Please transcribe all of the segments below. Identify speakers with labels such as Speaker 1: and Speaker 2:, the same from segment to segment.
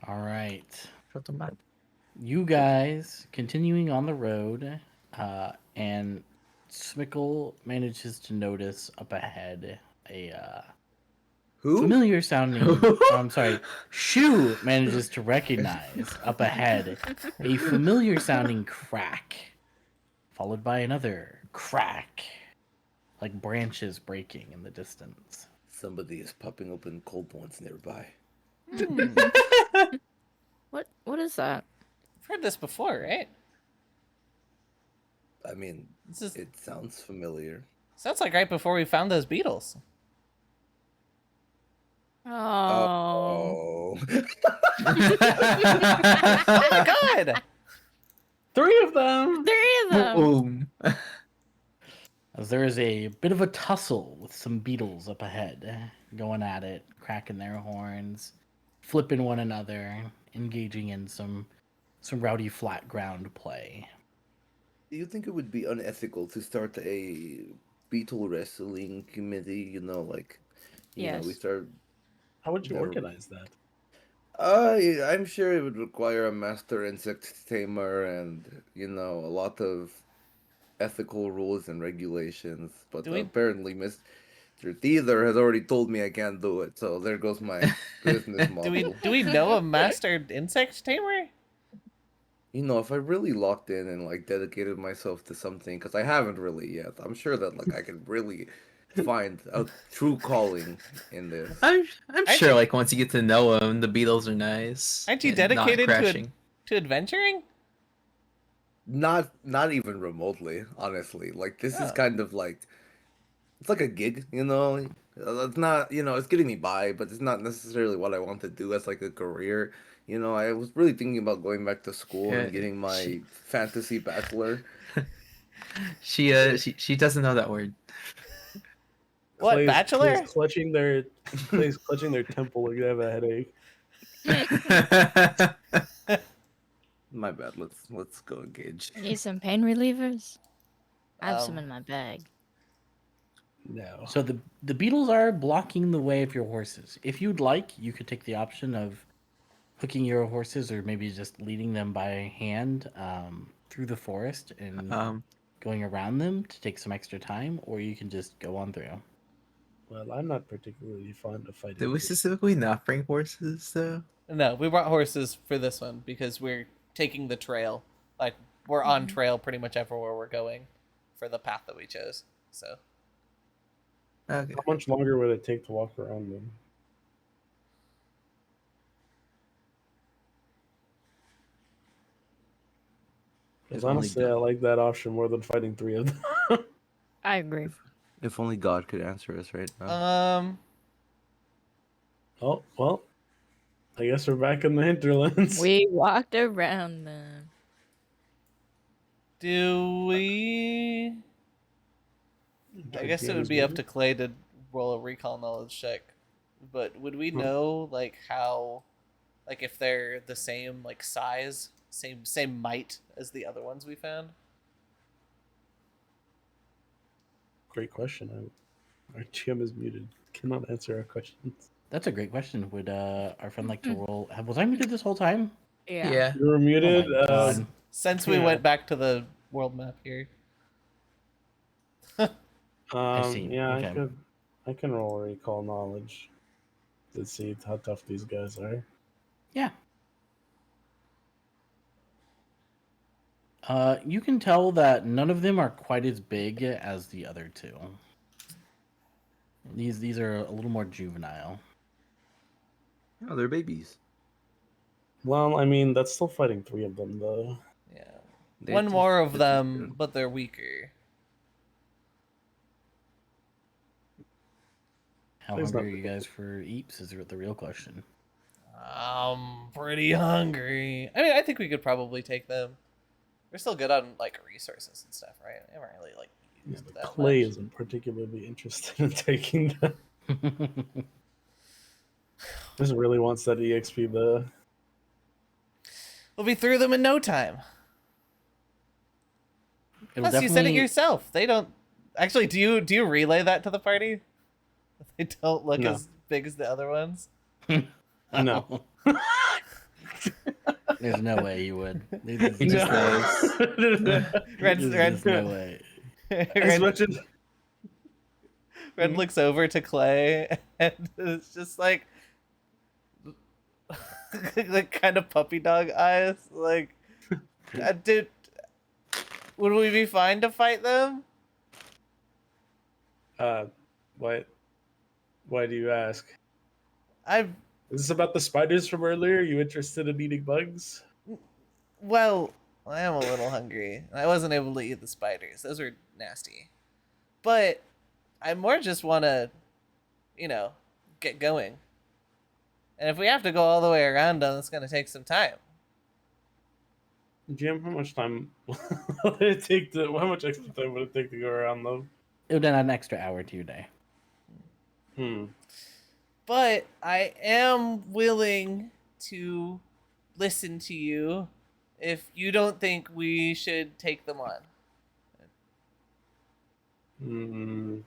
Speaker 1: All right.
Speaker 2: Shut the map.
Speaker 1: You guys continuing on the road, and Smickle manages to notice up ahead a
Speaker 3: Who?
Speaker 1: familiar sounding. I'm sorry. Shu manages to recognize up ahead a familiar sounding crack, followed by another crack, like branches breaking in the distance.
Speaker 3: Somebody is popping open cold ones nearby.
Speaker 4: What is that?
Speaker 5: I've heard this before, right?
Speaker 3: I mean,
Speaker 5: This is
Speaker 3: it sounds familiar.
Speaker 5: sounds like right before we found those beetles.
Speaker 4: Oh.
Speaker 3: Oh.
Speaker 5: Oh my god!
Speaker 6: 3 of them.
Speaker 4: 3 of them.
Speaker 2: Boom.
Speaker 1: As there is a bit of a tussle with some beetles up ahead, going at it, cracking their horns, flipping one another, engaging in some rowdy flat ground play.
Speaker 3: Do you think it would be unethical to start a beetle wrestling committee? You know, like, you know, we
Speaker 4: Yes.
Speaker 3: start.
Speaker 6: How would you
Speaker 3: Never-
Speaker 6: organize that?
Speaker 3: I'm sure it would require a master insect tamer and, you know, a lot of ethical rules and regulations. But
Speaker 5: Do we-
Speaker 3: apparently, Mr. Theodore has already told me I can't do it. So there goes my business model.
Speaker 5: Do we know a mastered insect tamer?
Speaker 3: You know, if I really locked in and like dedicated myself to something, because I haven't really yet, I'm sure that like I could really find a true calling in this.
Speaker 2: I'm
Speaker 5: Aren't
Speaker 2: sure,
Speaker 5: you-
Speaker 2: like, once you get to know them, the Beatles are nice.
Speaker 5: Aren't you
Speaker 2: and not
Speaker 5: dedicated
Speaker 2: crashing.
Speaker 5: to adventuring?
Speaker 3: Not even remotely, honestly. Like this is
Speaker 5: Oh.
Speaker 3: kind of like it's like a gig, you know. It's not, you know, it's getting me by, but it's not necessarily what I want to do as like a career. You know, I was really thinking about going back to school
Speaker 2: Yeah,
Speaker 3: and getting my fantasy bachelor.
Speaker 2: She doesn't know that word.
Speaker 5: What, bachelor?
Speaker 6: Clay's clutching their temple like they have a headache.
Speaker 3: My bad. Let's go engage.
Speaker 4: Need some pain relievers? I have some
Speaker 5: Um,
Speaker 4: in my bag.
Speaker 6: No.
Speaker 1: So the beetles are blocking the way of your horses. If you'd like, you could take the option of hooking your horses, or maybe just leading them by hand through the forest and going around them to take some extra time, or you can just go on through.
Speaker 6: Well, I'm not particularly fond of fighting.
Speaker 2: Did we
Speaker 6: beetles.
Speaker 2: specifically not bring horses though?
Speaker 5: No, we brought horses for this one because we're taking the trail. Like, we're on trail pretty much everywhere we're going for the path that we chose. So,
Speaker 2: Okay.
Speaker 6: How much longer would it take to walk around them? Because
Speaker 3: If only
Speaker 6: honestly, I
Speaker 3: God-
Speaker 6: like that option more than fighting 3 of them.
Speaker 4: I agree.
Speaker 3: If only God could answer us right now.
Speaker 6: Oh, well. I guess we're back in the hinterlands.
Speaker 4: We walked around them.
Speaker 5: do we? I guess it would be up to Clay to roll a recall knowledge check. But would we know like how, like if they're the same like size, same might as the other ones we found?
Speaker 6: Great question. Our GM is muted. Cannot answer our questions.
Speaker 1: That's a great question. Would our friend like to roll? Was I muted this whole time?
Speaker 2: Yeah.
Speaker 6: You were muted.
Speaker 1: Oh my God.
Speaker 5: Since we
Speaker 6: Yeah.
Speaker 5: went back to the world map here.
Speaker 1: see.
Speaker 6: Yeah,
Speaker 1: Okay.
Speaker 6: I can roll recall knowledge to see how tough these guys are.
Speaker 1: Yeah. You can tell that none of them are quite as big as the other two. These are a little more juvenile.
Speaker 3: Oh, they're babies.
Speaker 6: Well, I mean, that's still fighting 3 of them, though.
Speaker 5: Yeah.
Speaker 3: They're
Speaker 5: One
Speaker 3: just-
Speaker 5: more of
Speaker 3: they're just
Speaker 5: them,
Speaker 3: good.
Speaker 5: but they're weaker.
Speaker 1: How
Speaker 6: There's
Speaker 1: hungry are
Speaker 6: not-
Speaker 1: you guys for eats is the real question.
Speaker 5: Pretty hungry. I mean, I think we could probably take them. We're still good on like resources and stuff, right? We haven't really like
Speaker 6: Yeah,
Speaker 5: used
Speaker 6: but
Speaker 5: that
Speaker 6: Clay
Speaker 5: much.
Speaker 6: isn't particularly interested in taking them. Just really wants that EXP, though.
Speaker 5: We'll be through them in no time.
Speaker 1: It'll
Speaker 5: Plus, you said it
Speaker 1: definitely-
Speaker 5: yourself. They don't. Actually, do you relay that to the party? They don't look
Speaker 6: No.
Speaker 5: as big as the other ones.
Speaker 6: No.
Speaker 1: There's no way you would. There's,
Speaker 2: He just knows.
Speaker 5: Red's,
Speaker 1: there's just no way.
Speaker 6: As
Speaker 5: Red,
Speaker 6: much as
Speaker 5: Red looks over to Clay and it's just like kind of puppy dog eyes. Like, dude, would we be fine to fight them?
Speaker 6: why do you ask?
Speaker 5: I'm
Speaker 6: Is this about the spiders from earlier? Are you interested in eating bugs?
Speaker 5: well. I am a little hungry. I wasn't able to eat the spiders; those were nasty. But I more just want to, get going. And if we have to go all the way around them, it's gonna take some time.
Speaker 6: Jim, how much time would it take to? How much extra time would it take to go around them?
Speaker 1: It would add an extra hour to your day.
Speaker 5: But I am willing to listen to you if you don't think we should take them on.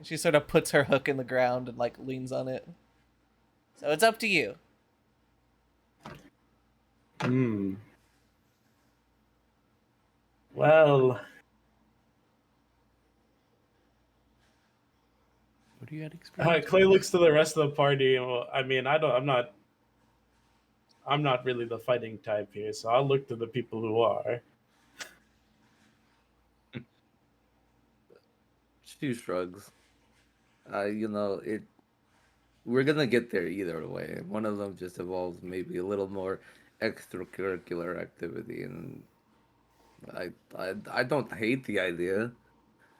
Speaker 5: She sort of puts her hook in the ground and like leans on it. So it's up to you.
Speaker 6: Well,
Speaker 1: What do you had experience?
Speaker 6: Clay looks to the rest of the party. Well, I mean, I'm not really the fighting type here, so I'll look to the people who are.
Speaker 3: She shrugs. We're gonna get there either way. One of them just involves maybe a little more extracurricular activity, and I don't hate the idea.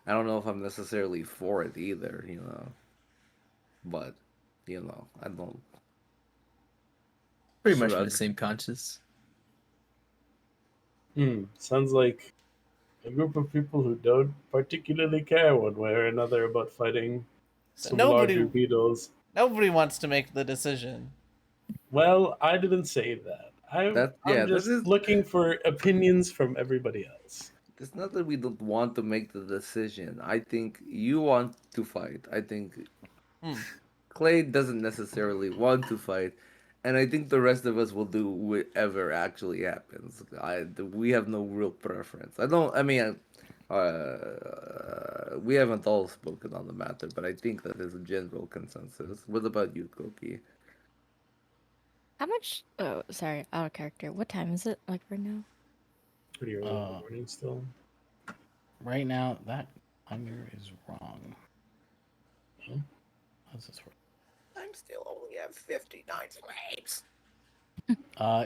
Speaker 3: I don't know if I'm necessarily for it either, but I don't.
Speaker 2: Pretty much in
Speaker 3: Shrug.
Speaker 2: the same conscience.
Speaker 6: Sounds like a group of people who don't particularly care one way or another about fighting
Speaker 5: So
Speaker 6: some
Speaker 5: nobody
Speaker 6: larger beetles.
Speaker 5: wants to make the decision.
Speaker 6: Well, I didn't say that. I'm
Speaker 3: That
Speaker 6: just
Speaker 3: is-
Speaker 6: looking for opinions from everybody else.
Speaker 3: It's not that we don't want to make the decision. I think you want to fight. I think Clay doesn't necessarily want to fight, and I think the rest of us will do whatever actually happens. We have no real preference. We haven't all spoken on the matter, but I think that is a general consensus. What about you, Koki?
Speaker 4: How much? Oh, sorry, out of character. What time is it? Like right now?
Speaker 6: Pretty early in the morning still.
Speaker 1: Right now, that hunger is wrong.
Speaker 6: Hmm?
Speaker 1: How's this work?
Speaker 3: I'm still only at 59 slaves.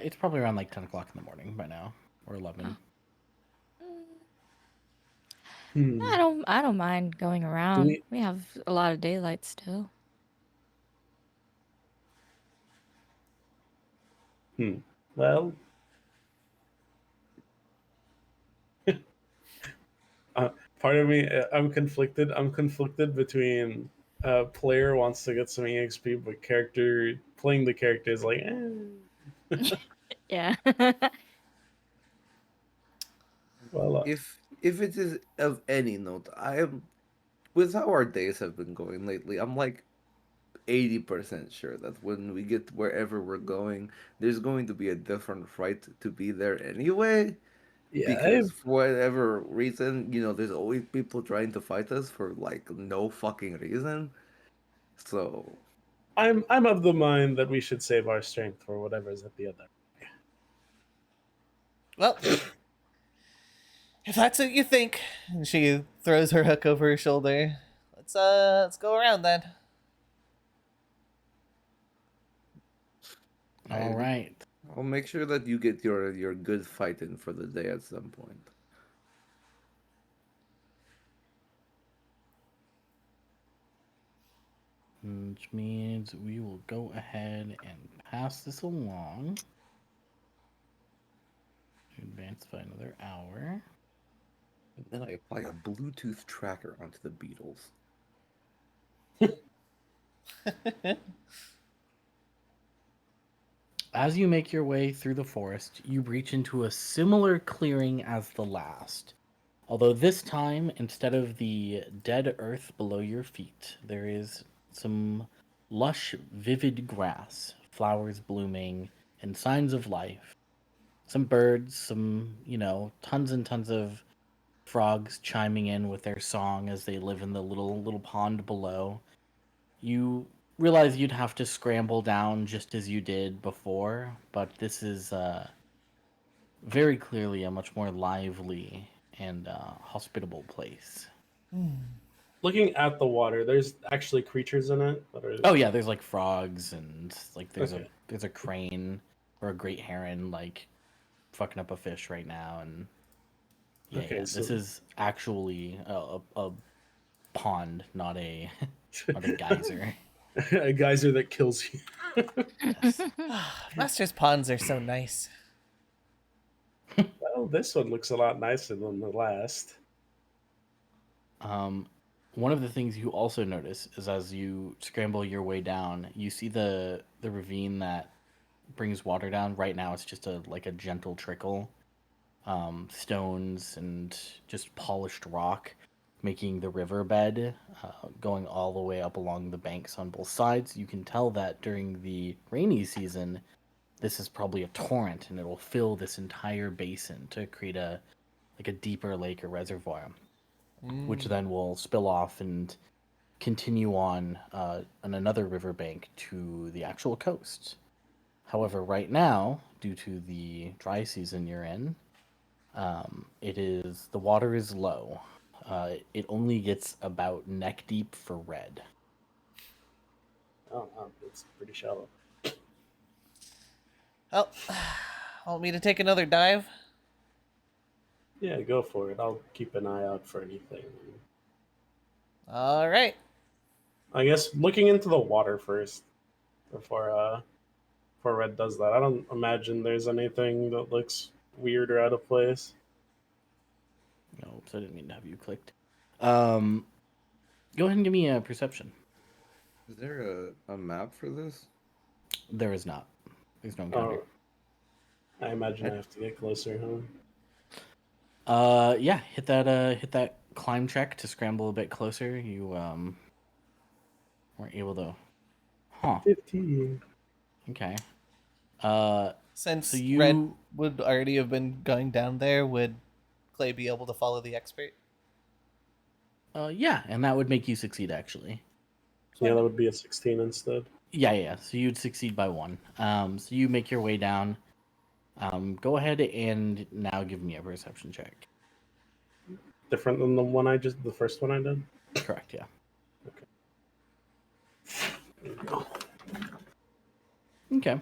Speaker 1: It's probably around like 10 o'clock in the morning by now, or 11.
Speaker 4: I don't mind going around.
Speaker 6: we-
Speaker 4: We have a lot of daylight still.
Speaker 6: Well, part of me, I'm conflicted. I'm conflicted between player wants to get some EXP, but playing the character is like,
Speaker 4: Yeah.
Speaker 6: well,
Speaker 3: If it is of any note, I am with how our days have been going lately. I'm like 80% sure that when we get wherever we're going, there's going to be a different fight to be there anyway.
Speaker 6: yeah,
Speaker 3: Because for whatever reason, there's always people trying to fight us for like no fucking reason. So
Speaker 6: I'm of the mind that we should save our strength for whatever's at the other.
Speaker 5: Well, if that's what you think, and she throws her hook over her shoulder. Let's go around then.
Speaker 1: All right.
Speaker 3: I'll make sure that you get your good fight in for the day at some point.
Speaker 1: Which means we will go ahead and pass this along. Advance by another hour.
Speaker 3: And then I apply a Bluetooth tracker onto the beetles.
Speaker 1: As you make your way through the forest, you reach into a similar clearing as the last. Although this time, instead of the dead earth below your feet, there is some lush, vivid grass flowers blooming, and signs of life. Some birds, some, tons and tons of frogs chiming in with their song as they live in the little pond below. You realize you'd have to scramble down just as you did before, but this is very clearly a much more lively and hospitable place.
Speaker 6: Looking at the water, there's actually creatures in it.
Speaker 1: Oh yeah, there's like frogs and like there's
Speaker 6: Okay.
Speaker 1: a crane or a great heron like fucking up a fish right now, and
Speaker 6: Okay,
Speaker 1: this
Speaker 6: so-
Speaker 1: is actually a pond, not a not a geyser.
Speaker 6: A geyser that kills you.
Speaker 5: Master's ponds are so nice.
Speaker 6: Well, this one looks a lot nicer than the last.
Speaker 1: One of the things you also notice is as you scramble your way down, you see the ravine that brings water down. Right now, it's just a gentle trickle, stones and just polished rock, making the riverbed going all the way up along the banks on both sides. You can tell that during the rainy season, this is probably a torrent, and it'll fill this entire basin to create a deeper lake or reservoir, which then will spill off and continue on another riverbank to the actual coast. However, right now, due to the dry season you're in, the water is low. It only gets about neck deep for red.
Speaker 6: Oh, it's pretty shallow.
Speaker 5: Oh, want me to take another dive?
Speaker 6: Yeah, go for it. I'll keep an eye out for anything.
Speaker 5: All right.
Speaker 6: I guess looking into the water first before Red does that. I don't imagine there's anything that looks weird or out of place.
Speaker 1: Oops, I didn't mean to have you clicked. Go ahead and give me a perception.
Speaker 3: Is there a map for this?
Speaker 1: There is not. There's no encounter.
Speaker 6: I imagine I have to get closer, huh?
Speaker 1: Yeah, hit that climb check to scramble a bit closer. You weren't able to. Huh.
Speaker 6: 15.
Speaker 1: Okay.
Speaker 5: Since
Speaker 1: So you-
Speaker 5: Red would already have been going down there, would Clay be able to follow the expert?
Speaker 1: Yeah, and that would make you succeed actually.
Speaker 6: Yeah, that would be a 16 instead.
Speaker 1: Yeah. So you'd succeed by 1. So you make your way down. Go ahead and now give me a perception check.
Speaker 6: Different than the first one I did?
Speaker 1: Correct, yeah.
Speaker 6: There you go.
Speaker 1: Okay.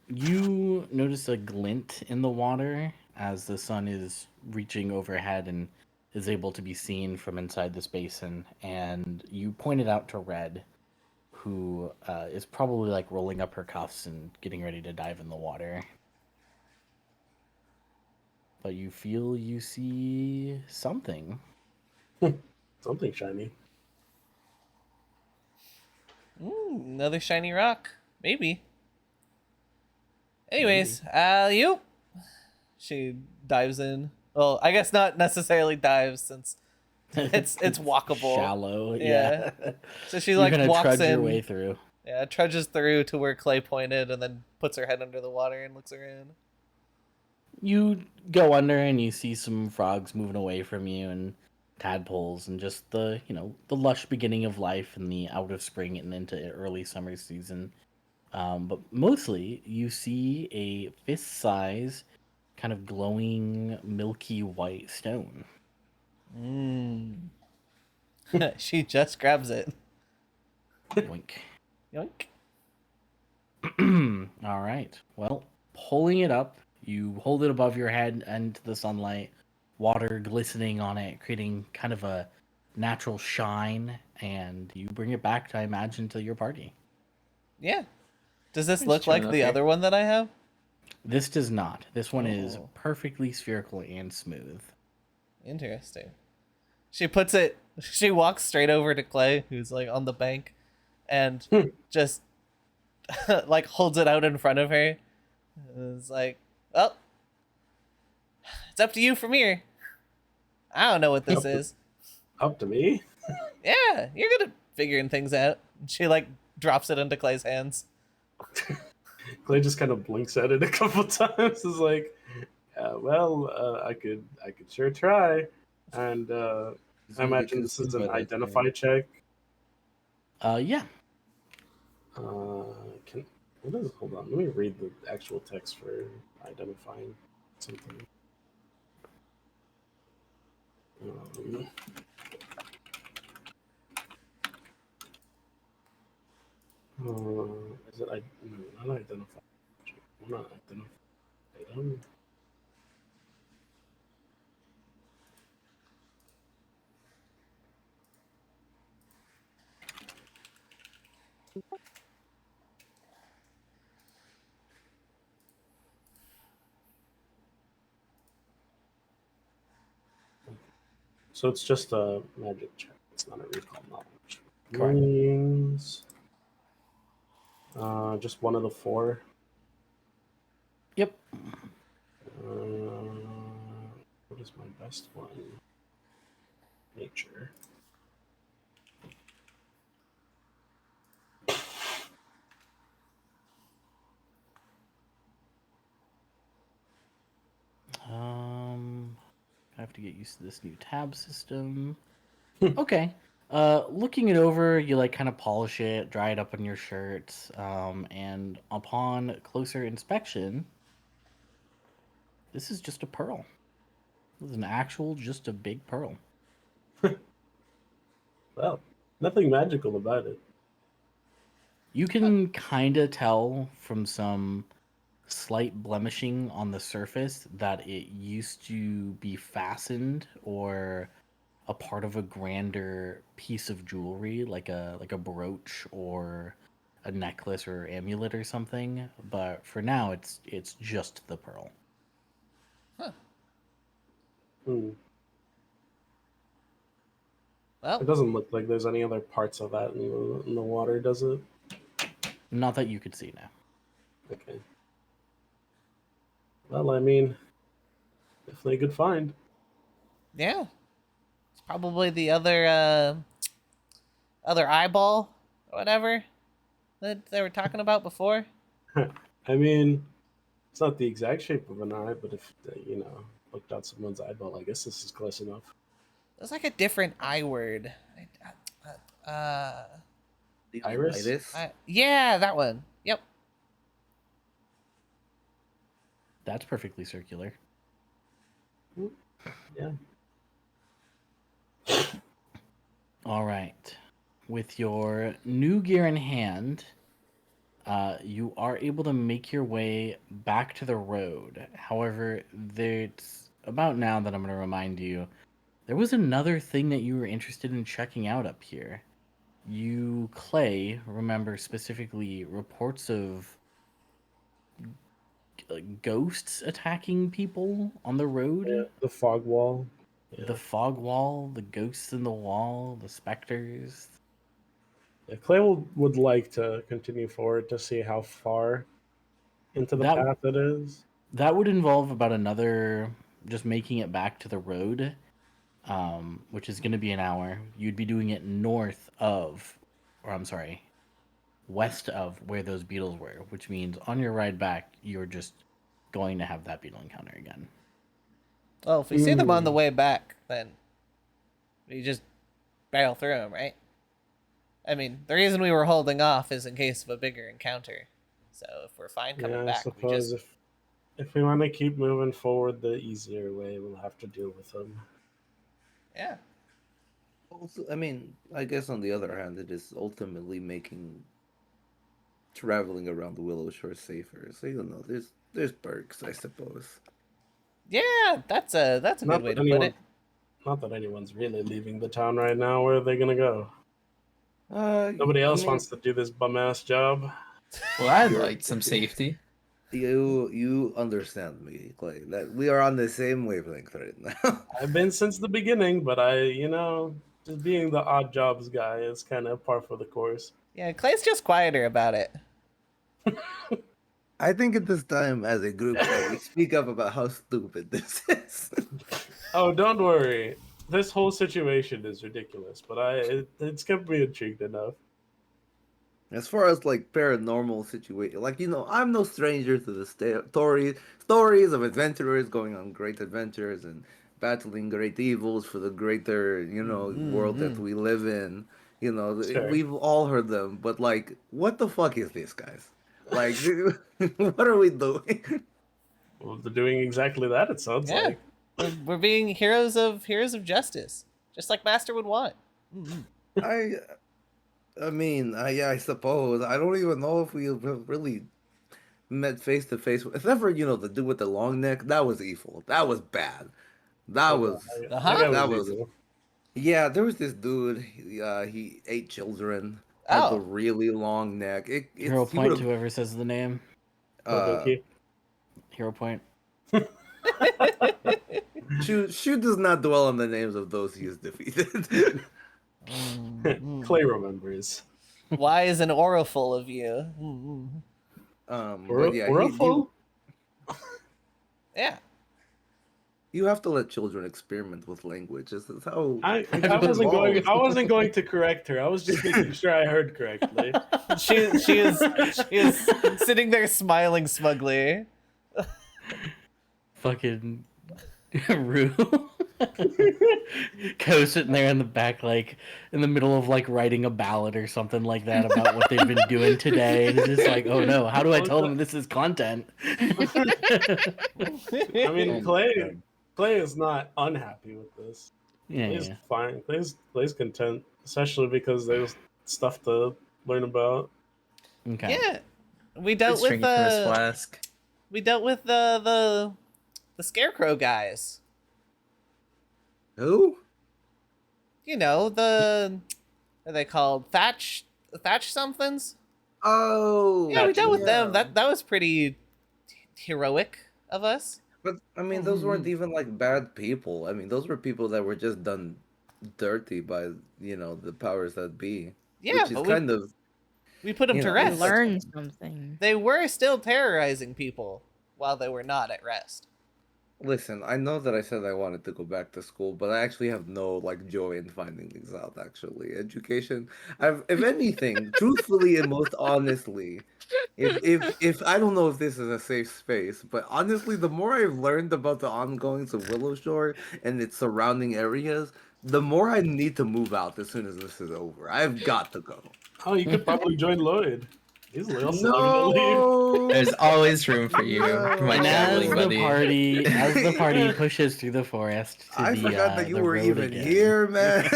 Speaker 1: You notice a glint in the water as the sun is reaching overhead and is able to be seen from inside this basin, and you point it out to Red, who is probably like rolling up her cuffs and getting ready to dive in the water. But you feel you see something.
Speaker 6: Something shiny.
Speaker 5: Another shiny rock. Maybe. Anyways, you. She dives in. Well, I guess not necessarily dives since it's walkable.
Speaker 1: Shallow,
Speaker 5: Yeah.
Speaker 1: yeah.
Speaker 5: So she
Speaker 1: You're
Speaker 5: like
Speaker 1: gonna
Speaker 5: walks
Speaker 1: trudge
Speaker 5: in.
Speaker 1: your way through.
Speaker 5: Yeah, trudges through to where Clay pointed and then puts her head under the water and looks around.
Speaker 1: You go under and you see some frogs moving away from you and tadpoles and just the lush beginning of life in the out of spring and into early summer season. But mostly you see a fist size kind of glowing milky white stone.
Speaker 5: She just grabs it.
Speaker 1: Wink.
Speaker 5: Yoink.
Speaker 1: All right. Well, pulling it up, you hold it above your head into the sunlight, water glistening on it, creating kind of a natural shine, and you bring it back, I imagine, to your party.
Speaker 5: Yeah. Does this
Speaker 2: It's
Speaker 5: look like
Speaker 2: chilling
Speaker 5: the
Speaker 2: up here.
Speaker 5: other one that I have?
Speaker 1: This does not. This one is
Speaker 5: Oh.
Speaker 1: perfectly spherical and smooth.
Speaker 5: Interesting. She walks straight over to Clay, who's like on the bank, and just like holds it out in front of her. It's like, well, it's up to you from here. I don't know what this is.
Speaker 6: Up to me?
Speaker 5: Yeah, you're good at figuring things out. She like drops it into Clay's hands.
Speaker 6: Clay just kind of blinks at it a couple times. Is like, I could sure try. And
Speaker 3: It's
Speaker 6: I
Speaker 3: gonna be
Speaker 6: imagine this is
Speaker 3: consumed
Speaker 6: an
Speaker 3: by that
Speaker 6: identify
Speaker 3: thing.
Speaker 6: check.
Speaker 1: Yeah.
Speaker 6: What is? Hold on, let me read the actual text for identifying something. Um, is it? No, not identify. Not identify. Item. So it's just a magic check. It's not a recall knowledge.
Speaker 1: Correct.
Speaker 6: Means, just one of the four.
Speaker 1: Yep.
Speaker 6: What is my best one? Nature.
Speaker 1: I have to get used to this new tab system. Okay. Looking it over, you like kind of polish it, dry it up on your shirt, and upon closer inspection, this is just a pearl. This is an actual, just a big pearl.
Speaker 6: Well, nothing magical about it.
Speaker 1: You can kind of tell from some slight blemishing on the surface that it used to be fastened or a part of a grander piece of jewelry, like a brooch or a necklace or amulet or something. But for now, it's just the pearl.
Speaker 6: Hmm.
Speaker 5: Well,
Speaker 6: It doesn't look like there's any other parts of that in the water, does it?
Speaker 1: Not that you could see now.
Speaker 6: Okay. Well, I mean, definitely a good find.
Speaker 5: yeah. It's probably the other eyeball or whatever that they were talking about before.
Speaker 6: I mean, it's not the exact shape of an eye, but if looked out someone's eyeball, I guess this is close enough.
Speaker 5: There's like a different I word.
Speaker 6: Iris?
Speaker 5: Yeah, that one. Yep.
Speaker 1: That's perfectly circular.
Speaker 6: Yeah.
Speaker 1: All right. With your new gear in hand, you are able to make your way back to the road. However, it's about now that I'm going to remind you, there was another thing that you were interested in checking out up here. You, Clay, remember specifically reports of ghosts attacking people on the road?
Speaker 6: Yeah, the fog wall. Yeah.
Speaker 1: The fog wall, the ghosts in the wall, the specters.
Speaker 6: Yeah, Clay would like to continue forward to see how far into the
Speaker 1: That
Speaker 6: path it is.
Speaker 1: that would involve about another, just making it back to the road, which is going to be an hour. You'd be doing it north of, or I'm sorry, west of where those beetles were, which means on your ride back, you're just going to have that beetle encounter again.
Speaker 5: Well, if we see them on the way back, then we just barrel through them, right? I mean, the reason we were holding off is in case of a bigger encounter. So if we're fine coming
Speaker 6: I
Speaker 5: back, we
Speaker 6: suppose
Speaker 5: just
Speaker 6: if we want to keep moving forward the easier way, we'll have to deal with them.
Speaker 5: yeah.
Speaker 3: Also, I mean, I guess on the other hand, it is ultimately making traveling around the Willow Shore safer. So there's perks, I suppose.
Speaker 5: Yeah, that's a good way to put it.
Speaker 6: Not that anyone's really leaving the town right now. Where are they gonna go? Nobody else wants to do this bum ass job.
Speaker 2: Well, I'd like some safety.
Speaker 3: You understand me, Clay. That we are on the same wavelength right now.
Speaker 6: I've been since the beginning, but just being the odd jobs guy is kind of par for the course.
Speaker 5: Yeah, Clay's just quieter about it.
Speaker 3: I think at this time, as a group, that we speak up about how stupid this is.
Speaker 6: Oh, don't worry. This whole situation is ridiculous, but it's kept me intrigued enough.
Speaker 3: As far as like paranormal situation, like I'm no stranger to the stories of adventurers going on great adventures and battling great evils for the greater world that we live in.
Speaker 6: Sure.
Speaker 3: We've all heard them, but like, what the fuck is this, guys? Like, what are we doing?
Speaker 6: Well, they're doing exactly that. It sounds
Speaker 5: Yeah.
Speaker 6: like.
Speaker 5: We're being heroes of justice, just like Master would want.
Speaker 3: I, I mean, yeah, I suppose I don't even know if we have really met face to face. Except for the dude with the long neck. That was evil. That was bad. That
Speaker 6: Oh,
Speaker 3: was
Speaker 6: yeah,
Speaker 5: Uh-huh.
Speaker 6: that
Speaker 3: that was
Speaker 6: evil.
Speaker 3: Yeah, there was this dude. He ate children. Had the
Speaker 5: Oh,
Speaker 3: really long neck.
Speaker 1: Hero
Speaker 3: He
Speaker 1: point
Speaker 3: would
Speaker 1: to
Speaker 3: have.
Speaker 1: whoever says the name.
Speaker 3: Uh,
Speaker 6: Kodoki.
Speaker 1: Hero point.
Speaker 3: Shu does not dwell on the names of those he has defeated.
Speaker 6: Clay remembers.
Speaker 5: wise and auraful of you.
Speaker 3: But yeah,
Speaker 6: Oriful?
Speaker 5: Yeah.
Speaker 3: you have to let children experiment with language. This is how
Speaker 6: I
Speaker 3: it
Speaker 6: wasn't going.
Speaker 3: evolves.
Speaker 6: I wasn't going to correct her. I was just making sure I heard correctly.
Speaker 5: She is sitting there smiling smugly.
Speaker 1: Fucking Rue. Ko sitting there in the back, like in the middle of like writing a ballad or something like that about what they've been doing today, and it's just like, oh no, how do I tell them this is content?
Speaker 6: I mean, Clay is not unhappy with this.
Speaker 1: Yeah,
Speaker 6: Clay's
Speaker 1: yeah.
Speaker 6: fine. Clay's content, especially because there's stuff to learn about.
Speaker 1: Okay.
Speaker 5: Yeah. We dealt
Speaker 2: It's
Speaker 5: with
Speaker 2: drinking from his flask.
Speaker 5: the scarecrow guys.
Speaker 3: Who?
Speaker 5: You know, what are they called? Thatch somethings?
Speaker 3: Oh,
Speaker 5: Yeah, we dealt with them.
Speaker 3: yeah.
Speaker 5: That was pretty heroic of us.
Speaker 3: But I mean, those weren't even like bad people. I mean, those were people that were just done dirty by the powers that be.
Speaker 5: Yeah,
Speaker 3: Which is
Speaker 5: but
Speaker 3: kind of
Speaker 5: we put them to
Speaker 3: know,
Speaker 4: I
Speaker 5: rest.
Speaker 4: learned something.
Speaker 5: They were still terrorizing people while they were not at rest.
Speaker 3: Listen, I know that I said I wanted to go back to school, but I actually have no like joy in finding things out. Actually, education. If anything, truthfully and most honestly, if I don't know if this is a safe space, but honestly, the more I've learned about the ongoings of Willowshore and its surrounding areas, the more I need to move out as soon as this is over. I've got to go.
Speaker 6: Oh, you could probably join Lloyd. He's also gonna leave.
Speaker 3: No.
Speaker 2: There's always room for you,
Speaker 3: No.
Speaker 2: my
Speaker 1: And as
Speaker 2: traveling buddy.
Speaker 1: as the party pushes through the forest to
Speaker 3: I
Speaker 1: the,
Speaker 3: forgot that you
Speaker 1: the
Speaker 3: were
Speaker 1: road
Speaker 3: even
Speaker 1: again,
Speaker 3: here, man.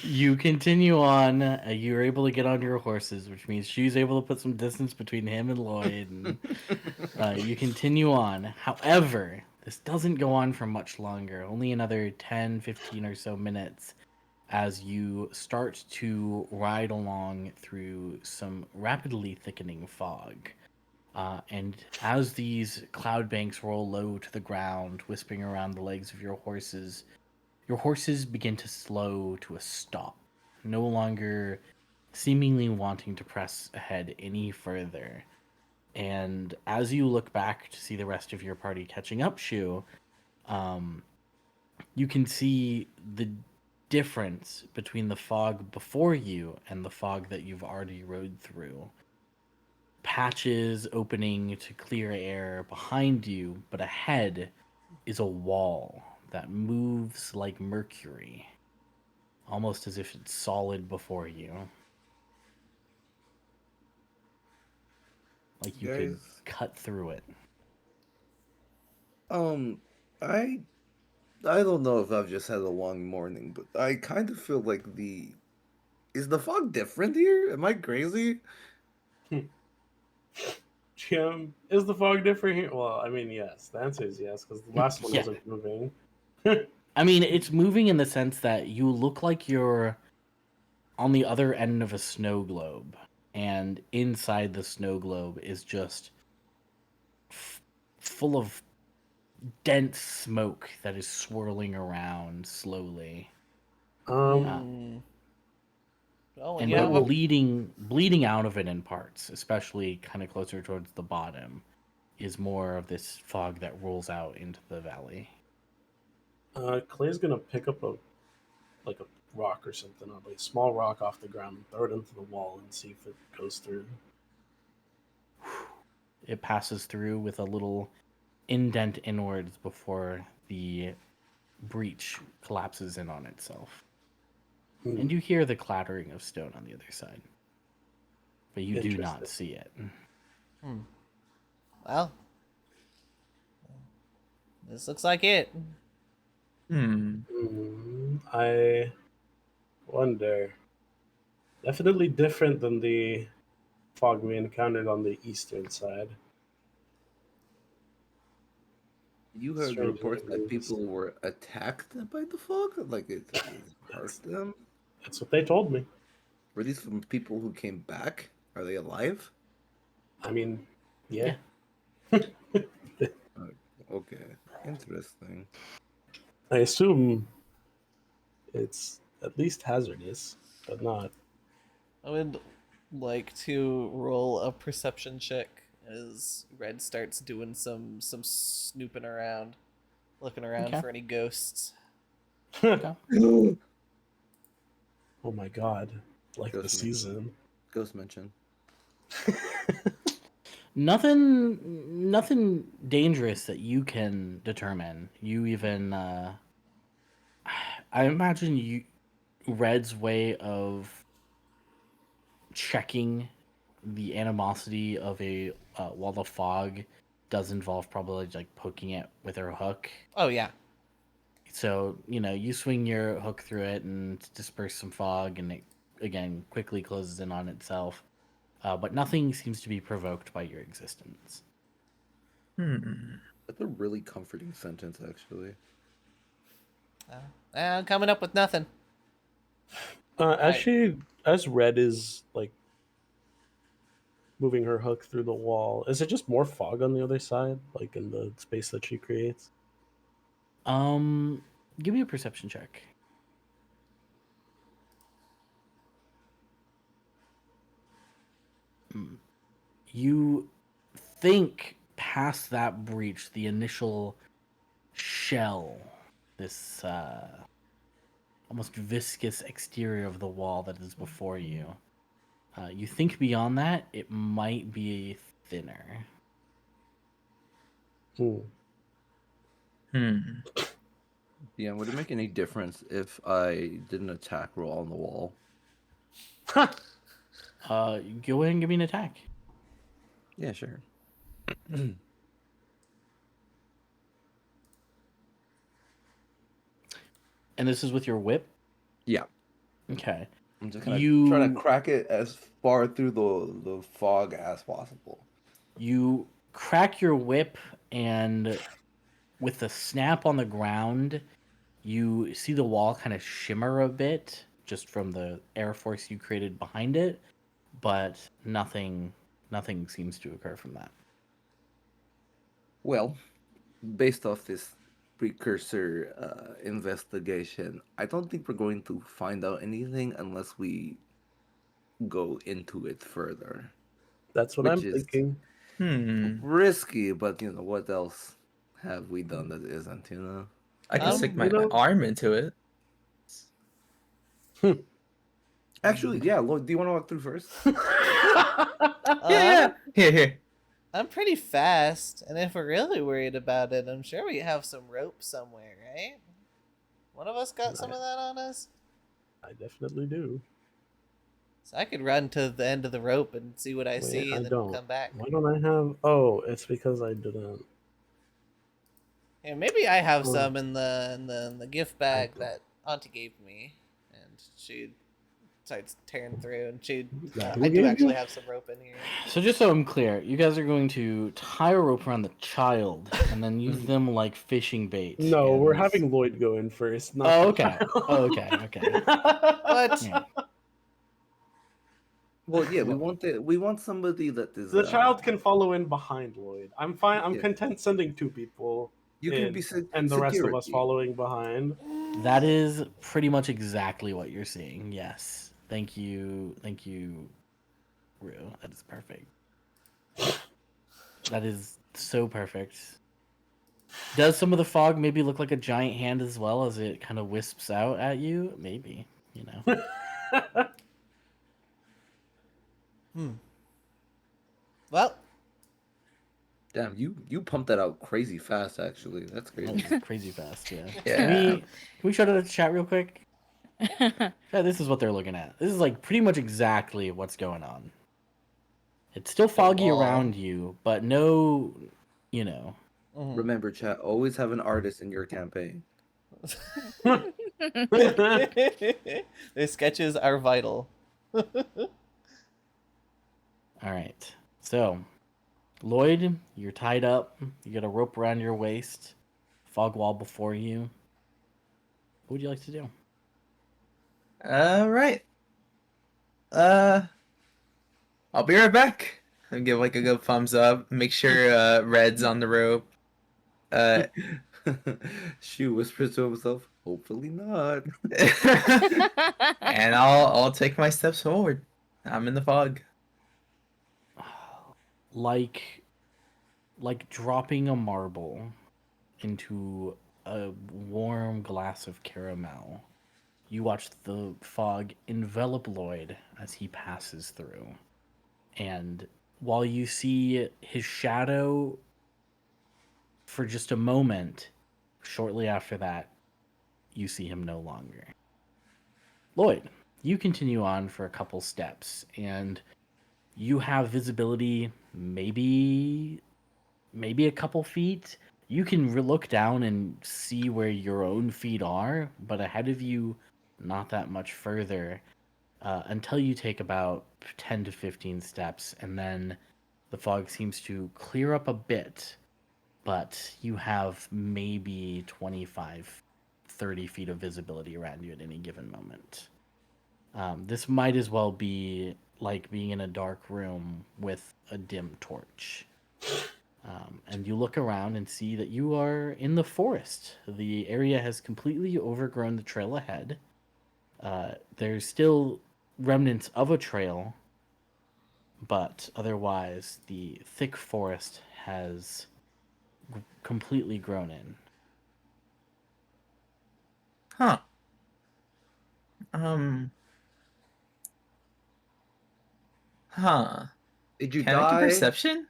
Speaker 1: you continue on. You're able to get on your horses, which means she's able to put some distance between him and Lloyd. And you continue on. However, this doesn't go on for much longer. Only another 10, 15 or so minutes as you start to ride along through some rapidly thickening fog. And as these cloud banks roll low to the ground, wisping around the legs of your horses begin to slow to a stop, no longer seemingly wanting to press ahead any further. And as you look back to see the rest of your party catching up, Shu, you can see the difference between the fog before you and the fog that you've already rode through. Patches opening to clear air behind you, but ahead is a wall that moves like mercury, almost as if it's solid before you. Like you could
Speaker 3: Guys.
Speaker 1: cut through it.
Speaker 3: I don't know if I've just had a long morning, but I kind of feel like is the fog different here? Am I crazy?
Speaker 6: Jim, is the fog different here? Well, I mean, yes. The answer is yes, because the last one
Speaker 1: Yeah.
Speaker 6: wasn't moving.
Speaker 1: I mean, it's moving in the sense that you look like you're on the other end of a snow globe, and inside the snow globe is just full of dense smoke that is swirling around slowly.
Speaker 6: Um,
Speaker 5: Oh,
Speaker 1: And
Speaker 5: yeah.
Speaker 1: but bleeding out of it in parts, especially kind of closer towards the bottom, is more of this fog that rolls out into the valley.
Speaker 6: Clay's gonna pick up a rock or something, or like a small rock off the ground, and throw it into the wall and see if it goes through.
Speaker 1: It passes through with a little indent inwards before the breach collapses in on itself. And you hear the clattering of stone on the other side. But you do not
Speaker 6: Interesting.
Speaker 1: see it.
Speaker 5: Well, this looks like it.
Speaker 6: I wonder. Definitely different than the fog we encountered on the eastern side.
Speaker 3: You heard
Speaker 6: Strange
Speaker 3: reports that
Speaker 6: news.
Speaker 3: people were attacked by the fog, like it hurt them.
Speaker 6: That's what they told me.
Speaker 3: Were these from people who came back? Are they alive?
Speaker 6: I mean, yeah.
Speaker 3: Okay, interesting.
Speaker 6: I assume it's at least hazardous, but not.
Speaker 5: I would like to roll a perception check as Red starts doing some snooping around, looking around
Speaker 1: Okay.
Speaker 5: for any ghosts.
Speaker 1: Okay.
Speaker 6: Oh my god. Like the
Speaker 3: Ghost
Speaker 6: season.
Speaker 3: Ghost mention.
Speaker 1: Nothing dangerous that you can determine. You even I imagine Red's way of checking the animosity of a wall of fog does involve probably like poking it with her hook.
Speaker 5: Oh yeah.
Speaker 1: So, you swing your hook through it and disperse some fog, and it, again, quickly closes in on itself. But nothing seems to be provoked by your existence.
Speaker 3: That's a really comforting sentence, actually.
Speaker 5: I'm coming up with nothing.
Speaker 6: As Red is like moving her hook through the wall, is it just more fog on the other side, like in the space that she creates?
Speaker 1: Give me a perception check. You think past that breach, the initial shell, this almost viscous exterior of the wall that is before you. You think beyond that, it might be thinner.
Speaker 3: Yeah, would it make any difference if I did an attack roll on the wall?
Speaker 1: Go ahead and give me an attack.
Speaker 3: Yeah, sure.
Speaker 1: And this is with your whip?
Speaker 3: Yeah.
Speaker 1: Okay.
Speaker 3: I'm just gonna
Speaker 1: You-
Speaker 3: try to crack it as far through the fog as possible.
Speaker 1: You crack your whip, and with the snap on the ground, you see the wall kind of shimmer a bit just from the air force you created behind it, but nothing seems to occur from that.
Speaker 3: Well, based off this precursor investigation, I don't think we're going to find out anything unless we go into it further.
Speaker 6: That's what
Speaker 3: Which
Speaker 6: I'm
Speaker 3: is-
Speaker 6: thinking.
Speaker 3: Risky, but what else have we done that isn't?
Speaker 2: I can stick my
Speaker 6: you know-
Speaker 2: arm into it.
Speaker 3: Actually, yeah, Lloyd, do you want to walk through first?
Speaker 2: Yeah. Here.
Speaker 5: I'm pretty fast, and if we're really worried about it, I'm sure we have some rope somewhere, right? One of us got some of that on us?
Speaker 6: I definitely do.
Speaker 5: So I could run to the end of the rope and see what I
Speaker 6: Wait,
Speaker 5: see
Speaker 6: I
Speaker 5: and then
Speaker 6: don't.
Speaker 5: come back.
Speaker 6: Why don't I have? Oh, it's because I didn't.
Speaker 5: Yeah, maybe I have
Speaker 6: Oh.
Speaker 5: some in the gift bag
Speaker 6: don't.
Speaker 5: that Auntie gave me, and she starts tearing through, and
Speaker 6: Yeah,
Speaker 5: I
Speaker 6: who
Speaker 5: do
Speaker 6: gave
Speaker 5: actually
Speaker 6: you?
Speaker 5: have some rope in here.
Speaker 1: So just so I'm clear, you guys are going to tie a rope around the child and then use them like fishing bait.
Speaker 6: No, we're
Speaker 1: and-
Speaker 6: having Lloyd go in first. Not
Speaker 1: Oh,
Speaker 6: the
Speaker 1: okay.
Speaker 6: child.
Speaker 1: Oh, okay.
Speaker 5: What?
Speaker 1: Yeah.
Speaker 3: Well, yeah, we want somebody that is.
Speaker 6: The child can follow in behind Lloyd. I'm fine. I'm
Speaker 3: Yeah.
Speaker 6: content sending two people.
Speaker 3: You
Speaker 6: in,
Speaker 3: can be
Speaker 6: and the rest of us
Speaker 3: security.
Speaker 6: following behind.
Speaker 1: That is pretty much exactly what you're seeing. Yes. Thank you, Rue. That is perfect. That is so perfect. Does some of the fog maybe look like a giant hand as well as it kind of wisps out at you? Maybe. You know.
Speaker 5: Well,
Speaker 3: Damn, you pumped that out crazy fast. Actually, that's
Speaker 1: Oh,
Speaker 3: crazy.
Speaker 1: crazy fast, yeah.
Speaker 2: Yeah.
Speaker 1: Can we show to the chat real quick? Yeah, this is what they're looking at. This is like pretty much exactly what's going on. It's still foggy
Speaker 2: wall.
Speaker 1: around you, but no, you know.
Speaker 5: mhm.
Speaker 3: Remember, chat. Always have an artist in your campaign.
Speaker 5: The sketches are vital.
Speaker 1: All right. So, Lloyd, you're tied up. You got a rope around your waist, fog wall before you. What would you like to do?
Speaker 2: Right. I'll be right back. And give like a good thumbs up. Make sure Red's on the rope.
Speaker 3: Shu whispers to himself, "Hopefully not."
Speaker 2: And I'll take my steps forward. I'm in the fog.
Speaker 1: Like dropping a marble into a warm glass of caramel. You watch the fog envelop Lloyd as he passes through. And while you see his shadow for just a moment, shortly after that, you see him no longer. Lloyd, you continue on for a couple steps, and you have visibility maybe a couple feet. You can look down and see where your own feet are, but ahead of you, not that much further, until you take about 10 to 15 steps, and then the fog seems to clear up a bit, but you have maybe 25, 30 feet of visibility around you at any given moment. This might as well be like being in a dark room with a dim torch. And you look around and see that you are in the forest. The area has completely overgrown the trail ahead. There's still remnants of a trail, but otherwise the thick forest has completely grown in.
Speaker 2: Huh. Huh.
Speaker 3: Did you
Speaker 2: Can I
Speaker 3: die?
Speaker 2: do perception?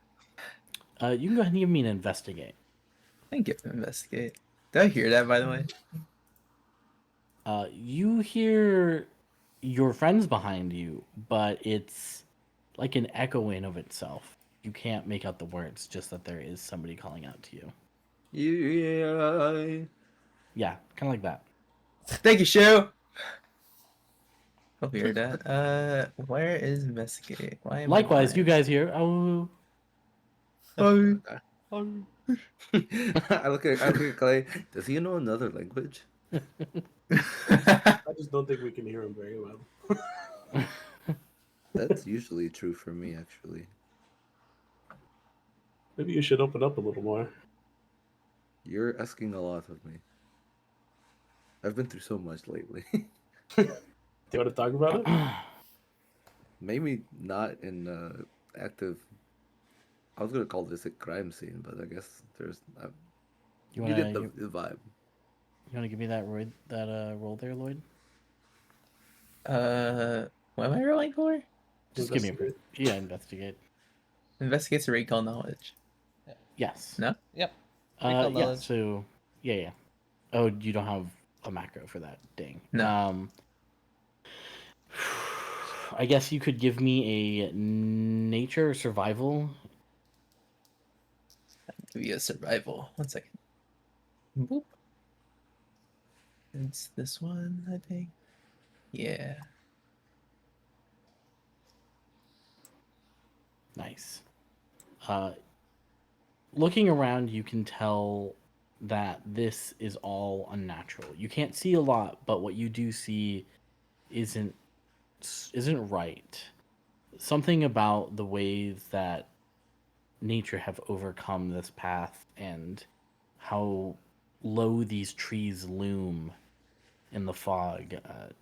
Speaker 1: You can go ahead and give me an investigate.
Speaker 2: Thank you. Investigate. Did I hear that, by the way?
Speaker 1: You hear your friends behind you, but it's like an echo in of itself. You can't make out the words, just that there is somebody calling out to you.
Speaker 3: Yeah.
Speaker 1: Yeah, kind of like that.
Speaker 2: Thank you, Shu. Hope you heard that. Where is investigate? Why am
Speaker 1: Likewise,
Speaker 2: I
Speaker 1: you guys hear. Oh,
Speaker 2: blind?
Speaker 3: I look at Clay. Does he know another language?
Speaker 6: I just don't think we can hear him very well.
Speaker 3: That's usually true for me, actually.
Speaker 6: Maybe you should open up a little more.
Speaker 3: You're asking a lot of me. I've been through so much lately.
Speaker 6: Do you want to talk about it?
Speaker 3: Maybe not in active. I was gonna call this a crime scene, but I guess there's.
Speaker 1: you
Speaker 3: You
Speaker 1: want
Speaker 3: get
Speaker 1: to
Speaker 3: the vibe.
Speaker 1: give me that roll there, Lloyd?
Speaker 2: What am I rolling for?
Speaker 1: Just give me
Speaker 6: Investigate.
Speaker 1: investigate.
Speaker 2: Investigates a recall knowledge.
Speaker 1: Yes.
Speaker 2: No?
Speaker 5: Yep.
Speaker 1: Yeah.
Speaker 5: Recall knowledge.
Speaker 1: So yeah. Oh, you don't have a macro for that. Dang.
Speaker 2: No.
Speaker 1: I guess you could give me a nature or survival.
Speaker 2: Give you a survival. 1 second. Boop. It's this one, I think. Yeah.
Speaker 1: Nice. Looking around, you can tell that this is all unnatural. You can't see a lot, but what you do see isn't right. Something about the ways that nature have overcome this path and how low these trees loom in the fog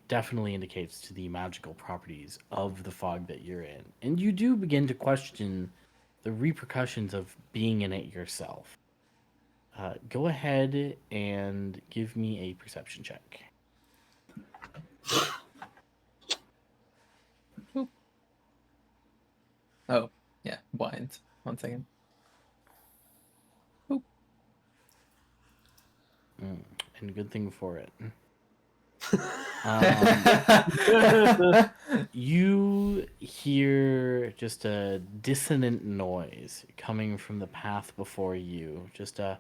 Speaker 1: definitely indicates to the magical properties of the fog that you're in. And you do begin to question the repercussions of being in it yourself. Go ahead and give me a perception check.
Speaker 2: Oh, yeah, blind. 1 second. Oop.
Speaker 1: And good thing for it. You hear just a dissonant noise coming from the path before you. Just a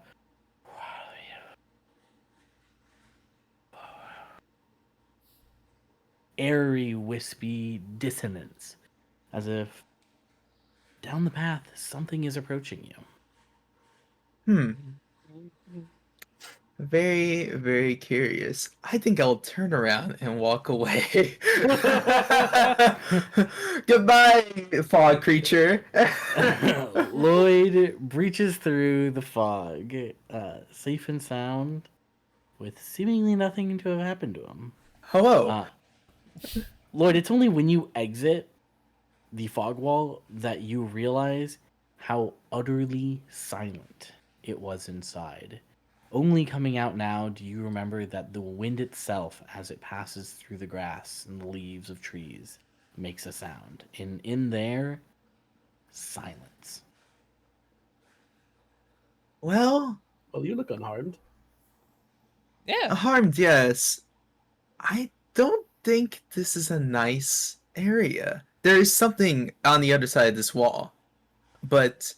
Speaker 1: airy, wispy dissonance, as if down the path something is approaching you.
Speaker 2: Very, very curious. I think I'll turn around and walk away. Goodbye, fog creature.
Speaker 1: Lloyd breaches through the fog, safe and sound, with seemingly nothing to have happened to him.
Speaker 2: Hello.
Speaker 1: Lloyd, it's only when you exit the fog wall that you realize how utterly silent it was inside. Only coming out now do you remember that the wind itself, as it passes through the grass and the leaves of trees, makes a sound. And in there, silence.
Speaker 2: Well,
Speaker 6: You look unharmed.
Speaker 5: Yeah.
Speaker 2: harmed, yes. I don't think this is a nice area. There is something on the other side of this wall, but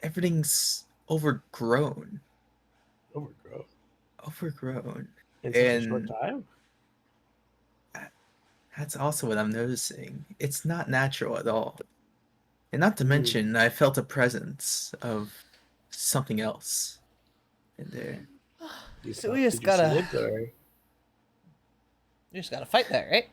Speaker 2: everything's overgrown. Overgrown.
Speaker 6: In such a short
Speaker 2: And
Speaker 6: time.
Speaker 2: that's also what I'm noticing. It's not natural at all. And not to mention, I felt a presence of something else in there.
Speaker 5: So we just gotta fight that, right?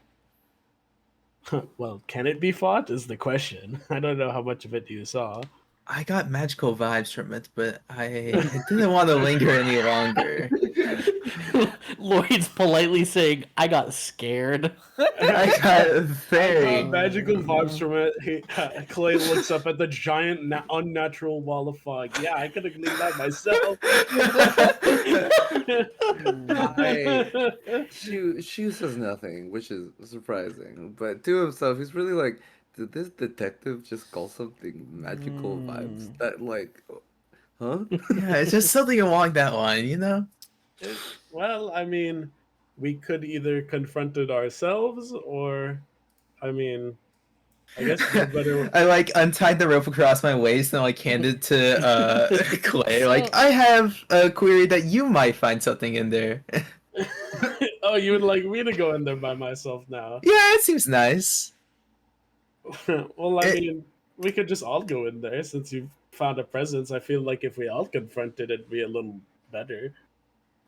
Speaker 6: Well, can it be fought? Is the question. I don't know how much of it you saw.
Speaker 2: I got magical vibes from it, but I didn't want to linger any longer.
Speaker 1: Lloyd's politely saying, I got scared.
Speaker 2: I got very.
Speaker 6: Magical vibes from it. Clay looks up at the giant, unnatural wall of fog. Yeah, I could have cleaned that myself.
Speaker 3: She says nothing, which is surprising. But to himself, he's really like, did this detective just call something magical vibes? That like, huh?
Speaker 2: Yeah, it's just something along that line, you know?
Speaker 6: Well, I mean, we could either confront it ourselves, or, I mean, I guess we better.
Speaker 2: I like untied the rope across my waist and like handed it to Clay. Like, I have a query that you might find something in there.
Speaker 6: Oh, you would like me to go in there by myself now?
Speaker 2: Yeah, it seems nice.
Speaker 6: Well, I mean, we could just all go in there since you've found a presence. I feel like if we all confronted, it'd be a little better.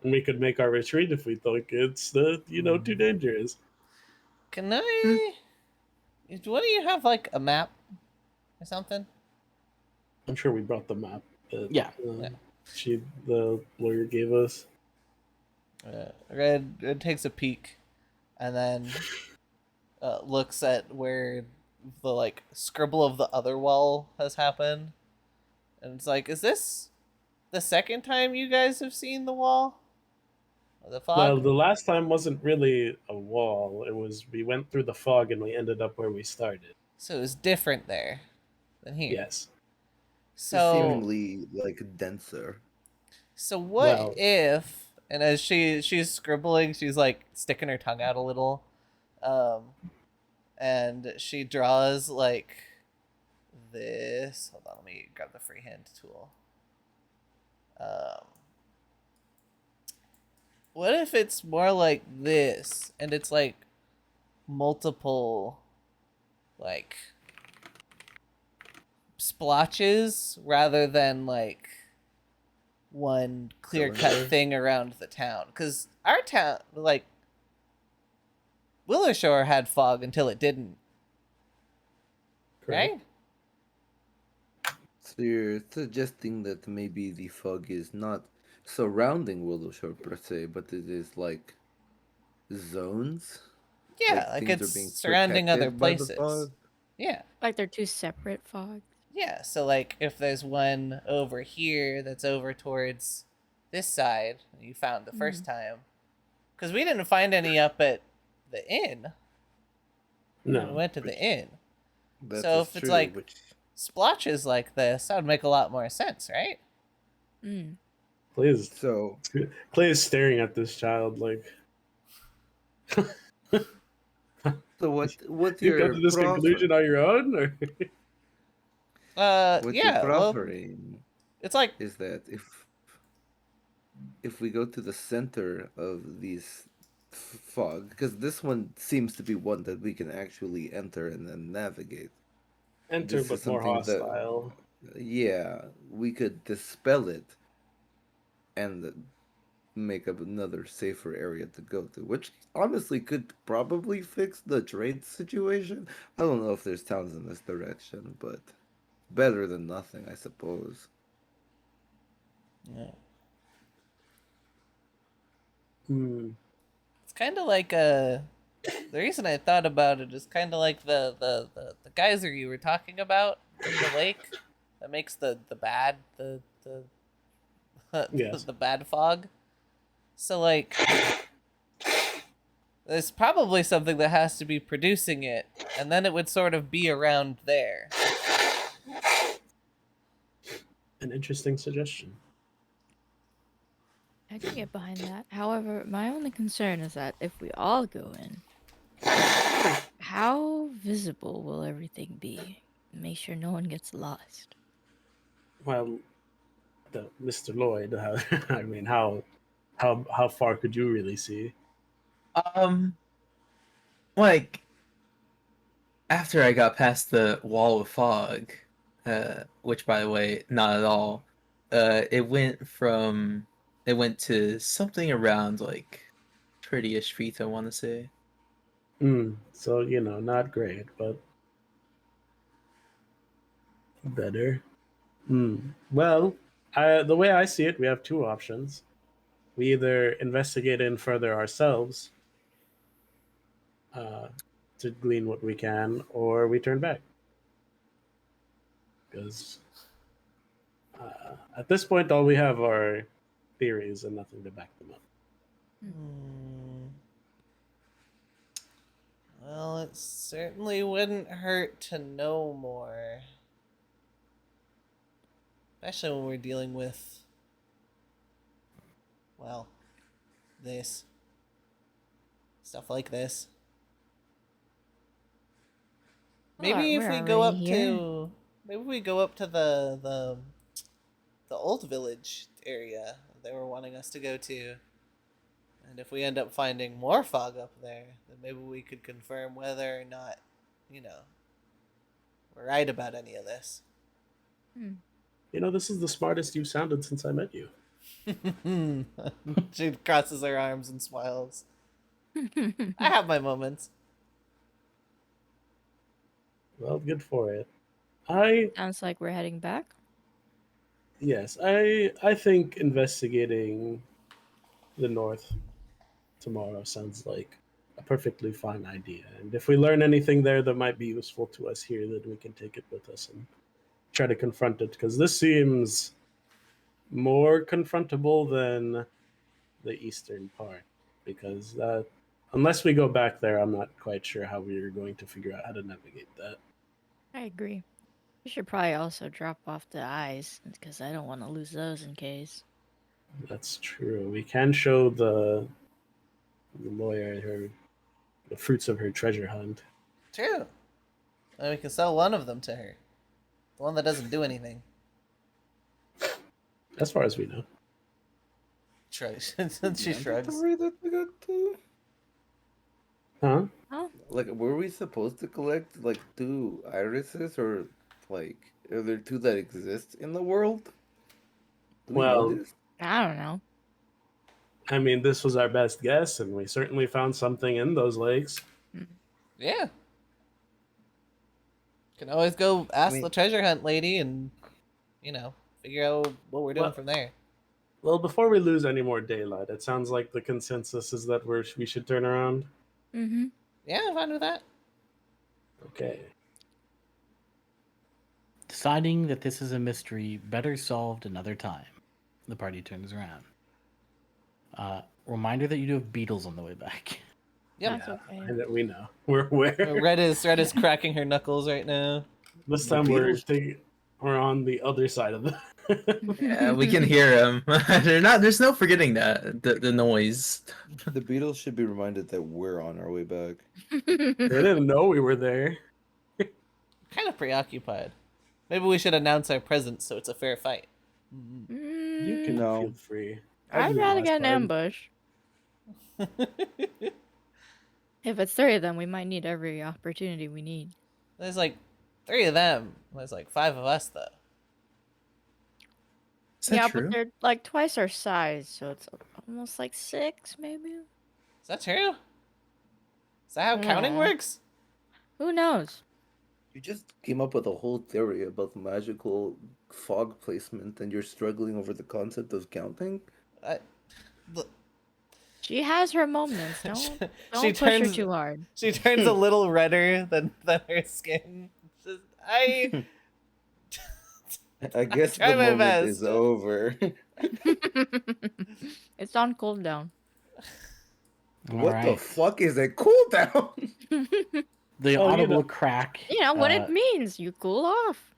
Speaker 6: And we could make our retreat if we think it's too dangerous.
Speaker 5: Can I? What do you have, like a map or something?
Speaker 6: I'm sure we brought the map that
Speaker 1: Yeah.
Speaker 6: The lawyer gave us.
Speaker 5: Red takes a peek, and then looks at where the like scribble of the other wall has happened, and it's like, is this the second time you guys have seen the wall? Or the fog?
Speaker 6: Well, the last time wasn't really a wall. It was we went through the fog and we ended up where we started.
Speaker 5: So it was different there than here.
Speaker 6: Yes.
Speaker 5: So
Speaker 3: Seemingly like denser.
Speaker 5: So what
Speaker 6: Well-
Speaker 5: if, and as she's scribbling, she's like sticking her tongue out a little, and she draws like this. Hold on, let me grab the freehand tool. What if it's more like this, and it's like multiple, like splotches rather than like one clear-cut thing around the town? Because our town, like Willershore, had fog until it didn't,
Speaker 6: Correct.
Speaker 5: right?
Speaker 3: So you're suggesting that maybe the fog is not surrounding Willowshore per se, but it is like zones?
Speaker 5: Yeah, like
Speaker 3: things are
Speaker 5: it's
Speaker 3: being
Speaker 5: surrounding other
Speaker 3: protected by the
Speaker 5: places.
Speaker 3: fog?
Speaker 4: Like they're two separate fogs.
Speaker 5: Yeah, so like if there's one over here that's over towards this side you found the first time, because we didn't find any up at the inn. We
Speaker 6: No.
Speaker 5: went to the inn.
Speaker 3: That
Speaker 5: So
Speaker 3: is
Speaker 5: if it's
Speaker 3: true,
Speaker 5: like
Speaker 3: which
Speaker 5: splotches like this, that would make a lot more sense, right?
Speaker 4: Mm.
Speaker 6: Please,
Speaker 3: so
Speaker 6: Clay is staring at this child like
Speaker 3: so what
Speaker 6: you come
Speaker 3: you're
Speaker 6: to this conclusion on your own, or
Speaker 3: what you're
Speaker 5: Yeah. Well,
Speaker 3: proffering
Speaker 5: it's like
Speaker 3: is that if we go to the center of these fog, because this one seems to be one that we can actually enter and then navigate.
Speaker 6: enter
Speaker 3: This is
Speaker 6: but more
Speaker 3: something that,
Speaker 6: hostile.
Speaker 3: yeah, we could dispel it and make up another safer area to go to, which honestly could probably fix the trade situation. I don't know if there's towns in this direction, but better than nothing, I suppose.
Speaker 5: yeah.
Speaker 6: Hmm.
Speaker 5: It's kind of like The reason I thought about it is kind of like the geyser you were talking about in the lake that makes the bad
Speaker 6: Yes.
Speaker 5: the bad fog. So like there's probably something that has to be producing it, and then it would sort of be around there.
Speaker 6: An interesting suggestion.
Speaker 4: I can get behind that. However, my only concern is that if we all go in, how visible will everything be? Make sure no one gets lost.
Speaker 6: Well, Mr. Lloyd, I mean, how far could you really see?
Speaker 2: Um, like after I got past the wall of fog, which by the way, not at all. It went to something around like 30-ish feet, I want to say.
Speaker 6: So not great, but better. Well, the way I see it, we have two options. We either investigate in further ourselves, uh, to glean what we can, or we turn back. Because at this point, all we have are theories and nothing to back them up.
Speaker 5: Hmm. Well, it certainly wouldn't hurt to know more. Especially when we're dealing with, well, this. Stuff like this. Maybe if
Speaker 4: we're
Speaker 5: we go
Speaker 4: already
Speaker 5: up
Speaker 4: here.
Speaker 5: to maybe we go up to the old village area they were wanting us to go to. And if we end up finding more fog up there, then maybe we could confirm whether or not, we're right about any of this.
Speaker 6: This is the smartest you've sounded since I met you.
Speaker 5: She crosses her arms and smiles. I have my moments.
Speaker 6: Well, good for it. I
Speaker 4: Sounds like we're heading back.
Speaker 6: Yes, I think investigating the north tomorrow sounds like a perfectly fine idea. And if we learn anything there that might be useful to us here, then we can take it with us and try to confront it. Because this seems more confrontable than the eastern part. Because unless we go back there, I'm not quite sure how we're going to figure out how to navigate that.
Speaker 4: I agree. We should probably also drop off the eyes because I don't want to lose those in case.
Speaker 6: That's true. We can show the lawyer the fruits of her treasure hunt.
Speaker 5: True. And we can sell one of them to her. The one that doesn't do anything.
Speaker 6: As far as we know.
Speaker 5: Shrugs. She shrugs.
Speaker 3: That we got to?
Speaker 6: Huh?
Speaker 4: Oh,
Speaker 3: Like, were we supposed to collect like 2 irises, or like are there 2 that exist in the world? Do we know
Speaker 6: Well,
Speaker 3: this?
Speaker 4: I don't know.
Speaker 6: I mean, this was our best guess, and we certainly found something in those lakes.
Speaker 5: Yeah. Can always go ask
Speaker 3: mean-
Speaker 5: the treasure hunt lady and, figure out what we're doing
Speaker 6: Well-
Speaker 5: from there.
Speaker 6: Well, before we lose any more daylight, it sounds like the consensus is that we should turn around.
Speaker 4: Mm-hmm.
Speaker 5: Yeah, I'm fine with that.
Speaker 6: Okay.
Speaker 1: Deciding that this is a mystery better solved another time. The party turns around. Reminder that you do have beetles on the way back.
Speaker 5: Yep.
Speaker 4: That's okay.
Speaker 6: And that we know. We're aware.
Speaker 5: Red is cracking her knuckles right now.
Speaker 6: This
Speaker 3: The
Speaker 6: time
Speaker 3: Beatles-
Speaker 6: we're on the other side of the.
Speaker 2: Yeah, we can hear them. There's no forgetting the noise.
Speaker 7: The Beatles should be reminded that we're on our way back.
Speaker 6: They didn't know we were there.
Speaker 5: Kind of preoccupied. Maybe we should announce our presence so it's a fair fight.
Speaker 6: You can
Speaker 7: No.
Speaker 6: feel free.
Speaker 4: I'd rather get an ambush. If it's 3 of them, we might need every opportunity we need.
Speaker 5: There's like 3 of them. There's like 5 of us though.
Speaker 2: Is that
Speaker 4: Yeah,
Speaker 2: true?
Speaker 4: but they're like twice our size, so it's almost like 6, maybe.
Speaker 5: Is that true? Is that how counting
Speaker 4: Yeah.
Speaker 5: works?
Speaker 4: Who knows?
Speaker 3: You just came up with a whole theory about magical fog placement, and you're struggling over the concept of counting.
Speaker 4: She has her moments. Don't
Speaker 5: She
Speaker 4: push her
Speaker 5: turns-
Speaker 4: too hard.
Speaker 5: She turns a little redder than her skin. Just, I
Speaker 7: I guess
Speaker 5: Try
Speaker 7: the
Speaker 5: my
Speaker 7: moment
Speaker 5: best.
Speaker 7: is over.
Speaker 4: It's on cooldown.
Speaker 3: What the
Speaker 1: Alright.
Speaker 3: fuck is a cooldown?
Speaker 1: The
Speaker 6: Oh, you
Speaker 1: audible
Speaker 6: know-
Speaker 1: crack.
Speaker 4: You know what
Speaker 1: uh,
Speaker 4: it means. You cool off.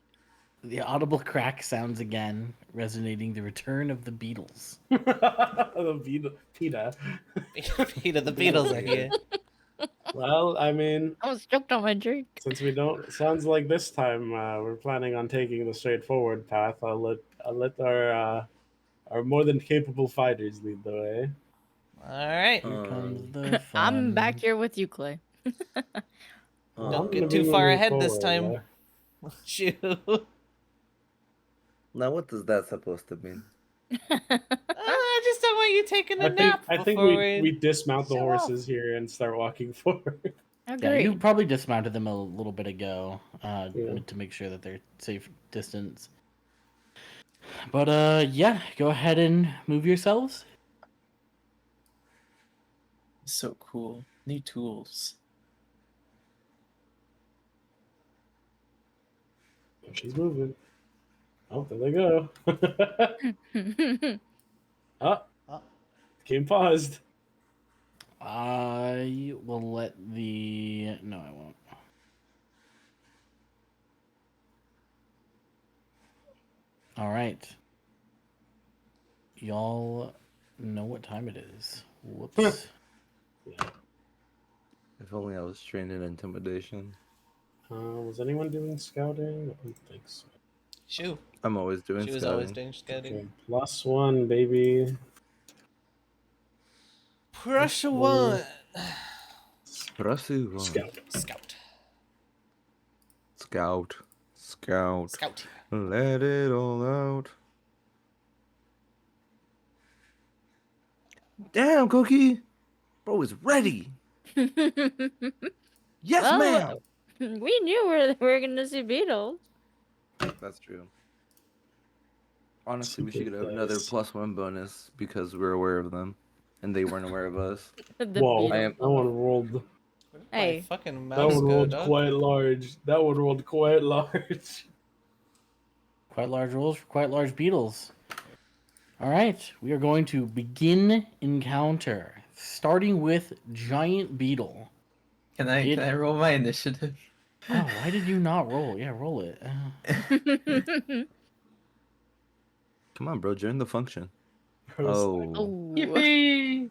Speaker 1: The audible crack sounds again, resonating the return of the Beatles.
Speaker 6: The PETA.
Speaker 5: Peter the Beatles are here.
Speaker 6: Well, I mean,
Speaker 4: I was choked on my drink.
Speaker 6: since we don't, sounds like this time we're planning on taking the straightforward path. I'll let our more than capable fighters lead the way.
Speaker 5: All right.
Speaker 1: Here comes the
Speaker 4: I'm back
Speaker 1: fun.
Speaker 4: here with you, Clay.
Speaker 5: Don't
Speaker 6: I'm
Speaker 5: get
Speaker 6: gonna
Speaker 5: too
Speaker 6: be
Speaker 5: far
Speaker 6: moving
Speaker 5: ahead this
Speaker 6: forward,
Speaker 5: time. Shoot.
Speaker 3: Now, what does that supposed to mean?
Speaker 5: I just don't want you taking a
Speaker 6: I
Speaker 5: nap
Speaker 6: think
Speaker 5: before
Speaker 6: we dismount the
Speaker 5: show off.
Speaker 6: horses here and start walking forward.
Speaker 1: Yeah,
Speaker 4: Agree.
Speaker 1: you probably dismounted them a little bit ago
Speaker 6: Yeah.
Speaker 1: to make sure that they're safe distance. But yeah, go ahead and move yourselves.
Speaker 2: So cool. New tools.
Speaker 6: She's moving. Oh, there they go. Oh,
Speaker 5: Oh.
Speaker 6: game paused.
Speaker 1: I will let the... No, I won't. All right. Y'all know what time it is. Whoops.
Speaker 3: If only I was trained in intimidation.
Speaker 6: Was anyone doing scouting? I don't think so.
Speaker 5: Shoo.
Speaker 3: I'm always doing
Speaker 5: She was
Speaker 3: scouting.
Speaker 5: always doing scouting.
Speaker 6: Okay, +1, baby.
Speaker 5: Pressure
Speaker 6: one.
Speaker 3: Rasu,
Speaker 6: Scout.
Speaker 5: Scout.
Speaker 3: Scout. Scout.
Speaker 5: Scout.
Speaker 3: Let it all out. Damn, Cookie. Bro is ready. Yes,
Speaker 4: Well,
Speaker 3: ma'am.
Speaker 4: We knew we were gonna see Beatles.
Speaker 3: That's true. Honestly, we
Speaker 6: Super
Speaker 3: should have another
Speaker 6: close.
Speaker 3: +1 bonus because we're aware of them, and they weren't aware of us.
Speaker 4: The
Speaker 6: Whoa,
Speaker 3: I am-
Speaker 6: that one rolled.
Speaker 5: Where did
Speaker 4: Hey.
Speaker 5: my fucking
Speaker 6: That
Speaker 5: mouse
Speaker 6: one
Speaker 5: go,
Speaker 6: rolled
Speaker 5: dog?
Speaker 6: quite large. That one rolled quite large.
Speaker 1: Quite large rolls for quite large beetles. All right, we are going to begin encounter, starting with giant beetle.
Speaker 2: Can I roll my initiative?
Speaker 1: Oh, why did you not roll? Yeah, roll it.
Speaker 3: Come on, bro. Join the function.
Speaker 6: Bro's
Speaker 3: Oh,
Speaker 4: Oh.
Speaker 2: Yippee!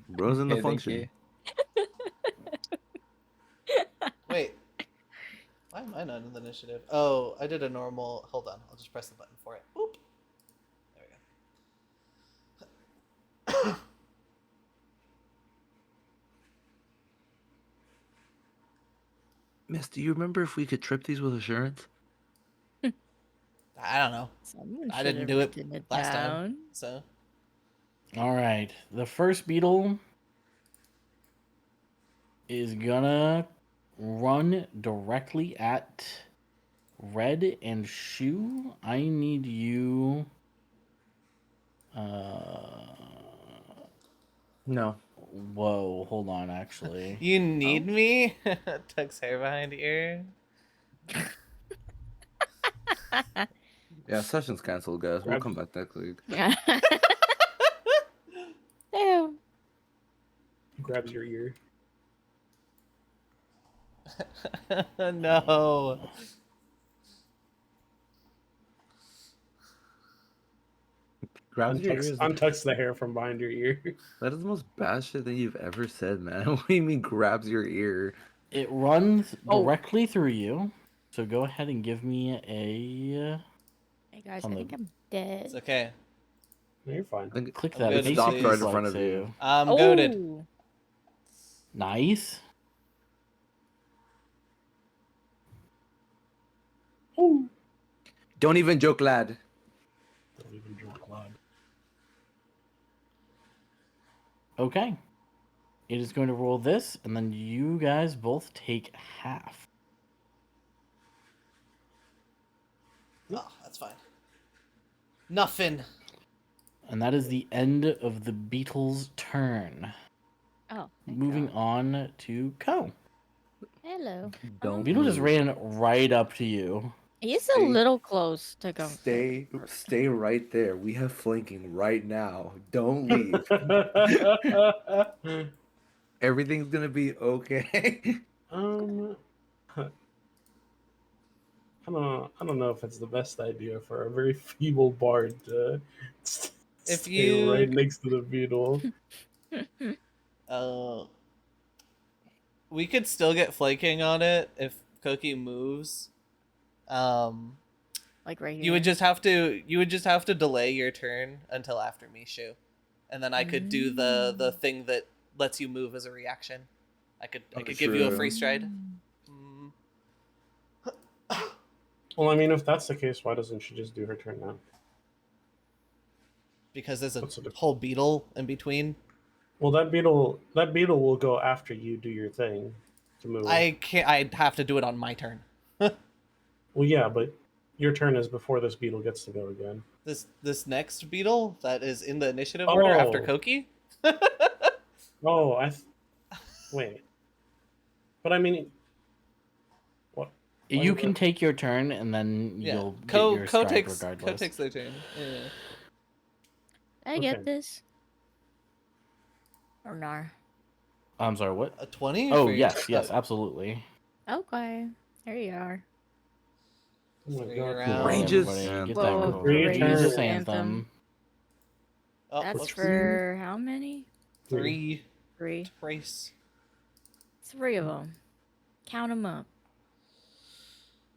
Speaker 3: bro's in the
Speaker 2: Okay, thank
Speaker 3: function.
Speaker 2: you.
Speaker 5: Wait. Why am I not in the initiative? Oh, I did a normal. Hold on. I'll just press the button for it. Boop. There we go.
Speaker 3: Miss, do you remember if we could trip these with assurance?
Speaker 5: I don't know.
Speaker 4: Someone
Speaker 5: I didn't
Speaker 4: should
Speaker 5: do
Speaker 4: have
Speaker 5: it
Speaker 4: written
Speaker 5: last time.
Speaker 4: down.
Speaker 5: So.
Speaker 1: All right, the first beetle is gonna run directly at Red and Shoe. I need you.
Speaker 3: No.
Speaker 1: Whoa, hold on. Actually,
Speaker 5: You need me? Tucks hair behind ear.
Speaker 3: Yeah, session's canceled, guys. We'll
Speaker 6: Grab-
Speaker 3: come back next week.
Speaker 4: Damn.
Speaker 6: grabs your ear.
Speaker 5: No.
Speaker 3: Grabs your ears.
Speaker 6: Untucks the hair from behind your ear.
Speaker 3: That is the most bad shit thing you've ever said, man. What do you mean grabs your ear?
Speaker 1: It runs
Speaker 4: Oh.
Speaker 1: directly through you. So go ahead and give me a
Speaker 4: Hey guys,
Speaker 1: On
Speaker 4: I
Speaker 1: the-
Speaker 4: think I'm dead.
Speaker 5: It's okay.
Speaker 6: No, you're fine.
Speaker 3: I think
Speaker 1: click
Speaker 5: I'm
Speaker 1: that.
Speaker 5: good.
Speaker 1: basic
Speaker 3: Stopped right in
Speaker 1: reflex
Speaker 3: front of you.
Speaker 1: save.
Speaker 5: I'm goaded.
Speaker 4: Oh,
Speaker 1: Nice.
Speaker 6: Ooh.
Speaker 3: Don't even joke, lad.
Speaker 6: Don't even drink loud.
Speaker 1: Okay. It is going to roll this, and then you guys both take half.
Speaker 5: Oh, that's fine. Nothing.
Speaker 1: And that is the end of the beetle's turn.
Speaker 4: oh. thank
Speaker 1: Moving
Speaker 4: God.
Speaker 1: on to Ko.
Speaker 4: Hello.
Speaker 3: Don't
Speaker 1: Beetle just
Speaker 3: move.
Speaker 1: ran right up to you.
Speaker 4: He's
Speaker 3: Stay-
Speaker 4: a little close to go.
Speaker 3: Stay right there. We have flanking right now. Don't leave. Everything's gonna be okay.
Speaker 6: I don't know if it's the best idea for a very feeble bard to
Speaker 5: If
Speaker 6: stay
Speaker 5: you-
Speaker 6: right next to the beetle.
Speaker 5: We could still get flanking on it if Koki moves.
Speaker 4: Like right here.
Speaker 5: You would just have to delay your turn until after Mishu, and then I could do the thing that lets you move as a reaction. I could give you a
Speaker 3: True.
Speaker 5: free stride.
Speaker 6: Well, I mean, if that's the case, why doesn't she just do her turn now?
Speaker 5: Because there's a
Speaker 6: What's the-
Speaker 5: whole beetle in between.
Speaker 6: Well, that beetle will go after you do your thing to move.
Speaker 5: I can't. I'd have to do it on my turn.
Speaker 6: Well, yeah, but your turn is before this beetle gets to go again.
Speaker 5: This next beetle that is in the initiative order after
Speaker 6: Oh.
Speaker 5: Koki.
Speaker 6: Oh, wait. But I mean, what?
Speaker 1: You
Speaker 6: Why-
Speaker 1: can take your turn, and then
Speaker 5: Yeah,
Speaker 1: you'll get
Speaker 5: Ko
Speaker 1: your
Speaker 5: Ko
Speaker 1: stride
Speaker 5: takes
Speaker 1: regardless.
Speaker 5: their turn. Yeah.
Speaker 4: I get
Speaker 6: Okay.
Speaker 4: this. Or nar.
Speaker 1: I'm sorry, what?
Speaker 5: A 20?
Speaker 1: Oh,
Speaker 5: for your-
Speaker 1: yes, absolutely.
Speaker 4: Okay. There you are.
Speaker 6: Oh my
Speaker 5: Three
Speaker 6: God.
Speaker 5: rounds.
Speaker 3: Ranges.
Speaker 1: Everybody get
Speaker 4: Whoa,
Speaker 1: that
Speaker 4: whoa,
Speaker 1: roll.
Speaker 6: Three
Speaker 1: Ranges
Speaker 6: turns.
Speaker 1: anthem.
Speaker 5: Oh,
Speaker 4: That's
Speaker 5: whoops.
Speaker 4: for how many?
Speaker 5: 3
Speaker 4: Three.
Speaker 5: twice.
Speaker 4: 3 of them. Count them up.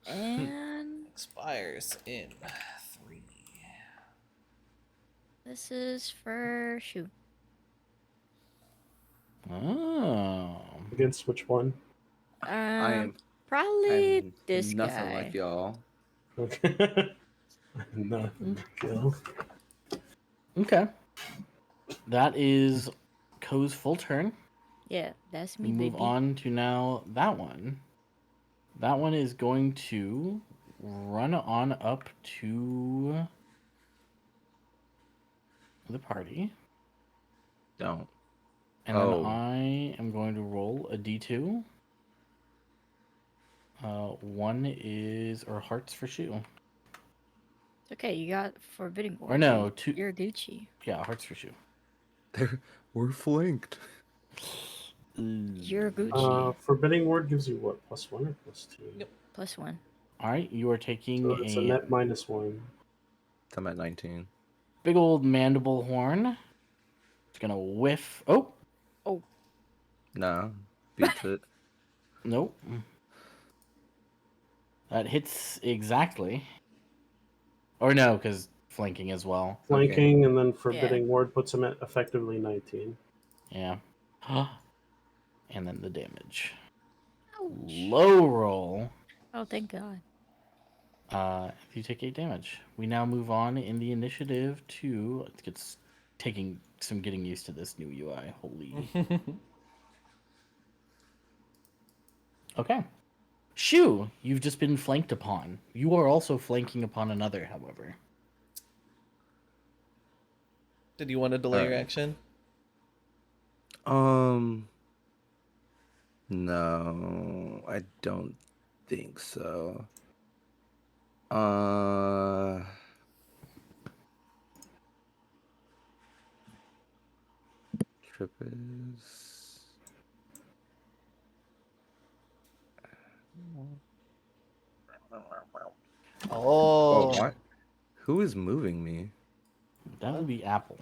Speaker 4: And
Speaker 5: Expires in 3.
Speaker 4: this is for shoot.
Speaker 1: Oh.
Speaker 6: Against which one?
Speaker 3: I am
Speaker 4: Probably
Speaker 3: I'm
Speaker 4: this
Speaker 3: nothing
Speaker 4: guy.
Speaker 3: like y'all.
Speaker 6: Okay. Nothing to kill.
Speaker 1: Okay. That is Ko's full turn.
Speaker 4: Yeah, that's me,
Speaker 1: We move
Speaker 4: baby.
Speaker 1: on to now that one. That one is going to run on up to the party.
Speaker 3: Don't.
Speaker 1: And
Speaker 3: Oh.
Speaker 1: then I am going to roll a d2. One is, or hearts for Shu.
Speaker 4: It's okay, you got Forbidding Ward.
Speaker 1: Or no,
Speaker 4: dude.
Speaker 1: two.
Speaker 4: You're Gucci.
Speaker 1: Yeah, hearts for Shu.
Speaker 3: We're flanked.
Speaker 4: You're Gucci.
Speaker 6: Forbidding Word gives you what? +1 or +2?
Speaker 5: Yep.
Speaker 4: +1.
Speaker 1: All right, you are taking
Speaker 6: So it's a
Speaker 1: a
Speaker 6: net -1.
Speaker 3: I'm at 19.
Speaker 1: big old mandible horn. It's gonna whiff. Oh,
Speaker 3: Nah, beats it.
Speaker 1: nope. That hits exactly. Or no, because flanking as well.
Speaker 6: Flanking and then Forbidding Ward puts him at effectively 19.
Speaker 1: Yeah. And then the damage.
Speaker 4: Ouch.
Speaker 1: Low roll.
Speaker 4: Oh, thank God.
Speaker 1: If you take 8 damage. We now move on in the initiative to it's taking some getting used to this new UI. Holy. Okay. Shu, you've just been flanked upon. You are also flanking upon another, however.
Speaker 5: Did you want to delay your
Speaker 3: Alright.
Speaker 5: action?
Speaker 3: No, I don't think so. Trip is Oh,
Speaker 5: Oh,
Speaker 3: what? Who is moving me?
Speaker 1: That would be Apple.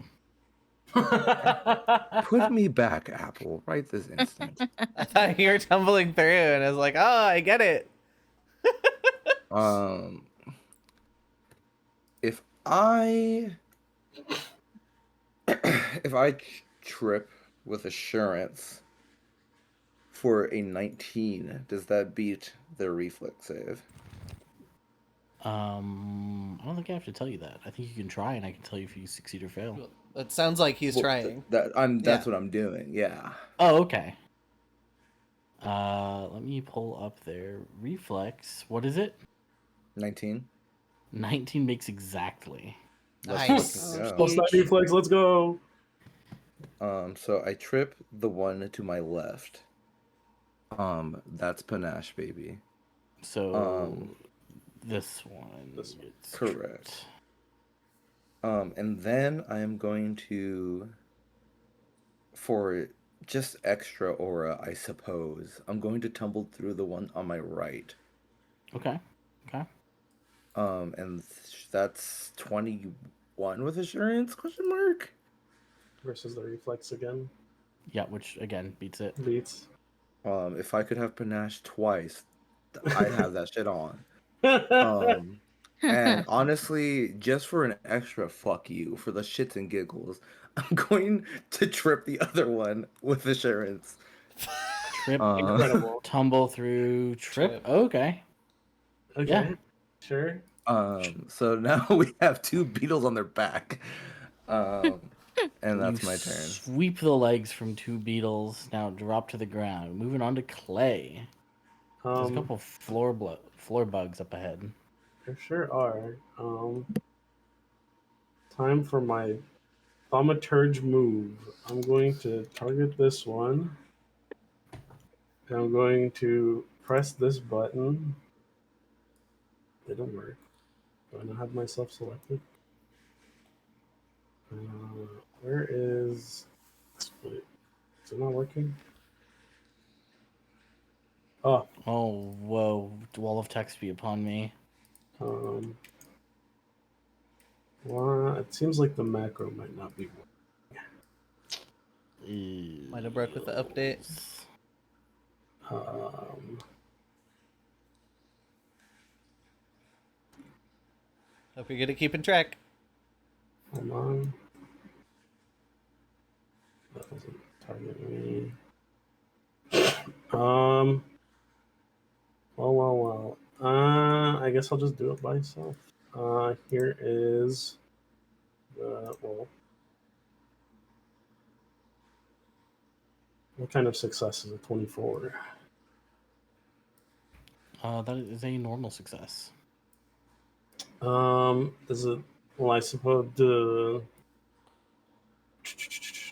Speaker 3: Put me back, Apple, right this instant.
Speaker 5: I thought you were tumbling through, and I was like, oh, I get it.
Speaker 3: Um, if I if I trip with assurance for a 19, does that beat their reflex save?
Speaker 1: I don't think I have to tell you that. I think you can try, and I can tell you if you succeed or fail.
Speaker 5: It sounds like he's
Speaker 3: Well,
Speaker 5: trying.
Speaker 3: That's
Speaker 5: Yeah.
Speaker 3: what I'm doing. Yeah.
Speaker 1: Oh, okay. Let me pull up their reflex. What is it?
Speaker 3: 19.
Speaker 1: 19 makes exactly.
Speaker 3: Let's
Speaker 5: Nice.
Speaker 3: fucking go.
Speaker 6: Plus 90 flex, let's go.
Speaker 3: So I trip the one to my left. That's Panache, baby.
Speaker 1: So this one.
Speaker 6: This one.
Speaker 1: gets
Speaker 3: Correct.
Speaker 1: tripped.
Speaker 3: And then I am going to, for just extra aura, I suppose, I'm going to tumble through the one on my right.
Speaker 1: Okay. Okay.
Speaker 3: And that's 21 with assurance? Question mark.
Speaker 6: Versus the reflex again.
Speaker 1: Yeah, which again beats it.
Speaker 6: Beats.
Speaker 3: If I could have Panache twice, I'd have that shit on. And honestly, just for an extra fuck you, for the shits and giggles, I'm going to trip the other one with assurance.
Speaker 1: Trip,
Speaker 6: Incredible.
Speaker 1: tumble through, trip.
Speaker 5: Trip.
Speaker 1: Okay.
Speaker 6: Okay.
Speaker 1: Yeah.
Speaker 6: Sure.
Speaker 3: So now we have two beetles on their back. And that's
Speaker 1: You
Speaker 3: my turn.
Speaker 1: Sweep the legs from two beetles. Now drop to the ground. Moving on to Clay. There's a couple floor bugs up ahead.
Speaker 6: There sure are. Time for my thaumaturge move. I'm going to target this one. And I'm going to press this button. Didn't work. Do I not have myself selected? Where is... Wait, is it not working? Oh,
Speaker 1: Oh, whoa. Wall of text be upon me.
Speaker 6: well, it seems like the macro might not be
Speaker 5: Might have broke with the update.
Speaker 6: working.
Speaker 5: Hope you're good at keeping track.
Speaker 6: Hold on. That doesn't target me. Well. I guess I'll just do it by myself. Here is the well. What kind of success is a 24?
Speaker 1: That is a normal success.
Speaker 6: Is it? Well, I suppose the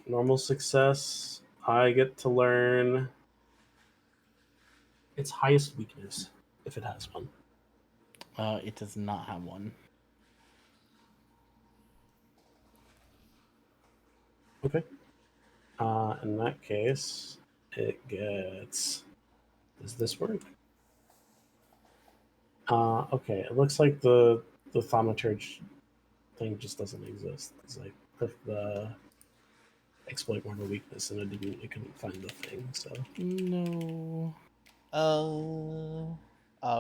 Speaker 6: normal success. I get to learn its highest weakness, if it has one.
Speaker 1: It does not have one.
Speaker 6: Okay. In that case, it gets. Does this work? Okay. It looks like the thaumaturge thing just doesn't exist. It's like the exploit mortal weakness, and it couldn't find the thing. So
Speaker 1: No.
Speaker 5: Oh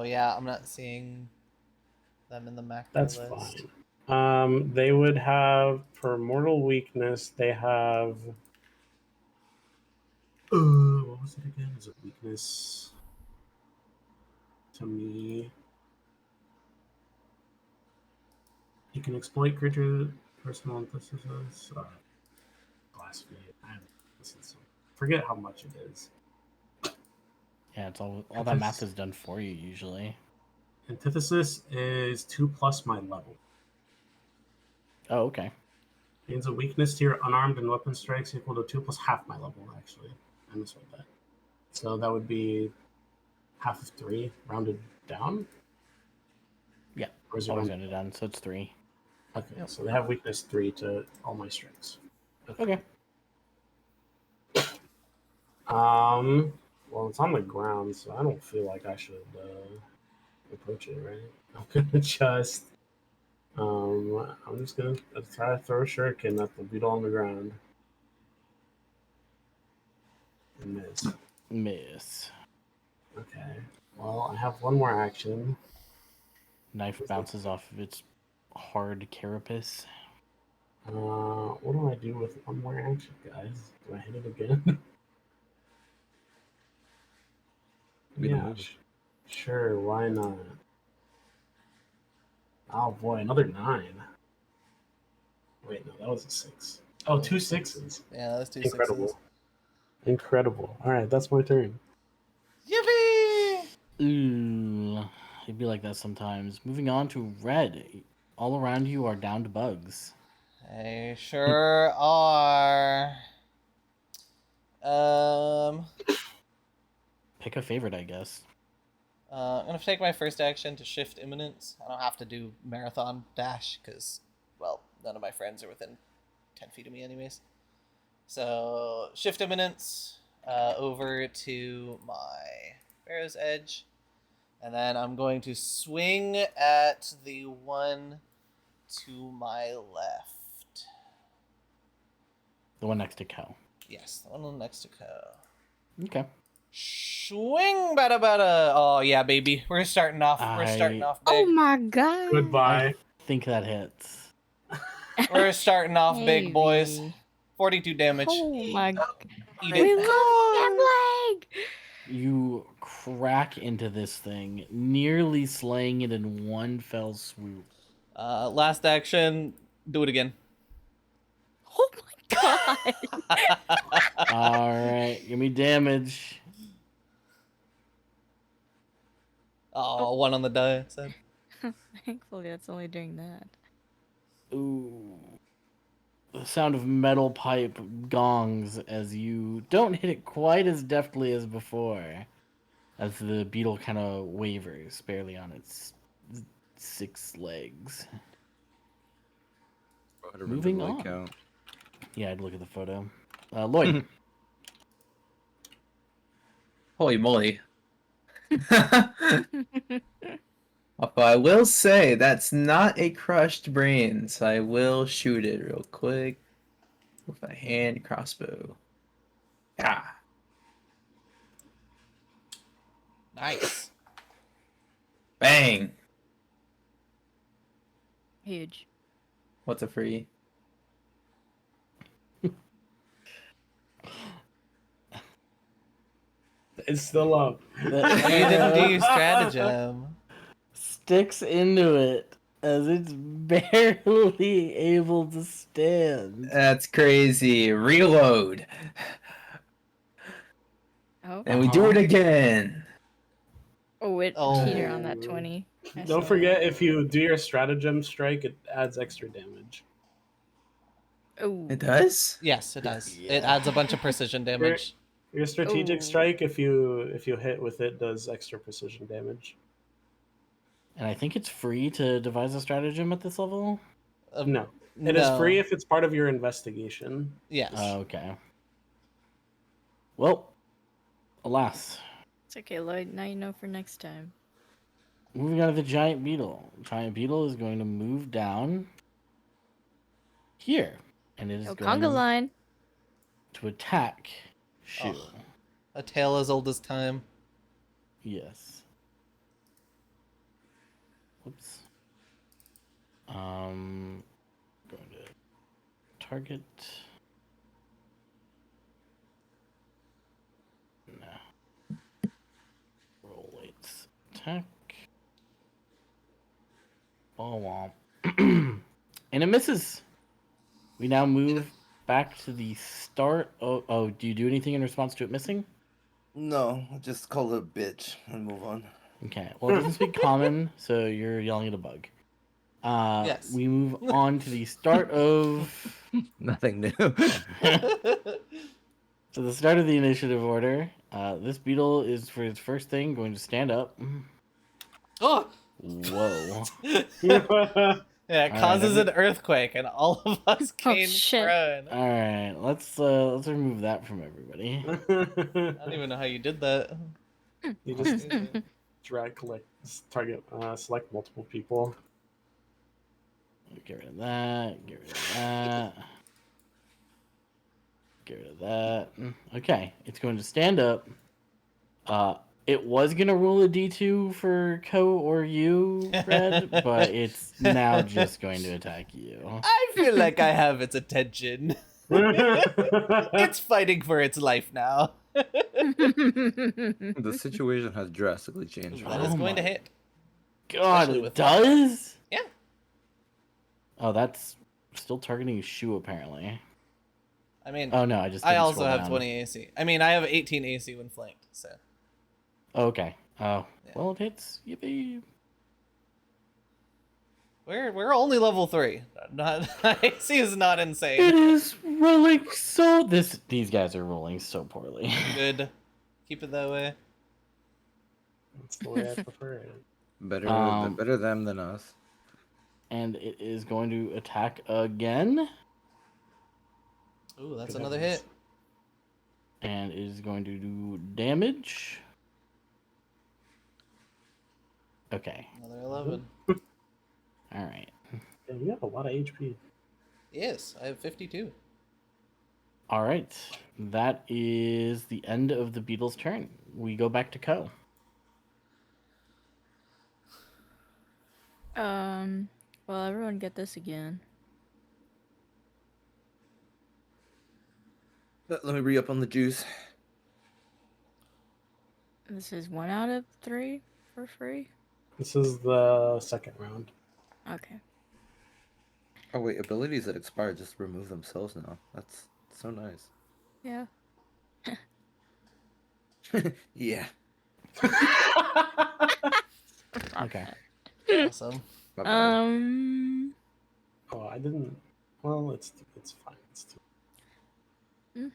Speaker 5: yeah, I'm not seeing them in the macro
Speaker 6: that's
Speaker 5: list.
Speaker 6: fine. They would have for mortal weakness. They have. What was it again? Is it weakness? To me, you can exploit creature personal antithesis. Blasphemy. I haven't listened to. Forget how much it is.
Speaker 1: Yeah, it's all that math is done for you usually.
Speaker 6: Antithesis is 2+ my level.
Speaker 1: Oh, okay.
Speaker 6: Means a weakness to your unarmed and weapon strikes equal to 2 plus half my level, actually. I misread that. So that would be half of 3, rounded down?
Speaker 1: Yeah.
Speaker 6: Or is it
Speaker 1: Always
Speaker 6: rounded?
Speaker 1: ended on, so it's 3.
Speaker 6: Okay, so they have weakness 3 to all my strikes.
Speaker 1: Okay.
Speaker 6: Well, it's on the ground, so I don't feel like I should approach it, right? I'm gonna just I'm just gonna try to throw a shuriken at the beetle on the ground. And miss.
Speaker 1: Miss.
Speaker 6: Okay. Well, I have one more action.
Speaker 1: Knife bounces off of its hard carapace.
Speaker 6: What do I do with one more action, guys? Do I hit it again? Yeah, sure, why not? Oh boy, another 9. Wait, no, that was a 6. Oh, 2 6s.
Speaker 5: Yeah, that's 2
Speaker 6: Incredible.
Speaker 5: 6s.
Speaker 6: Incredible. Alright, that's my turn.
Speaker 5: Yippee!
Speaker 1: Ooh, it'd be like that sometimes. Moving on to red. All around you are downed bugs.
Speaker 5: They sure are.
Speaker 1: Pick a favorite, I guess.
Speaker 5: I'm gonna take my first action to shift imminence. I don't have to do marathon dash because, well, none of my friends are within 10 feet of me, anyways. So shift imminence over to my Pharaoh's Edge, and then I'm going to swing at the one to my left.
Speaker 1: The one next to Kel.
Speaker 5: Yes, the one next to Ko.
Speaker 1: Okay.
Speaker 5: Swing, bada bada. Oh yeah, baby. We're starting off. We're starting off big.
Speaker 4: Oh my god.
Speaker 6: Goodbye.
Speaker 1: I think that hits.
Speaker 5: We're starting off big, boys.
Speaker 4: Maybe.
Speaker 5: 42 damage.
Speaker 4: Oh my god.
Speaker 5: Eat
Speaker 4: We
Speaker 5: it.
Speaker 4: love gambling!
Speaker 1: You crack into this thing, nearly slaying it in one fell swoop.
Speaker 5: Last action. Do it again.
Speaker 4: Oh my god.
Speaker 1: Alright, give me damage.
Speaker 5: Oh, one on the die. Said.
Speaker 4: Thankfully, that's only doing that.
Speaker 1: Ooh. The sound of metal pipe gongs as you don't hit it quite as deftly as before. As the beetle kind of wavers, barely on its 6 legs. Moving on.
Speaker 8: Count.
Speaker 1: Yeah, I'd look at the photo. Lloyd.
Speaker 2: Holy moly. Although I will say that's not a crushed brain, so I will shoot it real quick with a hand crossbow. Ah.
Speaker 5: Nice.
Speaker 2: Bang.
Speaker 4: Huge.
Speaker 2: What's a free?
Speaker 6: It's still up.
Speaker 5: You didn't do your stratagem.
Speaker 1: Sticks into it as it's barely able to stand.
Speaker 2: That's crazy. Reload.
Speaker 4: Oh.
Speaker 2: And we do it again.
Speaker 4: Oh, it
Speaker 5: Oh.
Speaker 4: cheated on that 20. I
Speaker 6: Don't
Speaker 4: saw
Speaker 6: forget, if you do your stratagem strike, it adds extra damage.
Speaker 4: that. Oh.
Speaker 2: It does?
Speaker 5: Yes, it does.
Speaker 1: Yeah.
Speaker 5: It adds a bunch of precision damage.
Speaker 6: Your strategic
Speaker 4: Ooh.
Speaker 6: strike, if you hit with it, does extra precision damage.
Speaker 1: And I think it's free to devise a stratagem at this level.
Speaker 6: No. It is
Speaker 5: No.
Speaker 6: free if it's part of your investigation.
Speaker 5: Yes.
Speaker 1: Okay. Well, alas.
Speaker 4: It's okay, Lloyd. Now you know for next time.
Speaker 1: Moving on to the giant beetle. Giant beetle is going to move down here. And it is
Speaker 4: Oh,
Speaker 1: going
Speaker 4: conga line.
Speaker 1: to attack Shu.
Speaker 5: Oh. A tale as old as time.
Speaker 1: Yes. Whoops. Going to target. No. Roll weights. Attack. Ball womp. And it misses. We now move back to the start. Oh, do you do anything in response to it missing?
Speaker 3: No, just call it a bitch and move on.
Speaker 1: Okay. Well, it doesn't speak common, so you're yelling at a bug.
Speaker 5: Yes.
Speaker 1: We move on to the start of.
Speaker 8: Nothing new.
Speaker 1: So the start of the initiative order. This beetle is for its first thing going to stand up.
Speaker 5: Oh!
Speaker 1: Whoa.
Speaker 5: Yeah, it
Speaker 1: All
Speaker 5: causes
Speaker 1: right,
Speaker 5: an earthquake, and all of us came
Speaker 4: shit.
Speaker 5: prone.
Speaker 1: All right, let's remove that from everybody.
Speaker 5: I don't even know how you did that.
Speaker 6: You just
Speaker 5: Easy.
Speaker 6: Drag, target, select multiple people.
Speaker 1: Get rid of that. Get rid of that. Get rid of that. Okay, it's going to stand up. It was gonna roll a d2 for Ko or you, Fred, but it's now just going to attack you.
Speaker 5: I feel like I have its attention. It's fighting for its life now.
Speaker 3: The situation has drastically changed.
Speaker 5: That is
Speaker 1: Oh
Speaker 5: going to
Speaker 1: my
Speaker 5: hit.
Speaker 1: God,
Speaker 5: Especially
Speaker 1: it
Speaker 5: with
Speaker 1: does?
Speaker 5: Yeah.
Speaker 1: Oh, that's still targeting Shu, apparently.
Speaker 5: I mean,
Speaker 1: Oh, no, I just
Speaker 5: I
Speaker 1: didn't
Speaker 5: also
Speaker 1: scroll
Speaker 5: have
Speaker 1: down.
Speaker 5: 20 AC. I mean, I have 18 AC when flanked, so.
Speaker 1: Oh, okay. Oh,
Speaker 5: Yeah.
Speaker 1: well, it hits. Yippee.
Speaker 5: We're only level 3. Not AC is not
Speaker 1: It
Speaker 5: insane.
Speaker 1: is rolling so... These guys are rolling so poorly.
Speaker 5: Good. Keep it that way.
Speaker 6: That's the way I prefer it.
Speaker 3: Better them than us.
Speaker 1: And it is going to attack again.
Speaker 5: Ooh, that's
Speaker 6: Good
Speaker 5: another
Speaker 6: heavens.
Speaker 5: hit.
Speaker 1: And it is going to do damage. Okay.
Speaker 5: Another 11.
Speaker 1: All right.
Speaker 6: Yeah, you have a lot of HP.
Speaker 5: Yes, I have 52.
Speaker 1: All right. That is the end of the beetle's turn. We go back to Ko.
Speaker 4: Well, everyone get this again.
Speaker 3: Let me re-up on the juice.
Speaker 4: This is 1 out of 3 for free.
Speaker 6: This is the second round.
Speaker 4: Okay.
Speaker 3: Oh wait, abilities that expire just remove themselves now. That's so nice.
Speaker 4: Yeah.
Speaker 3: Yeah.
Speaker 1: Okay.
Speaker 5: Awesome.
Speaker 3: My bad.
Speaker 6: Oh, I didn't. Well, it's fine. It's too.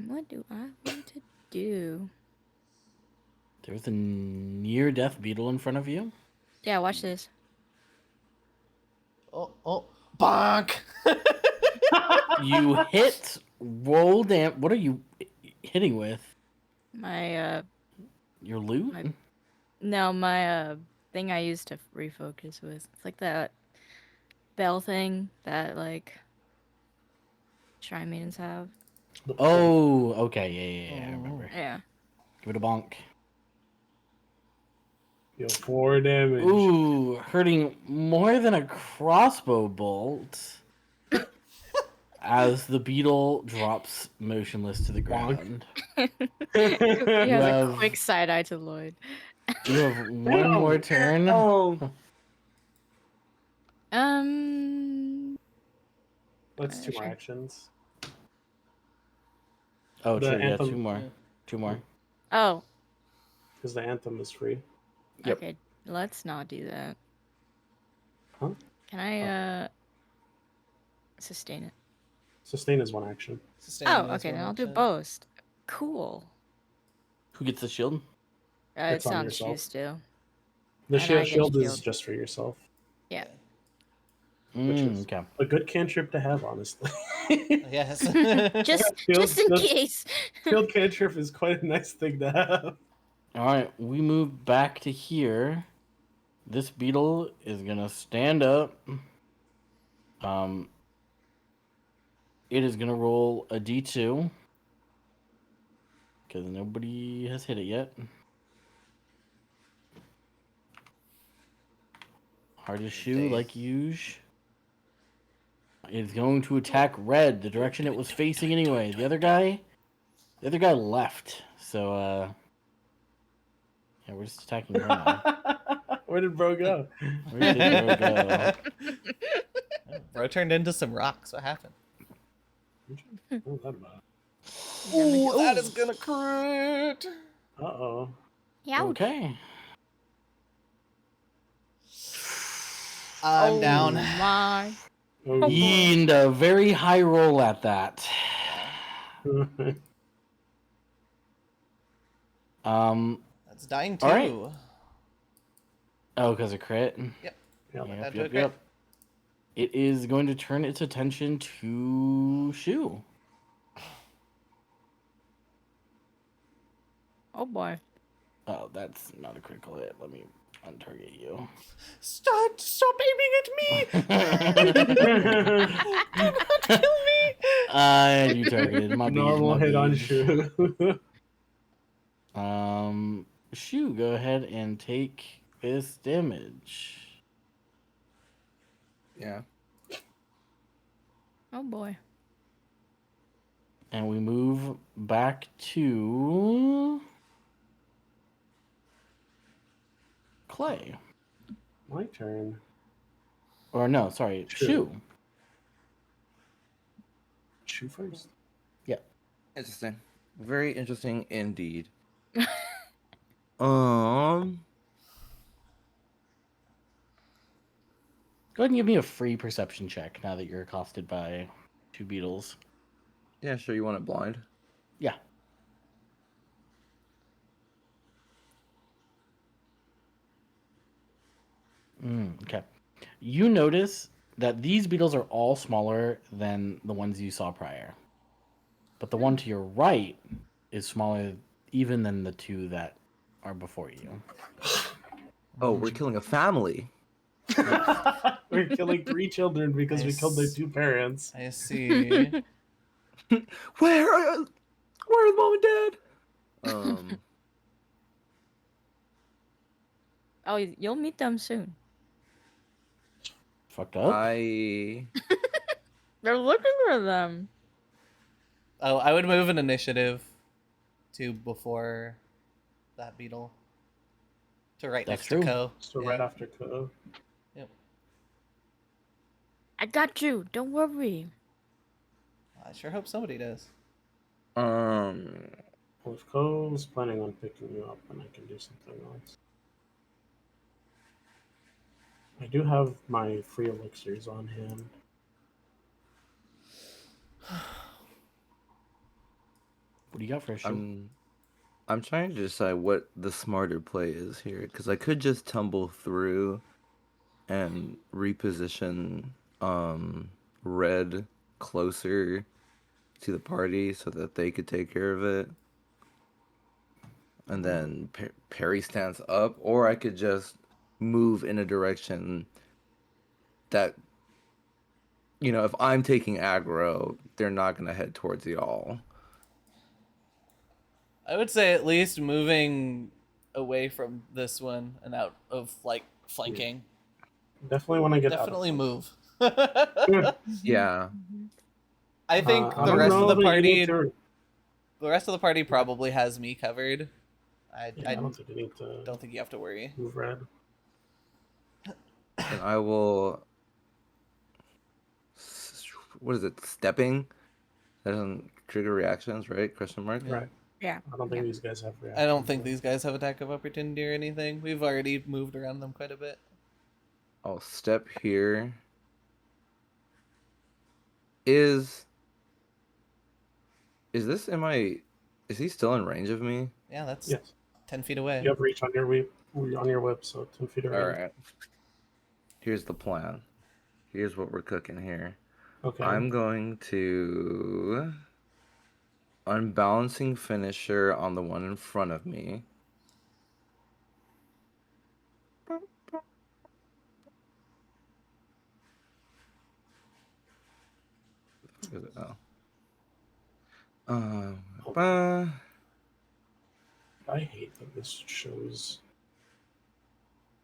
Speaker 4: What do I want to do?
Speaker 1: There's a near-death beetle in front of you.
Speaker 4: Yeah, watch this.
Speaker 5: Oh, bonk!
Speaker 1: You hit. Roll damn. What are you hitting with?
Speaker 4: My
Speaker 1: Your loot?
Speaker 4: my thing I used to refocus with. It's like that bell thing that like shrine maidens have.
Speaker 1: Oh, okay. Yeah, I remember.
Speaker 4: Yeah.
Speaker 1: Give it a bonk.
Speaker 6: Deal 4 damage.
Speaker 1: Ooh, hurting more than a crossbow bolt. As the beetle drops motionless to the ground.
Speaker 4: He has a
Speaker 1: have-
Speaker 4: quick side eye to Lloyd.
Speaker 1: You have one more turn.
Speaker 6: Oh, that's 2 more
Speaker 4: Sure.
Speaker 6: actions.
Speaker 1: Oh,
Speaker 6: The
Speaker 1: true. Yeah,
Speaker 6: anthem.
Speaker 1: two more. Two more.
Speaker 4: Oh,
Speaker 6: Because the anthem is free.
Speaker 1: Yep.
Speaker 4: okay. Let's not do that.
Speaker 6: Huh?
Speaker 4: Can I sustain it?
Speaker 6: Sustain is 1 action.
Speaker 5: Sustaining
Speaker 4: Oh,
Speaker 5: is
Speaker 4: okay. Then
Speaker 5: one
Speaker 4: I'll do
Speaker 5: action.
Speaker 4: both. Cool.
Speaker 1: Who gets the shield?
Speaker 6: It's
Speaker 4: It's
Speaker 6: on
Speaker 4: on
Speaker 6: yourself.
Speaker 4: Shu still.
Speaker 6: The
Speaker 4: And I
Speaker 6: shield,
Speaker 4: get
Speaker 6: shield is
Speaker 4: shield.
Speaker 6: just for yourself.
Speaker 4: Yeah.
Speaker 6: Which is-
Speaker 1: Okay.
Speaker 6: A good cantrip to have, honestly.
Speaker 5: Yes.
Speaker 4: just
Speaker 6: Shield-
Speaker 4: in
Speaker 6: shield-
Speaker 4: case.
Speaker 6: Shield cantrip is quite a nice thing to have.
Speaker 1: All right, we move back to here. This beetle is gonna stand up. It is gonna roll a d2 because nobody has hit it yet. Hard as shoe, like usual. It's going to attack red, the direction it was facing anyway. The other guy left. So yeah, we're just attacking her now.
Speaker 6: Where did bro go?
Speaker 1: Where did Bro go?
Speaker 5: Bro turned into some rocks. What happened?
Speaker 6: Oh, that bad.
Speaker 5: Ooh, that is gonna crit.
Speaker 6: Uh-oh.
Speaker 4: Yeah.
Speaker 1: Okay.
Speaker 5: I'm down.
Speaker 4: My.
Speaker 6: Oh,
Speaker 1: And a very high roll at that.
Speaker 5: That's dying too.
Speaker 1: All right. Oh, because of crit?
Speaker 6: yeah,
Speaker 5: That took it.
Speaker 1: It is going to turn its attention to Shu.
Speaker 4: Oh boy.
Speaker 1: Oh, that's not a critical hit. Let me untarget you.
Speaker 5: Stop aiming at me! Do not kill me!
Speaker 1: You targeted. My
Speaker 6: Normal
Speaker 1: bees, my
Speaker 6: hit on
Speaker 1: bees.
Speaker 6: Shu.
Speaker 1: Shu, go ahead and take this damage.
Speaker 3: Yeah.
Speaker 4: Oh boy.
Speaker 1: And we move back to Clay.
Speaker 6: My turn.
Speaker 1: Or no, sorry,
Speaker 6: Shu.
Speaker 1: Shu.
Speaker 6: Shu first.
Speaker 3: Interesting. Very interesting indeed. Um.
Speaker 1: Go ahead and give me a free perception check now that you're accosted by two beetles.
Speaker 3: Yeah, sure. You want it blind?
Speaker 1: Yeah. Okay. You notice that these beetles are all smaller than the ones you saw prior. But the one to your right is smaller even than the two that are before you.
Speaker 3: Oh, we're killing a family.
Speaker 6: We're killing 3 children because we killed their
Speaker 5: Nice.
Speaker 6: 2 parents.
Speaker 5: I see.
Speaker 3: Where's mom and dad?
Speaker 4: Oh, you'll meet them soon.
Speaker 1: Fucked up.
Speaker 3: I
Speaker 4: They're looking for them.
Speaker 5: Oh, I would move an initiative to before that beetle. To right
Speaker 1: That's
Speaker 5: next
Speaker 1: true.
Speaker 5: to Ko.
Speaker 6: So
Speaker 5: Yeah.
Speaker 6: right after Ko.
Speaker 5: Yep.
Speaker 4: I got you. Don't worry.
Speaker 5: I sure hope somebody does.
Speaker 6: Well, if Ko is planning on picking you up, then I can do something else. I do have my free elixirs on hand.
Speaker 1: What do you got for a Shu?
Speaker 3: I'm trying to decide what the smarter play is here because I could just tumble through and reposition Red closer to the party so that they could take care of it. And then Perry stands up, or I could just move in a direction that, you know, if I'm taking aggro, they're not going to head towards y'all.
Speaker 5: I would say at least moving away from this one and out of like flanking.
Speaker 6: Definitely want to get
Speaker 5: Definitely
Speaker 6: out of
Speaker 5: move.
Speaker 3: Yeah.
Speaker 5: I think
Speaker 6: I
Speaker 5: the
Speaker 6: don't
Speaker 5: rest
Speaker 6: know
Speaker 5: of the
Speaker 6: that you
Speaker 5: party
Speaker 6: need to-
Speaker 5: the rest of the party probably has me covered. I
Speaker 6: I don't think you need to
Speaker 5: don't think you have to worry.
Speaker 6: move Red.
Speaker 3: And I will. What is it? Stepping? That doesn't trigger reactions, right? Question mark?
Speaker 5: Yeah.
Speaker 6: Right.
Speaker 4: Yeah.
Speaker 6: I don't think
Speaker 4: Yeah.
Speaker 6: these guys have reactions.
Speaker 5: I don't think these guys have attack of opportunity or anything. We've already moved around them quite a bit.
Speaker 3: I'll step here. Is this in my? Is he still in range of me?
Speaker 5: Yeah, that's
Speaker 6: Yes.
Speaker 5: 10 feet away.
Speaker 6: You have reach on your whip, so 10 feet
Speaker 3: All
Speaker 6: around.
Speaker 3: right. Here's the plan. Here's what we're cooking here.
Speaker 6: Okay.
Speaker 3: I'm going to unbalancing finisher on the one in front of me. Where is it?
Speaker 6: I hate that this shows.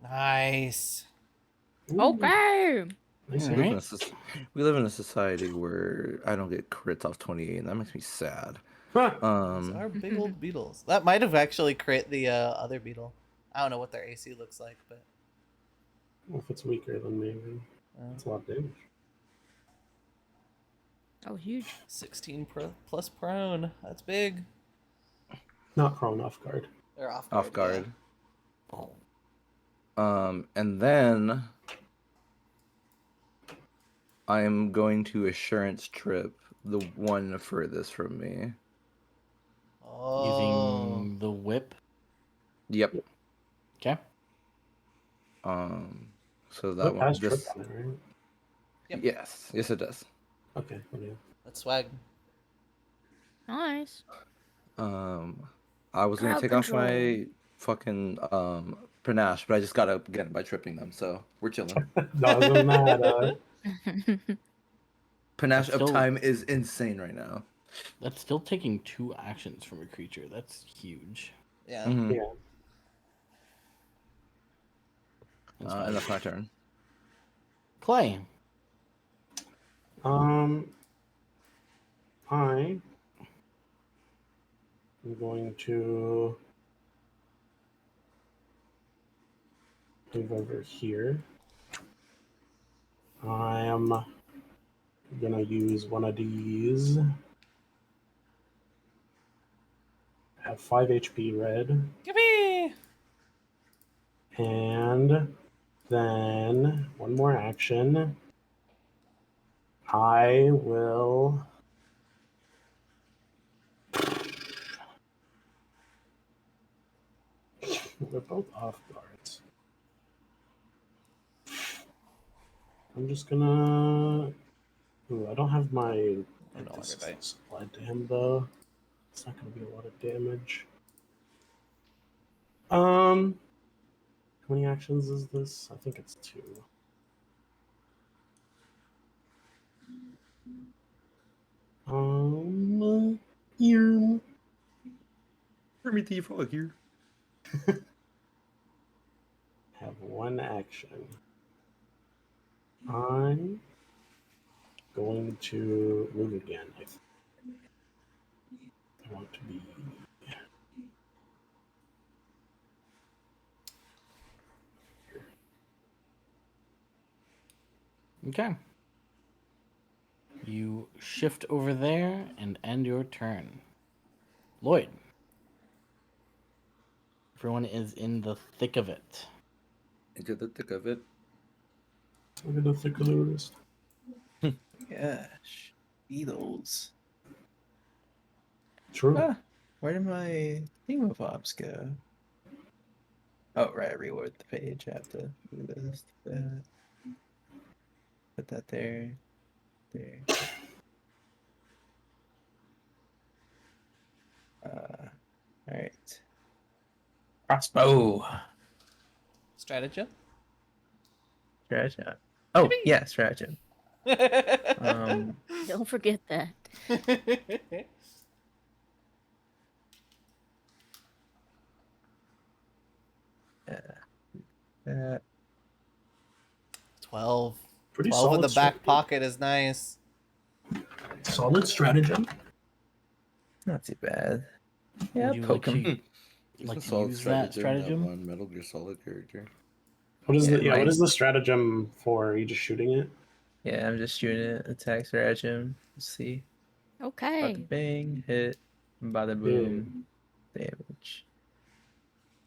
Speaker 5: Nice.
Speaker 6: Ooh,
Speaker 4: Okay.
Speaker 6: nice
Speaker 1: All
Speaker 6: hit.
Speaker 1: right.
Speaker 3: We live in a society where I don't get crits off 28, and that makes me sad.
Speaker 6: Huh.
Speaker 5: Those are big old beetles. That might have actually crit the other beetle. I don't know what their AC looks like, but
Speaker 6: Well, if it's weaker, then maybe. That's a lot of damage.
Speaker 4: Oh, huge.
Speaker 5: 16 plus prone. That's big.
Speaker 6: Not prone, off guard.
Speaker 5: They're off guard.
Speaker 3: Off guard.
Speaker 1: Oh.
Speaker 3: And then I'm going to assurance trip the one furthest from me.
Speaker 5: Oh.
Speaker 1: Using the whip.
Speaker 3: Yep.
Speaker 1: Okay.
Speaker 3: So that
Speaker 6: Whip
Speaker 3: one.
Speaker 6: has trip
Speaker 3: This.
Speaker 6: on it, right?
Speaker 5: Yep.
Speaker 3: Yes. Yes, it does.
Speaker 6: Okay. Yeah.
Speaker 5: That's swag.
Speaker 4: Nice.
Speaker 3: I was gonna
Speaker 4: Crowd
Speaker 3: take off my
Speaker 4: control.
Speaker 3: fucking Panache, but I just got up again by tripping them, so we're chilling.
Speaker 6: Doesn't matter.
Speaker 3: Panache
Speaker 1: Still-
Speaker 3: uptime is insane right now.
Speaker 1: That's still taking 2 actions from a creature. That's huge.
Speaker 5: Yeah.
Speaker 3: Mhm.
Speaker 6: Yeah.
Speaker 1: That's
Speaker 3: And
Speaker 1: fine.
Speaker 3: that's my turn.
Speaker 1: Clay.
Speaker 6: I am going to move over here. I am gonna use one of these. Have 5 HP red.
Speaker 5: Yippee!
Speaker 6: And then one more action. I will. They're both off guards. I'm just gonna. Ooh, I don't have my.
Speaker 5: Oh, no longer
Speaker 6: This
Speaker 5: die.
Speaker 6: is applied to him though. It's not gonna be a lot of damage. How many actions is this? I think it's 2. Here.
Speaker 3: Primitive fuck here.
Speaker 6: Have 1 action. I'm going to move again. I want to be.
Speaker 1: Okay. You shift over there and end your turn. Lloyd. Everyone is in the thick of it.
Speaker 3: Into the thick of it.
Speaker 6: Look at the thick of the wrist.
Speaker 2: Gosh, Beatles.
Speaker 6: True.
Speaker 2: Ah, where did my thingamabobs go? Oh, right, I reload the page. I have to do this. Put that there. There. Alright. Crossbow.
Speaker 5: Stratagem?
Speaker 2: Stratagem. Oh, yeah, stratagem.
Speaker 4: Don't forget that.
Speaker 2: Uh,
Speaker 5: 12.
Speaker 6: Pretty
Speaker 5: 12 in
Speaker 6: solid.
Speaker 5: the back
Speaker 6: stratagem.
Speaker 5: pocket is nice.
Speaker 6: Solid stratagem.
Speaker 2: not too bad. Yeah,
Speaker 1: Would you
Speaker 2: poke
Speaker 1: like
Speaker 2: him.
Speaker 1: to,
Speaker 3: He's
Speaker 1: like
Speaker 3: a
Speaker 1: to
Speaker 3: solid
Speaker 1: use that
Speaker 3: that
Speaker 1: stratagem?
Speaker 3: one Metal Gear Solid character.
Speaker 6: What is
Speaker 2: Yeah,
Speaker 6: the what
Speaker 2: mine-
Speaker 6: is the stratagem for? Are you just shooting it?
Speaker 2: Yeah, I'm just shooting it. Attack stratagem. Let's see. Bada
Speaker 4: Okay.
Speaker 2: bang, hit. Bada boom. Damage.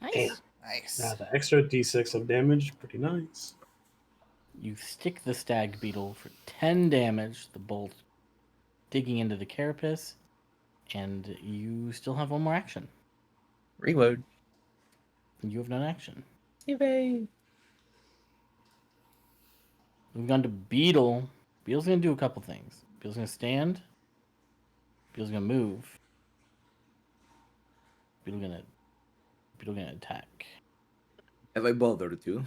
Speaker 4: Nice.
Speaker 5: Nice.
Speaker 6: Yeah, the extra d6 of damage, pretty nice.
Speaker 1: You stick the stag beetle for 10 damage, the bolt digging into the carapace, and you still have 1 more action.
Speaker 2: Reload.
Speaker 1: You have none action.
Speaker 2: Yay.
Speaker 1: Moving on to Beetle. Beetle's gonna do a couple things. Beetle's gonna stand. Beetle's gonna move. Beetle gonna attack.
Speaker 3: Have I bothered you?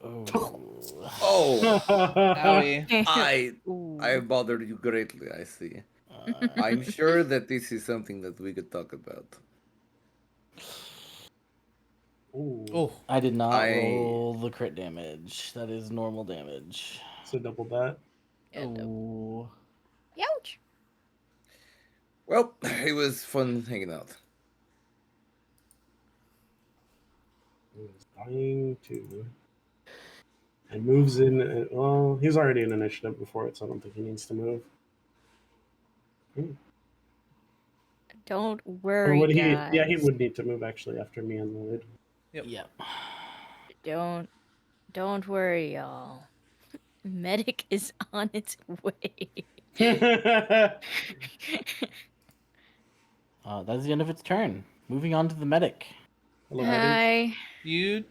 Speaker 1: Oh.
Speaker 3: Oh,
Speaker 5: Howie.
Speaker 3: I
Speaker 4: Ooh.
Speaker 3: bothered you greatly. I see.
Speaker 1: Uh,
Speaker 3: I'm sure that this is something that we could talk about.
Speaker 6: Ooh,
Speaker 5: Oh,
Speaker 1: I did not
Speaker 3: I-
Speaker 1: roll the crit damage. That is normal damage.
Speaker 6: so double that.
Speaker 1: Oh.
Speaker 4: Ouch.
Speaker 3: Well, it was fun hanging out.
Speaker 6: He's dying to. And moves in. Well, he's already in initiative before it, so I don't think he needs to move.
Speaker 4: Don't
Speaker 6: Or
Speaker 4: worry,
Speaker 6: would he?
Speaker 4: guys.
Speaker 6: Yeah, he would need to move actually after me and Lloyd.
Speaker 1: Yep.
Speaker 4: Don't worry, y'all. Medic is on its way.
Speaker 1: That's the end of its turn. Moving on to the medic.
Speaker 6: Hello, Eddie.
Speaker 4: Hi.
Speaker 5: you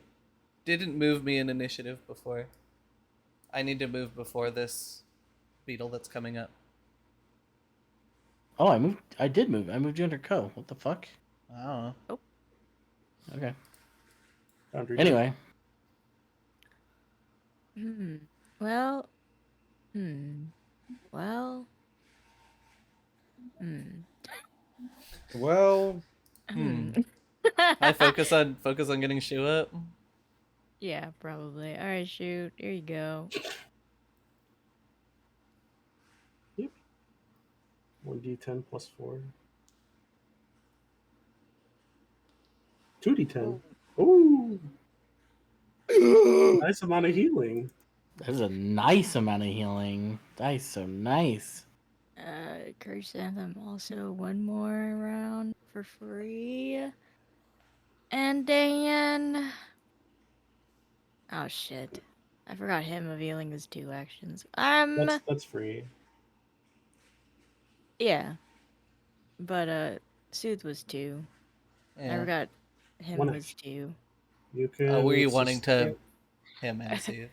Speaker 5: didn't move me in initiative before. I need to move before this beetle that's coming up.
Speaker 1: Oh, I moved. I did move. I moved you under Co. What the fuck?
Speaker 5: I don't know.
Speaker 1: Okay.
Speaker 6: Boundary
Speaker 1: Anyway,
Speaker 4: Hmm. Well. Hmm. Well. Hmm.
Speaker 7: Well,
Speaker 5: Hmm. I focus on getting Shu up.
Speaker 4: Yeah, probably. All right, shoot. Here you go.
Speaker 6: 1d10 plus 4. 2d10. Ooh. Nice amount of healing.
Speaker 1: that is a nice amount of healing. That is so nice.
Speaker 4: Curse Anthem also one more round for free. And then. Oh shit. I forgot him revealing his 2 actions.
Speaker 6: That's free.
Speaker 4: Yeah. But Soothe was 2. I
Speaker 5: Yeah.
Speaker 4: forgot him
Speaker 6: One
Speaker 4: was
Speaker 6: action.
Speaker 4: 2.
Speaker 6: You can.
Speaker 5: Were you wanting
Speaker 6: sustain-
Speaker 5: to him and see?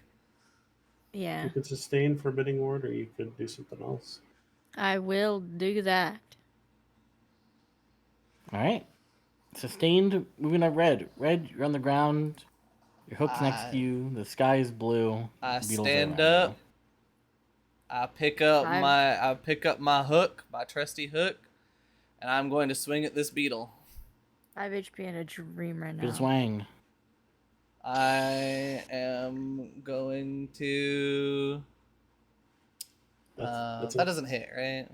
Speaker 4: Yeah.
Speaker 6: You could sustain Forbidding Ward, or you could do something else.
Speaker 4: I will do that.
Speaker 1: All right. Sustained. Moving on. Red. Red. You're on the ground. Your hook's next to you. The sky is blue.
Speaker 5: I
Speaker 1: Beetles are
Speaker 5: stand
Speaker 1: around
Speaker 5: up. I pick up
Speaker 4: Five.
Speaker 5: my hook, my trusty hook, and I'm going to swing at this beetle.
Speaker 4: 5 HP and a dream right
Speaker 1: you.
Speaker 4: now.
Speaker 1: Good swang.
Speaker 5: I am going to.
Speaker 6: That's
Speaker 5: that doesn't hit, right?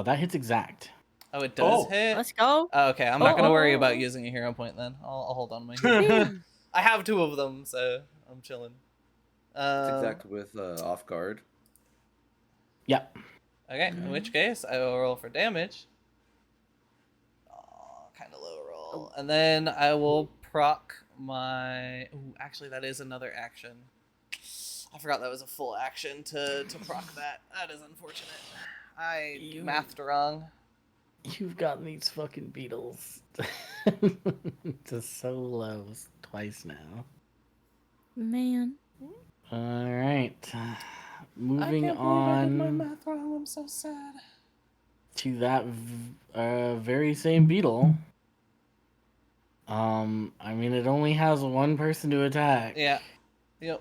Speaker 1: That hits exact.
Speaker 5: Oh, it does
Speaker 6: Oh.
Speaker 5: hit.
Speaker 4: Let's go.
Speaker 5: Oh, okay, I'm not
Speaker 4: Oh,
Speaker 5: gonna
Speaker 4: oh,
Speaker 5: worry
Speaker 4: oh,
Speaker 5: about
Speaker 4: oh.
Speaker 5: using a hero point then. I'll hold on to my hero.
Speaker 6: it.
Speaker 5: I have 2 of them, so I'm chilling.
Speaker 3: It's exact with off guard.
Speaker 1: Yep.
Speaker 5: Okay, in which case I will roll for damage. Oh, kind of low roll, and then I will proc my. Ooh, actually, that is another action. I forgot that was a full action to proc that. That is unfortunate. I
Speaker 1: You-
Speaker 5: mathed wrong.
Speaker 1: You've gotten these fucking beetles to so low twice now.
Speaker 4: Man.
Speaker 1: All right. Moving
Speaker 5: I can't believe I did my
Speaker 1: on
Speaker 5: math wrong. I'm so sad.
Speaker 1: to that very same beetle. I mean, it only has one person to attack.
Speaker 5: Yeah. Yep.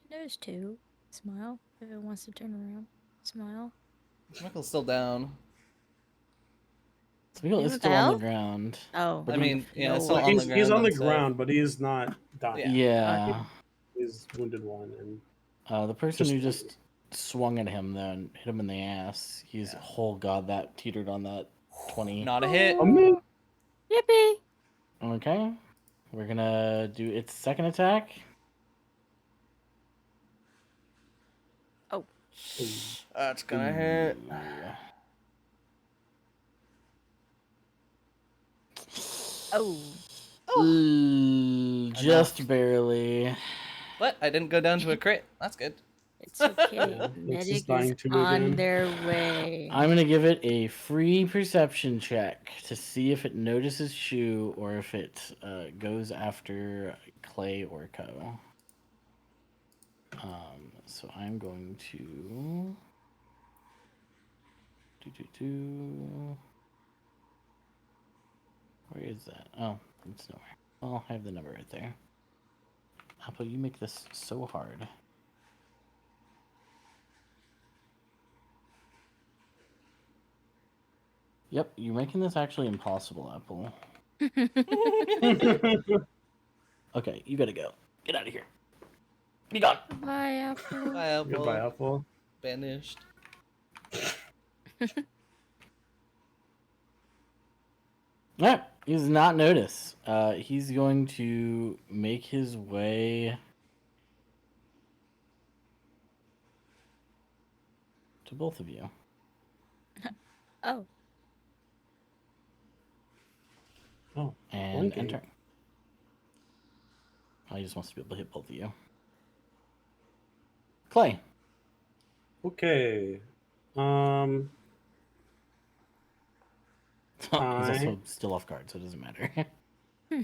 Speaker 4: There's 2. Smile. If it wants to turn around. Smile.
Speaker 5: Michael's still down.
Speaker 1: So beetle
Speaker 4: You
Speaker 1: is
Speaker 4: with
Speaker 1: still on the
Speaker 4: health?
Speaker 1: ground.
Speaker 4: Oh.
Speaker 5: I mean, yeah, it's still
Speaker 4: No.
Speaker 5: on the
Speaker 6: He's
Speaker 5: ground.
Speaker 6: on the
Speaker 5: and stuff.
Speaker 6: ground, but he's not dying.
Speaker 1: Yeah.
Speaker 6: He's wounded 1, and
Speaker 1: The person
Speaker 6: Just-
Speaker 1: who just swung at him then hit him in the ass. He's oh god, that teetered on that 20.
Speaker 5: Not a hit.
Speaker 6: oh man,
Speaker 4: Yippee!
Speaker 1: Okay. We're gonna do its second attack.
Speaker 5: That's gonna hit.
Speaker 4: Oh.
Speaker 1: Ooh, just barely.
Speaker 5: But I didn't go down to a crit. That's good.
Speaker 4: It's okay.
Speaker 6: It's
Speaker 4: Medic
Speaker 6: just dying
Speaker 4: is
Speaker 6: to
Speaker 4: on
Speaker 6: again.
Speaker 4: their way.
Speaker 1: I'm gonna give it a free perception check to see if it notices Shu or if it goes after Clay or Co. So I'm going to Where is that? Oh, it's nowhere. Well, I have the number right there. Apple, you make this so hard. Yep, you're making this actually impossible, Apple. Okay, you gotta go. Get out of here. Be gone.
Speaker 4: Bye, Apple.
Speaker 5: Bye, Apple.
Speaker 6: goodbye, Apple.
Speaker 5: Banished.
Speaker 1: Alright, he does not notice. He's going to make his way to both of you.
Speaker 4: Oh.
Speaker 6: Oh,
Speaker 1: And
Speaker 6: blinking.
Speaker 1: enter. Oh, he just wants to be able to hit both of you. Clay.
Speaker 6: okay.
Speaker 1: He's also still off guard, so it doesn't matter.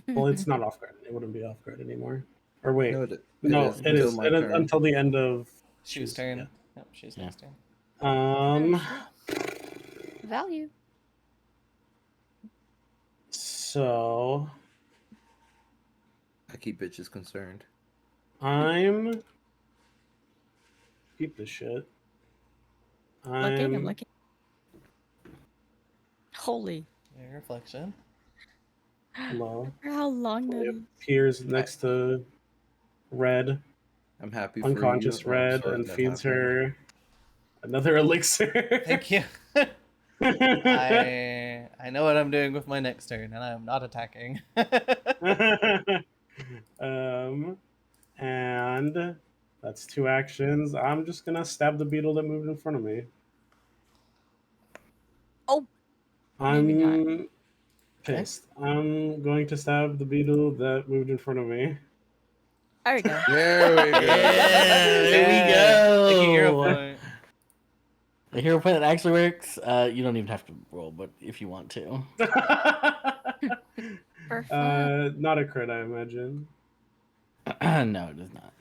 Speaker 6: Well, it's not off guard. It wouldn't be off guard anymore. Or wait,
Speaker 7: no, it
Speaker 6: no,
Speaker 7: is
Speaker 6: it is
Speaker 7: my turn.
Speaker 6: until the end of
Speaker 5: Shu's turn. Yep, she's
Speaker 1: Yeah.
Speaker 5: next turn.
Speaker 4: Value.
Speaker 6: So
Speaker 3: I keep bitches concerned.
Speaker 6: I'm keep this shit.
Speaker 4: I'm looking. Holy.
Speaker 5: Your reflection.
Speaker 6: Hello.
Speaker 4: How long that
Speaker 6: It
Speaker 4: is.
Speaker 6: appears next to Red,
Speaker 3: I'm happy for
Speaker 6: unconscious
Speaker 3: you. I'm
Speaker 6: Red,
Speaker 3: sorry
Speaker 6: and
Speaker 3: that
Speaker 6: feeds
Speaker 3: happened.
Speaker 6: her another elixir.
Speaker 5: Thank you. I know what I'm doing with my next turn, and I'm not attacking.
Speaker 6: And that's 2 actions. I'm just gonna stab the beetle that moved in front of me.
Speaker 4: Oh, maybe not.
Speaker 6: I'm pissed. I'm going to stab the beetle that moved in front of me.
Speaker 4: There we go.
Speaker 3: There we go.
Speaker 1: Yeah, there we
Speaker 5: Yeah,
Speaker 1: go.
Speaker 5: Thank you, hero point.
Speaker 1: The hero point that actually works. You don't even have to roll, but if you want to.
Speaker 4: For fun.
Speaker 6: Not a crit, I imagine.
Speaker 1: No, it does not.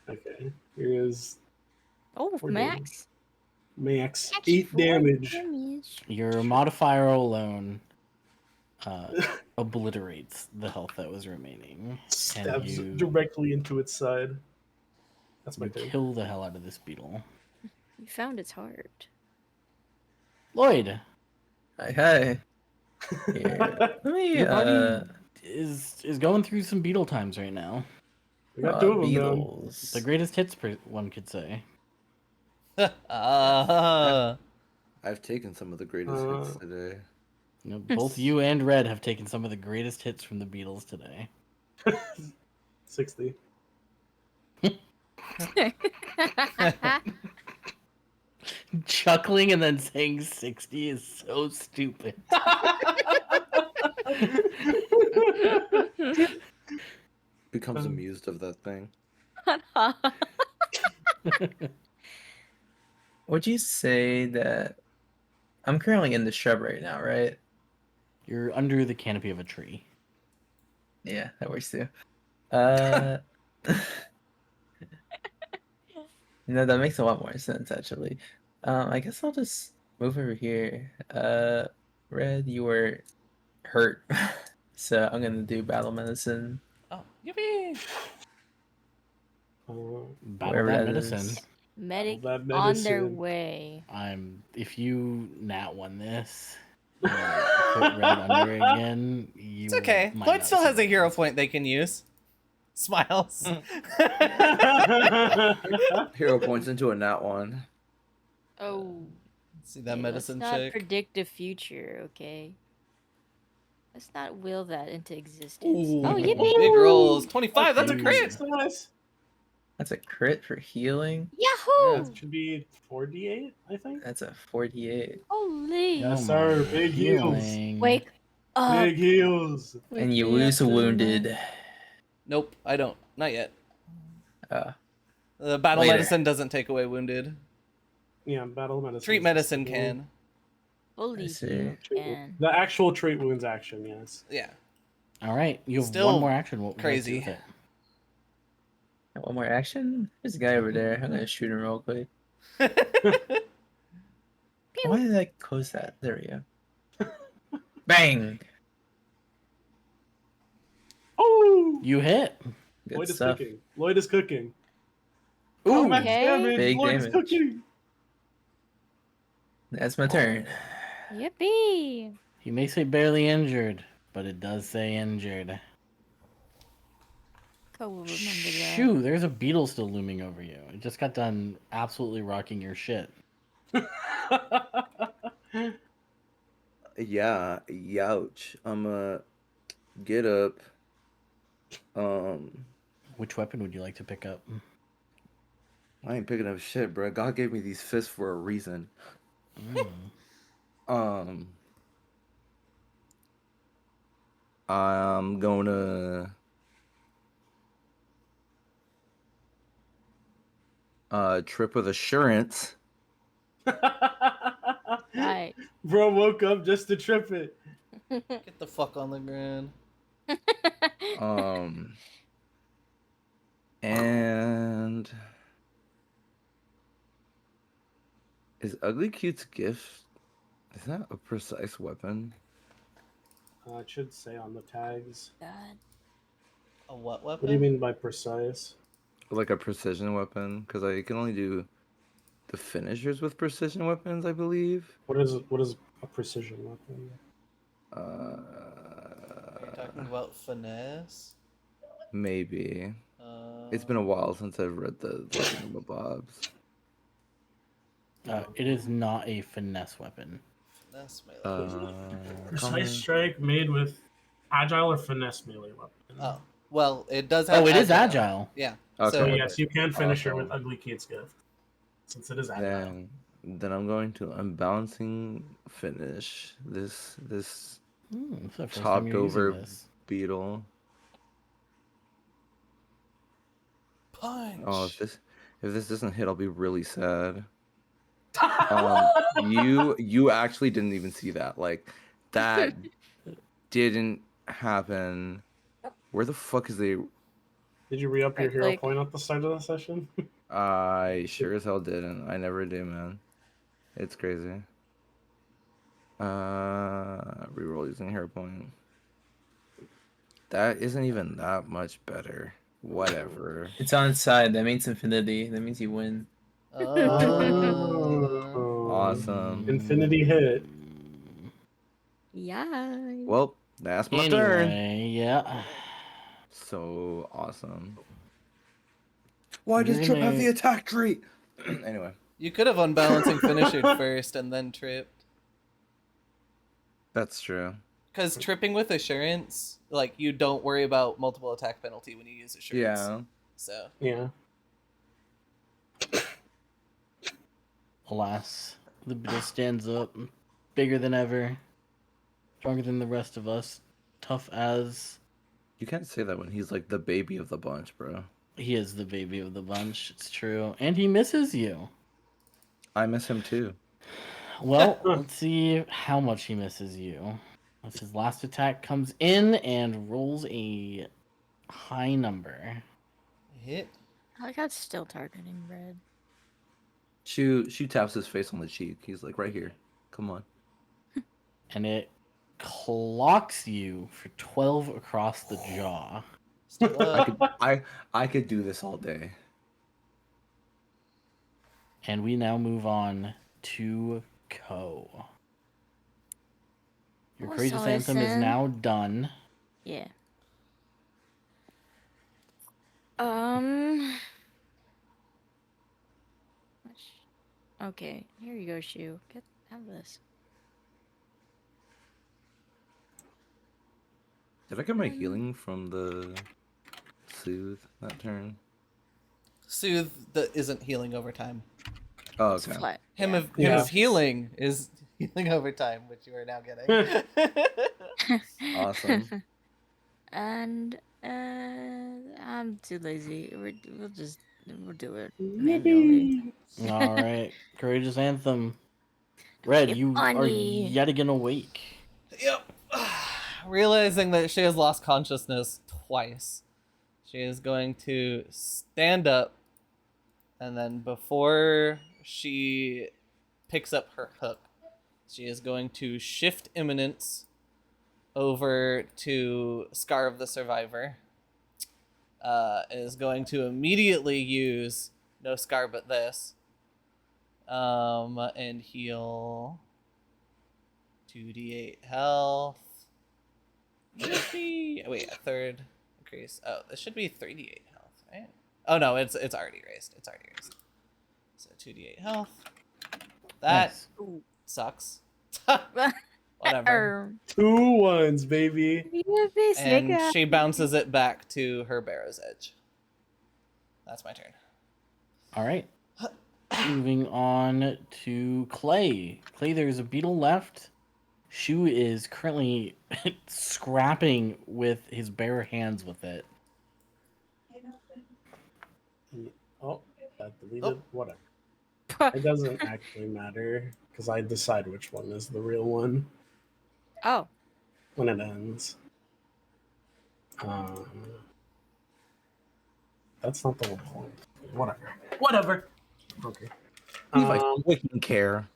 Speaker 6: Okay, here is
Speaker 4: Oh,
Speaker 6: 4
Speaker 4: max.
Speaker 6: max
Speaker 4: Max
Speaker 6: 8
Speaker 4: 4
Speaker 6: damage.
Speaker 1: Your modifier alone obliterates the health that was remaining.
Speaker 6: Stabs
Speaker 1: you-
Speaker 6: directly into its side. That's my
Speaker 1: You
Speaker 6: turn.
Speaker 1: kill the hell out of this beetle.
Speaker 4: You found its heart.
Speaker 1: Lloyd,
Speaker 2: Hi. Here. Let me,
Speaker 1: your party is going through some beetle times right now.
Speaker 6: We got 2 of them down.
Speaker 2: beetles.
Speaker 1: The greatest hits, one could say.
Speaker 5: Ah.
Speaker 3: I've taken some of the greatest hits today.
Speaker 1: You know, both you and Red have taken some of the greatest hits from the Beatles today.
Speaker 6: 60.
Speaker 1: Chuckling and then saying 60 is so stupid.
Speaker 3: Becomes amused of that thing.
Speaker 2: Would you say that I'm currently in the shrub right now, right?
Speaker 1: You're under the canopy of a tree.
Speaker 2: Yeah, that works too. No, that makes a lot more sense actually. I guess I'll just move over here. Red, you were hurt, so I'm gonna do battle medicine.
Speaker 5: Oh, yippee!
Speaker 1: Battle
Speaker 2: Wherever
Speaker 1: that
Speaker 2: that
Speaker 1: medicine.
Speaker 2: is.
Speaker 4: Medic
Speaker 6: That
Speaker 4: on their
Speaker 6: medicine.
Speaker 4: way.
Speaker 1: If you nat won this, put Red under again.
Speaker 5: It's okay.
Speaker 1: might
Speaker 5: Lloyd
Speaker 1: not
Speaker 5: still has a
Speaker 1: survive.
Speaker 5: hero point they can use. Smiles.
Speaker 3: Hero points into a nat one.
Speaker 4: Oh.
Speaker 5: See that
Speaker 4: Okay,
Speaker 5: medicine
Speaker 4: let's not
Speaker 5: chick?
Speaker 4: predict the future, okay? Let's not will that into existence.
Speaker 5: Ooh,
Speaker 4: Oh, yippee!
Speaker 5: big rolls. 25, that's a
Speaker 1: Ooh.
Speaker 5: crit!
Speaker 6: Success.
Speaker 2: That's a crit for healing.
Speaker 4: Yahoo!
Speaker 6: That should be 48, I think.
Speaker 2: That's a 48.
Speaker 4: Holy!
Speaker 6: Yes,
Speaker 1: Oh
Speaker 6: sir.
Speaker 1: my
Speaker 6: Big heals.
Speaker 1: healing.
Speaker 4: Wake up!
Speaker 6: Big heals.
Speaker 4: Wake
Speaker 2: And you
Speaker 4: me
Speaker 2: lose
Speaker 4: up
Speaker 2: a
Speaker 4: in the
Speaker 2: wounded.
Speaker 4: night.
Speaker 5: Nope, I don't. Not yet.
Speaker 2: Uh,
Speaker 5: The battle
Speaker 2: Later.
Speaker 5: medicine doesn't take away wounded.
Speaker 6: Yeah, battle medicine.
Speaker 5: Treat
Speaker 6: is
Speaker 5: medicine
Speaker 6: just a little-
Speaker 5: can.
Speaker 4: Holy
Speaker 2: see.
Speaker 4: heal
Speaker 6: Treat-
Speaker 4: can.
Speaker 6: The actual treat wounds action, yes.
Speaker 5: Yeah.
Speaker 1: All right, you have
Speaker 5: Still
Speaker 1: one more action. What would you like to do
Speaker 5: crazy.
Speaker 1: with it?
Speaker 2: one more action. There's a guy over there. I'm gonna shoot him real quick. Why did I close that? There we go. Bang!
Speaker 6: Oh!
Speaker 1: You hit.
Speaker 2: Good
Speaker 6: Lloyd is
Speaker 2: stuff.
Speaker 6: cooking. Lloyd is cooking.
Speaker 1: Ooh,
Speaker 6: Oh, max
Speaker 4: Okay.
Speaker 6: damage.
Speaker 2: Big
Speaker 6: Lloyd is
Speaker 2: damage.
Speaker 6: cooking.
Speaker 2: That's my turn.
Speaker 4: Yippee!
Speaker 1: you may say barely injured, but it does say injured.
Speaker 4: Co will remember that.
Speaker 1: Shoo, there's a beetle still looming over you. It just got done absolutely rocking your shit.
Speaker 3: Yeah, youch. I'ma get up.
Speaker 1: Which weapon would you like to pick up?
Speaker 3: I ain't picking up shit, bro. God gave me these fists for a reason.
Speaker 1: Mm.
Speaker 3: I'm gonna trip with assurance.
Speaker 4: Right.
Speaker 6: Bro woke up just to trip it.
Speaker 5: Get the fuck on the ground.
Speaker 3: And Is Ugly Cute's gift? Is that a precise weapon?
Speaker 6: It should say on the tags.
Speaker 4: God.
Speaker 5: A what
Speaker 6: What do you
Speaker 5: weapon?
Speaker 6: mean by precise?
Speaker 3: Like a precision weapon? Because I can only do the finishers with precision weapons, I believe.
Speaker 6: What is a precision weapon?
Speaker 5: Are you talking about finesse?
Speaker 3: Maybe. It's been a while since I've read the Bobs.
Speaker 1: It is not a finesse weapon.
Speaker 5: Finesse melee.
Speaker 6: Precise strike made with agile or finesse melee weapon.
Speaker 5: Oh, well, it does have.
Speaker 1: Oh, it is agile.
Speaker 5: Yeah.
Speaker 3: Okay.
Speaker 6: So
Speaker 5: So
Speaker 6: yes, you can finish her with
Speaker 3: Awesome.
Speaker 6: Ugly Cute's gift, since it is agile.
Speaker 3: Then I'm going to unbalancing finish this
Speaker 1: It's the first time
Speaker 3: chopped
Speaker 1: you're using
Speaker 3: over
Speaker 1: this.
Speaker 3: beetle.
Speaker 5: punch.
Speaker 3: Oh, if this doesn't hit, I'll be really sad. You actually didn't even see that. Like that didn't happen. Where the fuck is they?
Speaker 6: Did you re-up your
Speaker 4: Right
Speaker 6: hero
Speaker 4: click.
Speaker 6: point at the start of the session?
Speaker 3: I sure as hell didn't. I never do, man. It's crazy. Reroll using hero point. That isn't even that much better. Whatever.
Speaker 2: It's on its side. That means infinity. That means you win.
Speaker 5: Oh.
Speaker 3: Awesome.
Speaker 6: Infinity hit.
Speaker 4: Yeah.
Speaker 3: Well, that's my turn.
Speaker 1: Anyway, yeah.
Speaker 3: So awesome. Why does
Speaker 1: You're
Speaker 3: Trip have
Speaker 1: gonna-
Speaker 3: the attack trait? Anyway.
Speaker 5: You could have unbalancing finished first and then tripped.
Speaker 3: That's true.
Speaker 5: Because tripping with assurance, like, you don't worry about multiple attack penalty when you use assurance.
Speaker 3: Yeah.
Speaker 5: So,
Speaker 6: Yeah.
Speaker 1: Alas, the beetle stands up, bigger than ever, stronger than the rest of us, tough as
Speaker 3: You can't say that when he's like the baby of the bunch, bro.
Speaker 1: he is the baby of the bunch. It's true, and he misses you.
Speaker 3: I miss him too.
Speaker 1: Well, let's see how much he misses you. As his last attack comes in and rolls a high number.
Speaker 5: hit.
Speaker 4: I like how it's still targeting red.
Speaker 3: She taps his face on the cheek. He's like, right here. Come on.
Speaker 1: And it clocks you for 12 across the jaw.
Speaker 5: Still up.
Speaker 3: I could do this all day.
Speaker 1: And we now move on to Ko. Your
Speaker 4: Oh,
Speaker 1: Courageous
Speaker 4: so
Speaker 1: Anthem is
Speaker 4: listen.
Speaker 1: now done.
Speaker 4: Yeah. Okay, here you go, Shu. Have this.
Speaker 3: Did I get my healing from the soothe that turn?
Speaker 5: Soothe that isn't healing over time.
Speaker 3: Oh,
Speaker 4: It's
Speaker 3: okay.
Speaker 4: flat.
Speaker 5: Him
Speaker 4: yeah.
Speaker 5: of
Speaker 6: Yeah.
Speaker 5: healing is healing over time, which you are now getting.
Speaker 3: Awesome.
Speaker 4: And I'm too lazy. We'll do it manually.
Speaker 1: All right, Courageous Anthem. Red,
Speaker 4: It's
Speaker 1: you are
Speaker 4: funny.
Speaker 1: yet again awake.
Speaker 5: Yep. Realizing that she has lost consciousness twice, she is going to stand up, and then before she picks up her hook, she is going to shift imminence over to Scar of the Survivor. Is going to immediately use no Scar but this, and heal 2d8 health. Should be wait, a third increase. Oh, this should be 3d8 health, right? Oh no, it's already raised. It's already raised. So 2d8 health. That
Speaker 1: Nice.
Speaker 5: sucks. Whatever.
Speaker 6: 2 ones, baby.
Speaker 5: And she bounces it back to her Barrow's Edge. That's my turn.
Speaker 1: All right. Moving on to Clay. Clay, there's a beetle left. Shu is currently scrapping with his bare hands with it.
Speaker 6: Oh, that deleted.
Speaker 5: Oh.
Speaker 6: Whatever. It doesn't actually matter because I decide which one is the real one
Speaker 4: Oh,
Speaker 6: when it ends. That's not the whole point. Whatever. Okay.
Speaker 3: Levi
Speaker 6: Um,
Speaker 3: fucking care.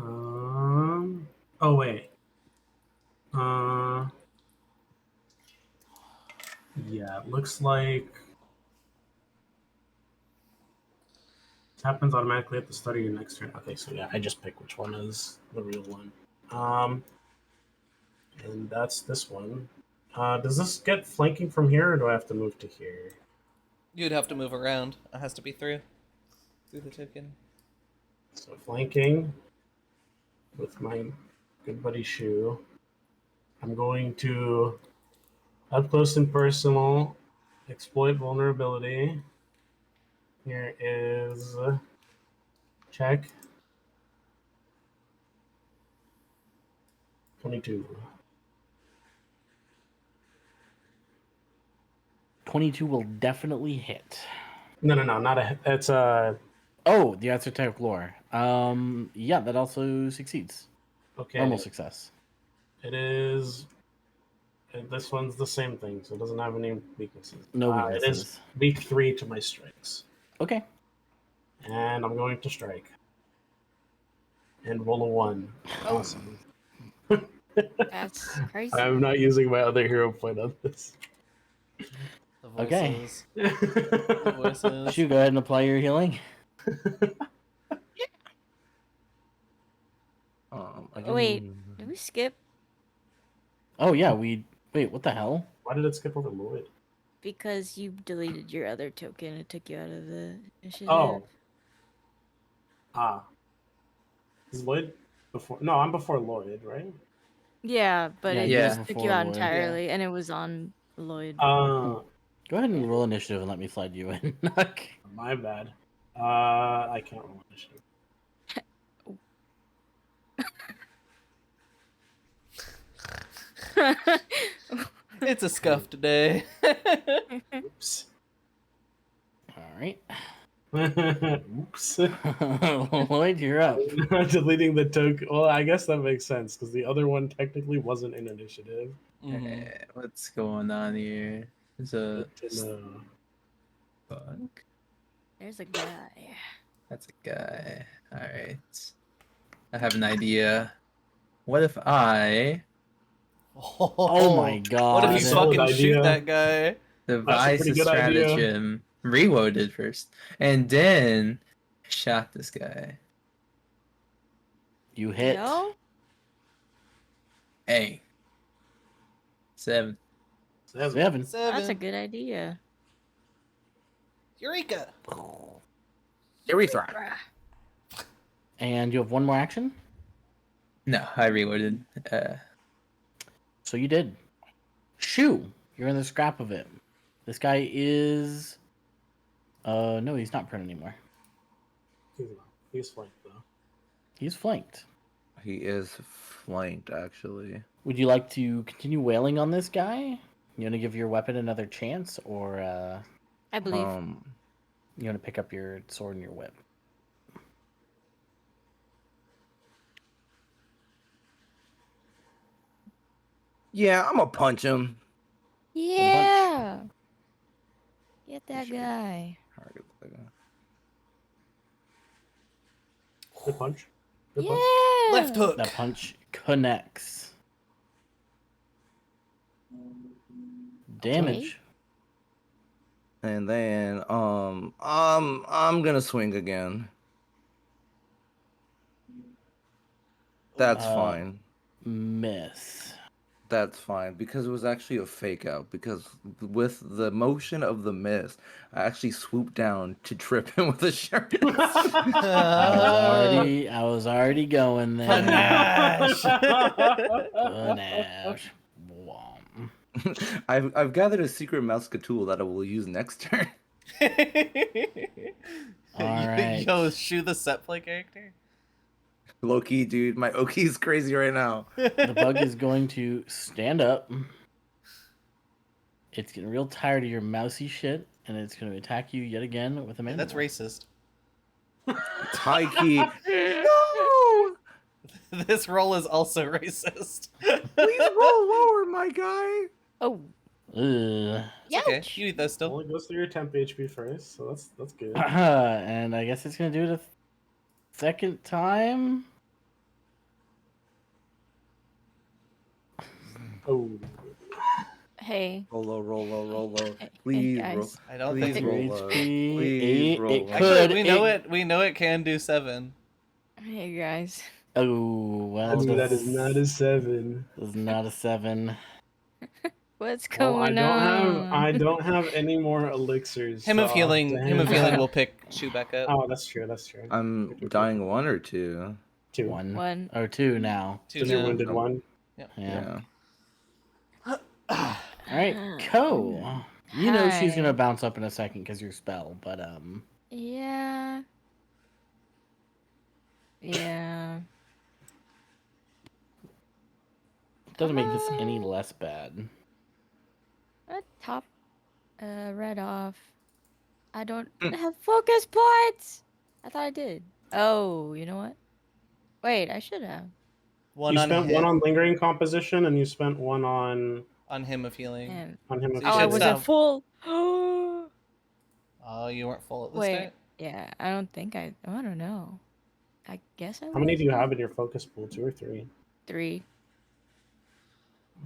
Speaker 6: oh wait. Uh, yeah, it looks like it happens automatically at the start of your next turn. Okay, so yeah, I just pick which one is the real one. And that's this one. Does this get flanking from here, or do I have to move to here?
Speaker 5: You'd have to move around. It has to be through the token.
Speaker 6: So flanking with my good buddy Shu. I'm going to up close and personal exploit vulnerability. Here is check 22.
Speaker 1: 22 will definitely hit.
Speaker 6: No, not a. It's a
Speaker 1: Oh, the esoteric lore. Yeah, that also succeeds.
Speaker 6: okay.
Speaker 1: Normal success.
Speaker 6: It is. And this one's the same thing, so it doesn't have any weaknesses.
Speaker 1: No
Speaker 6: It is
Speaker 1: weaknesses.
Speaker 6: weak 3 to my strikes,
Speaker 1: Okay.
Speaker 6: and I'm going to strike and roll a 1. Awesome.
Speaker 4: That's crazy.
Speaker 6: I'm not using my other hero point on this.
Speaker 5: The
Speaker 1: Okay.
Speaker 5: voices. The voices.
Speaker 1: Shu, go ahead and apply your healing.
Speaker 4: Wait, did we skip?
Speaker 1: Oh yeah, wait, what the hell?
Speaker 6: Why did it skip over Lloyd?
Speaker 4: Because you deleted your other token. It took you out of the initiative.
Speaker 6: Oh. Is Lloyd before? No, I'm before Lloyd, right?
Speaker 4: Yeah, but
Speaker 1: Yeah,
Speaker 4: it
Speaker 2: yeah.
Speaker 4: just took
Speaker 1: Before
Speaker 4: you out
Speaker 1: Lloyd, yeah.
Speaker 4: entirely, and it was on Lloyd.
Speaker 6: Uh,
Speaker 1: Go ahead and roll initiative and let me slide you in.
Speaker 6: my bad. I can't roll initiative.
Speaker 5: It's a scuffed day.
Speaker 6: Oops.
Speaker 1: All right.
Speaker 6: Oops.
Speaker 1: Lloyd, you're up.
Speaker 6: Deleting the token. Well, I guess that makes sense because the other one technically wasn't in initiative.
Speaker 5: Mhm.
Speaker 2: What's going on here? There's a
Speaker 6: Good to know.
Speaker 2: bug.
Speaker 4: There's a guy.
Speaker 2: That's a guy. All right. I have an idea. What if I
Speaker 1: Oh my god.
Speaker 5: What if you
Speaker 6: Solid
Speaker 5: fucking shoot
Speaker 6: idea.
Speaker 5: that guy?
Speaker 2: devise a
Speaker 6: pretty good idea.
Speaker 2: stratagem? Rewo did first, and then shot this guy.
Speaker 1: You hit.
Speaker 4: No?
Speaker 2: Hey. 7.
Speaker 1: 7.
Speaker 4: That's a good idea.
Speaker 5: Eureka!
Speaker 3: Urethra.
Speaker 1: And you have one more action?
Speaker 2: No, I reloaded.
Speaker 1: So you did. Shu, you're in the scrap of it. This guy is. No, he's not prone anymore.
Speaker 6: He's flanked though.
Speaker 1: He's flanked.
Speaker 3: He is flanked, actually.
Speaker 1: Would you like to continue wailing on this guy? You want to give your weapon another chance, or
Speaker 4: I believe.
Speaker 1: you want to pick up your sword and your whip?
Speaker 3: Yeah, I'm gonna punch him.
Speaker 4: Yeah. Get that guy.
Speaker 6: Good punch. Good
Speaker 4: Yeah.
Speaker 6: punch.
Speaker 5: Left hook.
Speaker 1: That punch connects. Damage.
Speaker 3: And then I'm gonna swing again. That's fine.
Speaker 1: Miss.
Speaker 3: That's fine because it was actually a fake out. Because with the motion of the miss, I actually swooped down to trip him with a shirt.
Speaker 1: I was already going there.
Speaker 5: Panache.
Speaker 1: Panache. Wom.
Speaker 3: I've gathered a secret Mousecatool that I will use next turn.
Speaker 1: Alright.
Speaker 5: Yo, Shu the set play character?
Speaker 3: Loki, dude, my Oki is crazy right now.
Speaker 1: The bug is going to stand up. It's getting real tired of your mousy shit, and it's going to attack you yet again with a man.
Speaker 5: That's racist.
Speaker 3: Taiki, no!
Speaker 5: This roll is also racist.
Speaker 3: Please roll lower, my guy.
Speaker 4: Oh.
Speaker 1: Ugh.
Speaker 5: It's okay.
Speaker 4: Youch.
Speaker 5: You eat those still.
Speaker 6: Only goes through your temp HP first, so that's good.
Speaker 1: And I guess it's gonna do it a second time.
Speaker 6: Oh,
Speaker 4: Hey.
Speaker 3: Rolo.
Speaker 4: Hey,
Speaker 3: Please,
Speaker 4: guys.
Speaker 3: roll.
Speaker 5: I don't
Speaker 3: Please
Speaker 5: think
Speaker 3: roll.
Speaker 1: HP,
Speaker 3: Please
Speaker 1: eight,
Speaker 3: roll.
Speaker 1: it
Speaker 5: Actually,
Speaker 1: could.
Speaker 5: we know it can do 7.
Speaker 4: Hey guys.
Speaker 1: Oh well,
Speaker 6: ooh, that
Speaker 1: this
Speaker 6: is not a 7.
Speaker 1: is not a 7.
Speaker 4: What's
Speaker 6: Well,
Speaker 4: going on?
Speaker 6: I don't have any more elixirs.
Speaker 5: Him of
Speaker 6: so
Speaker 5: healing.
Speaker 6: I'll
Speaker 5: Him of
Speaker 6: have to
Speaker 5: healing
Speaker 6: hand-
Speaker 5: will pick Shu back up.
Speaker 6: Oh, that's true. That's true.
Speaker 3: I'm dying 1 or 2.
Speaker 6: 2.
Speaker 1: 1
Speaker 4: One.
Speaker 1: or 2 now.
Speaker 5: 2
Speaker 6: Because you're
Speaker 5: now.
Speaker 6: wounded 1.
Speaker 1: Yeah.
Speaker 3: Yeah.
Speaker 1: All right, Ko. You know she's gonna bounce up in a second because your spell, but
Speaker 4: Yeah. Yeah.
Speaker 1: doesn't make this any less bad.
Speaker 4: Top red off. I don't have focus points. I thought I did. Oh, you know what? Wait, I should have.
Speaker 5: One
Speaker 6: You
Speaker 5: on
Speaker 6: spent
Speaker 5: hit,
Speaker 6: 1 on lingering composition, and you spent 1 on
Speaker 5: him of healing.
Speaker 4: Man.
Speaker 6: him.
Speaker 5: So you
Speaker 4: Oh, I
Speaker 5: should
Speaker 4: wasn't
Speaker 5: stop.
Speaker 4: full.
Speaker 5: Oh, you weren't full at the
Speaker 4: Wait.
Speaker 5: start?
Speaker 4: Yeah, I don't think I don't know. I guess I
Speaker 6: How many
Speaker 4: was
Speaker 6: do you
Speaker 4: full.
Speaker 6: have in your focus pool? 2 or 3?
Speaker 4: 3.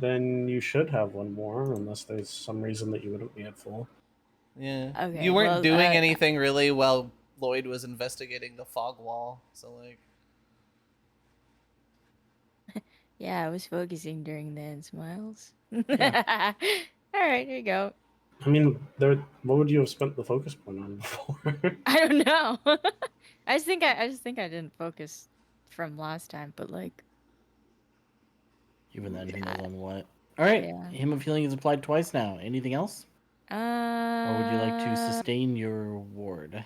Speaker 6: Then you should have 1 more, unless there's some reason that you wouldn't be at full.
Speaker 5: Yeah.
Speaker 4: Okay,
Speaker 5: You weren't
Speaker 4: well,
Speaker 5: doing anything really while Lloyd was investigating the fog wall. So like
Speaker 4: Yeah, I was focusing during then, Smiles.
Speaker 5: Yeah.
Speaker 4: All right, here you go.
Speaker 6: I mean, what would you have spent the focus point on before?
Speaker 4: I don't know. I just think I didn't focus from last time, but like,
Speaker 1: Even then, who knows on what? All right,
Speaker 4: Yeah.
Speaker 1: hymn of healing is applied twice now. Anything else, or would you like to
Speaker 4: uh,
Speaker 1: sustain your ward?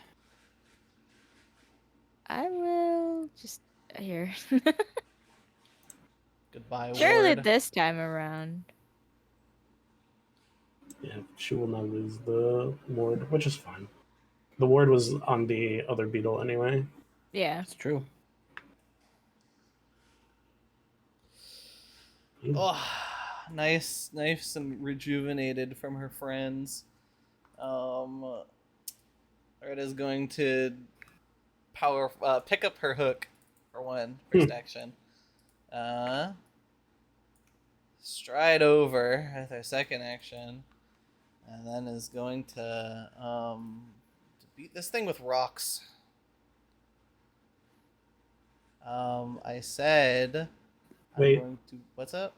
Speaker 4: I will just here.
Speaker 5: goodbye
Speaker 4: Surely
Speaker 5: ward.
Speaker 4: this time around.
Speaker 6: Yeah, she will now lose the ward, which is fine. The ward was on the other beetle anyway.
Speaker 4: Yeah.
Speaker 1: That's true.
Speaker 5: Oh, nice and rejuvenated from her friends. Red is going to pick up her hook for first action. Stride over with her second action, and then is going to beat this thing with rocks. I said.
Speaker 6: Wait.
Speaker 5: I'm going to, what's up?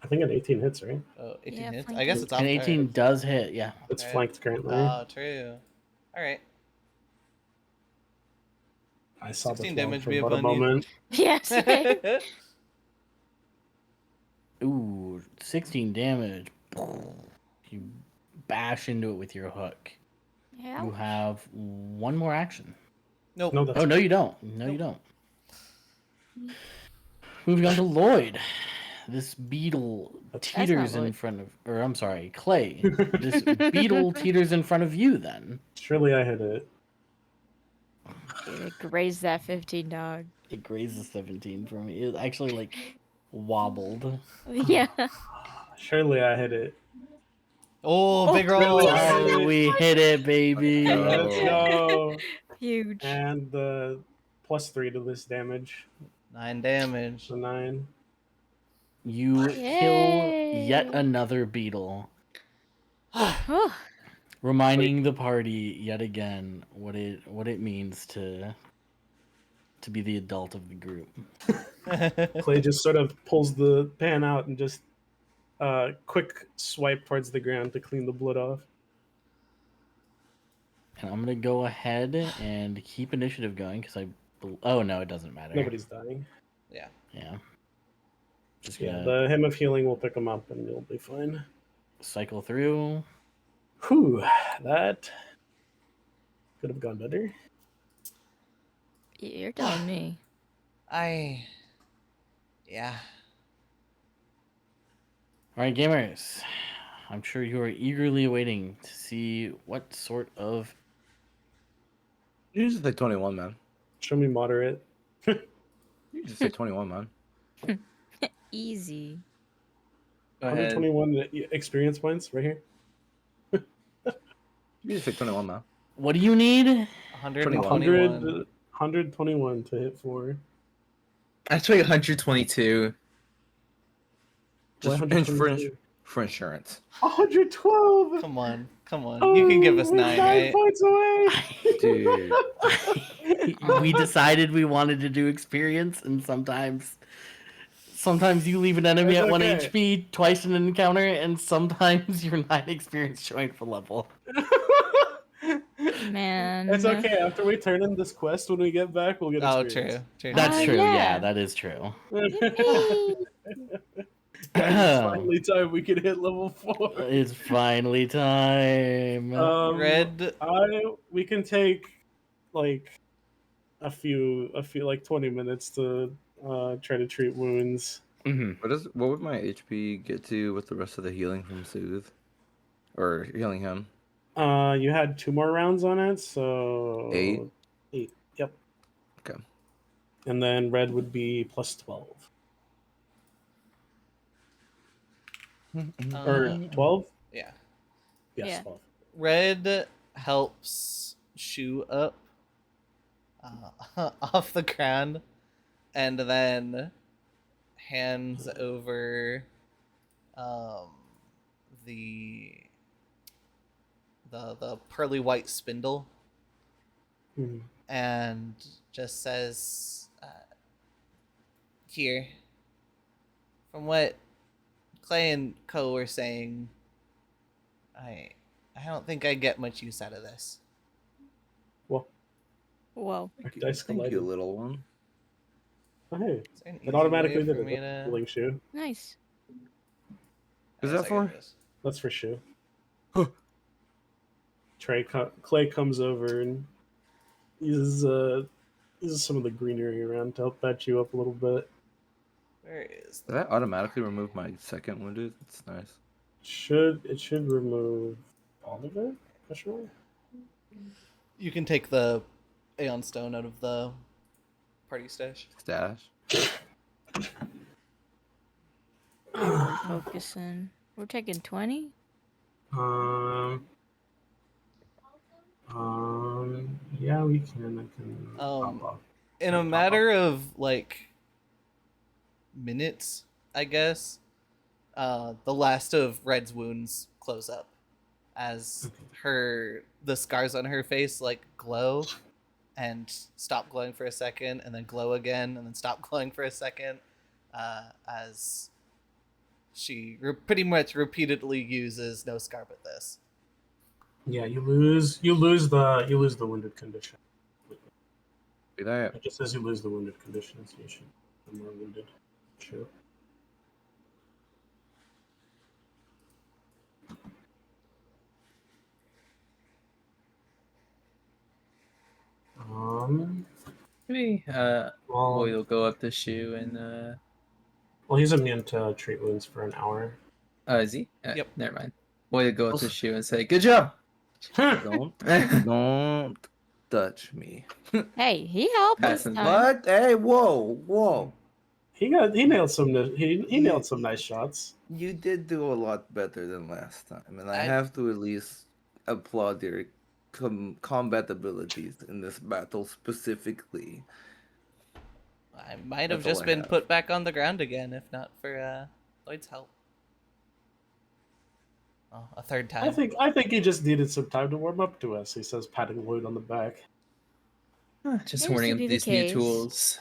Speaker 6: I think an 18 hits, right?
Speaker 5: Oh, 18
Speaker 4: Yeah,
Speaker 5: hits. I
Speaker 4: flank
Speaker 5: guess
Speaker 4: hits.
Speaker 5: it's off.
Speaker 1: An 18
Speaker 5: Alright.
Speaker 1: does hit. Yeah.
Speaker 6: It's
Speaker 5: Okay.
Speaker 6: flanked currently.
Speaker 5: Oh, true. All right.
Speaker 6: I saw the
Speaker 5: 16
Speaker 6: flank
Speaker 5: damage
Speaker 6: for
Speaker 5: be
Speaker 6: about a
Speaker 5: upon you.
Speaker 6: moment.
Speaker 4: Yes.
Speaker 1: Ooh, 16 damage. You bash into it with your hook.
Speaker 4: Yeah.
Speaker 1: You have 1 more action.
Speaker 5: Nope.
Speaker 6: No, that's
Speaker 1: Oh no, you don't. No, you don't. Moving on to Lloyd. This beetle
Speaker 6: That's
Speaker 1: teeters
Speaker 4: not
Speaker 1: in
Speaker 4: Lloyd.
Speaker 1: front of, or I'm sorry, Clay. This beetle teeters in front of you. Then
Speaker 6: surely I hit it.
Speaker 4: It grazed that 15 dog.
Speaker 1: it grazes 17 for me. It actually like wobbled.
Speaker 4: Yeah.
Speaker 6: Surely I hit it.
Speaker 5: Oh, big roll.
Speaker 6: really?
Speaker 1: Oh, we hit it, baby.
Speaker 6: Let's go.
Speaker 4: Huge.
Speaker 6: And the +3 to this damage.
Speaker 5: 9 damage.
Speaker 6: So 9.
Speaker 1: You kill yet
Speaker 4: Yay.
Speaker 1: another beetle,
Speaker 4: Oh,
Speaker 1: reminding the party yet again what it means to be the adult of the group.
Speaker 6: Clay just sort of pulls the pan out and just quick swipe towards the ground to clean the blood off.
Speaker 1: And I'm gonna go ahead and keep initiative going because oh no, it doesn't matter.
Speaker 6: Nobody's dying.
Speaker 5: Yeah.
Speaker 1: Yeah. Just
Speaker 6: Yeah,
Speaker 1: gonna
Speaker 6: the hymn of healing will pick him up and you'll be fine.
Speaker 1: cycle through.
Speaker 6: Whew, that could have gone better.
Speaker 4: you're telling me.
Speaker 5: Yeah.
Speaker 1: All right, gamers. I'm sure you are eagerly awaiting to see what sort of
Speaker 3: You just say 21, man.
Speaker 6: Show me moderate.
Speaker 3: You just say 21, man.
Speaker 4: Easy.
Speaker 8: Go ahead.
Speaker 6: 121 experience points right here.
Speaker 3: You just pick 21 now.
Speaker 1: What do you need?
Speaker 5: 121.
Speaker 6: 121 to hit 4.
Speaker 2: Actually, 122.
Speaker 3: Just
Speaker 6: Why
Speaker 3: for
Speaker 6: 122?
Speaker 3: insurance.
Speaker 6: 112.
Speaker 5: Come on, come on. You can give us
Speaker 6: we're
Speaker 5: 9,
Speaker 6: 9
Speaker 5: right?
Speaker 6: points away.
Speaker 3: Dude.
Speaker 1: We decided we wanted to do experience, and sometimes you leave an enemy
Speaker 6: It's
Speaker 1: at 1
Speaker 6: okay.
Speaker 1: HP twice in an encounter, and sometimes you're 9 experience joint for level.
Speaker 4: Man.
Speaker 6: It's okay. After we turn in this quest, when we get back, we'll get
Speaker 5: Oh,
Speaker 6: experience.
Speaker 5: true.
Speaker 1: That's
Speaker 4: Oh,
Speaker 1: true.
Speaker 4: yeah.
Speaker 1: Yeah, that is true.
Speaker 4: Yippee!
Speaker 6: It's finally time we can hit level 4.
Speaker 1: It's finally time.
Speaker 5: Red.
Speaker 6: We can take like a few like 20 minutes to try to treat wounds.
Speaker 1: Mhm.
Speaker 3: What would my HP get to with the rest of the healing from Soothe? Or healing him?
Speaker 6: You had 2 more rounds on it, so
Speaker 3: 8?
Speaker 6: 8. Yep.
Speaker 3: Okay.
Speaker 6: And then red would be plus 12 or
Speaker 5: Uh,
Speaker 6: 12.
Speaker 5: yeah.
Speaker 6: Yes,
Speaker 4: Yeah.
Speaker 6: 12.
Speaker 5: Red helps Shu up off the ground, and then hands over the pearly white spindle,
Speaker 6: Mhm.
Speaker 5: and just says, "Here, from what Clay and Co were saying, I don't think I get much use out of this."
Speaker 6: Well,
Speaker 4: Whoa.
Speaker 6: dice
Speaker 3: Thank you,
Speaker 6: collided.
Speaker 3: little one.
Speaker 6: Oh, hey,
Speaker 5: Is there an
Speaker 6: it
Speaker 5: easy
Speaker 6: automatically
Speaker 5: way
Speaker 6: did
Speaker 5: for
Speaker 6: it.
Speaker 5: me
Speaker 6: That's
Speaker 5: to-
Speaker 6: healing shoe.
Speaker 4: Nice.
Speaker 3: Is
Speaker 5: I
Speaker 3: that
Speaker 5: guess I can
Speaker 3: for?
Speaker 5: just-
Speaker 6: That's for shoe. Clay comes over and uses some of the greenery around to help patch you up a little bit.
Speaker 5: Where is
Speaker 3: Did that automatically remove my second wounded? That's nice.
Speaker 6: It should remove all of it? Question mark?
Speaker 5: You can take the Aeon Stone out of the party stash.
Speaker 3: Stash.
Speaker 4: We're focusing. We're taking 20?
Speaker 6: Yeah, we can. I can pop off.
Speaker 5: In a matter of like minutes, I guess, the last of Red's wounds close up as the scars on her face like glow and stop glowing for a second, and then glow again, and then stop glowing for a second, as she pretty much repeatedly uses no scar but this.
Speaker 6: Yeah, you lose the wounded condition.
Speaker 3: Did I?
Speaker 6: It just says you lose the wounded condition, so you should be more wounded. Sure.
Speaker 8: Maybe
Speaker 6: Well,
Speaker 8: we'll go up to Shu and
Speaker 6: well, he's immune to treat wounds for an hour.
Speaker 8: oh, is he?
Speaker 5: Yep.
Speaker 8: Never mind. We'll go up to Shu and say, "Good job."
Speaker 3: Don't touch me.
Speaker 4: Hey, he helped this
Speaker 8: Passing.
Speaker 4: time.
Speaker 3: What? Hey, whoa.
Speaker 6: He nailed some nailed some nice shots.
Speaker 3: You did do a lot better than last time, and I
Speaker 5: I-
Speaker 3: have to at least applaud your combat abilities in this battle specifically.
Speaker 5: I might have
Speaker 3: That's all
Speaker 5: just
Speaker 3: I
Speaker 5: been
Speaker 3: have.
Speaker 5: put back on the ground again, if not for Lloyd's help. Oh, a third time.
Speaker 6: I think he just needed some time to warm up to us. He says, patting Lloyd on the back.
Speaker 8: Just
Speaker 4: Seems
Speaker 8: warning
Speaker 4: to
Speaker 8: him
Speaker 4: be the
Speaker 8: these new
Speaker 4: case.
Speaker 8: tools.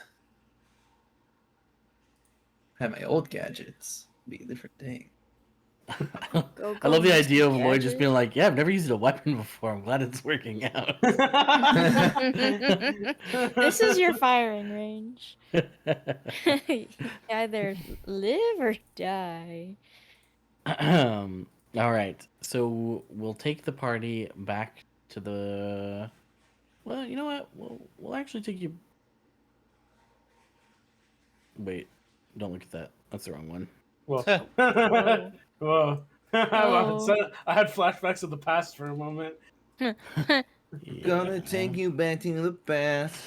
Speaker 8: I have my old gadgets. Be a different thing.
Speaker 1: I love the idea of Lloyd just being like, "Yeah, I've never used a weapon before. I'm glad it's working out."
Speaker 4: This is your firing range. Either live or die.
Speaker 1: All right, so we'll take the party back to the. Well, you know what? We'll actually take you. Wait, don't look at that. That's the wrong one.
Speaker 6: Well,
Speaker 4: Whoa.
Speaker 6: whoa.
Speaker 4: Oh.
Speaker 6: I had flashbacks of the past for a moment.
Speaker 3: Gonna take you back to the past.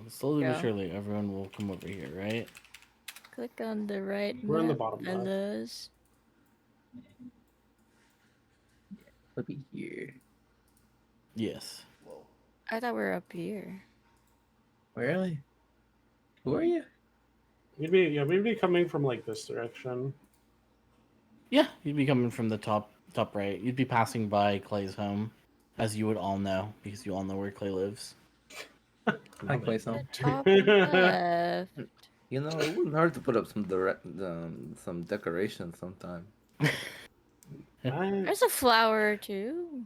Speaker 1: slowly
Speaker 4: Go.
Speaker 1: but surely, everyone will come over here, right?
Speaker 4: Click on the right
Speaker 6: We're in the
Speaker 4: map,
Speaker 6: bottom left.
Speaker 4: fellas.
Speaker 2: Let me here.
Speaker 1: Yes.
Speaker 4: I thought we were up here.
Speaker 2: Where are they? Who are you?
Speaker 6: We'd be coming from like this direction.
Speaker 1: Yeah, you'd be coming from the top right. You'd be passing by Clay's home, as you would all know, because you all know where Clay lives.
Speaker 2: Hi, Clay.
Speaker 4: The top left.
Speaker 3: You know, it wouldn't hurt to put up some decoration sometime.
Speaker 4: There's a flower or two.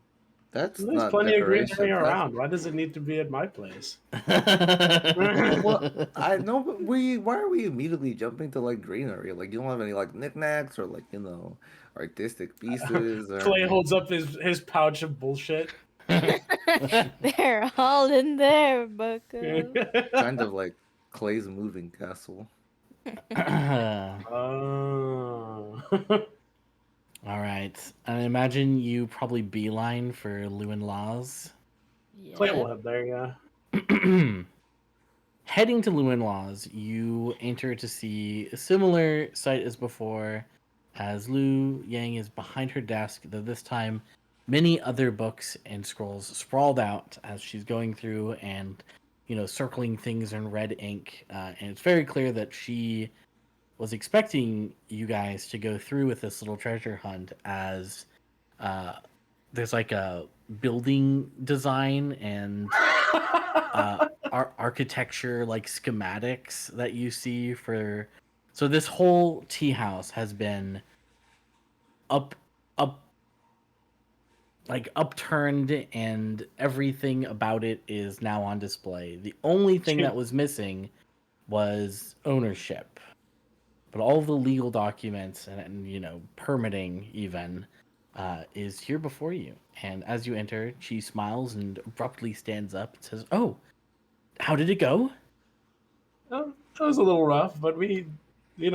Speaker 3: That's
Speaker 6: There's
Speaker 3: not
Speaker 6: plenty of
Speaker 3: decoration.
Speaker 6: greenery
Speaker 3: that's-
Speaker 6: around. Why does it need to be at my place?
Speaker 3: Well, I know, but why are we immediately jumping to like greenery? Like, you don't have any like knickknacks or like artistic pieces. Or
Speaker 6: Clay holds up his pouch of bullshit.
Speaker 4: They're all in there, Bucko.
Speaker 3: kind of like Clay's moving castle.
Speaker 6: Oh.
Speaker 1: All right. I imagine you probably beeline for Lewin Laws.
Speaker 6: Clay will
Speaker 4: Yeah.
Speaker 6: head there, yeah.
Speaker 1: Heading to Lewin Laws, you enter to see a similar sight as before, as Lu Yang is behind her desk, though this time many other books and scrolls sprawled out as she's going through and, circling things in red ink. And it's very clear that she was expecting you guys to go through with this little treasure hunt, as there's like a building design and architecture like schematics that you see for. So this whole tea house has been upturned, and everything about it is now on display. The only thing that was missing was ownership, but all of the legal documents and permitting even is here before you. And as you enter, she smiles and abruptly stands up and says, "Oh, how did it go?"
Speaker 6: Oh, that was a little rough, but we, made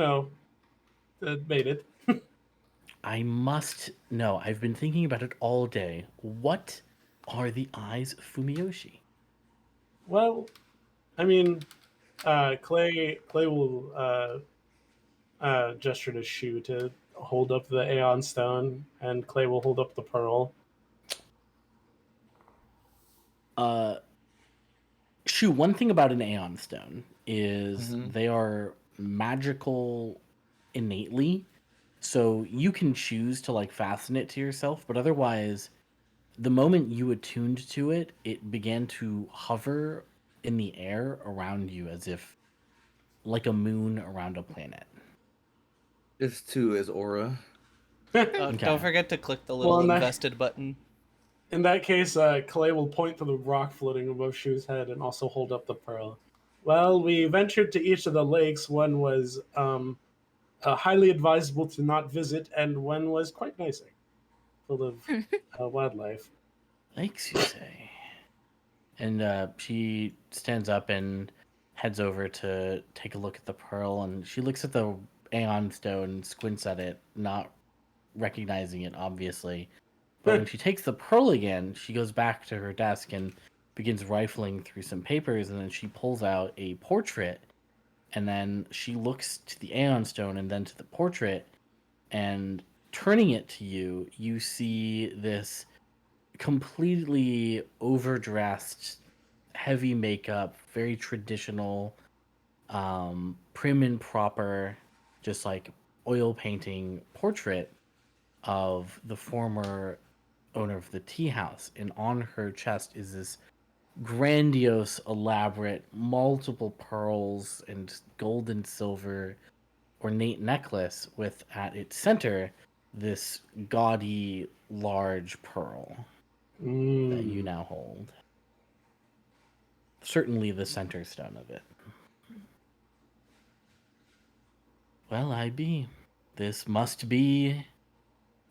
Speaker 6: it.
Speaker 1: I must know. I've been thinking about it all day. What are the eyes of Fumiyoshi?
Speaker 6: Well, I mean, Clay will gesture to Shu to hold up the Aeon Stone, and Clay will hold up the pearl.
Speaker 1: Shu, one thing about an Aeon Stone is
Speaker 3: Mhm.
Speaker 1: they are magical innately. So you can choose to fasten it to yourself, but otherwise, the moment you attuned to it, it began to hover in the air around you as if like a moon around a planet.
Speaker 3: It's to his aura.
Speaker 1: Okay.
Speaker 5: Don't forget to click the little
Speaker 6: Well,
Speaker 5: invested button.
Speaker 6: In that case, Clay will point to the rock floating above Shu's head and also hold up the pearl. Well, we ventured to each of the lakes. One was highly advisable to not visit, and one was quite nice, full of wildlife.
Speaker 1: Lakes, you say? And she stands up and heads over to take a look at the pearl, and she looks at the Aeon Stone, squints at it, not recognizing it, obviously. But when she takes the pearl again, she goes back to her desk and begins rifling through some papers, and then she pulls out a portrait, and then she looks to the Aeon Stone and then to the portrait, and turning it to you, you see this completely overdressed, heavy makeup, very traditional, prim and proper, just like oil painting portrait of the former owner of the tea house. And on her chest is this grandiose, elaborate, multiple pearls and gold and silver ornate necklace with at its center this gaudy, large pearl that you now hold. Certainly the center stone of it. Well, IB, this must be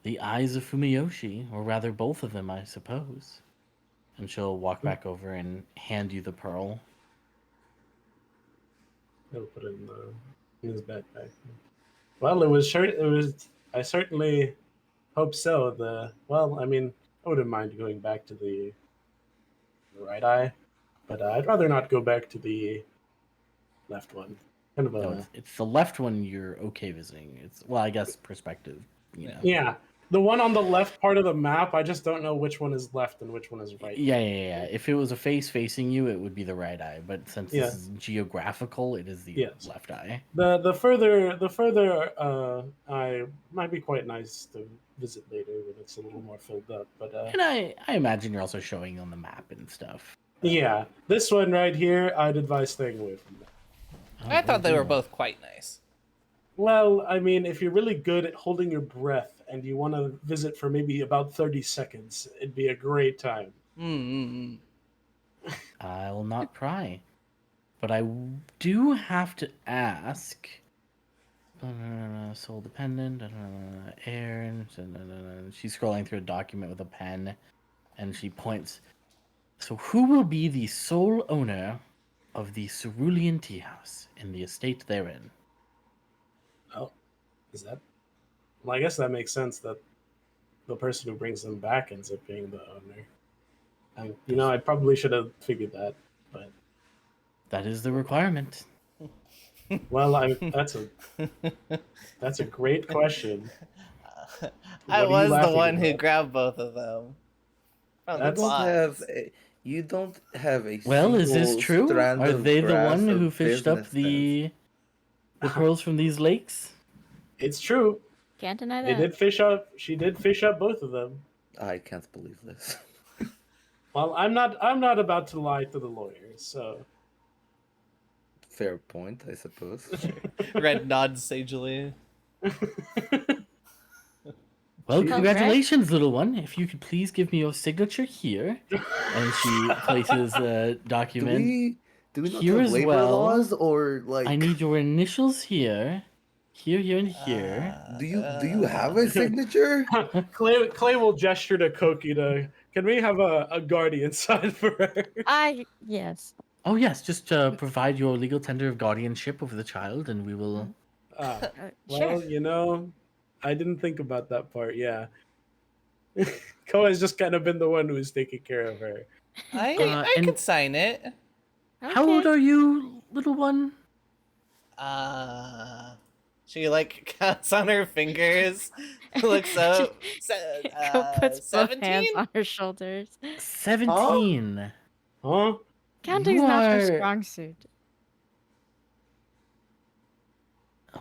Speaker 1: the eyes of Fumiyoshi, or rather both of them, I suppose. And she'll walk back over and hand you the pearl.
Speaker 6: He'll put it in his backpack. Well, it was. I certainly hope so. I wouldn't mind going back to the right eye. But I'd rather not go back to the left one. Kind of
Speaker 1: No, it's the left one you're okay visiting. It's well, I guess perspective. You know.
Speaker 6: yeah. The one on the left part of the map, I just don't know which one is left and which one is right.
Speaker 1: Yeah. If it was a face facing you, it would be the right eye. But since
Speaker 6: Yeah.
Speaker 1: this is geographical, it is the
Speaker 6: Yes.
Speaker 1: left eye.
Speaker 6: The further eye might be quite nice to visit later when it's a little more filled up. But
Speaker 1: And I imagine you're also showing on the map and stuff.
Speaker 6: yeah, this one right here, I'd advise staying away from that.
Speaker 5: I thought they were both quite nice.
Speaker 6: Well, I mean, if you're really good at holding your breath and you want to visit for maybe about 30 seconds, it'd be a great time.
Speaker 5: Mm-hmm.
Speaker 1: I will not pry. But I do have to ask. Soul dependent. Aaron. She's scrolling through a document with a pen, and she points. So, who will be the sole owner of the Cerulean Tea House in the estate therein?
Speaker 6: Oh, is that? Well, I guess that makes sense that the person who brings them back ends up being the owner. I probably should have figured that, but
Speaker 1: That is the requirement.
Speaker 6: well, that's a great question.
Speaker 5: I
Speaker 6: What are you
Speaker 5: was the
Speaker 6: laughing
Speaker 5: one who
Speaker 6: about?
Speaker 5: grabbed both of them. From the
Speaker 6: That's-
Speaker 5: box.
Speaker 3: You don't have a.
Speaker 1: Well, is this
Speaker 3: single
Speaker 1: true?
Speaker 3: strand
Speaker 1: Are
Speaker 3: of
Speaker 1: they the
Speaker 3: grass
Speaker 1: one
Speaker 3: of
Speaker 1: who fished up
Speaker 3: business
Speaker 1: the pearls from these lakes?
Speaker 6: It's true.
Speaker 4: Can't deny
Speaker 6: They
Speaker 4: that.
Speaker 6: did fish up. She did fish up both of them.
Speaker 3: sense? I can't believe this.
Speaker 6: Well, I'm not about to lie to the lawyers, so
Speaker 3: Fair point, I suppose.
Speaker 5: Red nods sagely.
Speaker 1: Well,
Speaker 4: Congrats.
Speaker 1: congratulations, little one. If you could please give me your signature here. And she places a
Speaker 3: do
Speaker 1: document.
Speaker 3: we not
Speaker 1: Here
Speaker 3: have
Speaker 1: as
Speaker 3: labor
Speaker 1: well.
Speaker 3: laws or like?
Speaker 1: I need your initials here. Here, and here.
Speaker 3: Do you have a signature?
Speaker 6: Clay will gesture to Koki to. Can we have a guardian sign for her?
Speaker 4: Yes.
Speaker 1: Oh, yes, just provide your legal tender of guardianship over the child, and we will.
Speaker 6: Well,
Speaker 4: Sure.
Speaker 6: I didn't think about that part. Yeah, Ko has just kind of been the one who's taking care of her.
Speaker 5: I
Speaker 1: and-
Speaker 5: could sign it.
Speaker 1: How old are you, little one?
Speaker 5: She like counts on her fingers, looks up.
Speaker 4: Ko puts both
Speaker 5: 17?
Speaker 4: hands on her shoulders.
Speaker 1: 17.
Speaker 6: Huh?
Speaker 4: Counting's
Speaker 1: You
Speaker 4: not her
Speaker 1: are-
Speaker 4: strong suit.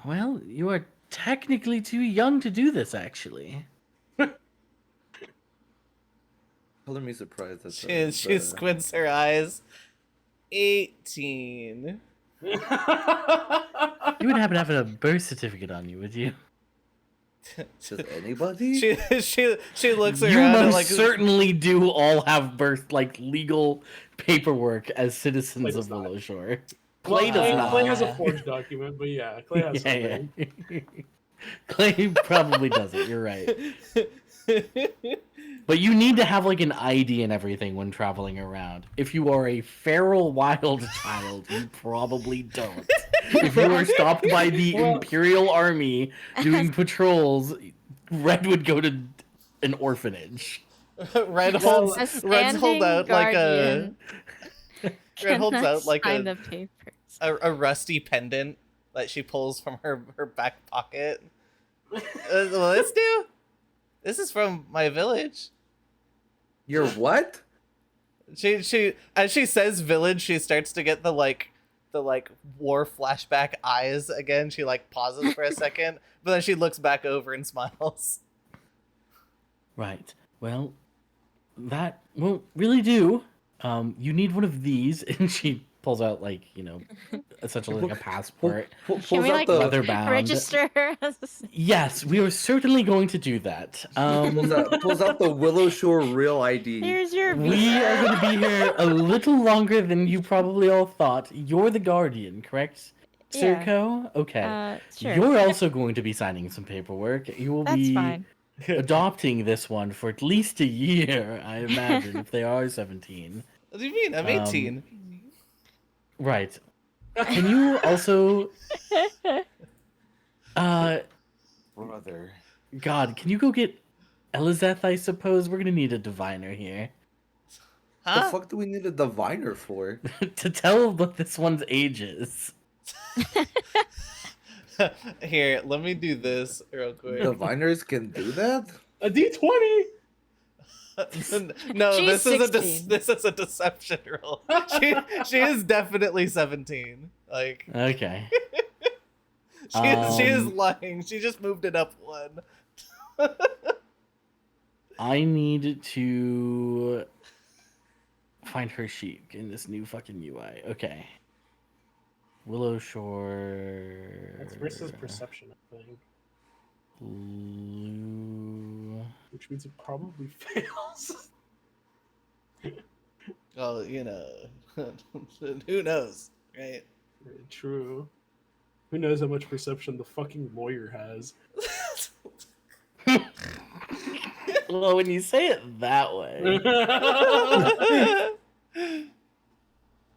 Speaker 1: Well, you are technically too young to do this, actually.
Speaker 3: Color me surprised. That
Speaker 5: She squints her eyes. 18.
Speaker 1: You would happen to have a birth certificate on you, would you?
Speaker 3: Does anybody?
Speaker 5: She looks
Speaker 1: You
Speaker 5: around and
Speaker 1: most
Speaker 5: like
Speaker 1: certainly do all have legal paperwork as citizens
Speaker 6: Clay
Speaker 1: of
Speaker 6: does not.
Speaker 1: Willow Shore.
Speaker 6: Well,
Speaker 1: Clay does not.
Speaker 6: Clay has a forged document, but yeah, Clay has something.
Speaker 1: Yeah. Clay probably doesn't. You're right. But you need to have like an ID and everything when traveling around. If you are a feral wild child, you probably don't. If you are stopped by the Imperial Army doing patrols, Red would go to an orphanage.
Speaker 5: Red
Speaker 4: As
Speaker 5: holds
Speaker 4: a
Speaker 5: Red hold
Speaker 4: standing
Speaker 5: out like a
Speaker 4: guardian,
Speaker 5: Red holds
Speaker 4: cannot
Speaker 5: out like
Speaker 4: sign
Speaker 5: a,
Speaker 4: the papers.
Speaker 5: a rusty pendant that she pulls from her back pocket. Will this do? This is from my village.
Speaker 3: You're what?
Speaker 5: She as she says village, she starts to get the war flashback eyes again. She like pauses for a second, but then she looks back over and smiles.
Speaker 1: Right. Well, that won't really do. You need one of these, and she pulls out essentially like a passport.
Speaker 3: Pulls
Speaker 4: Can we
Speaker 3: out
Speaker 4: like
Speaker 3: the
Speaker 1: leather bound.
Speaker 4: register her as a
Speaker 1: Yes, we are certainly going to do that.
Speaker 3: pulls out the Willow Shore real ID.
Speaker 4: Here's your
Speaker 1: We
Speaker 4: visa.
Speaker 1: are going to be here a little longer than you probably all thought. You're the guardian, correct,
Speaker 4: Yeah.
Speaker 1: Sirko? Okay.
Speaker 4: Sure.
Speaker 1: You're also going to be signing some paperwork. You will
Speaker 4: That's
Speaker 1: be
Speaker 4: fine.
Speaker 1: adopting this one for at least a year, I imagine, if they are 17.
Speaker 5: What do you mean? I'm 18.
Speaker 1: Right. Can you also...
Speaker 7: Brother.
Speaker 1: God, can you go get Elizeth, I suppose? We're going to need a diviner here.
Speaker 3: The
Speaker 5: Huh?
Speaker 3: fuck do we need a diviner for?
Speaker 1: To tell what this one's age is.
Speaker 5: Here, let me do this real quick.
Speaker 3: Diviners can do that?
Speaker 6: A D20.
Speaker 5: No,
Speaker 4: She's
Speaker 5: this is
Speaker 4: 16.
Speaker 5: this is a deception roll. She is definitely 17. Like
Speaker 1: Okay.
Speaker 5: she is
Speaker 1: Um,
Speaker 5: lying. She just moved it up one.
Speaker 1: I need to find her sheep in this new fucking UI. Okay. Willow Shore.
Speaker 6: That's versus perception, I think. Which means it probably fails.
Speaker 5: Oh, you know, who knows, right?
Speaker 6: Very true. Who knows how much perception the fucking lawyer has?
Speaker 1: Well, when you say it that way.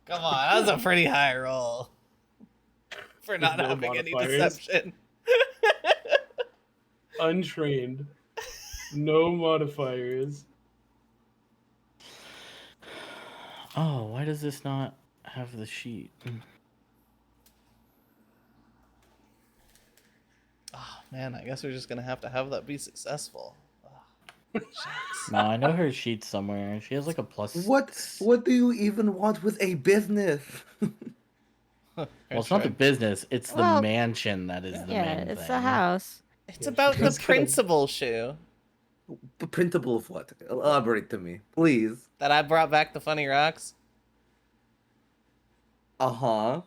Speaker 5: Come on, that was a pretty high roll for not
Speaker 6: no
Speaker 5: having any
Speaker 6: modifiers.
Speaker 5: deception.
Speaker 6: Untrained. No modifiers.
Speaker 1: Oh, why does this not have the sheet?
Speaker 5: Oh man, I guess we're just gonna have to have that be successful. Oh, shucks.
Speaker 1: No, I know her sheet somewhere. She has like a plus.
Speaker 3: What?
Speaker 1: 6.
Speaker 3: What do you even want with a business?
Speaker 1: Well, it's not the business. It's the
Speaker 4: Well,
Speaker 1: mansion that is the
Speaker 4: Yeah,
Speaker 1: main
Speaker 4: it's
Speaker 1: thing.
Speaker 4: a house.
Speaker 5: It's
Speaker 6: Yeah,
Speaker 5: about
Speaker 6: she
Speaker 5: the
Speaker 6: was gonna-
Speaker 5: principal shoe
Speaker 3: The printable of what? Elaborate to me, please.
Speaker 5: that I brought back the funny rocks,
Speaker 3: Uh-huh.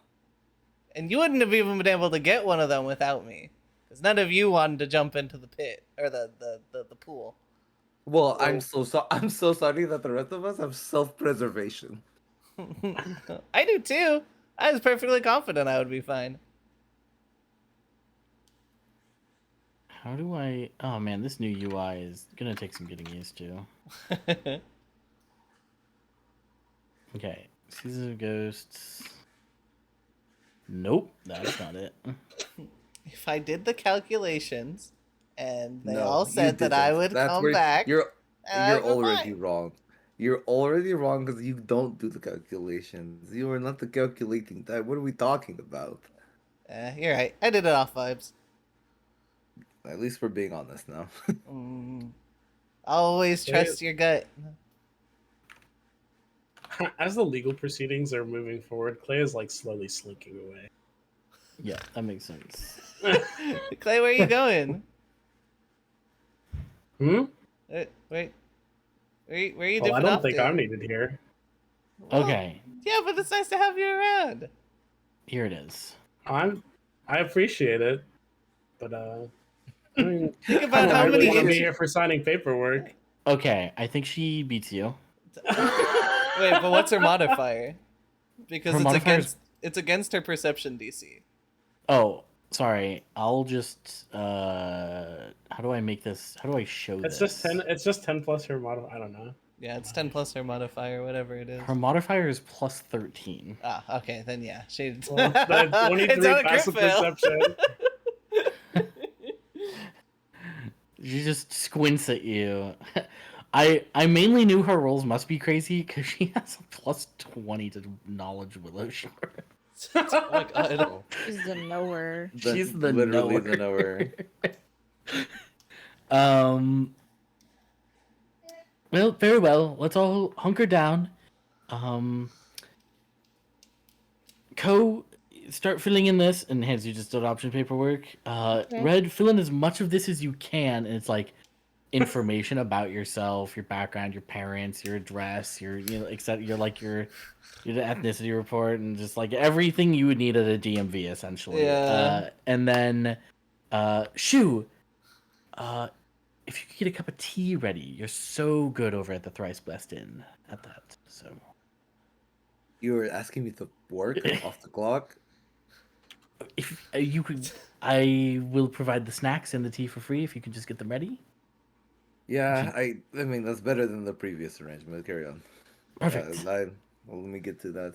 Speaker 5: and you wouldn't have even been able to get one of them without me, because none of you wanted to jump into the pit or the pool.
Speaker 3: Well, I'm
Speaker 6: Oh.
Speaker 3: I'm so sorry that the rest of us have self-preservation.
Speaker 5: I do too. I was perfectly confident I would be fine.
Speaker 1: How do I? Oh man, this new UI is gonna take some getting used to. Okay, Season of Ghosts. Nope, that's not it.
Speaker 5: If I did the calculations, and they
Speaker 3: No,
Speaker 5: all
Speaker 3: you
Speaker 5: said that I
Speaker 3: didn't.
Speaker 5: would
Speaker 3: That's
Speaker 5: come
Speaker 3: where
Speaker 5: back,
Speaker 3: You're
Speaker 5: and
Speaker 3: you're
Speaker 5: I'd be
Speaker 3: already
Speaker 5: fine.
Speaker 3: wrong. You're already wrong because you don't do the calculations. You are not the calculating type. What are we talking about?
Speaker 5: You're right. I did it off vibes.
Speaker 3: At least we're being honest now.
Speaker 5: Always
Speaker 6: Yeah.
Speaker 5: trust your gut.
Speaker 6: As the legal proceedings are moving forward, Clay is like slowly slinking away.
Speaker 1: Yeah, that makes sense.
Speaker 5: Clay, where are you going?
Speaker 6: Hmm?
Speaker 5: Wait, where are you
Speaker 6: Well,
Speaker 5: dipping
Speaker 6: I don't
Speaker 5: off
Speaker 6: think
Speaker 5: to?
Speaker 6: I'm needed here.
Speaker 1: Okay,
Speaker 5: Yeah, but it's nice to have you around.
Speaker 1: here it is.
Speaker 6: I appreciate it, but I mean,
Speaker 5: Think
Speaker 6: I
Speaker 5: about
Speaker 6: don't
Speaker 5: how
Speaker 6: really
Speaker 5: many
Speaker 6: want to be
Speaker 5: inches.
Speaker 6: here for signing paperwork.
Speaker 1: Okay, I think she beats you.
Speaker 5: Wait, but what's her modifier? Because
Speaker 1: Her
Speaker 5: it's
Speaker 1: modifier's-
Speaker 5: against her perception DC.
Speaker 1: Oh, sorry. I'll just. How do I make this? How do I show
Speaker 6: It's
Speaker 1: this?
Speaker 6: just 10. It's just 10 plus her model. I don't know.
Speaker 5: Yeah, it's 10 plus her modifier, whatever it is.
Speaker 1: Her modifier is plus 13.
Speaker 5: Ah, okay, then yeah, she.
Speaker 6: Well, that's 23
Speaker 5: It's not a crit
Speaker 6: passive
Speaker 5: fail.
Speaker 6: perception.
Speaker 1: She just squints at you. I mainly knew her rolls must be crazy because she has a plus 20 to knowledge Willow Shore.
Speaker 5: Oh my god.
Speaker 4: She's the knower.
Speaker 1: She's the
Speaker 3: literally
Speaker 1: knower.
Speaker 3: the knower.
Speaker 1: Well, very well. Let's all hunker down. Start filling in this and hands you just adoption paperwork. Red, fill in as much of this as you can, and it's like information about yourself, your background, your parents, your address, except your ethnicity report, and just like everything you would need at a DMV essentially.
Speaker 5: Yeah.
Speaker 1: And then, Shu, if you could get a cup of tea ready, you're so good over at the Thrice Blessed Inn at that. So
Speaker 3: You were asking me to work off the clock?
Speaker 1: if you could, I will provide the snacks and the tea for free if you could just get them ready.
Speaker 3: Yeah, I mean that's better than the previous arrangement. Carry on.
Speaker 1: Perfect.
Speaker 3: Well, let me get to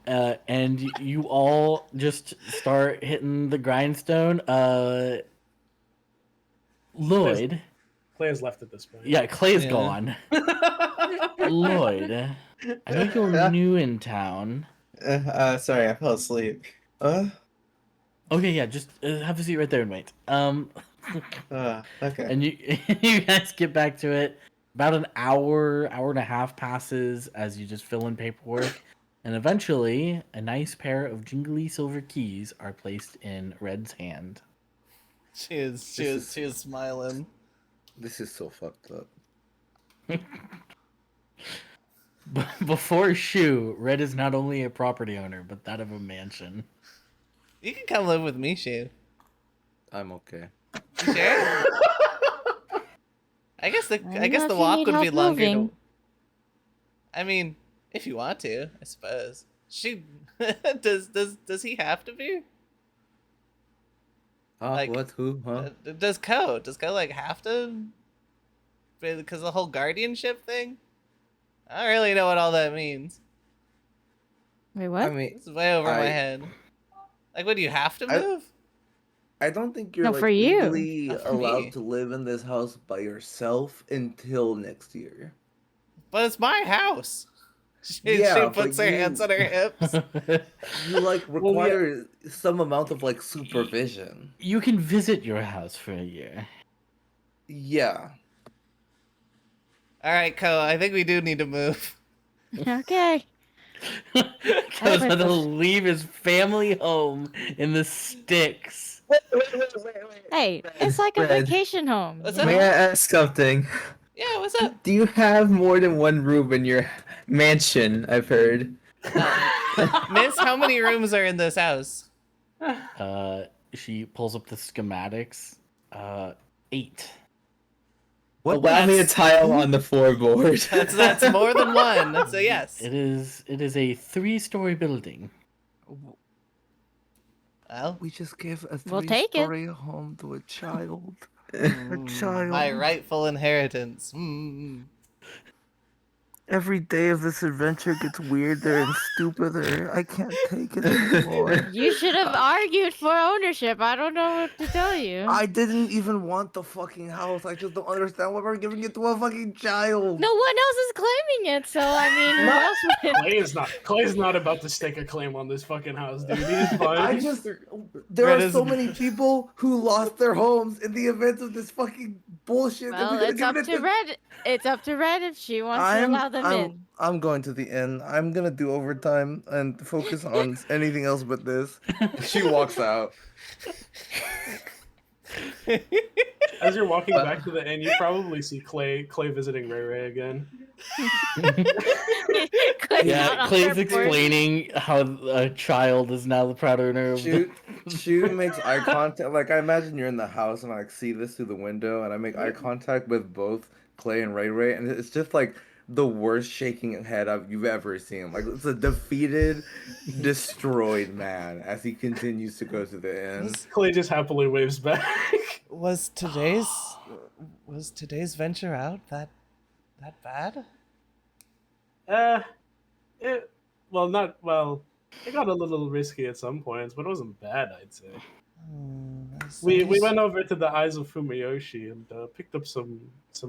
Speaker 3: that.
Speaker 1: And you all just start hitting the grindstone. Lloyd,
Speaker 6: Clay has left at this point.
Speaker 1: Yeah, Clay's
Speaker 5: Yeah.
Speaker 1: gone. Lloyd, I know you're
Speaker 2: Yeah.
Speaker 1: new in town.
Speaker 2: Sorry, I fell asleep.
Speaker 1: Okay, yeah, just have a seat right there and wait.
Speaker 2: Okay.
Speaker 1: And you you guys get back to it. About an hour and a half passes as you just fill in paperwork, and eventually a nice pair of jingly silver keys are placed in Red's hand.
Speaker 5: She is smiling.
Speaker 3: This is so fucked up.
Speaker 1: Before Shu, Red is not only a property owner, but that of a mansion.
Speaker 5: You can come live with me, Shu.
Speaker 3: I'm okay.
Speaker 5: You sure? I guess
Speaker 4: I
Speaker 5: the
Speaker 4: know if you
Speaker 5: walk
Speaker 4: need
Speaker 5: would be
Speaker 4: help
Speaker 5: longer.
Speaker 4: moving.
Speaker 5: I mean, if you want to, I suppose. She does he have to be? Like,
Speaker 3: What? Who? Huh?
Speaker 5: Does Ko like have to? Because the whole guardianship thing. I don't really know what all that means.
Speaker 4: Wait, what?
Speaker 3: I mean,
Speaker 5: It's way over my
Speaker 3: I-
Speaker 5: head. Like, what do you have to
Speaker 3: I-
Speaker 5: move?
Speaker 3: I don't think you're
Speaker 4: No,
Speaker 3: like
Speaker 4: for you.
Speaker 3: legally
Speaker 5: Not for
Speaker 3: allowed
Speaker 5: me.
Speaker 3: to live in this house by yourself until next year.
Speaker 5: But it's my house. She
Speaker 3: Yeah,
Speaker 5: puts
Speaker 3: but
Speaker 5: her
Speaker 3: you-
Speaker 5: hands on her hips.
Speaker 3: You like
Speaker 6: Well, yeah.
Speaker 3: require some amount of like supervision.
Speaker 1: You can visit your house for a year.
Speaker 3: Yeah.
Speaker 5: All right, Ko. I think we do need to move.
Speaker 4: Okay.
Speaker 1: Because
Speaker 4: wait,
Speaker 1: to leave his family home in the sticks.
Speaker 4: Hey, it's like a
Speaker 2: Red.
Speaker 4: vacation home.
Speaker 5: What's
Speaker 4: you
Speaker 5: up?
Speaker 2: May
Speaker 4: know?
Speaker 2: I ask something?
Speaker 5: Yeah, what's up?
Speaker 2: Do you have more than one room in your mansion? I've heard.
Speaker 5: Miss, how many rooms are in this house?
Speaker 1: She pulls up the schematics. 8.
Speaker 2: Allow me a tile on the floorboard.
Speaker 5: That's more than one. So yes.
Speaker 1: It is a 3-story building.
Speaker 5: Well,
Speaker 3: We just gave a
Speaker 4: We'll take it.
Speaker 3: three-story home to a child.
Speaker 5: my rightful inheritance.
Speaker 3: Every day of this adventure gets weirder and stupider. I can't take it anymore.
Speaker 4: You should have argued for ownership. I don't know what to tell you.
Speaker 3: I didn't even want the fucking house. I just don't understand why we're giving it to a fucking child.
Speaker 4: No one else is claiming it, so I mean, who else would?
Speaker 6: Clay's not about to stake a claim on this fucking house, dude. He's fine.
Speaker 3: I just there
Speaker 5: Red
Speaker 3: are
Speaker 5: is-
Speaker 3: so many people who lost their homes in the event of this fucking bullshit. that
Speaker 4: Well,
Speaker 3: we're gonna
Speaker 4: it's
Speaker 3: give
Speaker 4: up
Speaker 3: it
Speaker 4: to Red. It's up to Red if she wants to
Speaker 3: I'm,
Speaker 4: allow them in.
Speaker 3: I'm going to the inn. I'm gonna do overtime and focus on anything else but this. She walks out.
Speaker 6: As you're walking back to the inn, you probably see Clay visiting Ray Ray again.
Speaker 4: Clay's
Speaker 1: Yeah,
Speaker 4: out on
Speaker 1: Clay's
Speaker 4: her porch.
Speaker 1: explaining how a child is now the proud owner of the...
Speaker 3: She makes eye contact. Like I imagine you're in the house and I like, see this through the window, and I make eye contact with both Clay and Ray Ray, and it's just like the worst shaking head you've ever seen. Like it's a defeated, destroyed man as he continues to go to the inn.
Speaker 6: Clay just happily waves back.
Speaker 5: Was today's venture out that bad?
Speaker 6: It got a little risky at some points, but it wasn't bad, I'd say. We went over to the Eyes of Fumiyoshi and picked up some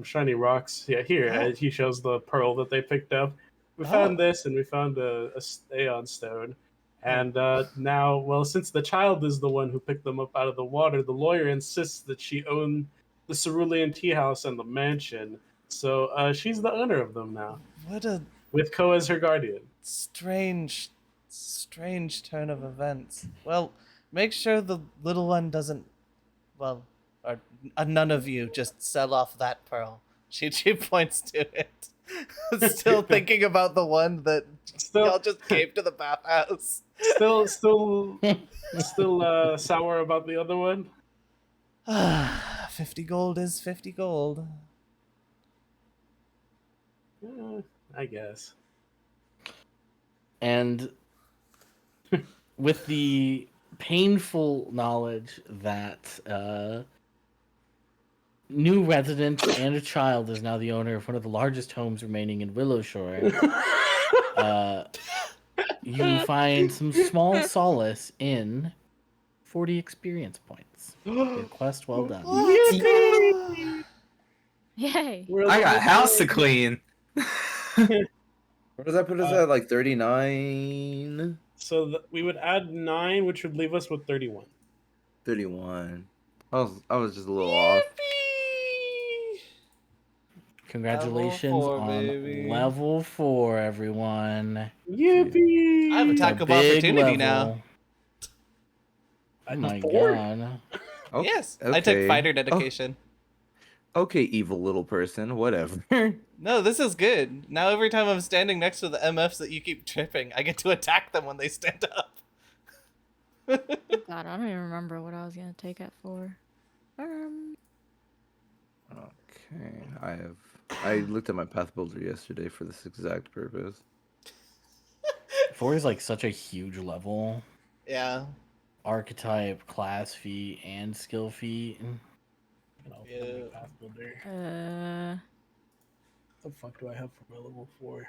Speaker 6: shiny rocks. Yeah, here he shows the pearl that they picked up. We found this, and we found a Aeon stone. And now, well, since the child is the one who picked them up out of the water, the lawyer insists that she own the Cerulean tea house and the mansion. So she's the owner of them now,
Speaker 5: What a
Speaker 6: with Ko as her guardian.
Speaker 5: strange turn of events. Well, make sure the little one doesn't, well, or none of you just sell off that pearl. She points to it. Still thinking about the one that y'all just gave to the bathhouse.
Speaker 6: Still sour about the other one.
Speaker 5: 50 gold is 50 gold.
Speaker 6: I guess.
Speaker 1: And with the painful knowledge that new resident and a child is now the owner of one of the largest homes remaining in Willowshore, you find some small solace in 40 experience points. Your quest well done.
Speaker 4: Yay!
Speaker 6: We're
Speaker 2: I got
Speaker 6: level
Speaker 2: house to
Speaker 6: 4.
Speaker 2: clean.
Speaker 3: Where does that put us at? Like 39?
Speaker 6: So we would add 9, which would leave us with 31.
Speaker 3: 31. I was just a little off.
Speaker 5: Yippee!
Speaker 1: Congratulations
Speaker 5: Level 4,
Speaker 1: on
Speaker 5: baby.
Speaker 1: level 4, everyone.
Speaker 6: Yippee!
Speaker 5: I have
Speaker 1: It's
Speaker 5: attack
Speaker 1: a
Speaker 5: of
Speaker 1: big
Speaker 5: opportunity now.
Speaker 1: level. Oh
Speaker 6: At
Speaker 1: my
Speaker 6: 4?
Speaker 1: god.
Speaker 3: Okay,
Speaker 5: Yes, I took
Speaker 3: okay.
Speaker 5: fighter
Speaker 3: Oh,
Speaker 5: dedication.
Speaker 3: okay, evil little person. Whatever.
Speaker 5: No, this is good. Now every time I'm standing next to the MFs that you keep tripping, I get to attack them when they stand up.
Speaker 4: God, I don't even remember what I was gonna take at 4.
Speaker 3: Okay, I looked at my path builder yesterday for this exact purpose.
Speaker 1: 4 is like such a huge level.
Speaker 5: Yeah.
Speaker 1: Archetype, class feat, and skill feat.
Speaker 6: Open up my path builder. What the fuck do I have for my level 4?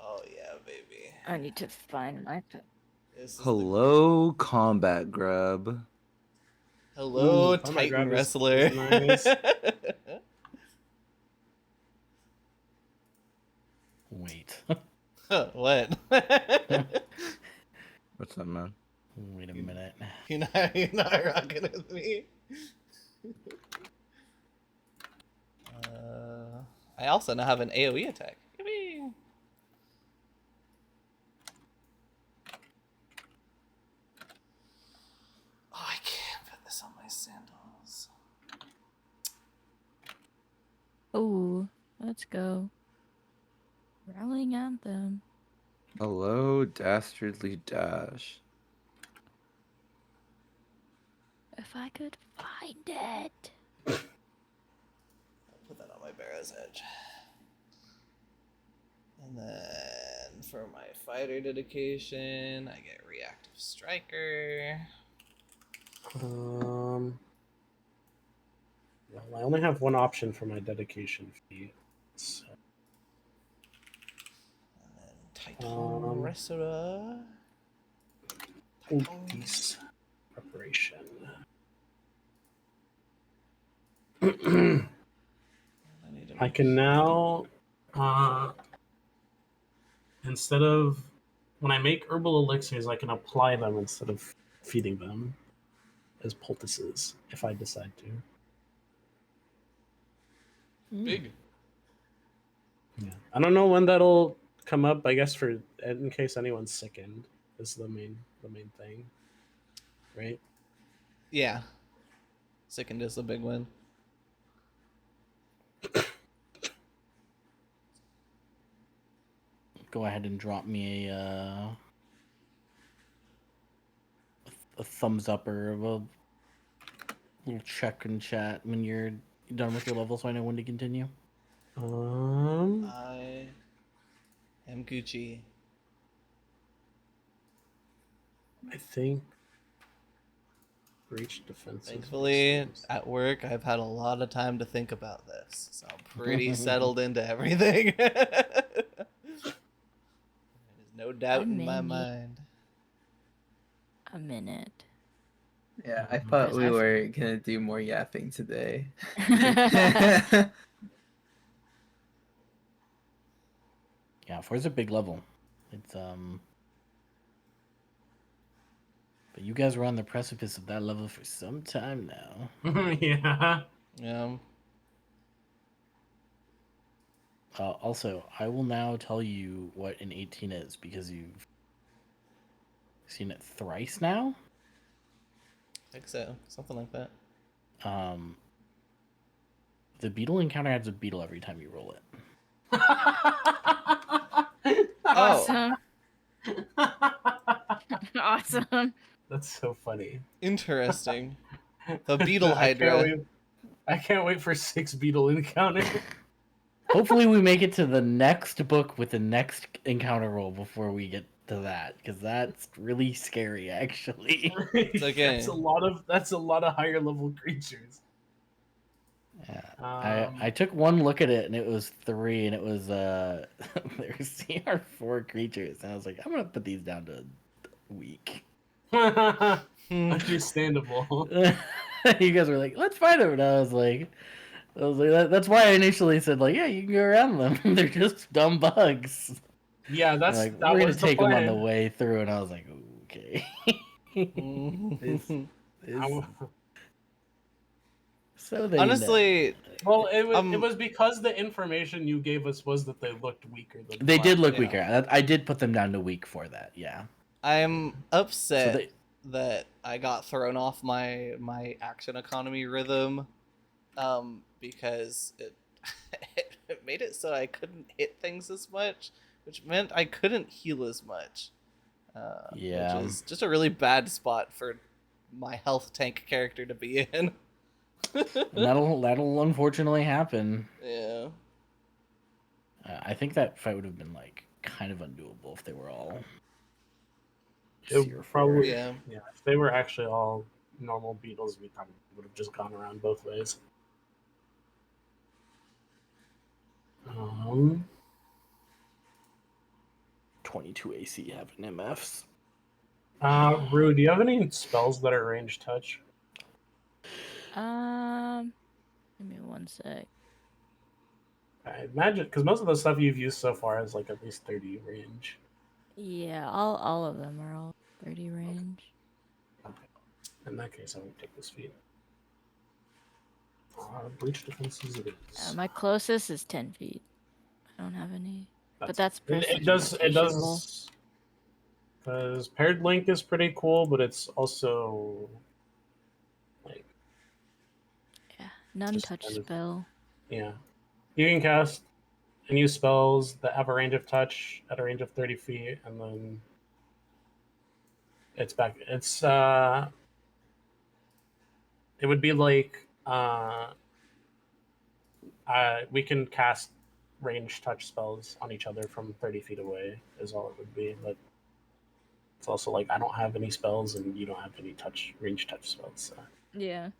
Speaker 5: Oh yeah, baby.
Speaker 4: I need to find my.
Speaker 5: This is the-
Speaker 3: Hello, combat grab.
Speaker 5: Hello,
Speaker 6: Ooh, Combat
Speaker 5: Titan
Speaker 6: Grab is
Speaker 5: Wrestler.
Speaker 6: nice.
Speaker 1: Wait.
Speaker 5: What?
Speaker 3: What's that, man?
Speaker 1: Wait a minute.
Speaker 5: You're not rocking with me. I also now have an AoE attack. Yippee! Oh, I can't put this on my sandals.
Speaker 4: Oh, let's go. Rallying Anthem.
Speaker 3: Hello, dastardly dash.
Speaker 4: If I could find it.
Speaker 5: Put that on my Barrow's Edge. And then for my fighter dedication, I get reactive striker.
Speaker 6: Well, I only have one option for my dedication fee. So,
Speaker 5: And then Titan Wrestler.
Speaker 6: peace preparation. I can now, instead of when I make herbal elixirs, I can apply them instead of feeding them as poultices if I decide to.
Speaker 5: Big.
Speaker 6: Yeah, I don't know when that'll come up. I guess for in case anyone's sickened is the main thing, right?
Speaker 5: Yeah. Sickened is the big one.
Speaker 1: Go ahead and drop me a thumbs up or a little check in chat when you're done with your level so I know when to continue.
Speaker 5: I am Gucci.
Speaker 6: I think breach defense.
Speaker 5: Thankfully, at work, I've had a lot of time to think about this, so I'm pretty settled into everything. There's no doubt in my mind.
Speaker 4: A minute.
Speaker 2: Yeah, I thought
Speaker 4: Because
Speaker 2: we
Speaker 4: I f-
Speaker 2: were gonna do more yapping today.
Speaker 1: Yeah, 4 is a big level. It's but you guys were on the precipice of that level for some time now.
Speaker 6: Yeah.
Speaker 5: Yeah.
Speaker 1: Also, I will now tell you what an 18 is because you've seen it thrice now.
Speaker 5: I think so. Something like that.
Speaker 1: The beetle encounter adds a beetle every time you roll it.
Speaker 4: Awesome. Awesome.
Speaker 6: That's so funny.
Speaker 5: Interesting. The beetle
Speaker 6: I can't
Speaker 5: hydra.
Speaker 6: wait- I can't wait for 6 beetle encounter.
Speaker 1: Hopefully, we make it to the next book with the next encounter roll before we get to that, because that's really scary, actually.
Speaker 5: okay.
Speaker 6: That's a lot of higher level creatures.
Speaker 1: Yeah. I took one look at it and it was 3, and it was there's CR4 creatures, and I was like, I'm gonna put these down to weak.
Speaker 6: Understandable.
Speaker 1: You guys were like, let's fight them, and I was like, I was like, that's why I initially said like, yeah, you can go around them. They're just dumb bugs.
Speaker 6: Yeah,
Speaker 1: They're
Speaker 6: that's
Speaker 1: like,
Speaker 6: that
Speaker 1: we're gonna
Speaker 6: was the
Speaker 1: take them on the
Speaker 6: plan.
Speaker 1: way through, and I was like, okay.
Speaker 6: I-
Speaker 1: So they know.
Speaker 5: Honestly,
Speaker 6: well, it
Speaker 5: Um,
Speaker 6: was because the information you gave us was that they looked weaker than
Speaker 1: They did look
Speaker 5: Yeah.
Speaker 1: weaker. I did put them down to weak for that. Yeah.
Speaker 5: I'm
Speaker 1: So
Speaker 5: upset
Speaker 1: they.
Speaker 5: that I got thrown off my action economy rhythm, because it it made it so I couldn't hit things as much, which meant I couldn't heal as much.
Speaker 1: Yeah.
Speaker 5: Which is just a really bad spot for my health tank character to be in.
Speaker 1: And that'll unfortunately happen.
Speaker 5: Yeah.
Speaker 1: I think that fight would have been like kind of undoable if they were all.
Speaker 6: It
Speaker 1: Seer
Speaker 6: probably,
Speaker 5: Yeah.
Speaker 6: yeah. If they were actually all normal beetles, we probably would have just gone around both ways.
Speaker 1: 22 AC having MFs.
Speaker 6: Rue, do you have any spells that are range touch?
Speaker 4: Give me one sec.
Speaker 6: I imagine because most of the stuff you've used so far is like at least 30 range.
Speaker 4: Yeah, all of them are all 30 range.
Speaker 6: Okay. In that case, I would take this feat. Breach defenses it is.
Speaker 4: My closest is 10 feet. I don't have any. But that's
Speaker 6: it does
Speaker 4: prestigiable.
Speaker 6: because paired link is pretty cool, but it's also like
Speaker 4: Yeah, none
Speaker 6: just
Speaker 4: touch
Speaker 6: kind of-
Speaker 4: spell.
Speaker 6: yeah. You can cast and use spells that have a range of touch at a range of 30 feet, and then it's back. It would be like we can cast range touch spells on each other from 30 feet away is all it would be, but it's also like I don't have any spells and you don't have any range touch spells. So.
Speaker 4: Yeah.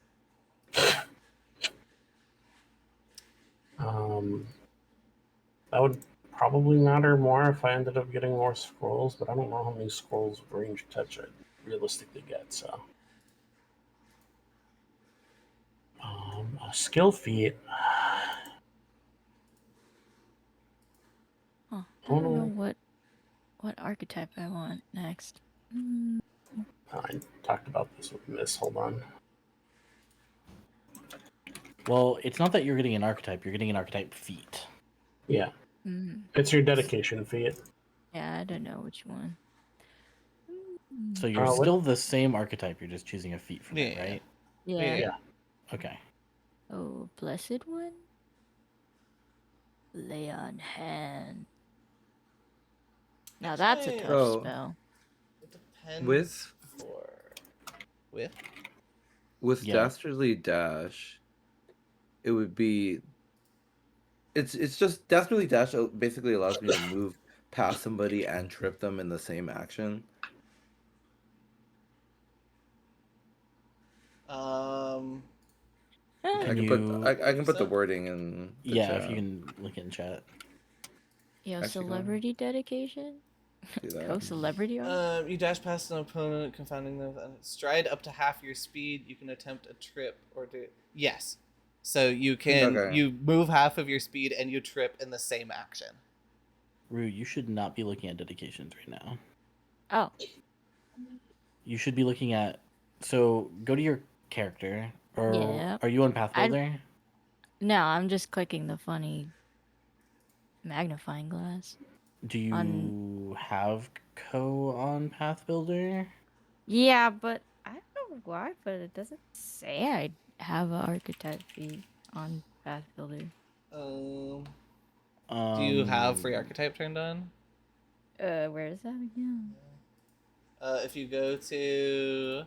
Speaker 6: That would probably matter more if I ended up getting more scrolls, but I don't know how many scrolls of range touch I realistically get. So, a skill feat.
Speaker 4: Huh. I don't know what archetype I want next.
Speaker 6: I talked about this with Miss. Hold on.
Speaker 1: Well, it's not that you're getting an archetype. You're getting an archetype feat.
Speaker 6: Yeah,
Speaker 4: Mm.
Speaker 6: it's your dedication feat.
Speaker 4: Yeah, I don't know which one.
Speaker 1: So you're
Speaker 6: what-
Speaker 1: still the same archetype. You're just choosing a feat from it,
Speaker 5: Yeah.
Speaker 1: right?
Speaker 4: Yeah.
Speaker 6: Yeah.
Speaker 1: Okay.
Speaker 4: Oh, blessed one. Lay on hand. Now that's a
Speaker 5: Actually-
Speaker 4: touch
Speaker 3: Oh.
Speaker 4: spell.
Speaker 5: It depends
Speaker 3: With
Speaker 5: with
Speaker 1: Yeah.
Speaker 3: Dastardly Dash, it would be. It's just Dastardly Dash basically allows me to move past somebody and trip them in the same action. I
Speaker 1: Can
Speaker 3: can
Speaker 1: you-
Speaker 3: put I can put the
Speaker 5: So-
Speaker 3: wording in. The
Speaker 1: Yeah,
Speaker 3: chat.
Speaker 1: if you can link it in chat.
Speaker 4: Yo,
Speaker 3: Actually, go on.
Speaker 4: celebrity dedication?
Speaker 3: Do that.
Speaker 4: Co-celebrity art?
Speaker 5: You dash past an opponent, confounding them, and stride up to half your speed. You can attempt a trip or do. Yes. So you can
Speaker 3: Okay.
Speaker 5: you move half of your speed and you trip in the same action.
Speaker 1: Rue, you should not be looking at dedications right now.
Speaker 4: Oh,
Speaker 1: You should be looking at. So go to your character, or
Speaker 4: Yeah.
Speaker 1: are you on Path
Speaker 4: I-
Speaker 1: Builder?
Speaker 4: no, I'm just clicking the funny magnifying glass.
Speaker 1: Do you have on Path Builder?
Speaker 4: Yeah, but I don't know why, but it doesn't say I have an archetype feed on Path Builder.
Speaker 5: Do you have free archetype turned on?
Speaker 4: Where is that again?
Speaker 5: If you go to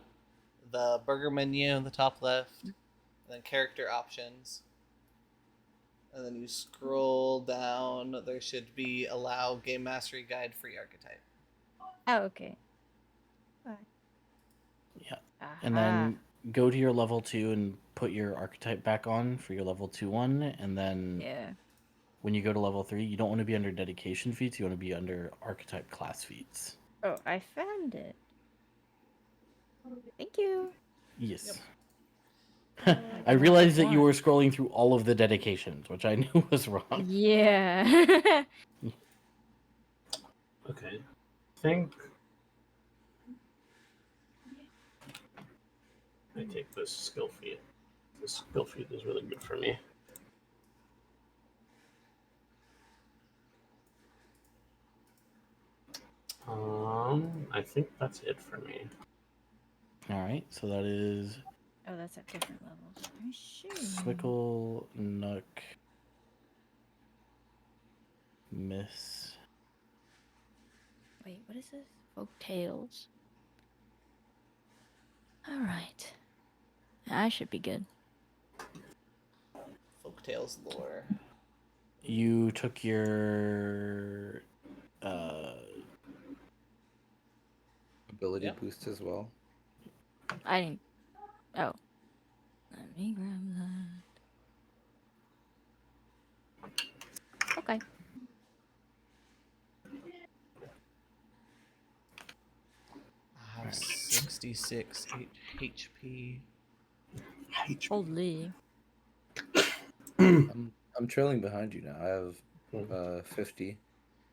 Speaker 5: the burger menu on the top left, and then character options, and then you scroll down, there should be allow game mastery guide free archetype.
Speaker 4: Oh, okay.
Speaker 1: Yeah. And then go to your level 2 and put your archetype back on for your level 2 one, and then
Speaker 4: Yeah.
Speaker 1: when you go to level 3, you don't want to be under dedication feats, you want to be under archetype class feats.
Speaker 4: Oh, I found it. Thank you.
Speaker 1: Yes. I realized that you were scrolling through all of the dedications, which I knew was wrong.
Speaker 4: Yeah.
Speaker 6: Okay. I think I take this skill feed. This skill feed is really good for me. I think that's it for me.
Speaker 1: All right, so that is
Speaker 4: Oh, that's at different levels. Are you sure?
Speaker 1: Swickle, Nook, Miss.
Speaker 4: Wait, what is this? Folk Tales. All right. I should be good.
Speaker 5: Folktales lore.
Speaker 1: You took your
Speaker 3: Ability
Speaker 5: Yep.
Speaker 3: boost as well.
Speaker 4: I didn't. Oh. Let me grab that. Okay.
Speaker 5: I have 66 HP.
Speaker 4: Holy.
Speaker 3: I'm trailing behind you now. I have 50.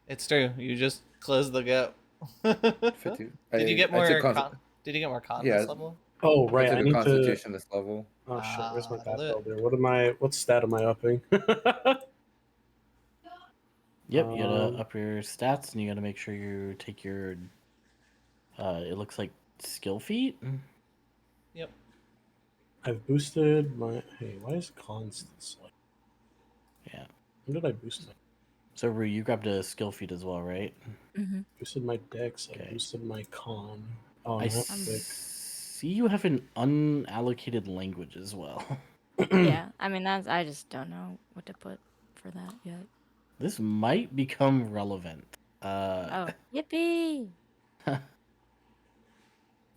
Speaker 5: It's true. You just closed the gap.
Speaker 3: 50.
Speaker 5: Did you get
Speaker 3: I took
Speaker 5: more?
Speaker 3: con-
Speaker 5: Did you get more con
Speaker 3: Yeah.
Speaker 5: this level?
Speaker 6: Oh
Speaker 3: I
Speaker 6: right,
Speaker 3: took
Speaker 6: I
Speaker 3: a
Speaker 6: need to.
Speaker 3: constitution this level.
Speaker 6: Oh shit, where's my
Speaker 5: that'll
Speaker 6: bad
Speaker 5: do it.
Speaker 6: builder? What am I? What stat am I upping?
Speaker 1: Yep, you gotta up your stats, and you gotta make sure you take your. It looks like skill feat.
Speaker 5: Yep.
Speaker 6: I've boosted my. Hey, why is cons this? Like,
Speaker 1: Yeah.
Speaker 6: when did I boost it?
Speaker 1: So Rue, you grabbed a skill feat as well, right?
Speaker 4: Mm-hmm.
Speaker 6: Boosted my dex. I
Speaker 1: Okay.
Speaker 6: boosted my con. Oh,
Speaker 1: I
Speaker 6: that's sick.
Speaker 1: see you have an unallocated language as well.
Speaker 4: Yeah, I mean that's. I just don't know what to put for that yet.
Speaker 1: This might become relevant.
Speaker 4: Oh, yippee!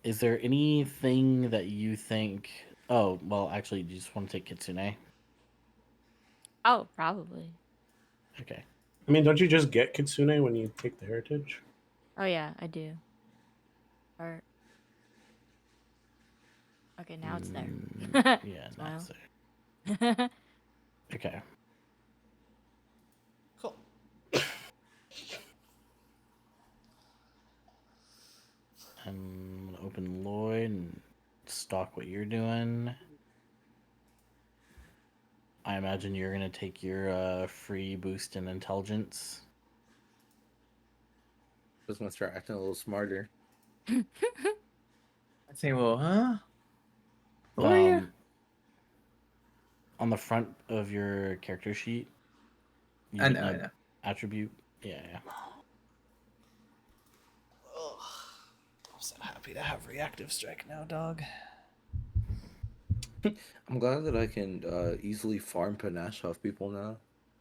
Speaker 1: Is there anything that you think? Oh, well, actually, do you just want to take Kitsune?
Speaker 4: Oh, probably.
Speaker 1: Okay.
Speaker 6: I mean, don't you just get Kitsune when you take the heritage?
Speaker 4: Oh yeah, I do. Or. Okay, now it's there.
Speaker 1: Yeah,
Speaker 4: Smile.
Speaker 1: not there. Okay.
Speaker 5: Cool.
Speaker 1: I'm gonna open Lloyd and stalk what you're doing. I imagine you're gonna take your free boost in intelligence.
Speaker 3: Just gonna start acting a little smarter.
Speaker 2: I say, well, huh? Who are you?
Speaker 1: On the front of your character sheet, you
Speaker 2: I
Speaker 1: get
Speaker 2: know, I
Speaker 1: an
Speaker 2: know.
Speaker 1: attribute. Yeah.
Speaker 5: Ugh. I'm so happy to have reactive strike now, dog.
Speaker 3: I'm glad that I can easily farm panache off people now.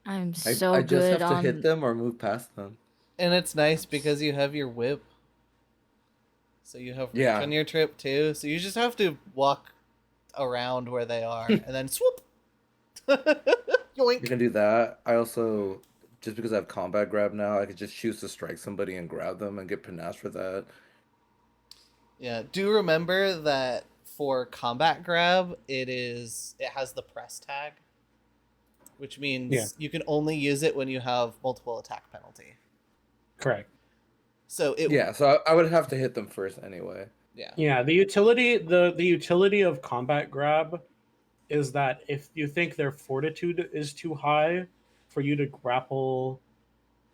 Speaker 4: I'm
Speaker 3: I
Speaker 4: so
Speaker 3: just
Speaker 4: good
Speaker 3: have to
Speaker 4: on.
Speaker 3: hit them or move past them.
Speaker 5: And it's nice because you have your whip. So you have reach
Speaker 3: Yeah.
Speaker 5: on your trip too. So you just have to walk around where they are and then swoop.
Speaker 3: You
Speaker 5: Yoink.
Speaker 3: can do that. I also, just because I have combat grab now, I could just choose to strike somebody and grab them and get panache for that.
Speaker 5: Yeah. Do remember that for combat grab, it has the press tag, which means
Speaker 6: Yeah.
Speaker 5: you can only use it when you have multiple attack penalty.
Speaker 6: Correct.
Speaker 5: So it
Speaker 3: Yeah, so I would have to hit them first anyway.
Speaker 5: yeah.
Speaker 6: Yeah, the utility of combat grab is that if you think their fortitude is too high for you to grapple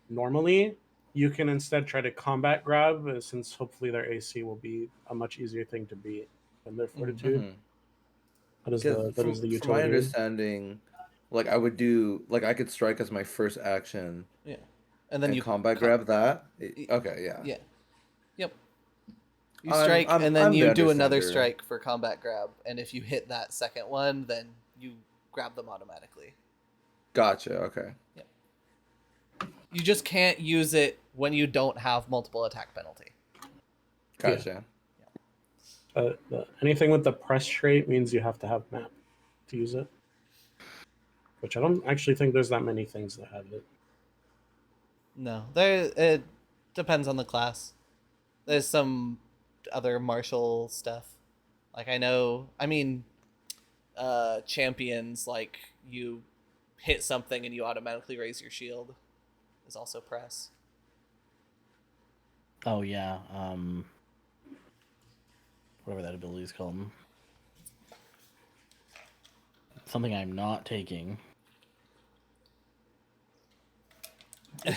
Speaker 6: normally, you can instead try to combat grab, since hopefully their AC will be a much easier thing to beat than their fortitude.
Speaker 3: Mhm.
Speaker 6: That is
Speaker 3: Because
Speaker 6: the
Speaker 3: from my
Speaker 6: utility.
Speaker 3: understanding, like I would do, like I could strike as my first action
Speaker 5: Yeah. And then
Speaker 3: and
Speaker 5: you
Speaker 3: combat
Speaker 5: co-
Speaker 3: grab that.
Speaker 5: y-
Speaker 3: Okay, yeah.
Speaker 5: Yeah. Yep. You
Speaker 3: I'm-
Speaker 5: strike
Speaker 3: I'm-
Speaker 5: and then
Speaker 3: I'm the
Speaker 5: you do another
Speaker 3: understander.
Speaker 5: strike for combat grab, and if you hit that second one, then you grab them automatically.
Speaker 3: Gotcha. Okay.
Speaker 5: You just can't use it when you don't have multiple attack penalty.
Speaker 3: Gotcha.
Speaker 6: Anything with the press trait means you have to have map to use it, which I don't actually think there's that many things that have it.
Speaker 5: No, it depends on the class. There's some other martial stuff. Like I know, I mean, champions, like you hit something and you automatically raise your shield, is also press.
Speaker 1: Oh yeah. Whatever that ability is called. Something I'm not taking. I'm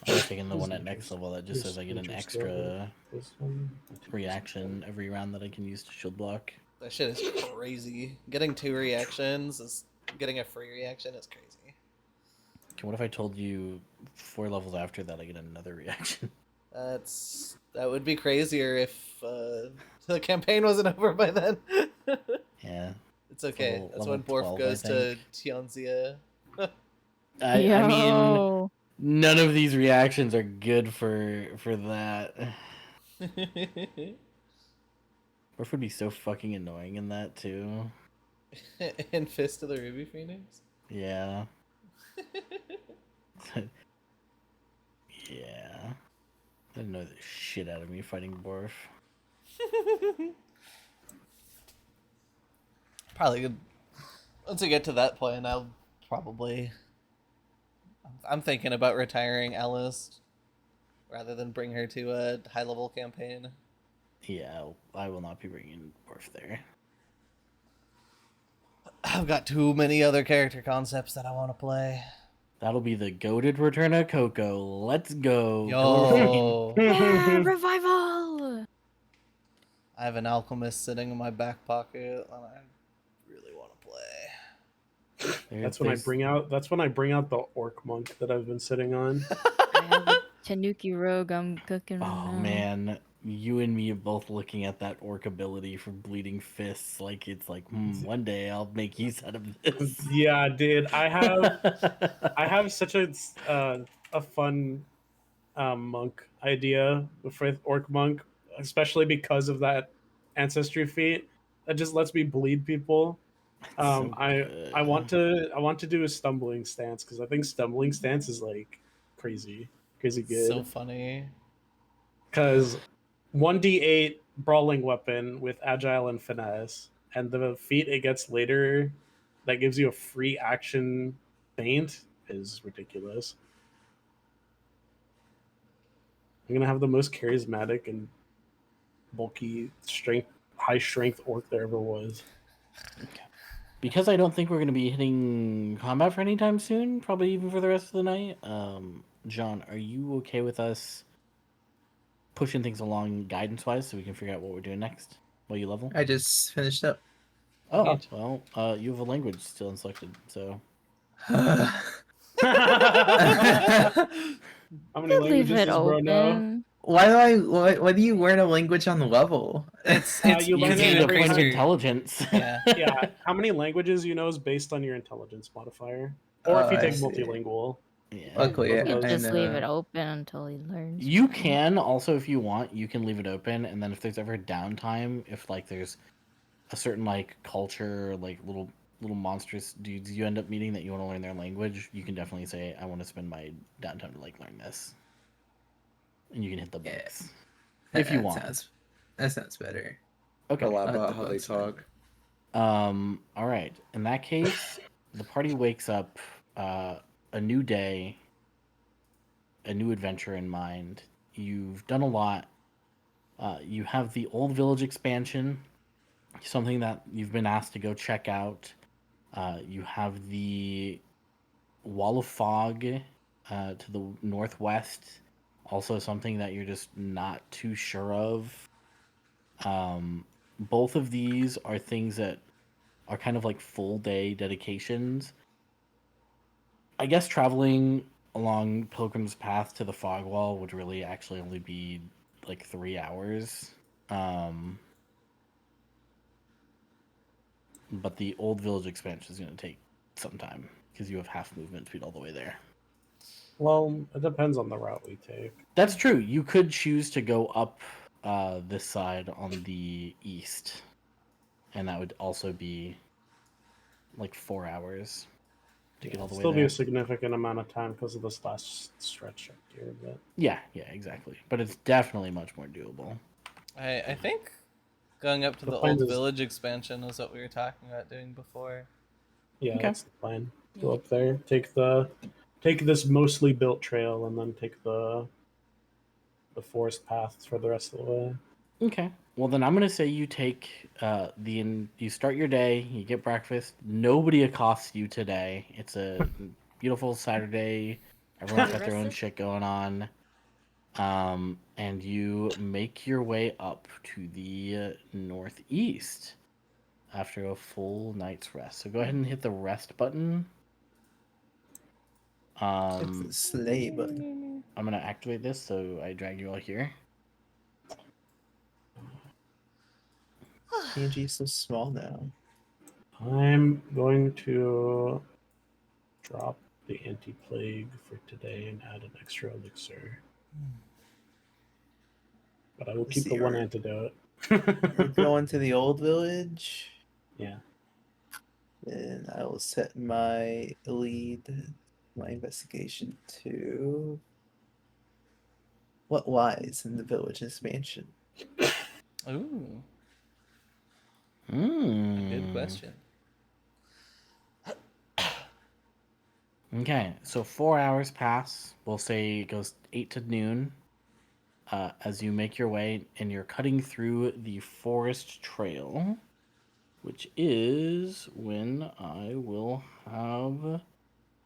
Speaker 1: taking the one at next level that just says I get an extra reaction every round that I can use to shield block.
Speaker 5: That shit is crazy. Getting 2 reactions is getting a free reaction is crazy.
Speaker 1: Okay, what if I told you 4 levels after that I get another reaction?
Speaker 5: That would be crazier if the campaign wasn't over by then.
Speaker 1: Yeah.
Speaker 5: It's okay.
Speaker 1: Level-
Speaker 5: That's
Speaker 1: level
Speaker 5: when Borf
Speaker 1: 12, I
Speaker 5: goes to
Speaker 1: think.
Speaker 5: Tianzia.
Speaker 1: I mean,
Speaker 4: Yo.
Speaker 1: none of these reactions are good for that. Borf would be so fucking annoying in that too.
Speaker 5: In Fist of the Ruby Phoenix?
Speaker 1: Yeah. Yeah. I didn't know the shit out of me fighting Borf.
Speaker 5: Probably good. Once we get to that point, I'll probably. I'm thinking about retiring Alice rather than bring her to a high level campaign.
Speaker 1: Yeah, I will not be bringing Borf there.
Speaker 5: I've got too many other character concepts that I want to play.
Speaker 1: That'll be the goated return of Coco. Let's go.
Speaker 5: Yo,
Speaker 4: Yeah, revival.
Speaker 5: I have an alchemist sitting in my back pocket, and I really want to play.
Speaker 6: That's when I bring out the orc monk that I've been sitting on.
Speaker 4: I have a Tanuki rogue I'm cooking right
Speaker 1: Oh
Speaker 4: now.
Speaker 1: man, you and me are both looking at that orc ability for bleeding fists like it's like, one day I'll make use out of this.
Speaker 6: Yeah, dude. I have such a fun monk idea for orc monk, especially because of that ancestry feat that just lets me bleed people.
Speaker 1: So
Speaker 6: I
Speaker 1: good.
Speaker 6: want to do a stumbling stance because I think stumbling stance is like crazy good.
Speaker 5: So funny.
Speaker 6: Because 1d8 brawling weapon with agile and finesse, and the feat it gets later that gives you a free action feint is ridiculous. I'm gonna have the most charismatic and bulky high strength orc there ever was.
Speaker 1: Because I don't think we're going to be hitting combat for any time soon, probably even for the rest of the night. John, are you okay with us pushing things along guidance-wise so we can figure out what we're doing next while you level?
Speaker 2: I just finished up.
Speaker 1: Oh, well, you have a language still unselected, so...
Speaker 6: How many
Speaker 4: Could leave
Speaker 6: languages
Speaker 4: it
Speaker 6: does bro know?
Speaker 4: open.
Speaker 2: Why do you learn a language on the level?
Speaker 5: It's
Speaker 6: you
Speaker 1: You
Speaker 6: learn
Speaker 1: need
Speaker 6: it
Speaker 1: a point of
Speaker 5: crazier.
Speaker 1: intelligence.
Speaker 5: Yeah.
Speaker 6: Yeah, how many languages you know is based on your intelligence modifier, or if you
Speaker 2: I
Speaker 6: take
Speaker 2: see.
Speaker 6: multilingual.
Speaker 1: Yeah.
Speaker 2: Luckily,
Speaker 6: both
Speaker 2: I
Speaker 6: of
Speaker 4: You
Speaker 6: those-
Speaker 4: just leave
Speaker 2: know.
Speaker 4: it open until he learns.
Speaker 1: You can also, if you want, you can leave it open, and then if there's ever downtime, if like there's a certain like culture, like little monstrous dudes you end up meeting that you want to learn their language, you can definitely say, I want to spend my downtime to like learn this, and you can hit the
Speaker 2: Yeah.
Speaker 1: books if you
Speaker 2: That
Speaker 1: want.
Speaker 2: that sounds better.
Speaker 1: Okay.
Speaker 3: A lot
Speaker 2: I'll hit
Speaker 3: about
Speaker 2: the
Speaker 3: how they
Speaker 2: books then.
Speaker 3: talk.
Speaker 1: All right. In that case, the party wakes up, a new day, a new adventure in mind. You've done a lot. You have the Old Village expansion, something that you've been asked to go check out. You have the Wall of Fog to the northwest, also something that you're just not too sure of. Both of these are things that are kind of like full day dedications. I guess traveling along Pilgrim's Path to the Fog Wall would really actually only be like 3 hours. But the Old Village expansion is going to take some time because you have half movement speed all the way there.
Speaker 6: Well, it depends on the route we take.
Speaker 1: That's true. You could choose to go up this side on the east, and that would also be like 4 hours to get all the way
Speaker 6: Still be
Speaker 1: there.
Speaker 6: a significant amount of time because of this last stretch up here, but
Speaker 1: Yeah, exactly. But it's definitely much more doable.
Speaker 5: I think Going up to
Speaker 6: The
Speaker 5: the
Speaker 6: plan
Speaker 5: old
Speaker 6: is-
Speaker 5: village expansion was what we were talking about doing before.
Speaker 6: Yeah,
Speaker 1: Okay.
Speaker 6: that's the plan. Go up there, take this mostly built trail, and then take the forest paths for the rest of the way.
Speaker 1: Okay. Well, then I'm gonna say you take you start your day, you get breakfast. Nobody accosts you today. It's a beautiful Saturday. Everyone's got their own
Speaker 4: Rested?
Speaker 1: shit going on. And you make your way up to the northeast after a full night's rest. So go ahead and hit the rest button.
Speaker 8: It's the sleigh button.
Speaker 1: I'm gonna activate this, so I drag you all here.
Speaker 8: PNG is so small now.
Speaker 6: I'm going to drop the anti-plague for today and add an extra elixir. But I will
Speaker 8: Let's
Speaker 6: keep
Speaker 8: see,
Speaker 6: the one
Speaker 8: we're-
Speaker 6: antidote.
Speaker 8: We're going to the old village.
Speaker 6: Yeah.
Speaker 8: Then I will set my my investigation to what lies in the village's mansion.
Speaker 5: Ooh,
Speaker 1: Mm.
Speaker 5: good question.
Speaker 1: Okay, so 4 hours pass. We'll say it goes 8 to noon. As you make your way and you're cutting through the forest trail, which is when I will have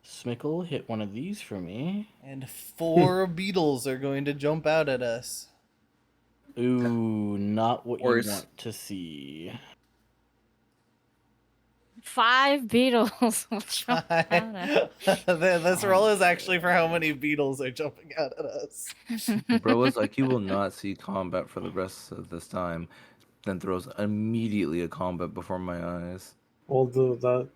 Speaker 1: Smickle hit one of these for me.
Speaker 5: And 4 beetles are going to jump out at us.
Speaker 1: Ooh, not what
Speaker 2: Worse.
Speaker 1: you want to see.
Speaker 4: 5 beetles. will jump out at
Speaker 5: This roll is actually for how many beetles are jumping out at us.
Speaker 3: Bro was like, "You will not see combat for the rest of this time." Then throws immediately a combat before my eyes.
Speaker 6: We'll do that.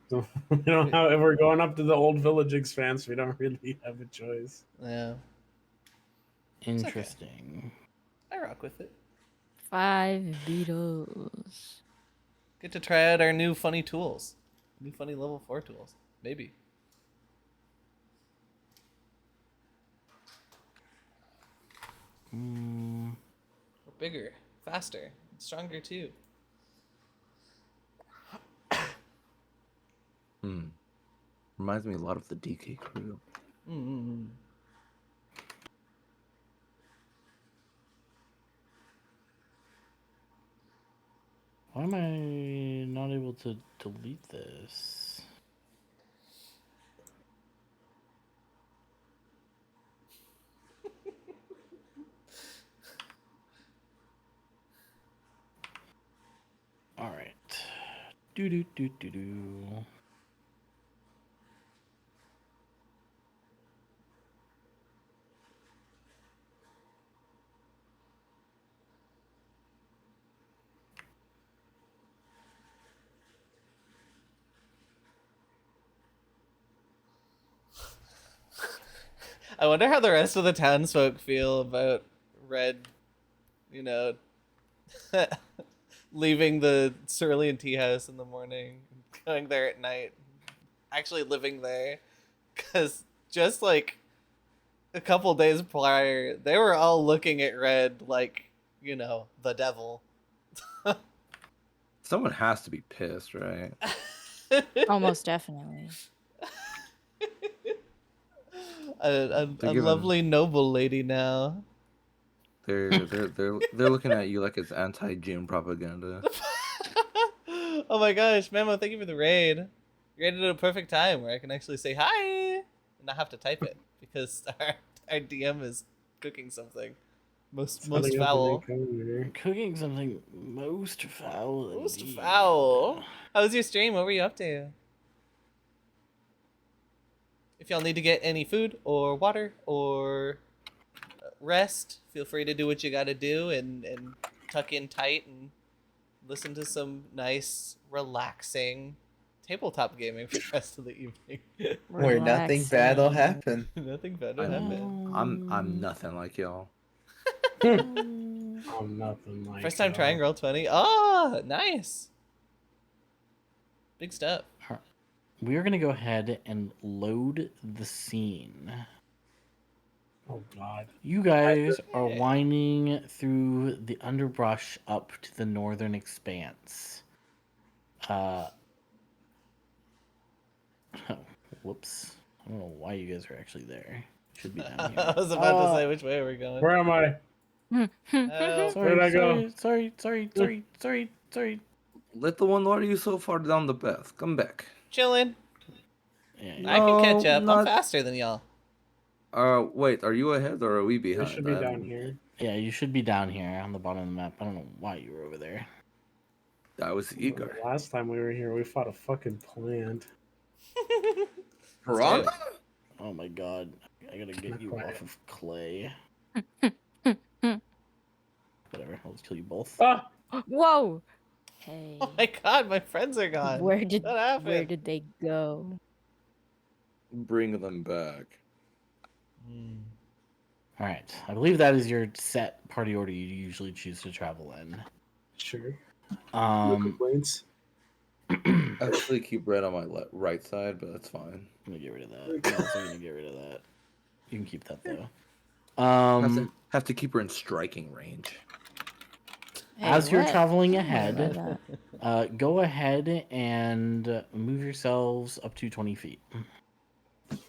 Speaker 6: We don't have, if we're going up to the old village expanse, we don't really have a choice.
Speaker 5: Yeah,
Speaker 1: Interesting.
Speaker 5: I rock with it.
Speaker 4: 5 beetles.
Speaker 5: Get to try out our new funny tools. New funny level 4 tools. Maybe.
Speaker 1: Mm,
Speaker 5: We're bigger, faster, stronger too.
Speaker 3: Reminds me a lot of the DK crew.
Speaker 5: Mm-hmm.
Speaker 1: why am I not able to delete this? All right. Do do do do do.
Speaker 5: I wonder how the rest of the townsfolk feel about Red, you know, leaving the Cerulean tea house in the morning, going there at night, actually living there. Because just like a couple days prior, they were all looking at Red like, you know, the devil.
Speaker 3: Someone has to be pissed, right?
Speaker 4: Almost definitely.
Speaker 5: A
Speaker 3: giving-
Speaker 5: lovely noble lady now.
Speaker 3: They're looking at you like it's anti-June propaganda.
Speaker 5: Oh my gosh, Memo, thank you for the raid. You raided at a perfect time where I can actually say hi and not have to type it because our DM is cooking something. Most
Speaker 6: Setting up an
Speaker 5: foul.
Speaker 6: encounter.
Speaker 1: Cooking something most foul.
Speaker 5: Most
Speaker 1: indeed.
Speaker 5: foul. How was your stream? What were you up to? If y'all need to get any food or water or rest, feel free to do what you gotta do and tuck in tight and listen to some nice, relaxing tabletop gaming for the rest of the evening.
Speaker 8: Where nothing bad will happen.
Speaker 5: Nothing bad will happen.
Speaker 3: I'm nothing like y'all.
Speaker 6: I'm nothing like
Speaker 5: First time
Speaker 6: y'all.
Speaker 5: trying Roll20. Oh, nice. Big stuff.
Speaker 1: We're gonna go ahead and load the scene.
Speaker 6: Oh God.
Speaker 1: You guys are
Speaker 5: Hey.
Speaker 1: winding through the underbrush up to the northern expanse. Oh, whoops. I don't know why you guys are actually there. Should be down
Speaker 5: I
Speaker 1: here.
Speaker 5: was about to say which way we're going.
Speaker 6: Where am I?
Speaker 5: Oh,
Speaker 1: Sorry,
Speaker 6: Where'd I go?
Speaker 1: sorry.
Speaker 3: Little one, why are you so far down the path? Come back.
Speaker 5: chilling.
Speaker 1: Yeah,
Speaker 5: I can catch
Speaker 3: No,
Speaker 5: up. I'm
Speaker 3: not.
Speaker 5: faster than y'all.
Speaker 3: Wait, are you ahead or are we
Speaker 6: We
Speaker 3: behind?
Speaker 6: should be down here.
Speaker 1: yeah, you should be down here on the bottom of the map. I don't know why you were over there.
Speaker 3: I was eager.
Speaker 6: Last time we were here, we fought a fucking plant.
Speaker 3: Piranha?
Speaker 1: Oh my god. I gotta get
Speaker 6: Not
Speaker 1: you
Speaker 6: quite.
Speaker 1: off of clay. Whatever, I'll just kill you both.
Speaker 6: Ah!
Speaker 4: Whoa. Hey.
Speaker 5: Oh my god, my friends are gone.
Speaker 4: Where did
Speaker 5: What happened?
Speaker 4: where did they go?
Speaker 3: Bring them back.
Speaker 1: Alright, I believe that is your set party order you usually choose to travel in.
Speaker 6: Sure. No
Speaker 1: Um,
Speaker 6: complaints.
Speaker 3: I actually keep red on my right side, but that's fine.
Speaker 1: I'm gonna get rid of that. I'm also gonna get rid of that. You can keep that though.
Speaker 3: Have to keep her in striking range.
Speaker 4: Hey,
Speaker 1: As you're
Speaker 4: what?
Speaker 1: traveling
Speaker 4: I don't know
Speaker 1: ahead,
Speaker 4: about that.
Speaker 1: go ahead and move yourselves up to 20 feet.
Speaker 5: Up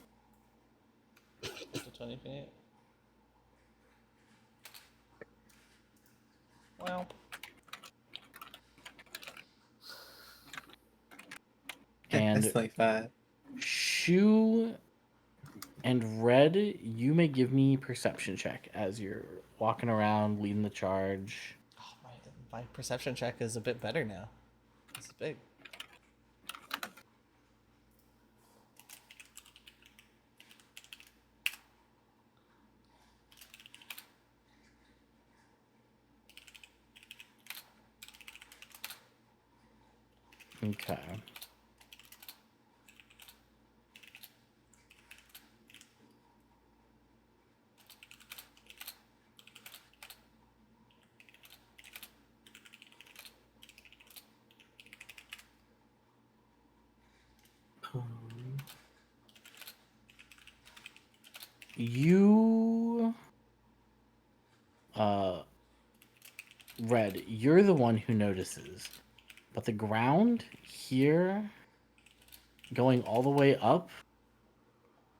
Speaker 5: to 20 feet. Well,
Speaker 1: And
Speaker 8: That's like that.
Speaker 1: Shu and Red, you may give me perception check as you're walking around, leading the charge.
Speaker 5: oh, my perception check is a bit better now. It's big.
Speaker 1: Okay. You, Red, you're the one who notices, but the ground here, going all the way up,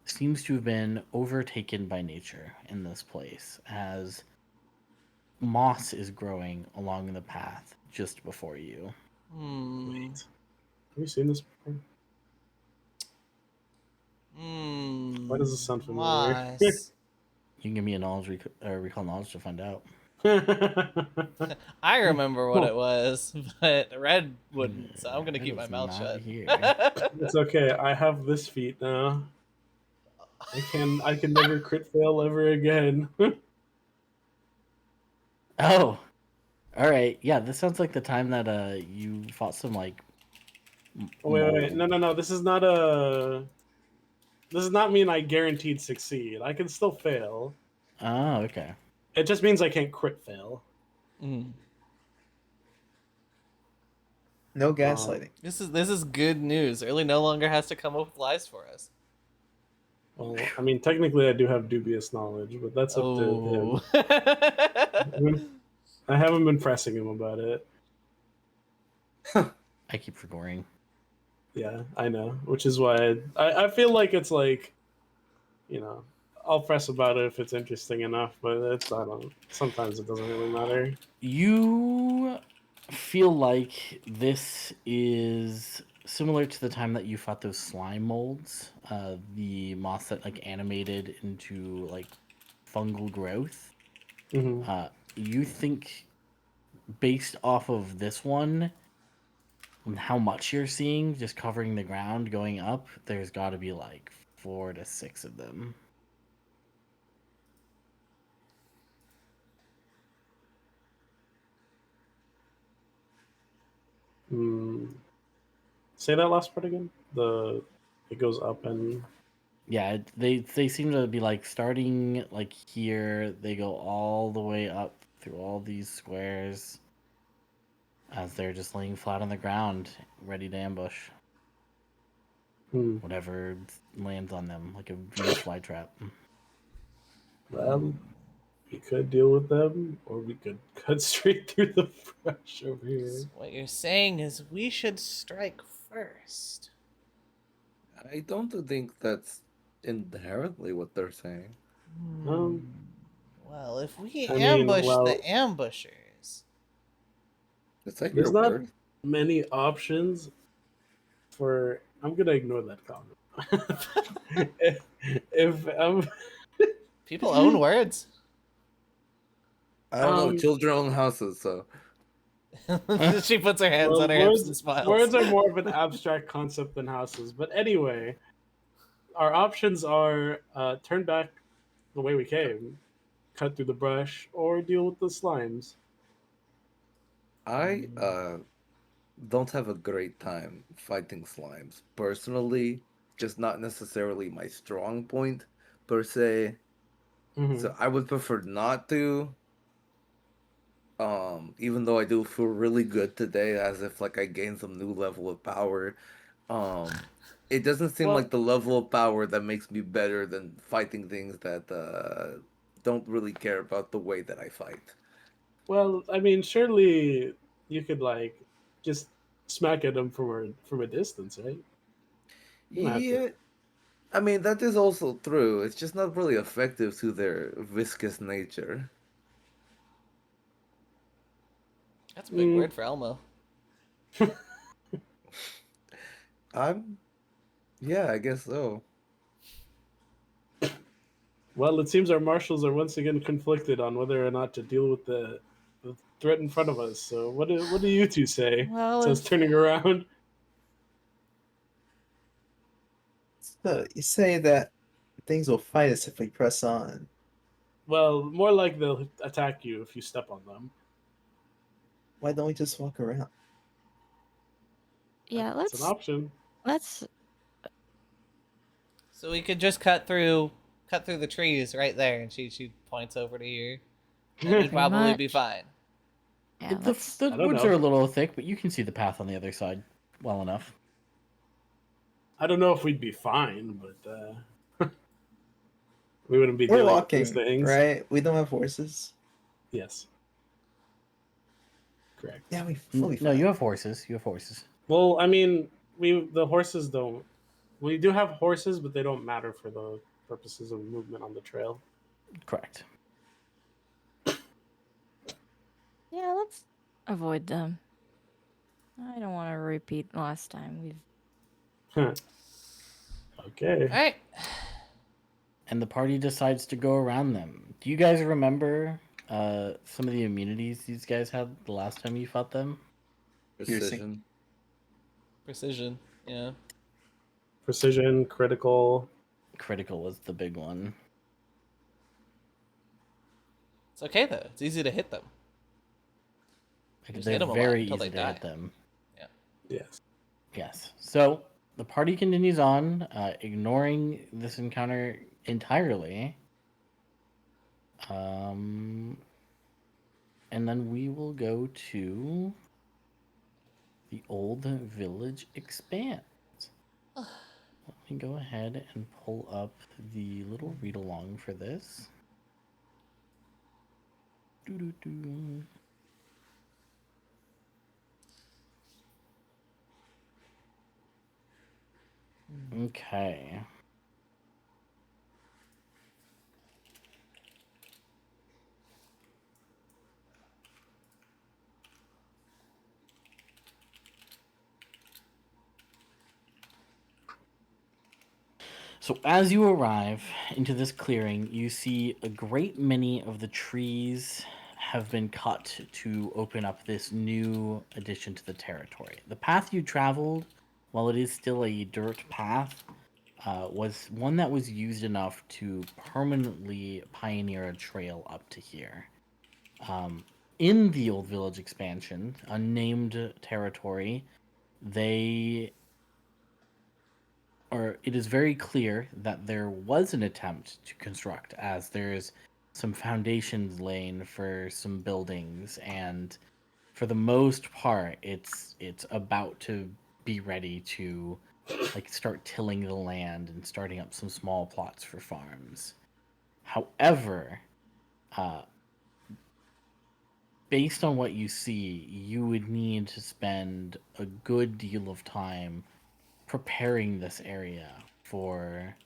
Speaker 1: seems to have been overtaken by nature in this place, as moss is growing along the path just before you.
Speaker 5: Hmm.
Speaker 6: Wait. Have you seen this before?
Speaker 5: Hmm.
Speaker 6: Why does this sound familiar?
Speaker 5: Moss.
Speaker 1: You can give me a knowledge recall knowledge to find out.
Speaker 5: I remember what it was, but Red wouldn't, so I'm gonna
Speaker 1: Red
Speaker 5: keep my
Speaker 1: is
Speaker 5: mouth
Speaker 1: not
Speaker 5: shut.
Speaker 1: here.
Speaker 6: It's okay. I have this feat now. I can never crit fail ever again.
Speaker 1: Oh, all right. Yeah, this sounds like the time that you fought some like.
Speaker 6: Wait. No. This is not a. This does not mean I guaranteed succeed. I can still fail.
Speaker 1: Oh, okay.
Speaker 6: It just means I can't crit fail.
Speaker 5: Mm.
Speaker 8: No gaslighting.
Speaker 5: This is good news. Early no longer has to come up with lies for us.
Speaker 6: Well, I mean, technically, I do have dubious knowledge, but that's up to him. I haven't been pressing him about it.
Speaker 1: I keep forgetting.
Speaker 6: Yeah, I know, which is why I feel like it's like, you know, I'll press about it if it's interesting enough, but it's I don't. Sometimes it doesn't really matter.
Speaker 1: You feel like this is similar to the time that you fought those slime molds, the moss that like animated into like fungal growth.
Speaker 6: Hmm.
Speaker 1: You think, based off of this one, and how much you're seeing just covering the ground going up, there's got to be like 4 to 6 of them.
Speaker 6: Say that last part again. It goes up and
Speaker 1: Yeah, they seem to be like starting like here. They go all the way up through all these squares as they're just laying flat on the ground, ready to ambush whatever lands on them, like a Venus flytrap.
Speaker 6: Well, we could deal with them, or we could cut straight through the brush over here.
Speaker 5: So what you're saying is we should strike first.
Speaker 3: I don't think that's inherently what they're saying.
Speaker 6: Um,
Speaker 5: Well, if we
Speaker 6: I mean,
Speaker 5: ambush
Speaker 6: well-
Speaker 5: the ambushers,
Speaker 3: It's like
Speaker 6: There's
Speaker 3: your
Speaker 6: not
Speaker 3: word.
Speaker 6: many options for. I'm gonna ignore that comment. if
Speaker 5: people own words.
Speaker 3: I don't know.
Speaker 6: Um,
Speaker 3: Children own houses, so
Speaker 5: She puts her hands
Speaker 6: well,
Speaker 5: on her hips and smiles.
Speaker 6: words are more of an abstract concept than houses. But anyway, our options are turn back the way we came, cut through the brush, or deal with the slimes.
Speaker 3: I don't have a great time fighting slimes personally. Just not necessarily my strong point per se.
Speaker 6: Mhm.
Speaker 3: So I would prefer not to. Even though I do feel really good today, as if like I gained some new level of power. It doesn't seem
Speaker 6: Well-
Speaker 3: like the level of power that makes me better than fighting things that don't really care about the way that I fight.
Speaker 6: Well, I mean, surely you could like just smack at them from a distance, right? You don't have to-
Speaker 3: Yeah, I mean that is also true. It's just not really effective to their viscous nature.
Speaker 5: That's a big
Speaker 6: Mm.
Speaker 5: word for Elmo.
Speaker 3: Yeah, I guess so.
Speaker 6: Well, it seems our marshals are once again conflicted on whether or not to deal with the threat in front of us. So, what do you two say?
Speaker 4: Well,
Speaker 6: Says
Speaker 4: if-
Speaker 6: turning around.
Speaker 2: So you say that things will fight us if we press on.
Speaker 6: Well, more like they'll attack you if you step on them.
Speaker 2: Why don't we just walk around?
Speaker 4: yeah,
Speaker 6: It's an option.
Speaker 4: let's
Speaker 5: So we could just cut through the trees right there, and she points over to here. We'd probably be
Speaker 4: much.
Speaker 5: fine.
Speaker 4: yeah,
Speaker 1: The,
Speaker 4: let's
Speaker 1: the
Speaker 6: I don't
Speaker 1: woods
Speaker 6: know.
Speaker 1: are a little thick, but you can see the path on the other side well enough.
Speaker 6: I don't know if we'd be fine, but we wouldn't be
Speaker 2: We're
Speaker 6: dealing
Speaker 2: walking,
Speaker 6: with these things.
Speaker 2: right? We don't have horses.
Speaker 6: Yes. Correct.
Speaker 2: Yeah, we fully.
Speaker 1: No,
Speaker 2: fine.
Speaker 1: you have horses. You have horses.
Speaker 6: Well, I mean, the horses don't. We do have horses, but they don't matter for the purposes of movement on the trail.
Speaker 1: Correct.
Speaker 4: yeah, let's avoid them. I don't want to repeat last time. We've
Speaker 6: Okay.
Speaker 5: All right.
Speaker 1: And the party decides to go around them. Do you guys remember some of the immunities these guys had the last time you fought them?
Speaker 3: Precision.
Speaker 5: Precision. Yeah.
Speaker 6: Precision, critical.
Speaker 1: Critical was the big one.
Speaker 5: It's okay though. It's easy to hit them.
Speaker 1: Like,
Speaker 5: Just
Speaker 1: they're
Speaker 5: hit 'em a lot
Speaker 1: very
Speaker 5: until
Speaker 1: easy
Speaker 5: they
Speaker 1: to
Speaker 5: die.
Speaker 1: hit them.
Speaker 6: Yes.
Speaker 1: Yes. So the party continues on, ignoring this encounter entirely. And then we will go to the old village expanse. Let me go ahead and pull up the little read along for this. Doo-doo-doo. Okay. So as you arrive into this clearing, you see a great many of the trees have been cut to open up this new addition to the territory. The path you traveled, while it is still a dirt path, was one that was used enough to permanently pioneer a trail up to here. In the Old Village expansion, unnamed territory, it is very clear that there was an attempt to construct, as there's some foundations laying for some buildings, and for the most part, it's about to be ready to like start tilling the land and starting up some small plots for farms. However, uh, based on what you see, you would need to spend a good deal of time preparing this area for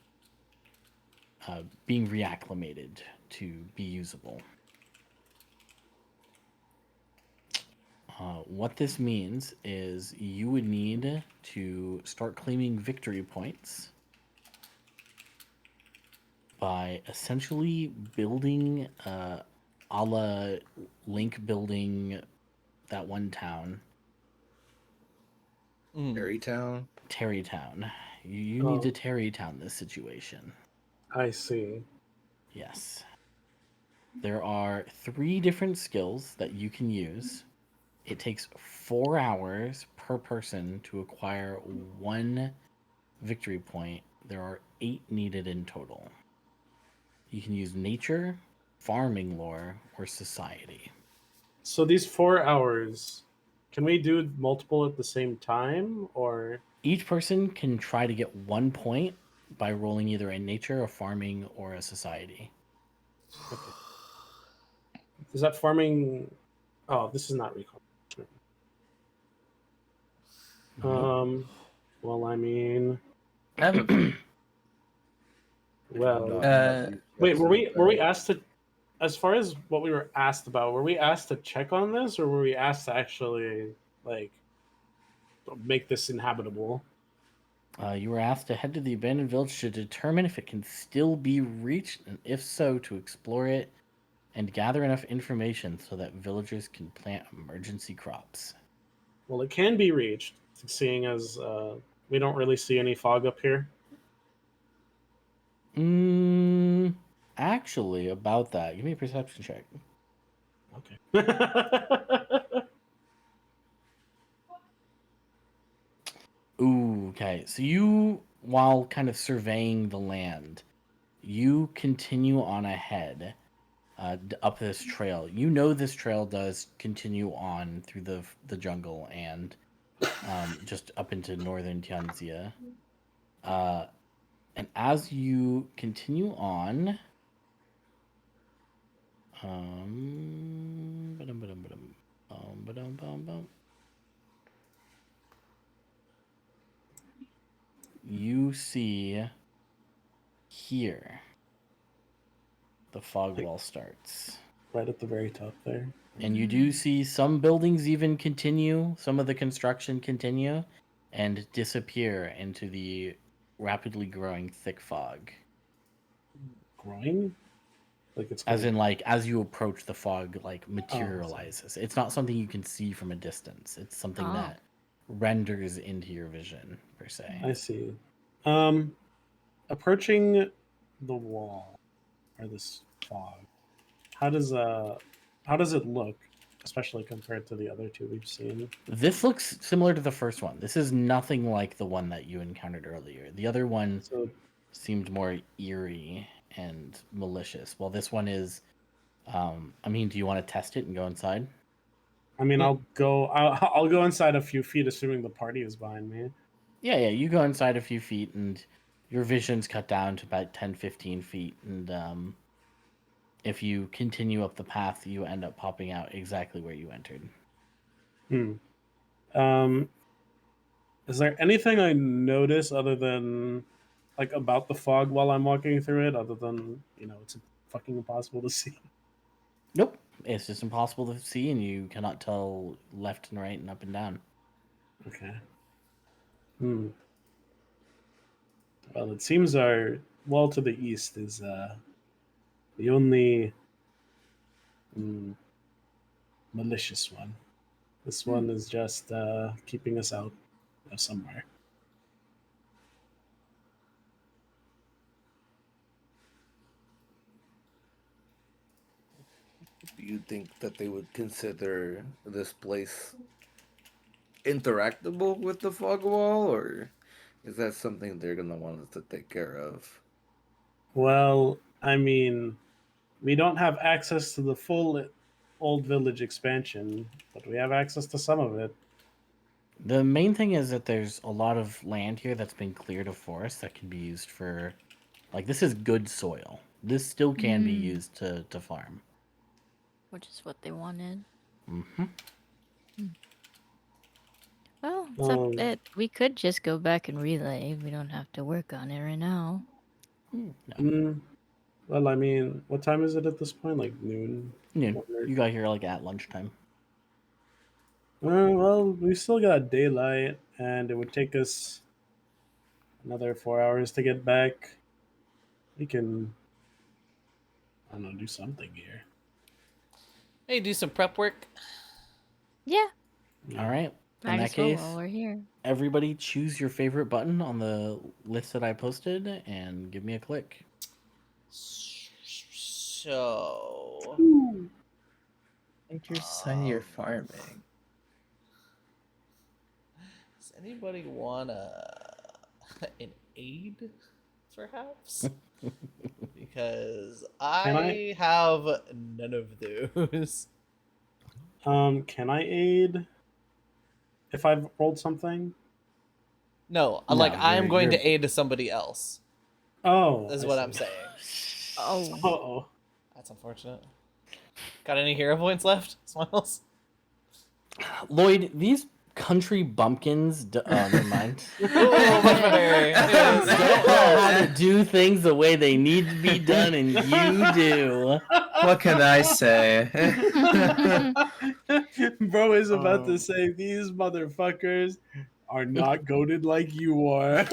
Speaker 1: being reacclimated to be usable. What this means is you would need to start claiming victory points by essentially building a la Link building that one town,
Speaker 3: Terrytown.
Speaker 1: Terrytown. You need to Terrytown this situation.
Speaker 6: I see.
Speaker 1: Yes. There are 3 different skills that you can use. It takes 4 hours per person to acquire 1 victory point. There are 8 needed in total. You can use nature, farming lore, or society.
Speaker 6: So these 4 hours, can we do multiple at the same time, or
Speaker 1: Each person can try to get 1 point by rolling either a nature, a farming, or a society.
Speaker 6: is that farming? Oh, this is not recall. Well, I mean, well, wait, were we asked to, as far as what we were asked about, were we asked to check on this, or were we asked to actually like make this inhabitable?
Speaker 1: You were asked to head to the abandoned village to determine if it can still be reached, and if so, to explore it and gather enough information so that villagers can plant emergency crops.
Speaker 6: Well, it can be reached, seeing as we don't really see any fog up here.
Speaker 1: Actually, about that, give me a perception check.
Speaker 6: Okay.
Speaker 1: Ooh, okay. So you, while kind of surveying the land, you continue on ahead up this trail. You know this trail does continue on through the jungle and just up into northern Tianxia. And as you continue on, you see here the fog wall starts.
Speaker 6: Right at the very top there.
Speaker 1: And you do see some buildings even continue, some of the construction continue, and disappear into the rapidly growing thick fog.
Speaker 6: Growing? Like it's
Speaker 1: As
Speaker 6: going-
Speaker 1: in, like, as you approach, the fog, like, materializes. It's not something you can see from a distance. It's something that renders into your vision, per se.
Speaker 6: I see. Approaching the wall or this fog. How does it look, especially compared to the other 2 we've seen?
Speaker 1: This looks similar to the first one. This is nothing like the one that you encountered earlier. The other one seemed more eerie and malicious, while this one is I mean, do you want to test it and go inside?
Speaker 6: I mean, I'll go inside a few feet, assuming the party is behind me.
Speaker 1: Yeah, you go inside a few feet, and your vision's cut down to about 10-15 feet, and if you continue up the path, you end up popping out exactly where you entered.
Speaker 6: Is there anything I notice other than, like, about the fog while I'm walking through it, other than, it's fucking impossible to see?
Speaker 1: Nope. It's just impossible to see, and you cannot tell left and right and up and down.
Speaker 6: Okay. Well, it seems our wall to the east is the only malicious one. This one is just keeping us out of somewhere.
Speaker 3: Do you think that they would consider this place interactable with the fog wall, or is that something they're gonna want us to take care of?
Speaker 6: Well, I mean, we don't have access to the full Old Village expansion, but we have access to some of it.
Speaker 1: The main thing is that there's a lot of land here that's been cleared of forest that can be used for, like, this is good soil. this still can be
Speaker 4: Mm.
Speaker 1: used to farm.
Speaker 4: Which is what they wanted.
Speaker 1: Hmm.
Speaker 4: Well, except
Speaker 6: Um,
Speaker 4: that we could just go back and relay. We don't have to work on it right now.
Speaker 1: No.
Speaker 6: Well, I mean, what time is it at this point? Like noon?
Speaker 1: You got here like at lunchtime.
Speaker 6: Well, we still got daylight, and it would take us another 4 hours to get back. We can, I don't know, do something here.
Speaker 5: Hey, do some prep work.
Speaker 4: Yeah,
Speaker 1: All right. In
Speaker 4: might
Speaker 1: that
Speaker 4: as well
Speaker 1: case,
Speaker 4: while we're here.
Speaker 1: everybody choose your favorite button on the list that I posted and give me a click.
Speaker 5: So,
Speaker 2: Make your society you're farming.
Speaker 5: does anybody want an aid, perhaps? Because I have none of those.
Speaker 6: Can I aid if I've rolled something?
Speaker 5: No,
Speaker 1: No,
Speaker 5: like I'm
Speaker 1: you're-
Speaker 5: going
Speaker 1: you're-
Speaker 5: to aid to somebody else.
Speaker 6: Oh,
Speaker 5: Is
Speaker 6: I
Speaker 5: what
Speaker 6: see.
Speaker 5: I'm saying.
Speaker 4: Oh,
Speaker 6: Uh-oh.
Speaker 5: That's unfortunate. Got any hero points left, Smiles?
Speaker 1: Lloyd, these country bumpkins. Never mind.
Speaker 5: Oh, much better.
Speaker 1: Don't
Speaker 5: Yes.
Speaker 1: know how to do things the way they need to be done, and you do.
Speaker 2: What can I say?
Speaker 6: Bro is about to
Speaker 1: Um.
Speaker 6: say these motherfuckers are not goaded like you are.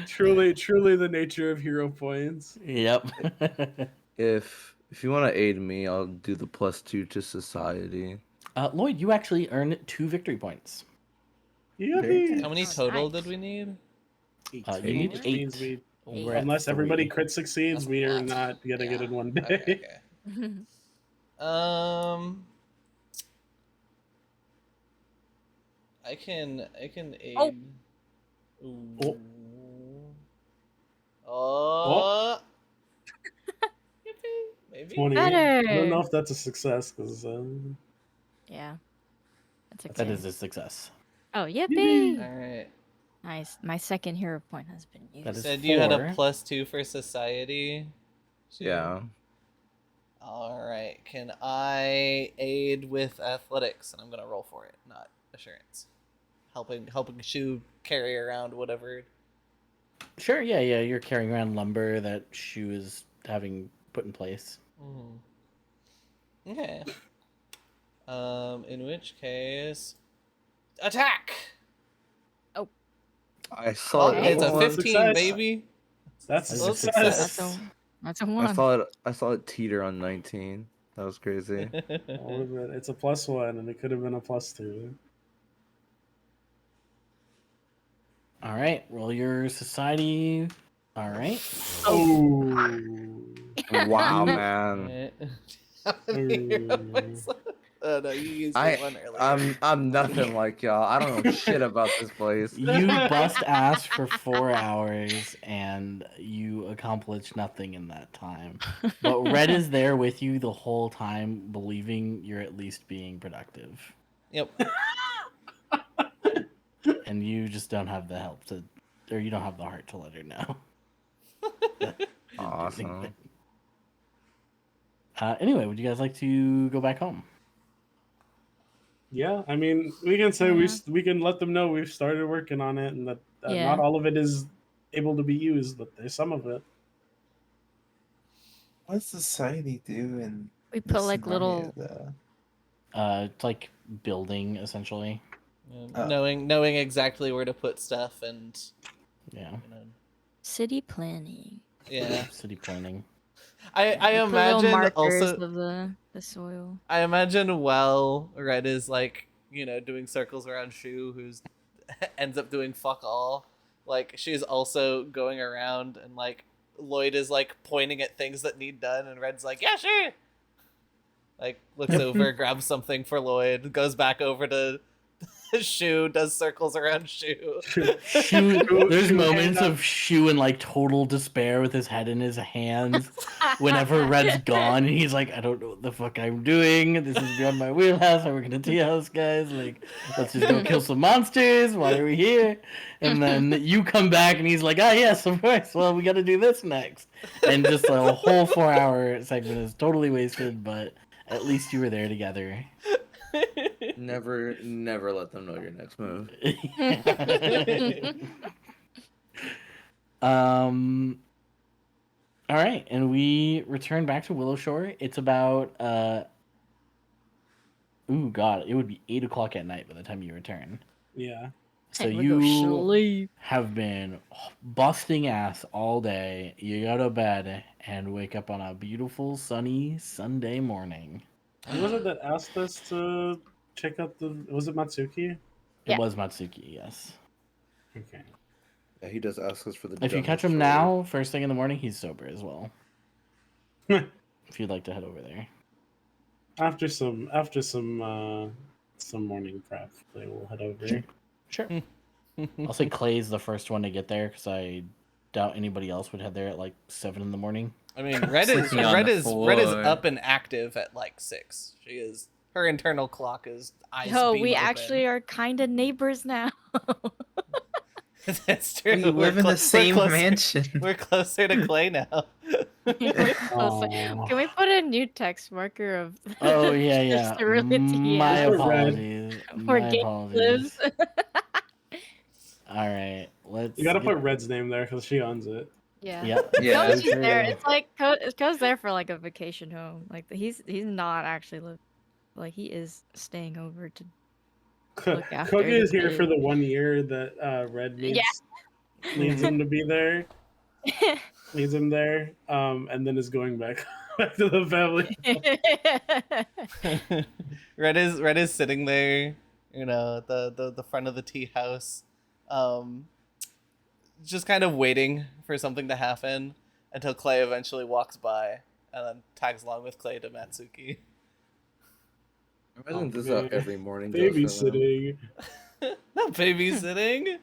Speaker 6: truly, truly the nature of hero points.
Speaker 1: Yep.
Speaker 3: If you want to aid me, I'll do the +2 to society.
Speaker 1: Lloyd, you actually earn 2 victory points.
Speaker 6: Yippee.
Speaker 5: How many
Speaker 4: Oh,
Speaker 5: total
Speaker 4: nice.
Speaker 5: did we need?
Speaker 1: You need
Speaker 6: Which
Speaker 1: 8.
Speaker 6: means we,
Speaker 1: We're at
Speaker 6: unless everybody
Speaker 1: 3.
Speaker 6: crit succeeds,
Speaker 5: That's a
Speaker 6: we are
Speaker 5: lot.
Speaker 6: not getting it
Speaker 5: Yeah.
Speaker 6: in one day.
Speaker 5: Okay, okay. I can aid.
Speaker 4: Oh.
Speaker 5: Ooh. Oh. Yippee. Maybe.
Speaker 6: 20.
Speaker 4: Better.
Speaker 6: I don't know if that's a success because
Speaker 4: yeah. That's a
Speaker 1: That is a success.
Speaker 4: Oh, yippee!
Speaker 5: All right.
Speaker 4: Nice. My second hero point has been used.
Speaker 1: That
Speaker 5: You
Speaker 1: is
Speaker 5: said you had a
Speaker 1: 4.
Speaker 5: +2 for society.
Speaker 3: Yeah.
Speaker 5: All right. Can I aid with athletics? And I'm gonna roll for it, not assurance. Helping Shu carry around whatever.
Speaker 1: Sure, yeah. You're carrying around lumber that Shu is having put in place.
Speaker 5: Okay. In which case, attack.
Speaker 3: I saw
Speaker 4: Okay.
Speaker 5: It's a
Speaker 6: Oh,
Speaker 5: 15,
Speaker 6: success.
Speaker 5: baby.
Speaker 6: that's
Speaker 1: That's
Speaker 6: a
Speaker 1: a
Speaker 6: success.
Speaker 4: That's a
Speaker 3: I
Speaker 4: one.
Speaker 3: saw it teeter on 19. That was crazy.
Speaker 6: All of it. It's a +1, and it could have been a +2.
Speaker 1: All right, roll your society. All right.
Speaker 6: Oh.
Speaker 3: Wow, man.
Speaker 5: Oh no, you used
Speaker 3: I
Speaker 5: one earlier.
Speaker 3: I'm nothing like y'all. I don't know shit about this place.
Speaker 1: You bust ass for 4 hours and you accomplish nothing in that time. But Red is there with you the whole time, believing you're at least being productive.
Speaker 5: Yep.
Speaker 1: And you just don't have the help to, or you don't have the heart to let her know.
Speaker 3: Awesome.
Speaker 1: Anyway, would you guys like to go back home?
Speaker 6: Yeah, I mean, we can say
Speaker 4: Yeah.
Speaker 6: we can let them know we've started working on it, and that
Speaker 4: Yeah.
Speaker 6: not all of it is able to be used, but there's some of it.
Speaker 8: What does society do in
Speaker 4: We
Speaker 8: this
Speaker 4: put like
Speaker 8: scenario,
Speaker 4: little.
Speaker 8: though?
Speaker 1: It's like building, essentially.
Speaker 8: Oh.
Speaker 5: Knowing exactly where to put stuff and
Speaker 1: Yeah.
Speaker 4: City planning.
Speaker 5: yeah.
Speaker 1: City planning.
Speaker 5: I
Speaker 4: Put little
Speaker 5: imagine
Speaker 4: markers
Speaker 5: also
Speaker 4: of the soil.
Speaker 5: I imagine while Red is like, doing circles around Shu, who's ends up doing fuck all, like she's also going around and like Lloyd is like pointing at things that need done and Red's like, yeah, sure. Like looks over, grabs something for Lloyd, goes back over to Shu does circles around Shu.
Speaker 1: Shu, there's
Speaker 6: Shu
Speaker 1: moments
Speaker 6: hand
Speaker 1: of Shu in like total despair with his head in his hands whenever Red's gone, and he's like, I don't know what the fuck I'm doing. This is beyond my wheelhouse. I work in a tea house, guys. Like, let's just go kill some monsters. Why are we here? And then you come back, and he's like, ah, yes, of course. Well, we got to do this next. And just a whole 4-hour segment is totally wasted, but at least you were there together.
Speaker 3: Never let them know your next move.
Speaker 1: All right, and we return back to Willow Shore. It's about ooh god, it would be 8 o'clock at night by the time you return.
Speaker 6: Yeah.
Speaker 1: So
Speaker 4: Time to go
Speaker 1: you
Speaker 4: sleep.
Speaker 1: have been busting ass all day. You go to bed and wake up on a beautiful sunny Sunday morning.
Speaker 6: Who was it that asked us to check out the? Was it Matsuki?
Speaker 1: It
Speaker 4: Yeah.
Speaker 1: was Matsuki, yes.
Speaker 6: Okay.
Speaker 3: Yeah, he does ask us for the.
Speaker 1: If you
Speaker 3: dumbest
Speaker 1: catch him
Speaker 3: story.
Speaker 1: now, first thing in the morning, he's sober as well. If you'd like to head over there.
Speaker 6: After some morning prep, they will head over.
Speaker 1: Sure. I'll say Clay's the first one to get there because I doubt anybody else would head there at like 7 in the morning.
Speaker 5: I mean, Red is
Speaker 8: Sleeping on
Speaker 5: Red
Speaker 8: the
Speaker 5: is Red is
Speaker 8: floor.
Speaker 5: up and active at like 6. She is her internal clock is eyes.
Speaker 4: Yo,
Speaker 5: beam
Speaker 4: we
Speaker 5: open.
Speaker 4: actually are kind of neighbors now.
Speaker 5: That's true.
Speaker 2: We live in the same mansion.
Speaker 5: We're closer to Clay now.
Speaker 4: Closer. Can we put a new text marker of?
Speaker 1: Oh yeah, yeah.
Speaker 4: just to really
Speaker 1: My
Speaker 6: Red.
Speaker 1: apologies.
Speaker 4: Where
Speaker 1: My
Speaker 4: Gabe
Speaker 1: apologies.
Speaker 4: lives.
Speaker 1: All right, let's.
Speaker 6: You gotta
Speaker 1: get-
Speaker 6: put Red's name there because she owns it.
Speaker 4: Yeah.
Speaker 1: Yep.
Speaker 2: Yeah,
Speaker 4: Cody's
Speaker 1: sure.
Speaker 4: there. It's like Cody's there for like a vacation home. Like he's not actually like he is staying over to. Look after
Speaker 6: Kogi is
Speaker 4: the
Speaker 6: here for
Speaker 4: kid.
Speaker 6: the 1 year that Red needs him to be there. Needs him there, and then is going back to the family.
Speaker 5: Red is sitting there, you know, at the front of the tea house, just kind of waiting for something to happen until Clay eventually walks by and then tags along with Clay to Matsuki.
Speaker 3: Imagine this
Speaker 6: Okay.
Speaker 3: every morning. goes for them.
Speaker 6: Babysitting.
Speaker 5: Not babysitting.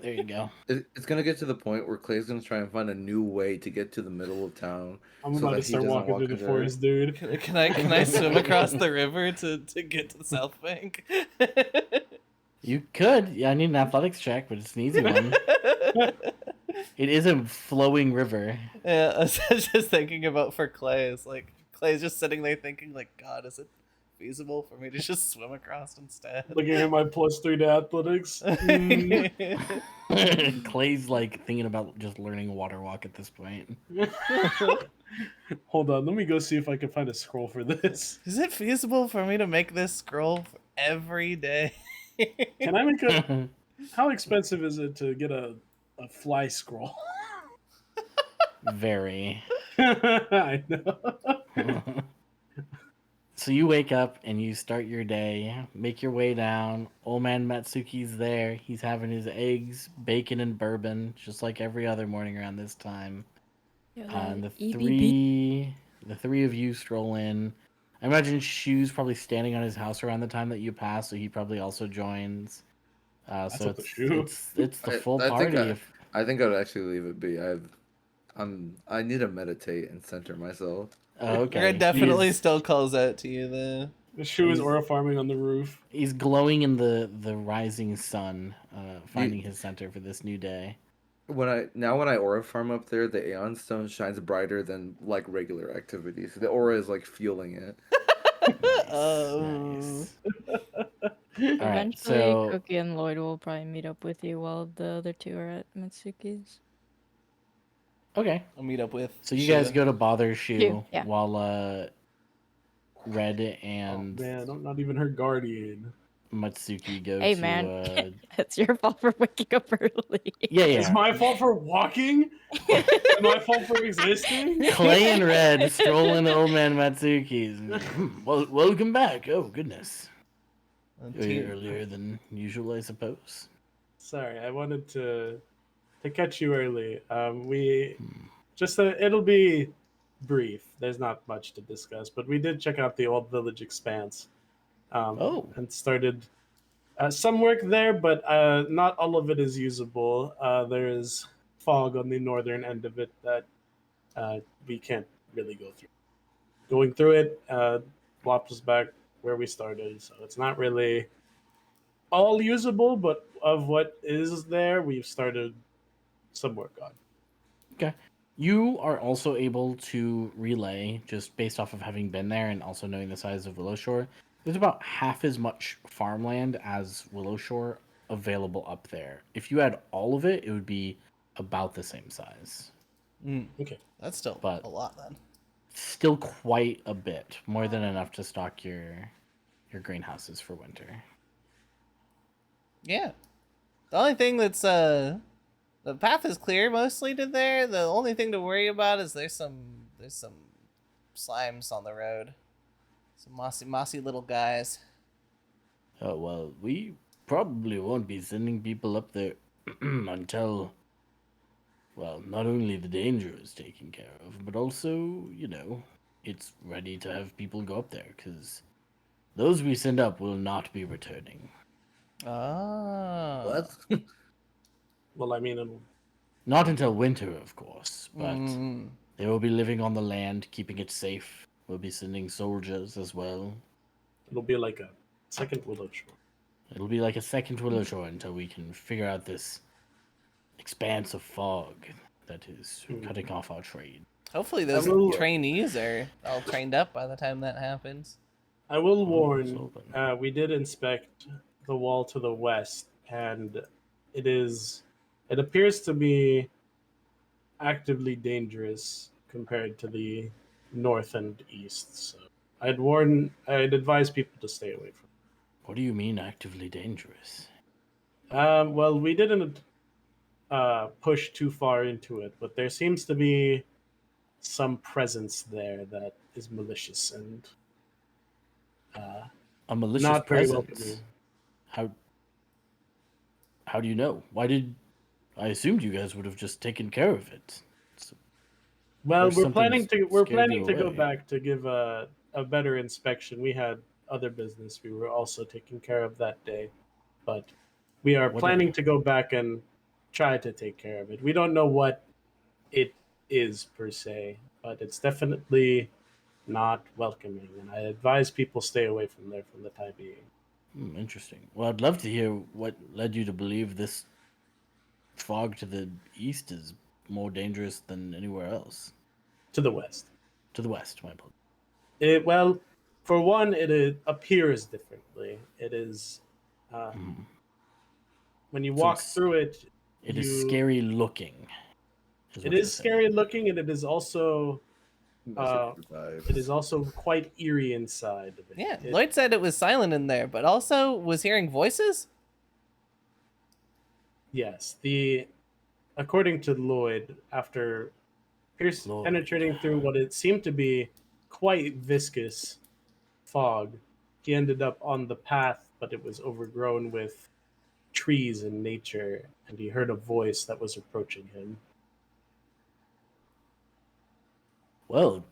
Speaker 1: There you go.
Speaker 3: It's gonna get to the point where Clay's gonna try and find a new way to get to the middle of town.
Speaker 6: I'm
Speaker 3: So
Speaker 6: about
Speaker 3: that
Speaker 6: to
Speaker 3: he
Speaker 6: start
Speaker 3: doesn't
Speaker 6: walking
Speaker 3: walk
Speaker 6: through the
Speaker 3: into-
Speaker 6: forest, dude.
Speaker 5: Can I swim across the river to get to the South Bank?
Speaker 1: You could. Yeah, I need an athletics check, but it's an easy one. It is a flowing river.
Speaker 5: Yeah, I was just thinking about for Clay. It's like Clay's just sitting there thinking, like, God, is it feasible for me to just swim across instead?
Speaker 6: Looking at my +3 to athletics.
Speaker 1: Clay's like thinking about just learning water walk at this point.
Speaker 6: Hold on, let me go see if I can find a scroll for this.
Speaker 5: Is it feasible for me to make this scroll for every day?
Speaker 6: Can I make a? How expensive is it to get a fly scroll?
Speaker 1: Very.
Speaker 6: I know.
Speaker 1: So you wake up and you start your day, make your way down. Old man Matsuki's there. He's having his eggs, bacon, and bourbon, just like every other morning around this time. And the three of you stroll in. I imagine Shu's probably standing on his house around the time that you pass, so he probably also joins. So
Speaker 6: up to Shu.
Speaker 1: it's the full
Speaker 3: I think
Speaker 1: party.
Speaker 3: I think I'd actually leave it be. I need to meditate and center myself.
Speaker 1: Okay.
Speaker 5: Red definitely
Speaker 1: He's,
Speaker 5: still calls out to you though.
Speaker 6: The shoe is aura farming on the roof.
Speaker 1: he's glowing in the rising sun, finding his center for this new day.
Speaker 3: When I aura farm up there, the Aeon Stone shines brighter than like regular activities. The aura is like fueling it.
Speaker 1: Nice. All right,
Speaker 4: Eventually,
Speaker 1: so
Speaker 4: Cookie and Lloyd will probably meet up with you while the other two are at Mitsuki's.
Speaker 1: okay,
Speaker 5: I'll meet up with.
Speaker 1: so you
Speaker 5: Shu.
Speaker 1: guys go to bother Shu
Speaker 4: Shu, yeah.
Speaker 1: while Red and
Speaker 6: Oh man, I'm not even her guardian.
Speaker 1: Matsuki go
Speaker 4: Hey,
Speaker 1: to
Speaker 4: man. It's your fault for waking up early.
Speaker 1: yeah.
Speaker 6: It's my fault for walking? It's my fault for existing?
Speaker 1: Clay and Red stroll into old man Matsuki's. Well, welcome back. Oh goodness, earlier than usual, I suppose.
Speaker 6: Sorry, I wanted to catch you early. We just it'll be brief. There's not much to discuss, but we did check out the old village expanse.
Speaker 1: Oh.
Speaker 6: And started Some work there, but not all of it is usable. There is fog on the northern end of it that we can't really go through. Going through it flops us back where we started, so it's not really all usable, but of what is there, we've started some work on.
Speaker 1: Okay. You are also able to relay, just based off of having been there and also knowing the size of Willowshore, there's about half as much farmland as Willowshore available up there. If you had all of it, it would be about the same size.
Speaker 6: Okay.
Speaker 5: That's still
Speaker 1: But-
Speaker 5: a lot then.
Speaker 1: Still quite a bit, more than enough to stock your greenhouses for winter.
Speaker 5: Yeah. The only thing that's the path is clear mostly to there. The only thing to worry about is there's some slimes on the road. Some mossy little guys.
Speaker 1: Oh, well, we probably won't be sending people up there until, well, not only the danger is taken care of, but also, it's ready to have people go up there, because those we send up will not be returning.
Speaker 5: Ah.
Speaker 3: What?
Speaker 6: Well, I mean,
Speaker 1: Not until winter, of course, but
Speaker 5: Mm.
Speaker 1: they will be living on the land, keeping it safe. We'll be sending soldiers as well.
Speaker 6: it'll be like a second Willowshore.
Speaker 1: It'll be like a second Willowshore until we can figure out this expanse of fog that is cutting off our trade.
Speaker 5: Hopefully those
Speaker 6: will-
Speaker 5: trainees are all trained up by the time that happens.
Speaker 6: I will
Speaker 1: it's
Speaker 6: warn,
Speaker 1: open.
Speaker 6: we did inspect the wall to the west, and it appears to be actively dangerous compared to the north and east. So I'd advise people to stay away from
Speaker 1: What do you mean actively dangerous?
Speaker 6: it. Well, we didn't push too far into it, but there seems to be some presence there that is malicious and
Speaker 1: A malicious
Speaker 6: not very
Speaker 1: presence.
Speaker 6: welcoming.
Speaker 1: How do you know? I assumed you guys would have just taken care of it.
Speaker 6: Well,
Speaker 1: Or
Speaker 6: we're planning to
Speaker 1: something's scared you
Speaker 6: go
Speaker 1: away.
Speaker 6: back to give a better inspection. We had other business we were also taking care of that day, but we are
Speaker 1: What
Speaker 6: planning
Speaker 1: a-
Speaker 6: to go back and try to take care of it. We don't know what it is per se, but it's definitely not welcoming, and I advise people stay away from there for the time being.
Speaker 1: Interesting. Well, I'd love to hear what led you to believe this fog to the east is more dangerous than anywhere else.
Speaker 6: To the west.
Speaker 1: To the west, my apologies.
Speaker 6: Well, for one, it appears differently. It is when you
Speaker 1: So
Speaker 6: walk
Speaker 1: it's-
Speaker 6: through it.
Speaker 1: It is
Speaker 6: you-
Speaker 1: scary looking.
Speaker 6: It
Speaker 1: what
Speaker 6: is
Speaker 1: you're
Speaker 6: scary
Speaker 1: saying.
Speaker 6: looking, and it is also
Speaker 3: Message vibes.
Speaker 6: it is also quite eerie inside of it.
Speaker 5: Yeah,
Speaker 6: It-
Speaker 5: Lloyd said it was silent in there, but also was hearing voices.
Speaker 6: Yes, according to Lloyd, after
Speaker 1: Lloyd.
Speaker 6: penetrating through what it seemed to be quite viscous fog, he ended up on the path, but it was overgrown with trees and nature, and he heard a voice that was approaching him.
Speaker 1: Well,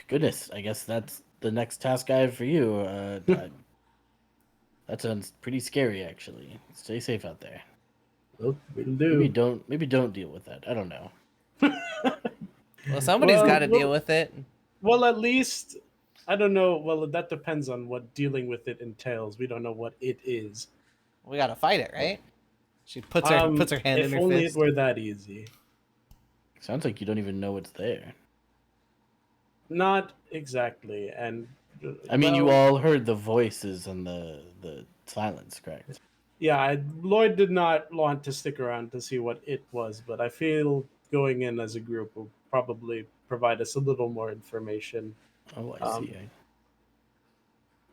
Speaker 1: goodness, I guess that's the next task I have for you. That sounds pretty scary, actually. Stay safe out there.
Speaker 6: Well, we'll
Speaker 1: Maybe
Speaker 6: do.
Speaker 1: don't deal with that. I don't know.
Speaker 5: Well, somebody's
Speaker 6: Well,
Speaker 5: got to
Speaker 6: well-
Speaker 5: deal with it.
Speaker 6: Well, at least I don't know. Well, that depends on what dealing with it entails. We don't know what it is.
Speaker 5: We gotta fight it, right? She puts her hand
Speaker 6: if
Speaker 5: in her
Speaker 6: only
Speaker 5: fist.
Speaker 6: it were that easy.
Speaker 1: Sounds like you don't even know what's there.
Speaker 6: Not exactly, and
Speaker 1: I mean, you
Speaker 6: well,
Speaker 1: all heard the voices and the silence, correct?
Speaker 6: Yeah, Lloyd did not want to stick around to see what it was, but I feel going in as a group will probably provide us a little more information.
Speaker 1: Oh, I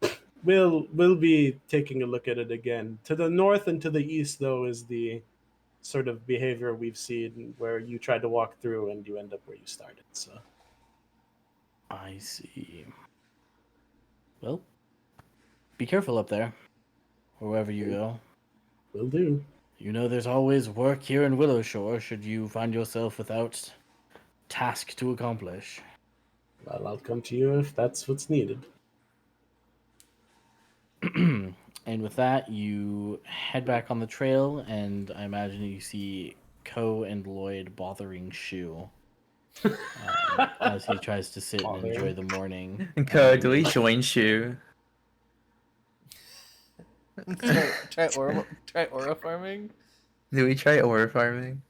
Speaker 1: see.
Speaker 6: We'll be taking a look at it again. To the north and to the east, though, is the sort of behavior we've seen where you try to walk through and you end up where you started. So
Speaker 1: I see. Well, be careful up there, wherever you go.
Speaker 6: will do.
Speaker 1: You know there's always work here in Willowshore should you find yourself without task to accomplish.
Speaker 6: Well, I'll come to you if that's what's needed.
Speaker 1: And with that, you head back on the trail, and I imagine you see Ko and Lloyd bothering Shu as he tries to sit and enjoy the morning.
Speaker 2: Do we join Shu?
Speaker 5: try aura farming.
Speaker 2: Do we try ore farming?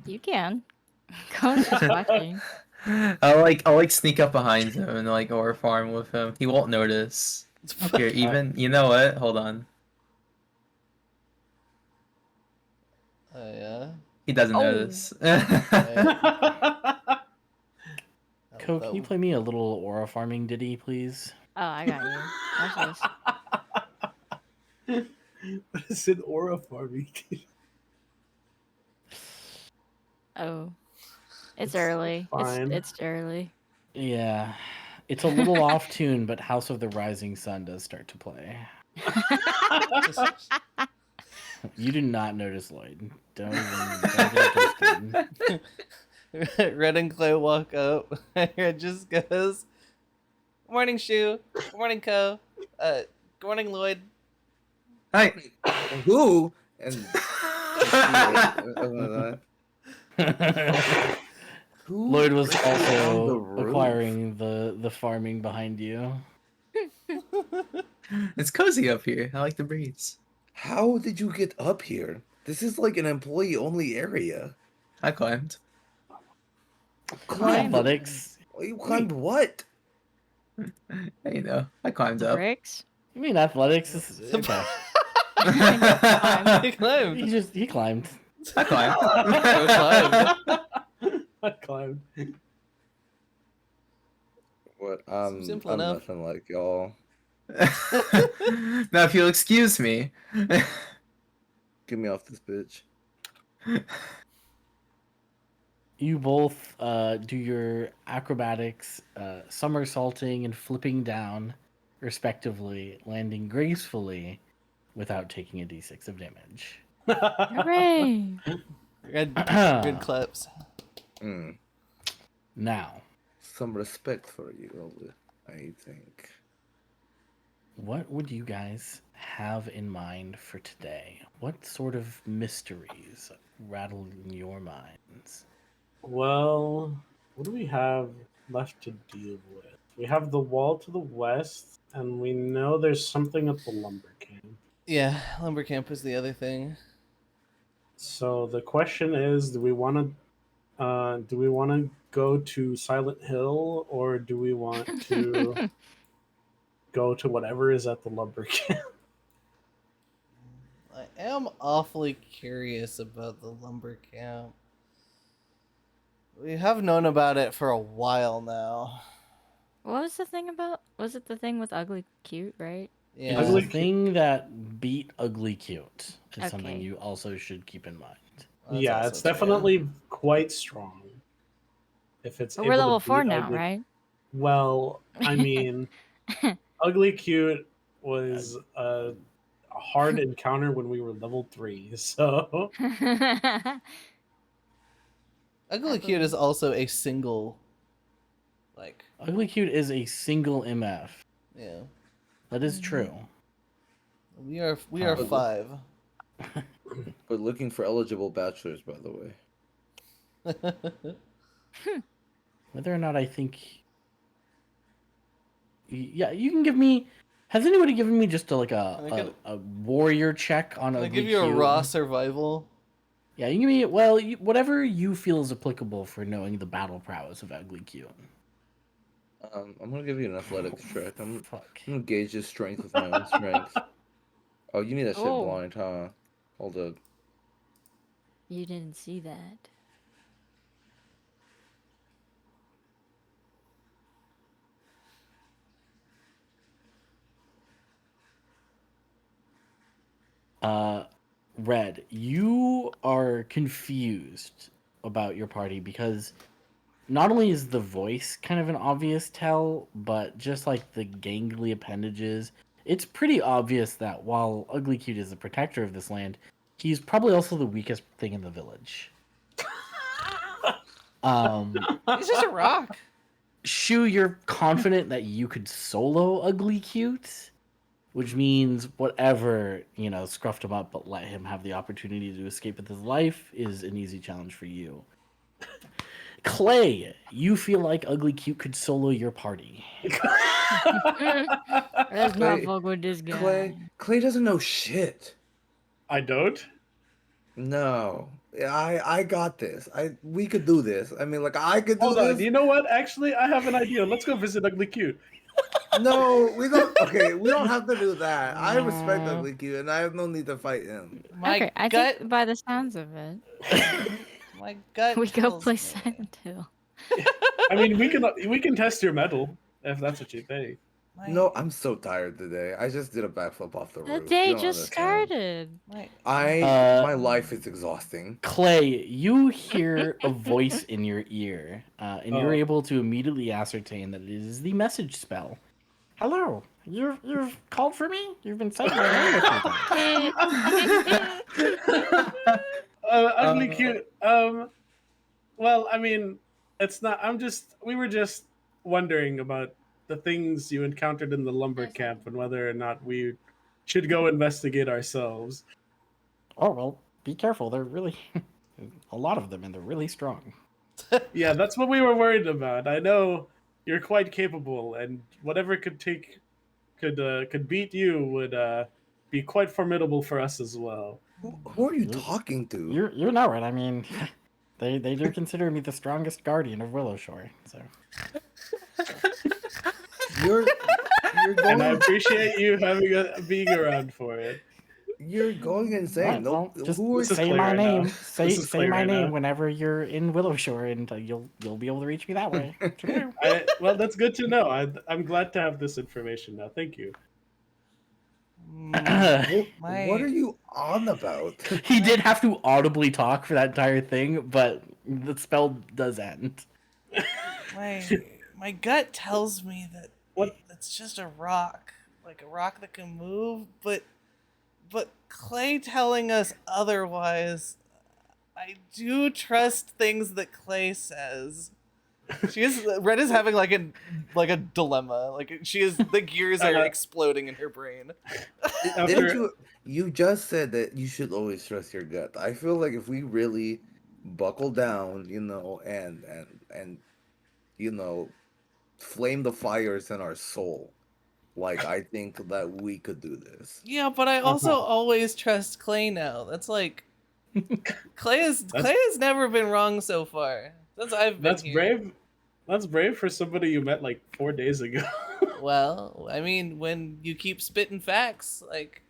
Speaker 4: You can. Cone's just watching.
Speaker 2: I'll sneak up behind him and like ore farm with him. He won't notice. Here, even you know what? Hold on.
Speaker 5: Oh yeah.
Speaker 2: He doesn't
Speaker 4: Oh.
Speaker 2: notice.
Speaker 1: Ko, can you play me a little aura farming ditty, please?
Speaker 4: Oh, I got you. Watch this.
Speaker 6: What is an aura farming?
Speaker 4: Oh, it's early.
Speaker 6: fine.
Speaker 4: It's early.
Speaker 1: Yeah, it's a little off tune, but House of the Rising Sun does start to play. You do not notice Lloyd. Don't get twisted.
Speaker 5: Red and Clay walk up. Red just goes, "Good morning, Shu. Good morning, Ko. Good morning, Lloyd."
Speaker 2: Hi.
Speaker 3: Who? And
Speaker 1: Lloyd was
Speaker 3: on the
Speaker 1: also
Speaker 3: roof?
Speaker 1: acquiring the farming behind you.
Speaker 2: It's cozy up here. I like the breeze.
Speaker 3: How did you get up here? This is like an employee-only area.
Speaker 2: I climbed.
Speaker 4: Climb.
Speaker 1: Athletics.
Speaker 3: You climbed what?
Speaker 2: You know, I climbed up.
Speaker 4: Bricks.
Speaker 1: You mean athletics? Is okay.
Speaker 5: He climbed.
Speaker 1: He climbed.
Speaker 2: I climbed.
Speaker 5: Go climb.
Speaker 6: I climbed.
Speaker 3: What?
Speaker 5: Simple
Speaker 3: I'm
Speaker 5: enough.
Speaker 3: nothing like y'all.
Speaker 2: Now, if you'll excuse me.
Speaker 3: Get me off this bitch.
Speaker 1: You both do your acrobatics, somersaulting and flipping down, respectively, landing gracefully without taking a d6 of damage.
Speaker 4: Hooray!
Speaker 5: Red claps.
Speaker 3: Mm.
Speaker 1: Now,
Speaker 3: Some respect for you, I think.
Speaker 1: what would you guys have in mind for today? What sort of mysteries rattle in your minds?
Speaker 6: Well, what do we have left to deal with? We have the wall to the west, and we know there's something at the lumber camp.
Speaker 5: Yeah, lumber camp is the other thing.
Speaker 6: So the question is, do we want to go to Silent Hill, or do we want to go to whatever is at the lumber camp?
Speaker 5: I am awfully curious about the lumber camp. We have known about it for a while now.
Speaker 4: What was the thing about? Was it the thing with ugly cute, right?
Speaker 5: Yeah.
Speaker 1: It's
Speaker 6: Ugly
Speaker 1: the thing that beat ugly cute is something
Speaker 4: Okay.
Speaker 1: you also should keep in mind.
Speaker 5: That's
Speaker 6: Yeah,
Speaker 5: also
Speaker 6: it's
Speaker 5: true.
Speaker 6: definitely quite strong. If it's
Speaker 4: But we're
Speaker 6: able to
Speaker 4: level
Speaker 6: beat
Speaker 4: 4 now,
Speaker 6: ugly-
Speaker 4: right?
Speaker 6: Well, I mean, ugly cute was a hard encounter when we were level 3, so
Speaker 5: Ugly Cute is also a single, like,
Speaker 1: Ugly cute is a single MF.
Speaker 5: yeah.
Speaker 1: That is true.
Speaker 5: We are 5.
Speaker 3: We're looking for eligible bachelors, by the way.
Speaker 1: Whether or not I think, yeah, you can give me. Has anybody given me just a warrior check on
Speaker 5: Can I
Speaker 1: ugly
Speaker 5: give you a
Speaker 1: cute?
Speaker 5: raw survival?
Speaker 1: Yeah, you can give me whatever you feel is applicable for knowing the battle prowess of ugly cute.
Speaker 3: I'm gonna give you an athletics check. I'm
Speaker 1: Fuck.
Speaker 3: gonna gauge his strength with my own strength. Oh, you need that shit
Speaker 4: Oh.
Speaker 3: blind, huh? Hold up.
Speaker 4: You didn't see that.
Speaker 1: Red, you are confused about your party because not only is the voice kind of an obvious tell, but just like the gangly appendages, it's pretty obvious that while Ugly Cute is the protector of this land, he's probably also the weakest thing in the village.
Speaker 5: He's just a rock.
Speaker 1: Shu, you're confident that you could solo Ugly Cute, which means whatever, scruffed him up but let him have the opportunity to escape with his life is an easy challenge for you. Clay, you feel like Ugly Cute could solo your party.
Speaker 4: Let's not
Speaker 3: Clay-
Speaker 4: fuck with this guy.
Speaker 3: Clay doesn't know shit.
Speaker 6: I don't.
Speaker 3: No, I got this. We could do this. I mean, like I could do
Speaker 6: Hold on.
Speaker 3: this.
Speaker 6: You know what? Actually, I have an idea. Let's go visit Ugly Cute.
Speaker 3: No, we don't. Okay, we don't have to do that. I respect
Speaker 1: No.
Speaker 3: Ugly Cute, and I have no need to fight him.
Speaker 5: My
Speaker 4: Okay, I
Speaker 5: gut,
Speaker 4: think by the sounds of it,
Speaker 5: my gut.
Speaker 4: we go
Speaker 5: tells
Speaker 4: play
Speaker 5: me-
Speaker 4: Silent Hill.
Speaker 6: I mean, we can test your metal if that's what you think.
Speaker 5: my-
Speaker 3: No, I'm so tired today. I just did a backflip off the
Speaker 4: The
Speaker 3: roof.
Speaker 4: day
Speaker 3: You don't
Speaker 4: just
Speaker 3: understand.
Speaker 4: started.
Speaker 5: my-
Speaker 3: My life is exhausting.
Speaker 1: Clay, you hear a voice in your ear, and you're
Speaker 6: Oh.
Speaker 1: able to immediately ascertain that it is the message spell. Hello, you've called for me? You've been saying my name a few times.
Speaker 6: Ugly Cute. Well, I mean, it's not. We were just wondering about the things you encountered in the lumber camp and whether or not we should go investigate ourselves.
Speaker 1: Oh, well, be careful. They're really... a lot of them, and they're really strong.
Speaker 6: Yeah, that's what we were worried about. I know you're quite capable, and whatever could beat you would be quite formidable for us as well.
Speaker 3: Who are you talking to?
Speaker 1: You know it. I mean, they do consider me the strongest guardian of Willowshore, so...
Speaker 3: You're
Speaker 6: And I
Speaker 3: going.
Speaker 6: appreciate you being around for it.
Speaker 3: You're going insane.
Speaker 1: Right,
Speaker 3: No,
Speaker 1: well, just
Speaker 3: who
Speaker 6: this is
Speaker 1: say
Speaker 6: Clay
Speaker 1: my
Speaker 6: right now.
Speaker 1: name.
Speaker 6: This
Speaker 1: Say
Speaker 6: is Clay
Speaker 1: my
Speaker 6: right
Speaker 1: name
Speaker 6: now.
Speaker 1: whenever you're in Willowshore, and you'll be able to reach me that way.
Speaker 6: Well, that's good to know. I'm glad to have this information now. Thank you.
Speaker 3: What are you on about?
Speaker 1: He did have to audibly talk for that entire thing, but the spell does end.
Speaker 5: my gut tells me that
Speaker 6: What?
Speaker 5: it's just a rock, like a rock that can move, but Clay telling us otherwise, I do trust things that Clay says. Red is having like a dilemma. Like the gears are exploding in her brain.
Speaker 6: After,
Speaker 3: You just said that you should always trust your gut. I feel like if we really buckle down, and flame the fires in our soul, like I think that we could do this.
Speaker 5: Yeah, but I also always trust Clay now. That's like Clay has never been wrong so far. Since I've been
Speaker 6: that's
Speaker 5: here.
Speaker 6: brave. That's brave for somebody you met like 4 days ago.
Speaker 5: Well, I mean, when you keep spitting facts, like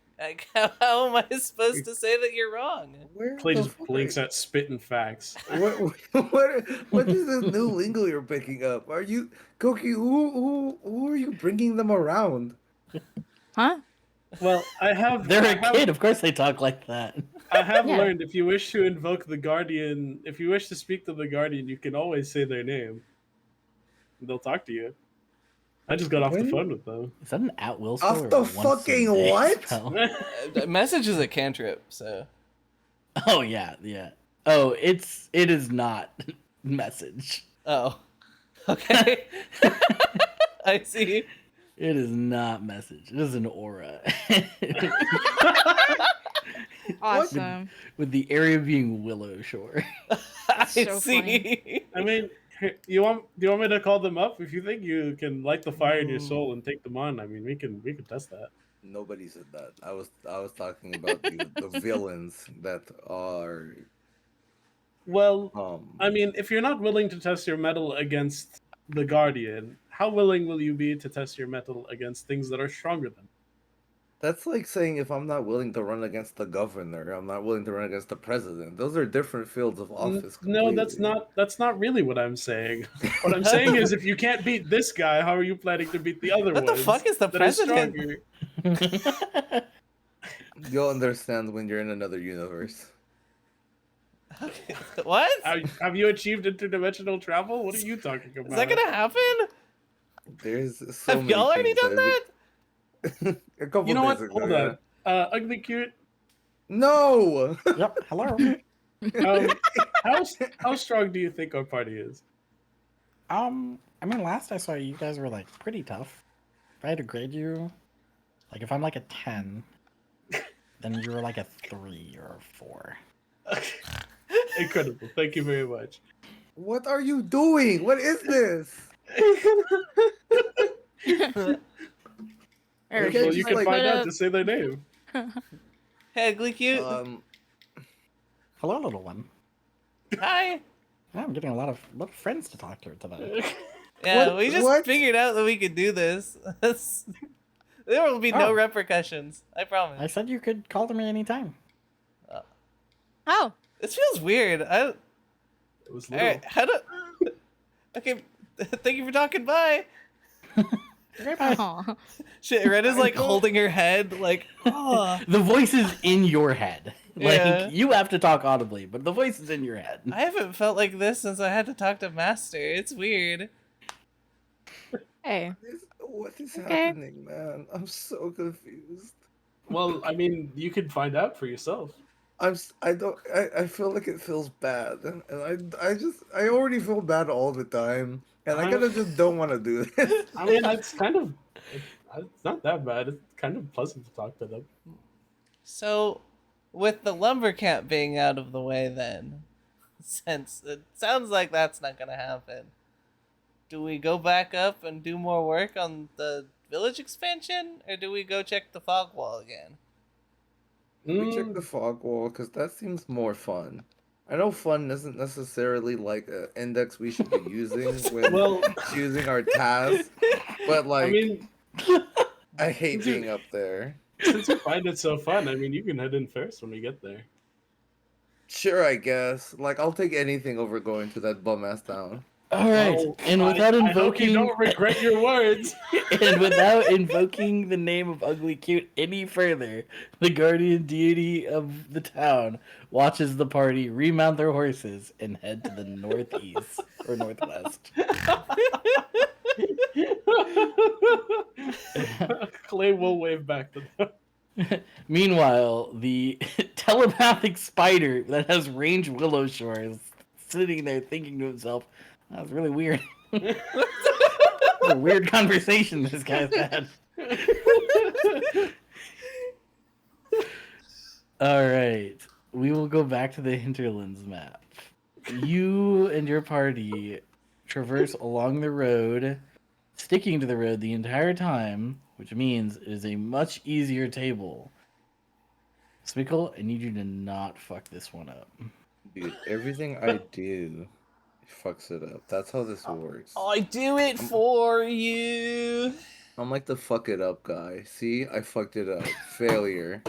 Speaker 5: how am I supposed to say that you're wrong?
Speaker 3: Where
Speaker 6: Clay
Speaker 3: the
Speaker 6: just
Speaker 3: fuck
Speaker 6: blinks
Speaker 3: are-
Speaker 6: at spitting facts.
Speaker 3: what is this new lingo you're picking up? Are you Koki? Who are you bringing them around?
Speaker 4: Huh?
Speaker 6: Well,
Speaker 1: They're a kid, of course they talk like that.
Speaker 6: I have
Speaker 4: Yeah.
Speaker 6: learned if you wish to invoke the guardian, if you wish to speak to the guardian, you can always say their name. They'll talk to you. I just got off the
Speaker 3: When?
Speaker 6: phone with them.
Speaker 1: Is that an at-will spell?
Speaker 3: Off
Speaker 1: or
Speaker 3: the
Speaker 1: a once a
Speaker 3: fucking
Speaker 1: day
Speaker 3: what?
Speaker 1: spell?
Speaker 5: Message is a cantrip, so
Speaker 1: Oh yeah. Oh, it is not message.
Speaker 5: oh, okay. I see.
Speaker 1: It is not message. It is an aura.
Speaker 4: Awesome.
Speaker 1: With the area being Willowshore.
Speaker 5: I
Speaker 4: so
Speaker 5: see.
Speaker 6: I mean, do you want me to call them up? If you think you can light the fire in your soul and take them on, I mean, we can test that.
Speaker 3: Nobody said that. I was talking about the villains that are
Speaker 6: Well, I mean, if you're not willing to test your metal against the guardian, how willing will you be to test your metal against things that are stronger than?
Speaker 3: That's like saying if I'm not willing to run against the governor, I'm not willing to run against the president. Those are different fields of office.
Speaker 6: No, that's
Speaker 3: completely.
Speaker 6: not really what I'm saying. What I'm saying is, if you can't beat this guy, how are you planning to beat the other
Speaker 5: What
Speaker 6: ones?
Speaker 5: the fuck is the
Speaker 6: that are
Speaker 5: president?
Speaker 6: stronger?
Speaker 3: You'll understand when you're in another universe.
Speaker 5: Okay. What?
Speaker 6: Have you achieved interdimensional travel? What are you talking about?
Speaker 5: Is that gonna happen?
Speaker 3: There's so
Speaker 5: Have
Speaker 3: many
Speaker 5: y'all already
Speaker 3: things
Speaker 5: done that?
Speaker 3: A couple
Speaker 6: You know what?
Speaker 3: days ago,
Speaker 6: Hold
Speaker 3: yeah.
Speaker 6: on. Ugly Cute.
Speaker 3: No.
Speaker 1: Yep. Hello.
Speaker 6: How strong do you think our party is?
Speaker 1: I mean, last I saw you guys were like pretty tough. If I had to grade you, Like if I'm like a 10, then you're like a 3 or a 4.
Speaker 6: Incredible. Thank you very much.
Speaker 3: What are you doing? What is this?
Speaker 4: Or
Speaker 3: Okay,
Speaker 6: Well,
Speaker 3: just
Speaker 6: you
Speaker 4: just,
Speaker 6: can
Speaker 3: like,
Speaker 6: find
Speaker 4: put
Speaker 6: out
Speaker 4: a-
Speaker 6: to say their name.
Speaker 5: Hey, Ugly Cute.
Speaker 1: Hello, little one.
Speaker 5: Hi.
Speaker 1: I'm getting a lot of friends to talk to today.
Speaker 5: Yeah,
Speaker 3: What-
Speaker 5: we just
Speaker 3: what?
Speaker 5: figured out that we could do this. There will be no
Speaker 1: Oh.
Speaker 5: repercussions. I promise.
Speaker 1: I said you could call to me anytime.
Speaker 4: Oh,
Speaker 5: This feels weird.
Speaker 6: It was little.
Speaker 5: Alright, how do... Okay, thank you for talking, bye!
Speaker 1: Okay, bye.
Speaker 4: aw.
Speaker 5: Shit, Red is like holding her head, like, oh.
Speaker 1: The voice is in your head. Like
Speaker 5: Yeah.
Speaker 1: you have to talk audibly, but the voice is in your head.
Speaker 5: I haven't felt like this since I had to talk to Master. It's weird.
Speaker 4: Hey,
Speaker 3: What is
Speaker 4: Okay.
Speaker 3: happening, man? I'm so confused.
Speaker 6: Well, I mean, you can find out for yourself.
Speaker 3: I feel like it feels bad, and I already feel bad all the time, and I kind of just don't want to do this.
Speaker 6: I mean, it's not that bad. It's kind of pleasant to talk to them.
Speaker 5: So, with the lumber camp being out of the way then, since it sounds like that's not gonna happen, do we go back up and do more work on the village expansion, or do we go check the fog wall again?
Speaker 3: We check the fog wall because that seems more fun. I know fun isn't necessarily like an index we should be using when
Speaker 6: Well,
Speaker 3: choosing our tasks, but like
Speaker 6: I mean,
Speaker 3: I hate being up there.
Speaker 6: since you find it so fun, I mean, you can head in first when we get there.
Speaker 3: Sure, I guess. Like I'll take anything over going to that bum ass town.
Speaker 1: All right,
Speaker 6: Oh,
Speaker 1: and without
Speaker 6: I hope
Speaker 1: invoking
Speaker 6: you don't regret your words.
Speaker 1: and without invoking the name of Ugly Cute any further, the guardian deity of the town watches the party remount their horses and head to the northeast or northwest.
Speaker 6: Clay will wave back to them.
Speaker 1: Meanwhile, the telepathic spider that has range willow shore is sitting there thinking to himself, that was really weird. What a weird conversation this guy's had. Alright. We will go back to the Hinterlands map. You and your party traverse along the road, sticking to the road the entire time, which means it is a much easier table. Smickle, I need you to not fuck this one up.
Speaker 3: Dude, everything I do fucks it up. That's how this works.
Speaker 5: I do it for you.
Speaker 3: I'm like the fuck it up guy. See, I fucked it up. Failure.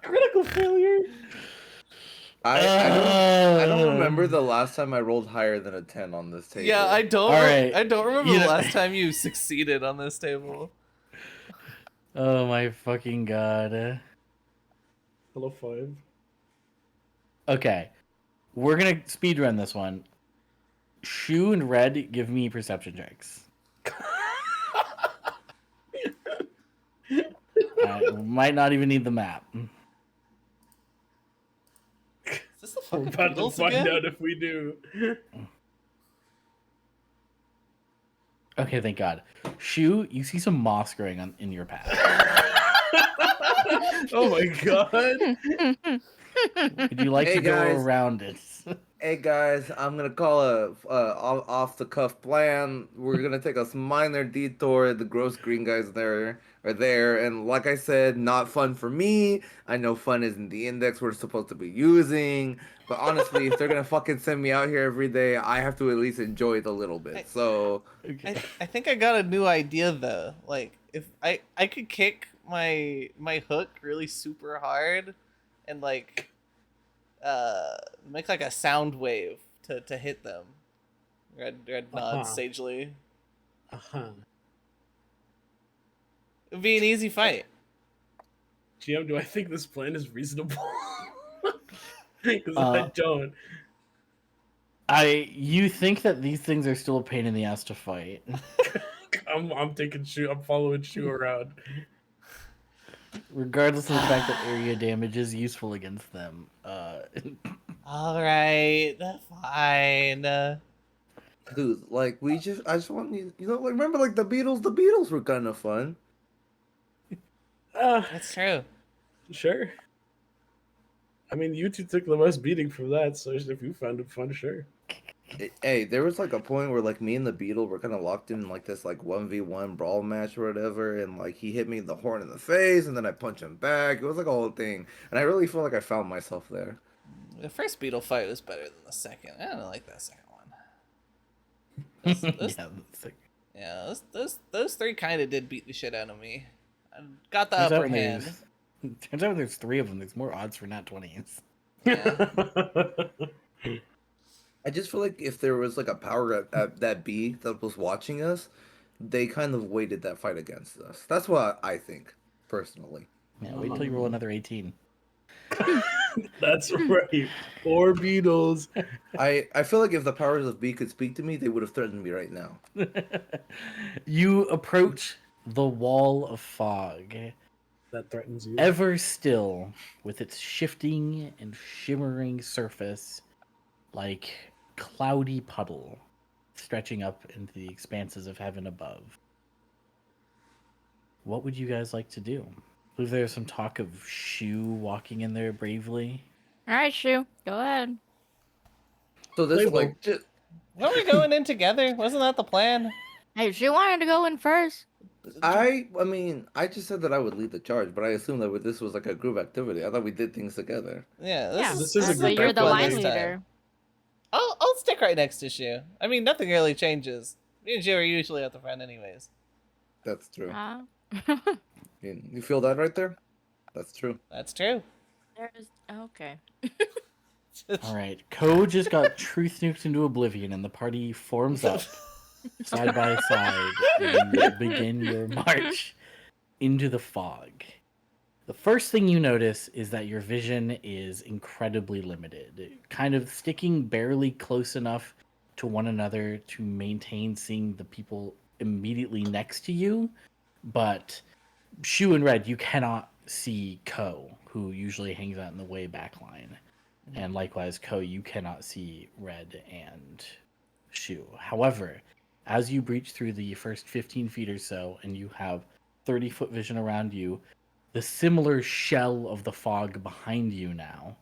Speaker 6: Critical failure.
Speaker 3: I don't remember the last time I rolled higher than a 10 on this table.
Speaker 5: Yeah, I don't.
Speaker 1: Alright.
Speaker 5: I don't remember
Speaker 1: You
Speaker 5: the
Speaker 1: know-
Speaker 5: last time you succeeded on this table.
Speaker 1: Oh my fucking god.
Speaker 6: Hello, 5.
Speaker 1: Okay. We're gonna speedrun this one. Shu and Red give me perception checks. Might not even need the map.
Speaker 5: Is this the
Speaker 6: We're
Speaker 5: fucking
Speaker 6: about to
Speaker 5: Beatles
Speaker 6: find
Speaker 5: again?
Speaker 6: out if we do.
Speaker 1: Okay, thank God. Shu, you see some moss growing in your path.
Speaker 6: Oh my god.
Speaker 1: Would you like
Speaker 3: Hey,
Speaker 1: to go
Speaker 3: guys.
Speaker 1: around it?
Speaker 3: Hey guys, I'm gonna call a off the cuff plan. We're gonna take a minor detour. The gross green guys are there, and like I said, not fun for me. I know fun isn't the index we're supposed to be using, but honestly, if they're gonna fucking send me out here every day, I have to at least enjoy it a little bit. So
Speaker 1: Okay.
Speaker 5: I think I got a new idea though. Like if I could kick my hook really super hard and like make like a sound wave to hit them. Red nods
Speaker 6: Uh-huh.
Speaker 5: sagely.
Speaker 6: Uh-huh.
Speaker 5: It'd be an easy fight.
Speaker 6: GM, do I think this plan is reasonable? Because I
Speaker 1: Uh,
Speaker 6: don't.
Speaker 1: You think that these things are still a pain in the ass to fight.
Speaker 6: I'm taking Shu. I'm following Shu around.
Speaker 1: Regardless of the fact that area damage is useful against them.
Speaker 5: All right, fine.
Speaker 3: dude, like I just want you know, like remember like the Beatles? The Beatles were kind of fun.
Speaker 5: That's true.
Speaker 6: Sure. I mean, you two took the most beating from that, so if you found it fun, sure.
Speaker 3: Hey, there was like a point where like me and the Beetle were kind of locked in like this like 1v1 brawl match or whatever, and like he hit me the horn in the face, and then I punch him back. It was like a whole thing, and I really feel like I found myself there.
Speaker 5: The first beetle fight was better than the second. I don't like that second one. Those,
Speaker 1: Yeah, that's like-
Speaker 5: yeah, those three kind of did beat the shit out of me. I got the
Speaker 1: turns
Speaker 5: upper
Speaker 1: out
Speaker 5: hand.
Speaker 1: turns out there's 3 of them. There's more odds for nat 20s.
Speaker 3: I just feel like if there was like a power at that B that was watching us, they kind of weighted that fight against us. That's what I think personally.
Speaker 1: Yeah, wait till you roll another 18.
Speaker 6: That's right. 4 beetles.
Speaker 3: I feel like if the powers of B could speak to me, they would have threatened me right now.
Speaker 1: You approach the wall of fog,
Speaker 6: That threatens you.
Speaker 1: ever still, with its shifting and shimmering surface like cloudy puddle stretching up into the expanses of heaven above. What would you guys like to do? I believe there's some talk of Shu walking in there bravely.
Speaker 4: All right, Shu, go ahead.
Speaker 3: So this
Speaker 6: They
Speaker 3: like just,
Speaker 5: Weren't we going in together? Wasn't that the plan?
Speaker 4: Hey, Shu wanted to go in first.
Speaker 3: I mean, I just said that I would lead the charge, but I assumed that this was like a group activity. I thought we did things together.
Speaker 5: Yeah,
Speaker 4: Yeah,
Speaker 6: This is a
Speaker 4: so
Speaker 6: good
Speaker 4: you're the
Speaker 6: plan
Speaker 4: line
Speaker 6: this
Speaker 4: leader.
Speaker 5: I'll stick right next to Shu. I mean, nothing really changes. Me and Shu are usually at the front, anyways.
Speaker 3: That's true.
Speaker 4: Uh,
Speaker 3: You feel that right there? That's true.
Speaker 5: That's true.
Speaker 4: there's okay.
Speaker 1: All right, Ko just got truth nuked into oblivion, and the party forms up side by side and you begin your march into the fog. The first thing you notice is that your vision is incredibly limited, kind of sticking barely close enough to one another to maintain seeing the people immediately next to you, but Shu and Red, you cannot see Ko, who usually hangs out in the way back line. And likewise, Ko, you cannot see Red and Shu. However, as you breach through the first 15 feet or so, and you have 30-foot vision around you, the similar shell of the fog behind you now,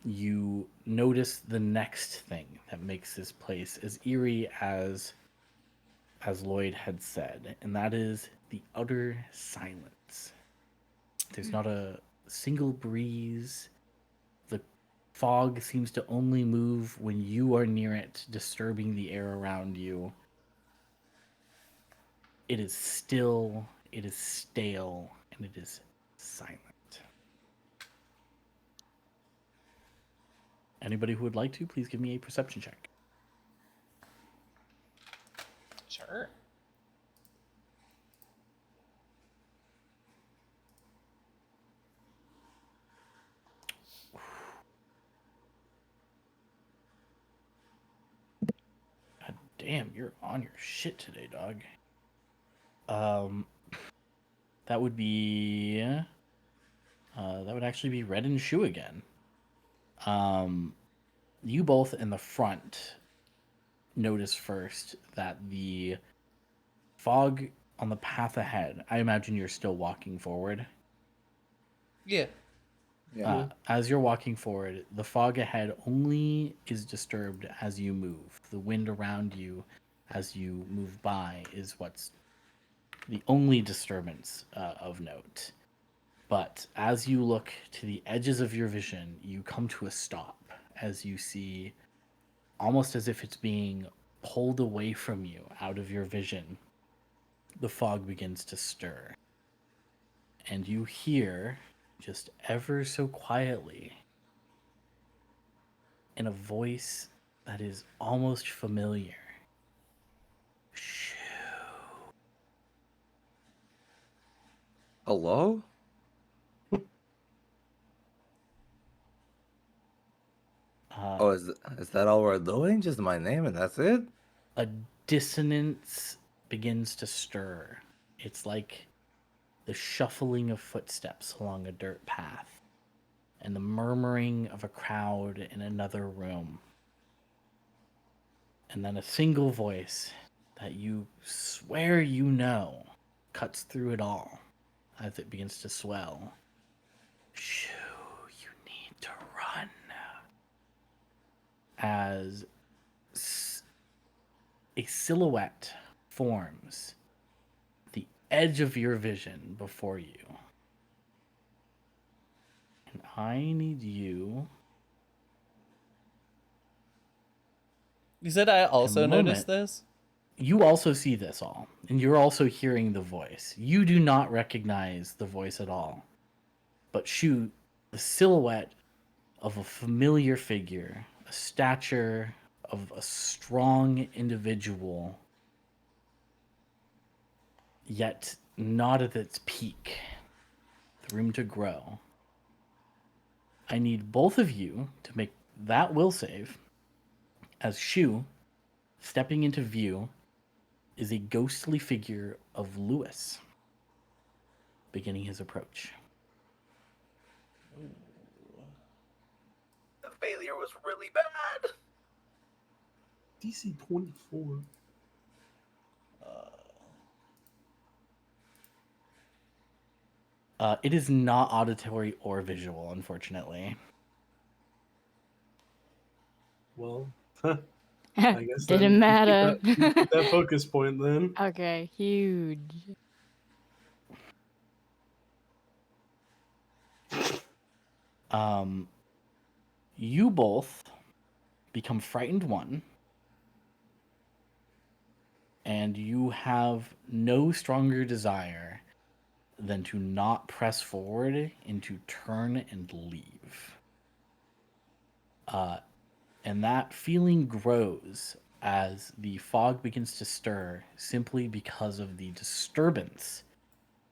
Speaker 1: you notice the next thing that makes this place as eerie as Lloyd had said, and that is the utter silence. There's not a single breeze. The fog seems to only move when you are near it, disturbing the air around you. It is still, it is stale, and it is silent. Anybody who would like to, please give me a perception check.
Speaker 5: Sure.
Speaker 1: God damn, you're on your shit today, dog. That would be that would actually be Red and Shu again. You both in the front notice first that the fog on the path ahead, I imagine you're still walking forward.
Speaker 5: Yeah.
Speaker 3: Yeah.
Speaker 1: As you're walking forward, the fog ahead only is disturbed as you move. The wind around you as you move by is what's the only disturbance of note. But as you look to the edges of your vision, you come to a stop as you see, almost as if it's being pulled away from you out of your vision, the fog begins to stir. And you hear, just ever so quietly, in a voice that is almost familiar, Shoo.
Speaker 3: Hello? Oh, is that all we're doing? Just my name and that's it?
Speaker 1: A dissonance begins to stir. It's like the shuffling of footsteps along a dirt path and the murmuring of a crowd in another room. And then a single voice that you swear you know cuts through it all as it begins to swell. Shoo, you need to run. As a silhouette forms at the edge of your vision before you. And I need you.
Speaker 5: You said I also
Speaker 1: moment.
Speaker 5: noticed this?
Speaker 1: You also see this all, and you're also hearing the voice. You do not recognize the voice at all. But Shu, the silhouette of a familiar figure, a stature of a strong individual, yet not at its peak, with room to grow. I need both of you to make that will save, as Shu, stepping into view, is a ghostly figure of Lewis, beginning his approach.
Speaker 2: The failure was really bad.
Speaker 6: DC 24.
Speaker 1: It is not auditory or visual, unfortunately.
Speaker 6: Well, I guess then
Speaker 4: Didn't matter.
Speaker 6: keep that focus point then.
Speaker 4: Okay, huge.
Speaker 1: You both become frightened one, and you have no stronger desire than to not press forward and to turn and leave. And that feeling grows as the fog begins to stir simply because of the disturbance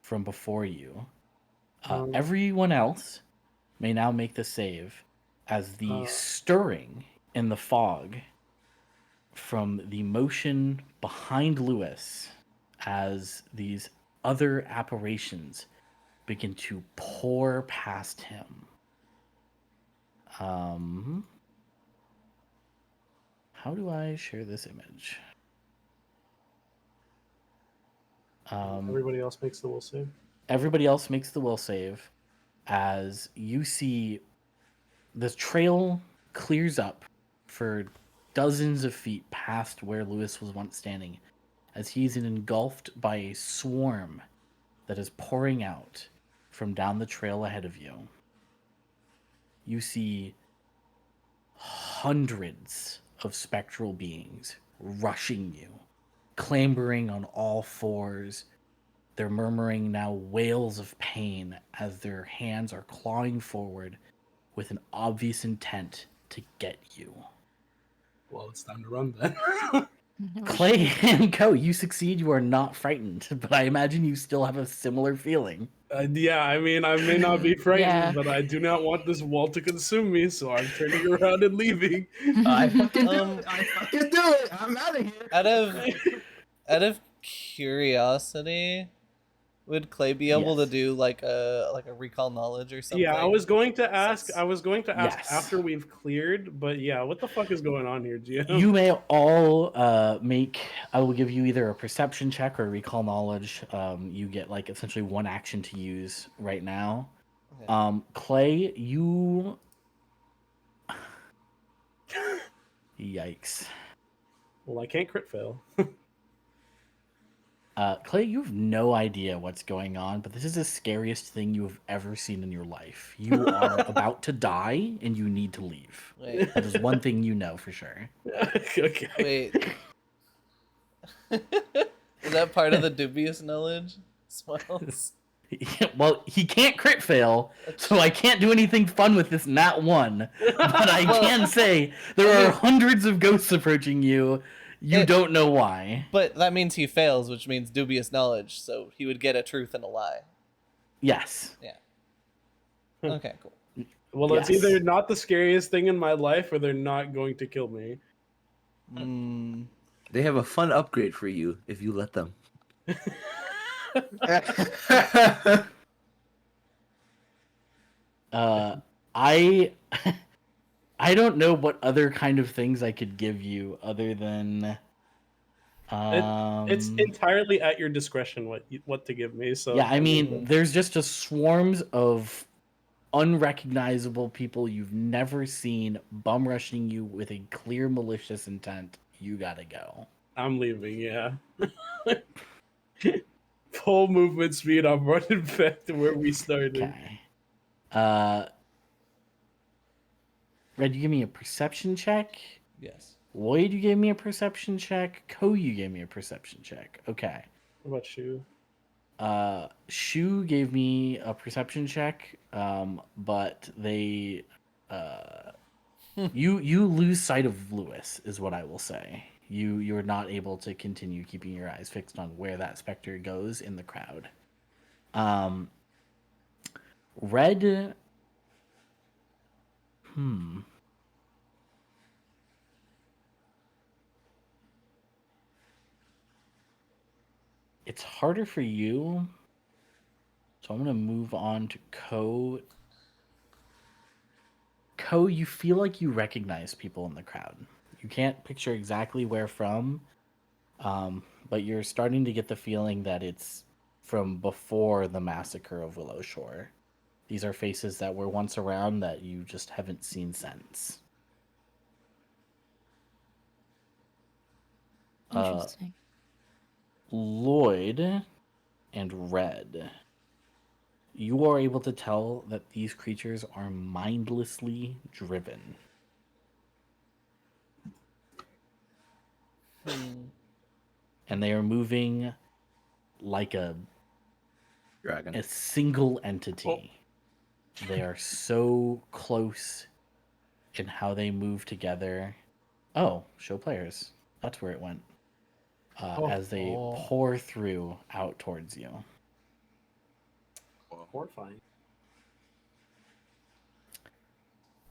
Speaker 1: from before you. Everyone else may now make the save as the stirring in the fog from the motion behind Lewis as these other apparitions begin to pour past him. How do I share this image?
Speaker 6: Everybody else makes the will save.
Speaker 1: Everybody else makes the will save as you see the trail clears up for dozens of feet past where Lewis was once standing as he's engulfed by a swarm that is pouring out from down the trail ahead of you. You see hundreds of spectral beings rushing you, clambering on all fours. They're murmuring now wails of pain as their hands are clawing forward with an obvious intent to get you.
Speaker 6: Well, it's time to run then.
Speaker 1: Clay and Co, you succeed. You are not frightened, but I imagine you still have a similar feeling.
Speaker 6: Yeah, I mean, I may not be frightened,
Speaker 4: Yeah.
Speaker 6: but I do not want this wall to consume me, so I'm turning around and leaving.
Speaker 2: I fucking do it. I fucking do it. I'm out of here.
Speaker 5: Out of curiosity, would Clay be able to
Speaker 1: Yes.
Speaker 5: do like a recall knowledge or something?
Speaker 6: Yeah, I was going to ask.
Speaker 5: Since-
Speaker 6: I was going to ask
Speaker 1: Yes.
Speaker 6: after we've cleared, but yeah, what the fuck is going on here, GM?
Speaker 1: You may all make. I will give you either a perception check or recall knowledge. You get like essentially one action to use right now.
Speaker 5: Okay.
Speaker 1: Clay, you. Yikes.
Speaker 6: Well, I can't crit fail.
Speaker 1: Clay, you have no idea what's going on, but this is the scariest thing you have ever seen in your life. You are about to die, and you need to leave.
Speaker 5: Wait,
Speaker 1: That is one thing you know for sure.
Speaker 6: Okay.
Speaker 5: wait. Is that part of the dubious knowledge? Smiles.
Speaker 1: Well, he can't crit fail, so I can't do anything fun with this nat one. But I
Speaker 5: Well,
Speaker 1: can say there are hundreds of ghosts approaching you. You don't know why.
Speaker 5: But that means he fails, which means dubious knowledge, so he would get a truth and a lie.
Speaker 1: Yes.
Speaker 5: Yeah. Okay, cool.
Speaker 6: Well, it's
Speaker 1: Yes.
Speaker 6: either not the scariest thing in my life, or they're not going to kill me.
Speaker 5: Mm,
Speaker 3: They have a fun upgrade for you if you let them.
Speaker 1: I I don't know what other kind of things I could give you other than
Speaker 6: It's entirely at your discretion what to give me. So
Speaker 1: Yeah, I mean, there's just a swarms of unrecognizable people you've never seen bum rushing you with a clear malicious intent. You gotta go.
Speaker 6: I'm leaving. Yeah. Full movement speed. I'm running back to where we started.
Speaker 1: Okay. Red, you give me a perception check.
Speaker 5: Yes.
Speaker 1: Lloyd, you gave me a perception check. Ko, you gave me a perception check. Okay.
Speaker 6: What about you?
Speaker 1: Shu gave me a perception check, but they, you lose sight of Lewis, is what I will say. You're not able to continue keeping your eyes fixed on where that specter goes in the crowd. Red. It's harder for you, so I'm gonna move on to Ko. Ko, you feel like you recognize people in the crowd. You can't picture exactly where from, but you're starting to get the feeling that it's from before the massacre of Willow Shore. These are faces that were once around that you just haven't seen since.
Speaker 4: Interesting.
Speaker 1: Lloyd and Red, you are able to tell that these creatures are mindlessly driven. And they are moving like a
Speaker 3: Dragon.
Speaker 1: single entity. They are so close in how they move together. Oh, show players. That's where it went. As they pour through out towards you.
Speaker 6: Horrifying.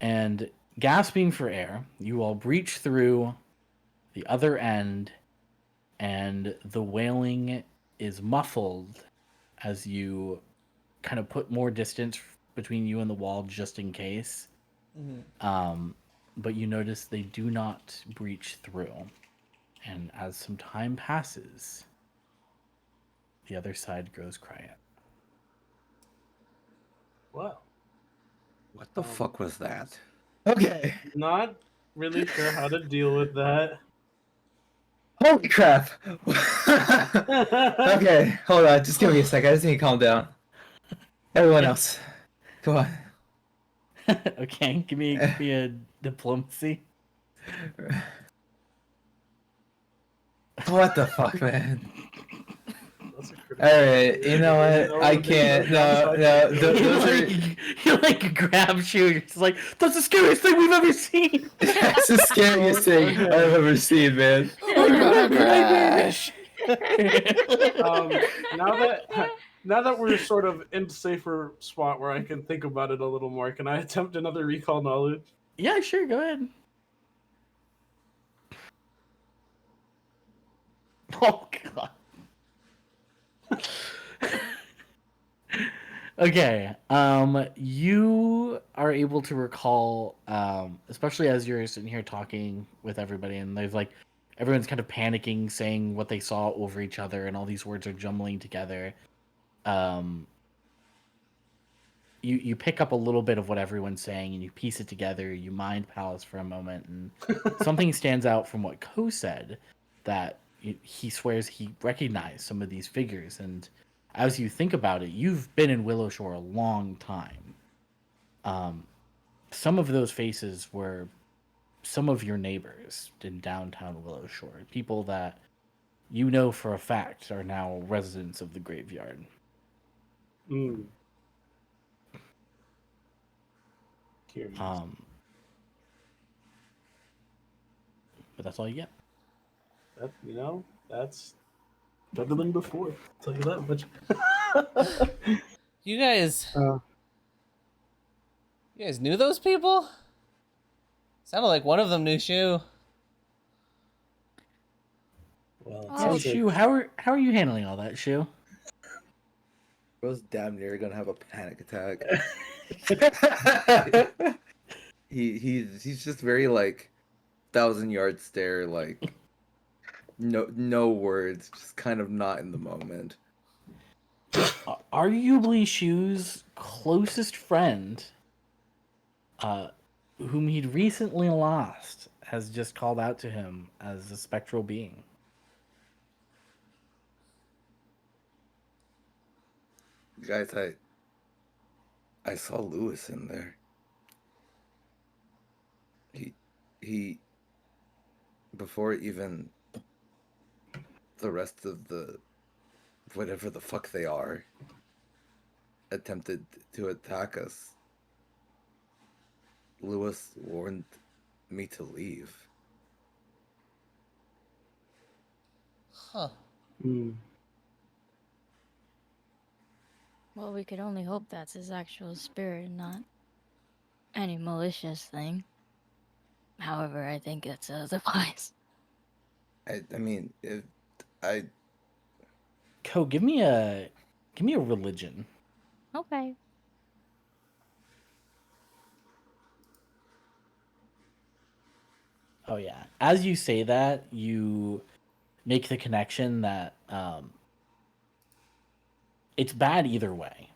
Speaker 1: And gasping for air, you all breach through the other end, and the wailing is muffled as you kind of put more distance between you and the wall just in case. But you notice they do not breach through. And as some time passes, the other side grows quiet.
Speaker 6: Wow.
Speaker 3: What the fuck was that?
Speaker 2: Okay.
Speaker 6: Not really sure how to deal with that.
Speaker 2: Holy crap. Okay, hold on. Just give me a second. I just need to calm down. Everyone else, come on.
Speaker 1: Okay, give me a diplomacy.
Speaker 2: What the fuck, man?
Speaker 6: That's a critical.
Speaker 2: Alright, you know what? I can't. No. Those are.
Speaker 1: You like grab Shu. You're just like, that's the scariest thing we've ever seen.
Speaker 2: That's the scariest thing I've ever seen, man.
Speaker 6: Now that we're sort of in a safer spot where I can think about it a little more, can I attempt another recall knowledge?
Speaker 1: Yeah, sure, go ahead. Oh god. Okay. You are able to recall, especially as you're sitting here talking with everybody, and there's like everyone's kind of panicking, saying what they saw over each other, and all these words are jumbling together. You pick up a little bit of what everyone's saying, and you piece it together. You mind palace for a moment, and something stands out from what Ko said, that he swears he recognized some of these figures. And as you think about it, you've been in Willow Shore a long time. Some of those faces were some of your neighbors in downtown Willow Shore, people that you know for a fact are now residents of the graveyard.
Speaker 6: Curious.
Speaker 1: But that's all you get.
Speaker 6: That's better than before. I'll tell you that much.
Speaker 5: You guys knew those people? Sounded like one of them knew Shu.
Speaker 6: Well,
Speaker 4: Oh,
Speaker 1: So, Shu, how are you handling all that, Shu?
Speaker 3: Bro's damn near gonna have a panic attack. He's just very like 1,000-yard stare, like no words, just kind of not in the moment.
Speaker 1: Arguably Shu's closest friend, whom he'd recently lost, has just called out to him as a spectral being.
Speaker 3: Guys, I saw Lewis in there. He before even the rest of the whatever the fuck they are attempted to attack us. Lewis warned me to leave.
Speaker 5: Huh.
Speaker 6: Hmm.
Speaker 4: Well, we could only hope that's his actual spirit and not any malicious thing. However, I think it's otherwise.
Speaker 3: I mean, if I
Speaker 1: Ko, give me a religion.
Speaker 4: Okay.
Speaker 1: Oh yeah. As you say that, you make the connection that it's bad either way.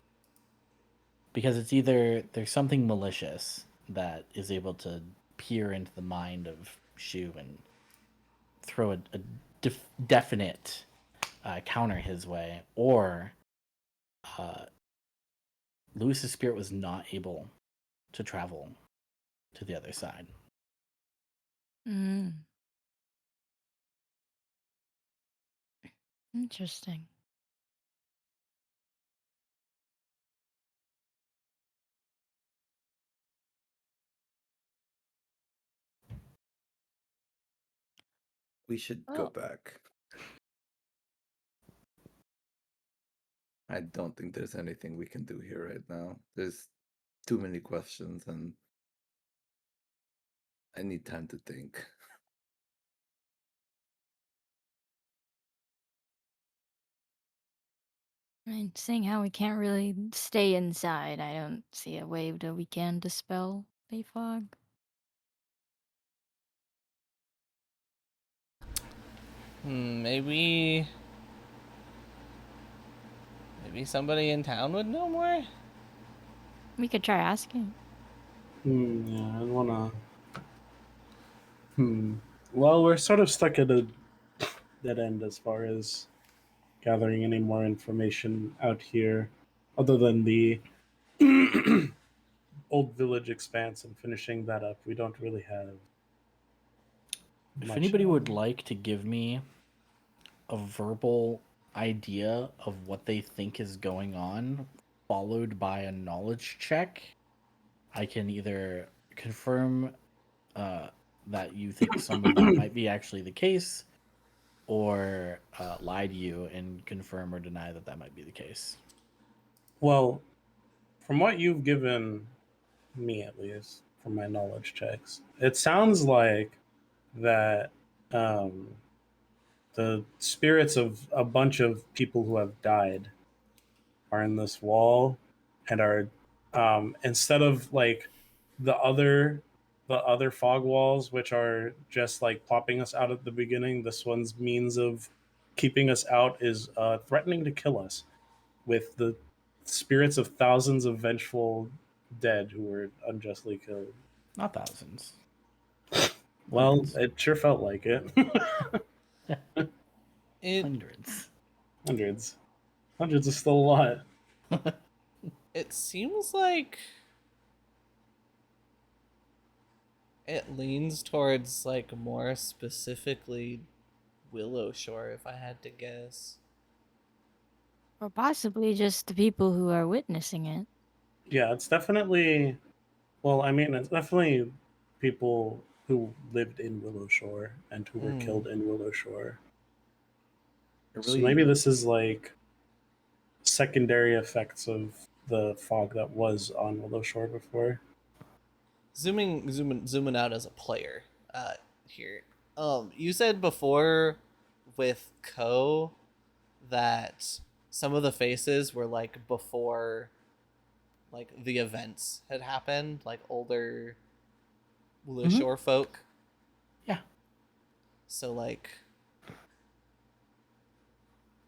Speaker 1: Because it's either there's something malicious that is able to peer into the mind of Shu and throw a definite counter his way, or Lewis's spirit was not able to travel to the other side.
Speaker 4: Mm. Interesting.
Speaker 3: we should go
Speaker 4: Oh.
Speaker 3: back. I don't think there's anything we can do here right now. There's too many questions and I need time to think.
Speaker 4: I mean, seeing how we can't really stay inside, I don't see a way that we can dispel a fog.
Speaker 5: Maybe somebody in town would know more.
Speaker 4: We could try asking.
Speaker 6: Yeah, I wanna. Well, we're sort of stuck at a dead end as far as gathering any more information out here, other than the old village expanse and finishing that up. We don't really have.
Speaker 1: If
Speaker 6: Much
Speaker 1: anybody would like to give me a verbal idea of what they think is going on, followed by a knowledge check, I can either confirm that you think some of that might be actually the case, or lie to you and confirm or deny that that might be the case.
Speaker 6: Well, from what you've given me, at least, from my knowledge checks, it sounds like that the spirits of a bunch of people who have died are in this wall and are instead of like the other fog walls, which are just like popping us out at the beginning, this one's means of keeping us out is threatening to kill us with the spirits of thousands of vengeful dead who were unjustly killed.
Speaker 1: Not thousands.
Speaker 6: Well,
Speaker 1: Hundreds.
Speaker 6: it sure felt like it.
Speaker 5: It
Speaker 1: Hundreds.
Speaker 6: Hundreds is still a lot.
Speaker 5: it seems like it leans towards like more specifically Willow Shore, if I had to guess.
Speaker 4: Or possibly just the people who are witnessing it.
Speaker 6: Yeah, it's definitely. Well, I mean, it's definitely people who lived in Willow Shore and who were killed in Willow Shore. So maybe this is like secondary effects of the fog that was on Willow Shore before.
Speaker 5: Zooming out as a player here. You said before with Ko that some of the faces were like before like the events had happened, like older Willow Shore folk.
Speaker 1: Yeah.
Speaker 5: So like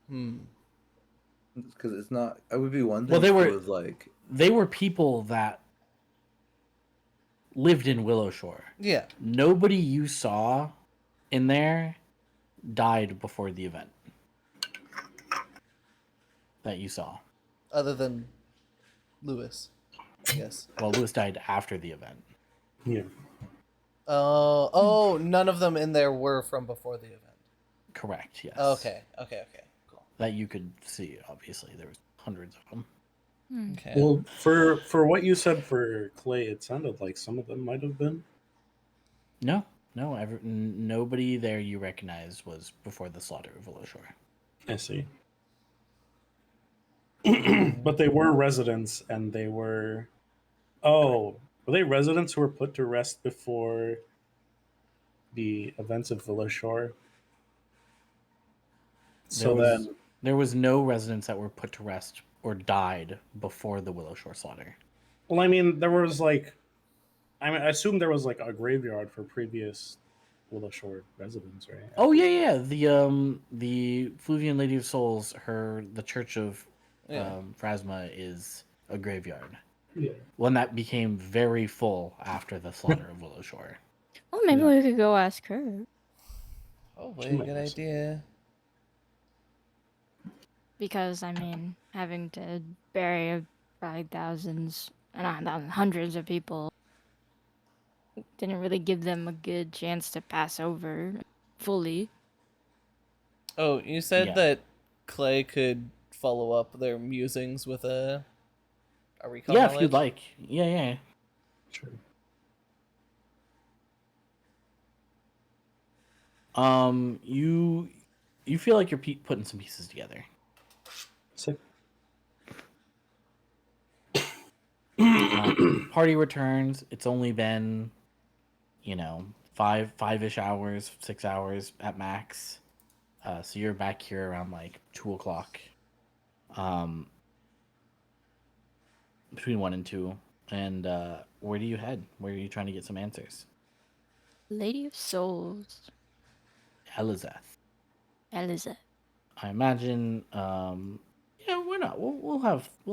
Speaker 3: Because it's not. I would be one thing.
Speaker 1: Well, they
Speaker 3: if
Speaker 1: were-
Speaker 3: It was like
Speaker 1: They were people that lived in Willow Shore.
Speaker 5: Yeah.
Speaker 1: Nobody you saw in there died before the event that you saw.
Speaker 5: Other than Lewis, I guess.
Speaker 1: Well, Lewis died after the event.
Speaker 6: Yeah.
Speaker 5: Oh, none of them in there were from before the event.
Speaker 1: Correct, yes.
Speaker 5: Okay, cool.
Speaker 1: That you could see, obviously. There was hundreds of them.
Speaker 5: Okay.
Speaker 6: Well, for what you said for Clay, it sounded like some of them might have been.
Speaker 1: No, nobody there you recognized was before the slaughter of Willow Shore.
Speaker 6: I see. But they were residents, and they were. Oh, were they residents who were put to rest before the events of Willow Shore? So
Speaker 1: There was no residents that were put to rest or died before the Willow Shore slaughter.
Speaker 6: well, I mean, there was like, I assume there was like a graveyard for previous Willow Shore residents, right?
Speaker 1: Oh yeah. The Fluvian Lady of Souls, the Church of
Speaker 5: Yeah.
Speaker 1: Phrasma is a graveyard.
Speaker 6: Yeah.
Speaker 1: One that became very full after the slaughter of Willow Shore.
Speaker 4: Well, maybe we could go ask her.
Speaker 5: Probably
Speaker 6: She
Speaker 5: a
Speaker 6: might
Speaker 5: good
Speaker 6: have some.
Speaker 5: idea.
Speaker 4: Because, I mean, having to bury probably thousands, not hundreds of people didn't really give them a good chance to pass over fully.
Speaker 5: Oh, you said
Speaker 1: Yeah.
Speaker 5: that Clay could follow up their musings with a recall
Speaker 1: Yeah,
Speaker 5: knowledge?
Speaker 1: if you'd like. Yeah.
Speaker 6: Sure.
Speaker 1: You feel like you're putting some pieces together.
Speaker 6: Sick.
Speaker 1: Party returns. It's only been, 5-ish hours, 6 hours at max. So you're back here around like 2:00. Between 1 and 2. And where do you head? Where are you trying to get some answers?
Speaker 4: Lady of Souls,
Speaker 1: Elizeth.
Speaker 4: Eliza.
Speaker 1: I imagine. Yeah, why not? We'll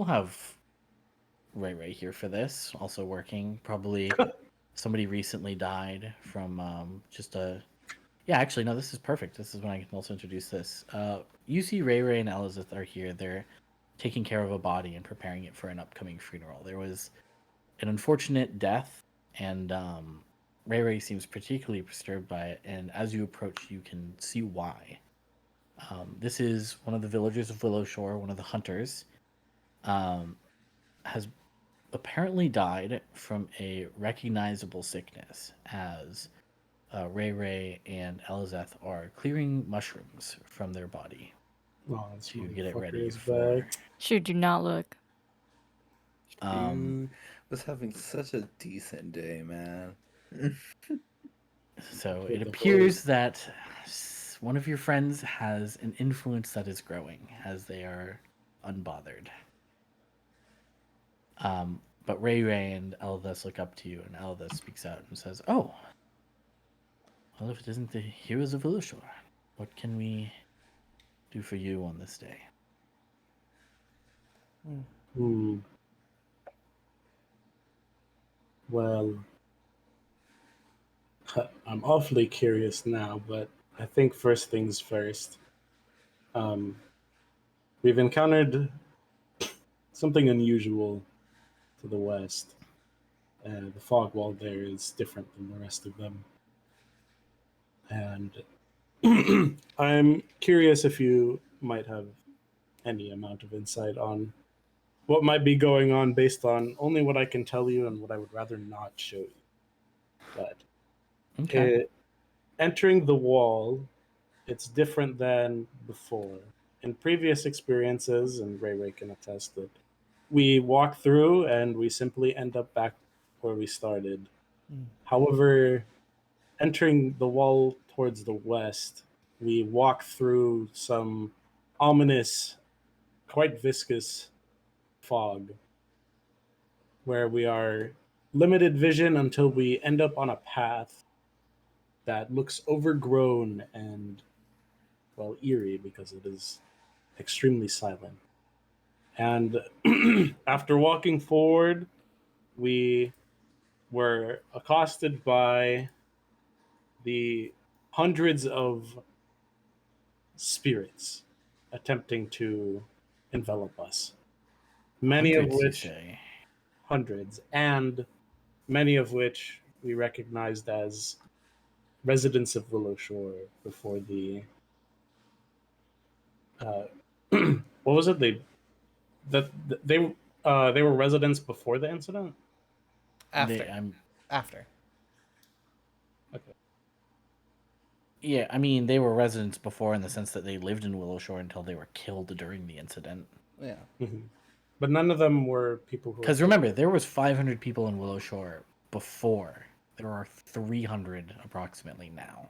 Speaker 1: have Ray here for this. Also working. Probably somebody recently died from just a. Yeah, actually, no. This is perfect. This is when I can also introduce this. You see, Ray and Elizabeth are here. They're taking care of a body and preparing it for an upcoming funeral. There was an unfortunate death, and Ray seems particularly disturbed by it. And as you approach, you can see why. This is one of the villagers of Willow Shore, one of the hunters, has apparently died from a recognizable sickness as Ray and Elizeth are clearing mushrooms from their body
Speaker 6: Oh, that's
Speaker 1: to get it ready
Speaker 6: motherfucker's
Speaker 1: for.
Speaker 6: back.
Speaker 4: Should you not look?
Speaker 3: Dude was having such a decent day, man.
Speaker 1: So
Speaker 6: Good
Speaker 1: it
Speaker 6: to
Speaker 1: appears that one of your friends has an influence that is growing as they are unbothered. But Ray and Elvis look up to you, and Elvis speaks out and says, "Oh, well, if it isn't the heroes of Willow Shore, what can we do for you on this day?"
Speaker 6: Well, I'm awfully curious now, but I think first things first. We've encountered something unusual to the west. The fog wall there is different than the rest of them. And I'm curious if you might have any amount of insight on what might be going on based on only what I can tell you and what I would rather not show you. But
Speaker 1: Okay.
Speaker 6: entering the wall, it's different than before. In previous experiences, and Ray can attest that we walk through and we simply end up back where we started. However, entering the wall towards the west, we walk through some ominous, quite viscous fog where we are limited vision until we end up on a path that looks overgrown and, well, eerie because it is extremely silent. And after walking forward, we were accosted by the hundreds of spirits attempting to envelop us. Many of
Speaker 1: Hundreds, you
Speaker 6: which,
Speaker 1: say?
Speaker 6: hundreds, and many of which we recognized as residents of Willow Shore before the. What was it? They were residents before the incident.
Speaker 5: After.
Speaker 1: I'm
Speaker 5: After.
Speaker 1: Yeah, I mean, they were residents before in the sense that they lived in Willow Shore until they were killed during the incident.
Speaker 5: Yeah.
Speaker 6: But none of them were people who.
Speaker 1: Because remember, there was 500 people in Willow Shore before. There are 300 approximately now.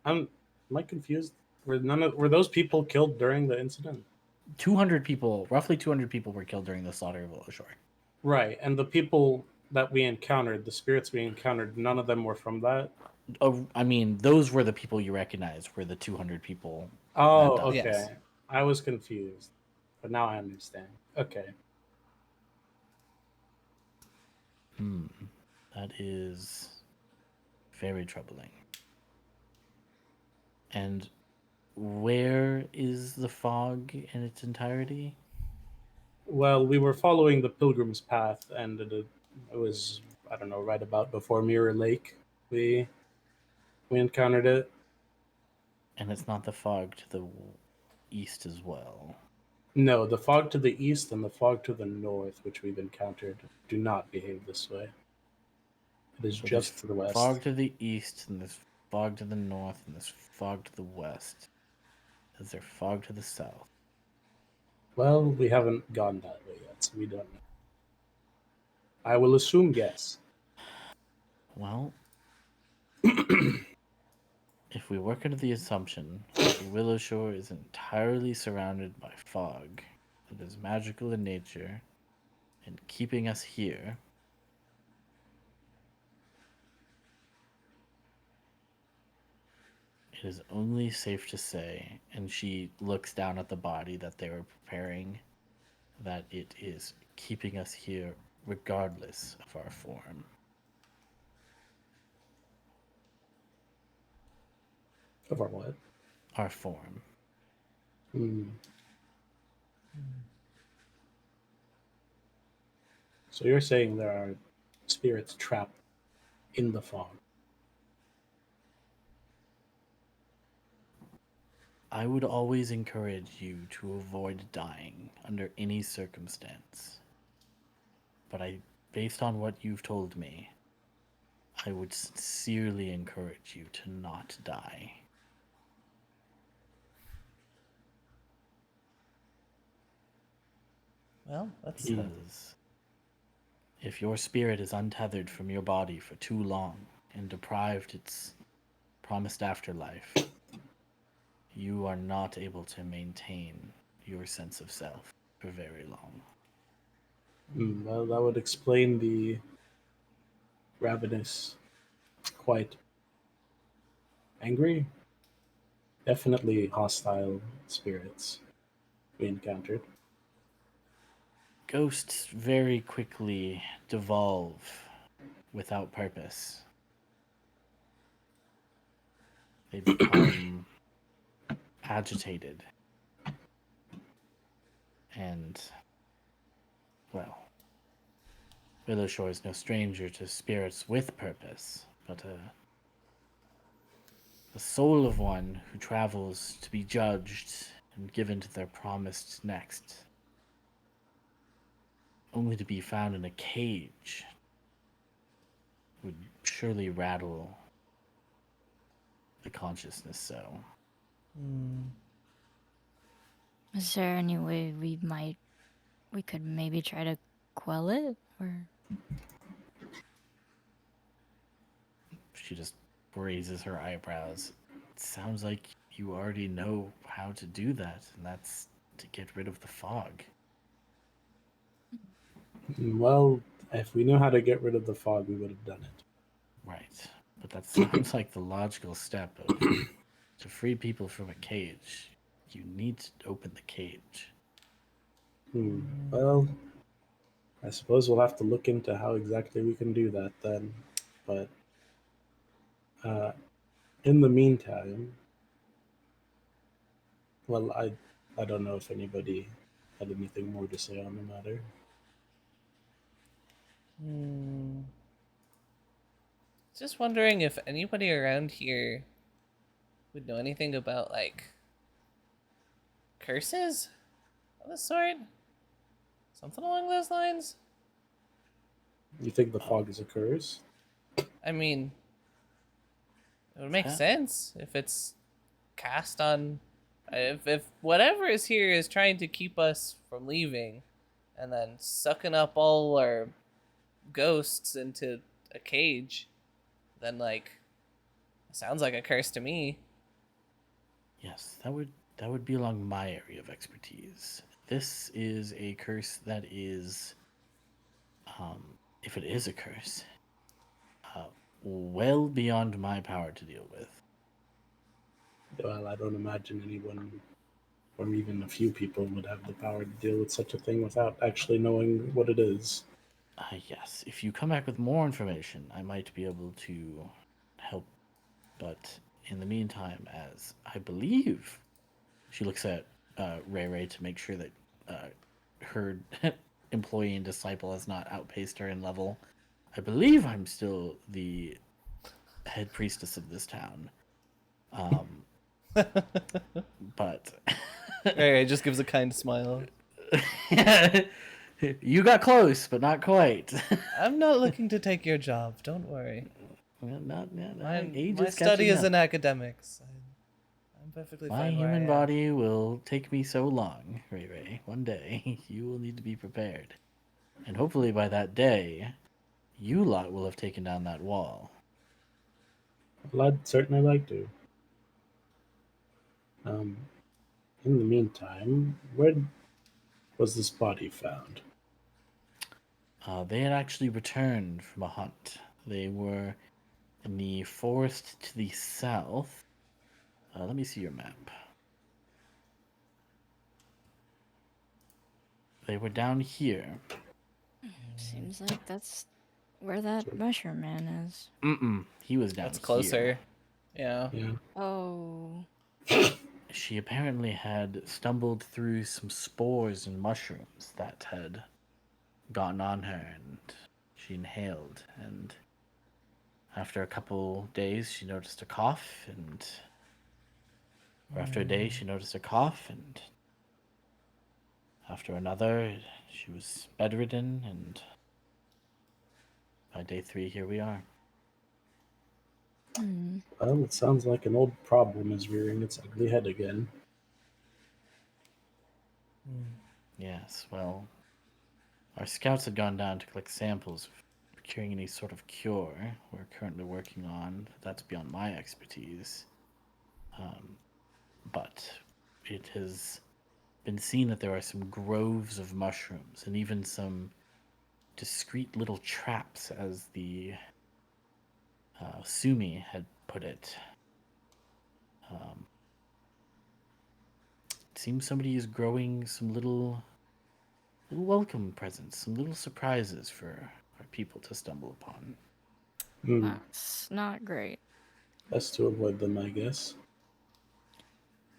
Speaker 6: Am I confused? Were those people killed during the incident?
Speaker 1: 200 people, roughly 200 people were killed during the slaughter of Willow Shore.
Speaker 6: Right, and the people that we encountered, the spirits we encountered, none of them were from that.
Speaker 1: Oh, I mean, those were the people you recognized. Were the 200 people?
Speaker 6: Oh,
Speaker 1: That
Speaker 6: okay.
Speaker 5: Yes.
Speaker 6: I was confused, but now I understand. Okay.
Speaker 1: That is very troubling. And where is the fog in its entirety?
Speaker 6: Well, we were following the Pilgrim's Path, and it was, I don't know, right about before Mirror Lake. We encountered it.
Speaker 1: And it's not the fog to the east as well.
Speaker 6: No, the fog to the east and the fog to the north, which we've encountered, do not behave this way. It is
Speaker 1: So
Speaker 6: just
Speaker 1: there's
Speaker 6: to the west.
Speaker 1: fog to the east, and there's fog to the north, and there's fog to the west. Is there fog to the south?
Speaker 6: Well, we haven't gone that way yet, so we don't know. I will assume yes.
Speaker 1: Well, if we work under the assumption that Willow Shore is entirely surrounded by fog that is magical in nature and keeping us here, it is only safe to say, and she looks down at the body that they were preparing, that it is keeping us here regardless of our form.
Speaker 6: Of our what?
Speaker 1: Our form.
Speaker 6: So you're saying there are spirits trapped in the fog?
Speaker 1: I would always encourage you to avoid dying under any circumstance. But based on what you've told me, I would sincerely encourage you to not die.
Speaker 5: Well, that's
Speaker 1: Because if your spirit is untethered from your body for too long and deprived its promised afterlife, you are not able to maintain your sense of self for very long.
Speaker 6: Well, that would explain the ravenous, quite angry, definitely hostile spirits we encountered.
Speaker 1: Ghosts very quickly devolve without purpose. They become agitated. And, well, Willow Shore is no stranger to spirits with purpose, but the soul of one who travels to be judged and given to their promised next, only to be found in a cage, would surely rattle the consciousness so.
Speaker 4: Is there any way we could maybe try to quell it, or?
Speaker 1: She just raises her eyebrows. It sounds like you already know how to do that, and that's to get rid of the fog.
Speaker 6: Well, if we knew how to get rid of the fog, we would have done it.
Speaker 1: Right. But that sounds like the logical step of to free people from a cage, you need to open the cage.
Speaker 6: Well, I suppose we'll have to look into how exactly we can do that then. But uh, in the meantime, well, I don't know if anybody had anything more to say on the matter.
Speaker 5: Just wondering if anybody around here would know anything about like curses of the sort, something along those lines.
Speaker 6: You think the fog is a curse?
Speaker 5: I mean, it would make
Speaker 1: Yeah.
Speaker 5: sense if it's cast on. If whatever is here is trying to keep us from leaving, and then sucking up all our ghosts into a cage, then like, it sounds like a curse to me.
Speaker 1: Yes, that would be along my area of expertise. This is a curse that is, if it is a curse, well beyond my power to deal with.
Speaker 6: Well, I don't imagine anyone, or even a few people, would have the power to deal with such a thing without actually knowing what it is.
Speaker 1: Yes, if you come back with more information, I might be able to help. But in the meantime, as I believe, she looks at Ray Ray to make sure that her employee and disciple has not outpaced her in level. I believe I'm still the head priestess of this town. But
Speaker 5: Right, just gives a kind smile.
Speaker 1: you got close, but not quite.
Speaker 5: I'm not looking to take your job. Don't worry.
Speaker 1: Well, not
Speaker 5: My,
Speaker 1: age
Speaker 5: my
Speaker 1: is
Speaker 5: study
Speaker 1: catching
Speaker 5: is
Speaker 1: up.
Speaker 5: in academics. I'm perfectly
Speaker 1: My
Speaker 5: fine where I
Speaker 1: human
Speaker 5: am.
Speaker 1: body will take me so long, Ray Ray. One day, you will need to be prepared. And hopefully by that day, you lot will have taken down that wall.
Speaker 6: Well, I'd certainly like to. In the meantime, where was this body found?
Speaker 1: They had actually returned from a hunt. They were in the forest to the south. Let me see your map. They were down here.
Speaker 4: Seems like that's where that mushroom man is.
Speaker 1: He was down
Speaker 5: That's closer.
Speaker 1: here.
Speaker 5: Yeah.
Speaker 6: Yeah.
Speaker 4: Oh.
Speaker 1: She apparently had stumbled through some spores and mushrooms that had gotten on her, and she inhaled. And after a couple days, she noticed a cough, or after a day, she noticed a cough, and after another, she was bedridden, and by day 3, here we are.
Speaker 6: Well, it sounds like an old problem is rearing its ugly head again.
Speaker 1: Yes, well, our scouts had gone down to collect samples of procuring any sort of cure we're currently working on. That's beyond my expertise. But it has been seen that there are some groves of mushrooms and even some discreet little traps, as the Sumi had put it. It seems somebody is growing some little welcome presents, some little surprises for people to stumble upon.
Speaker 4: That's not great.
Speaker 6: Best to avoid them, I guess.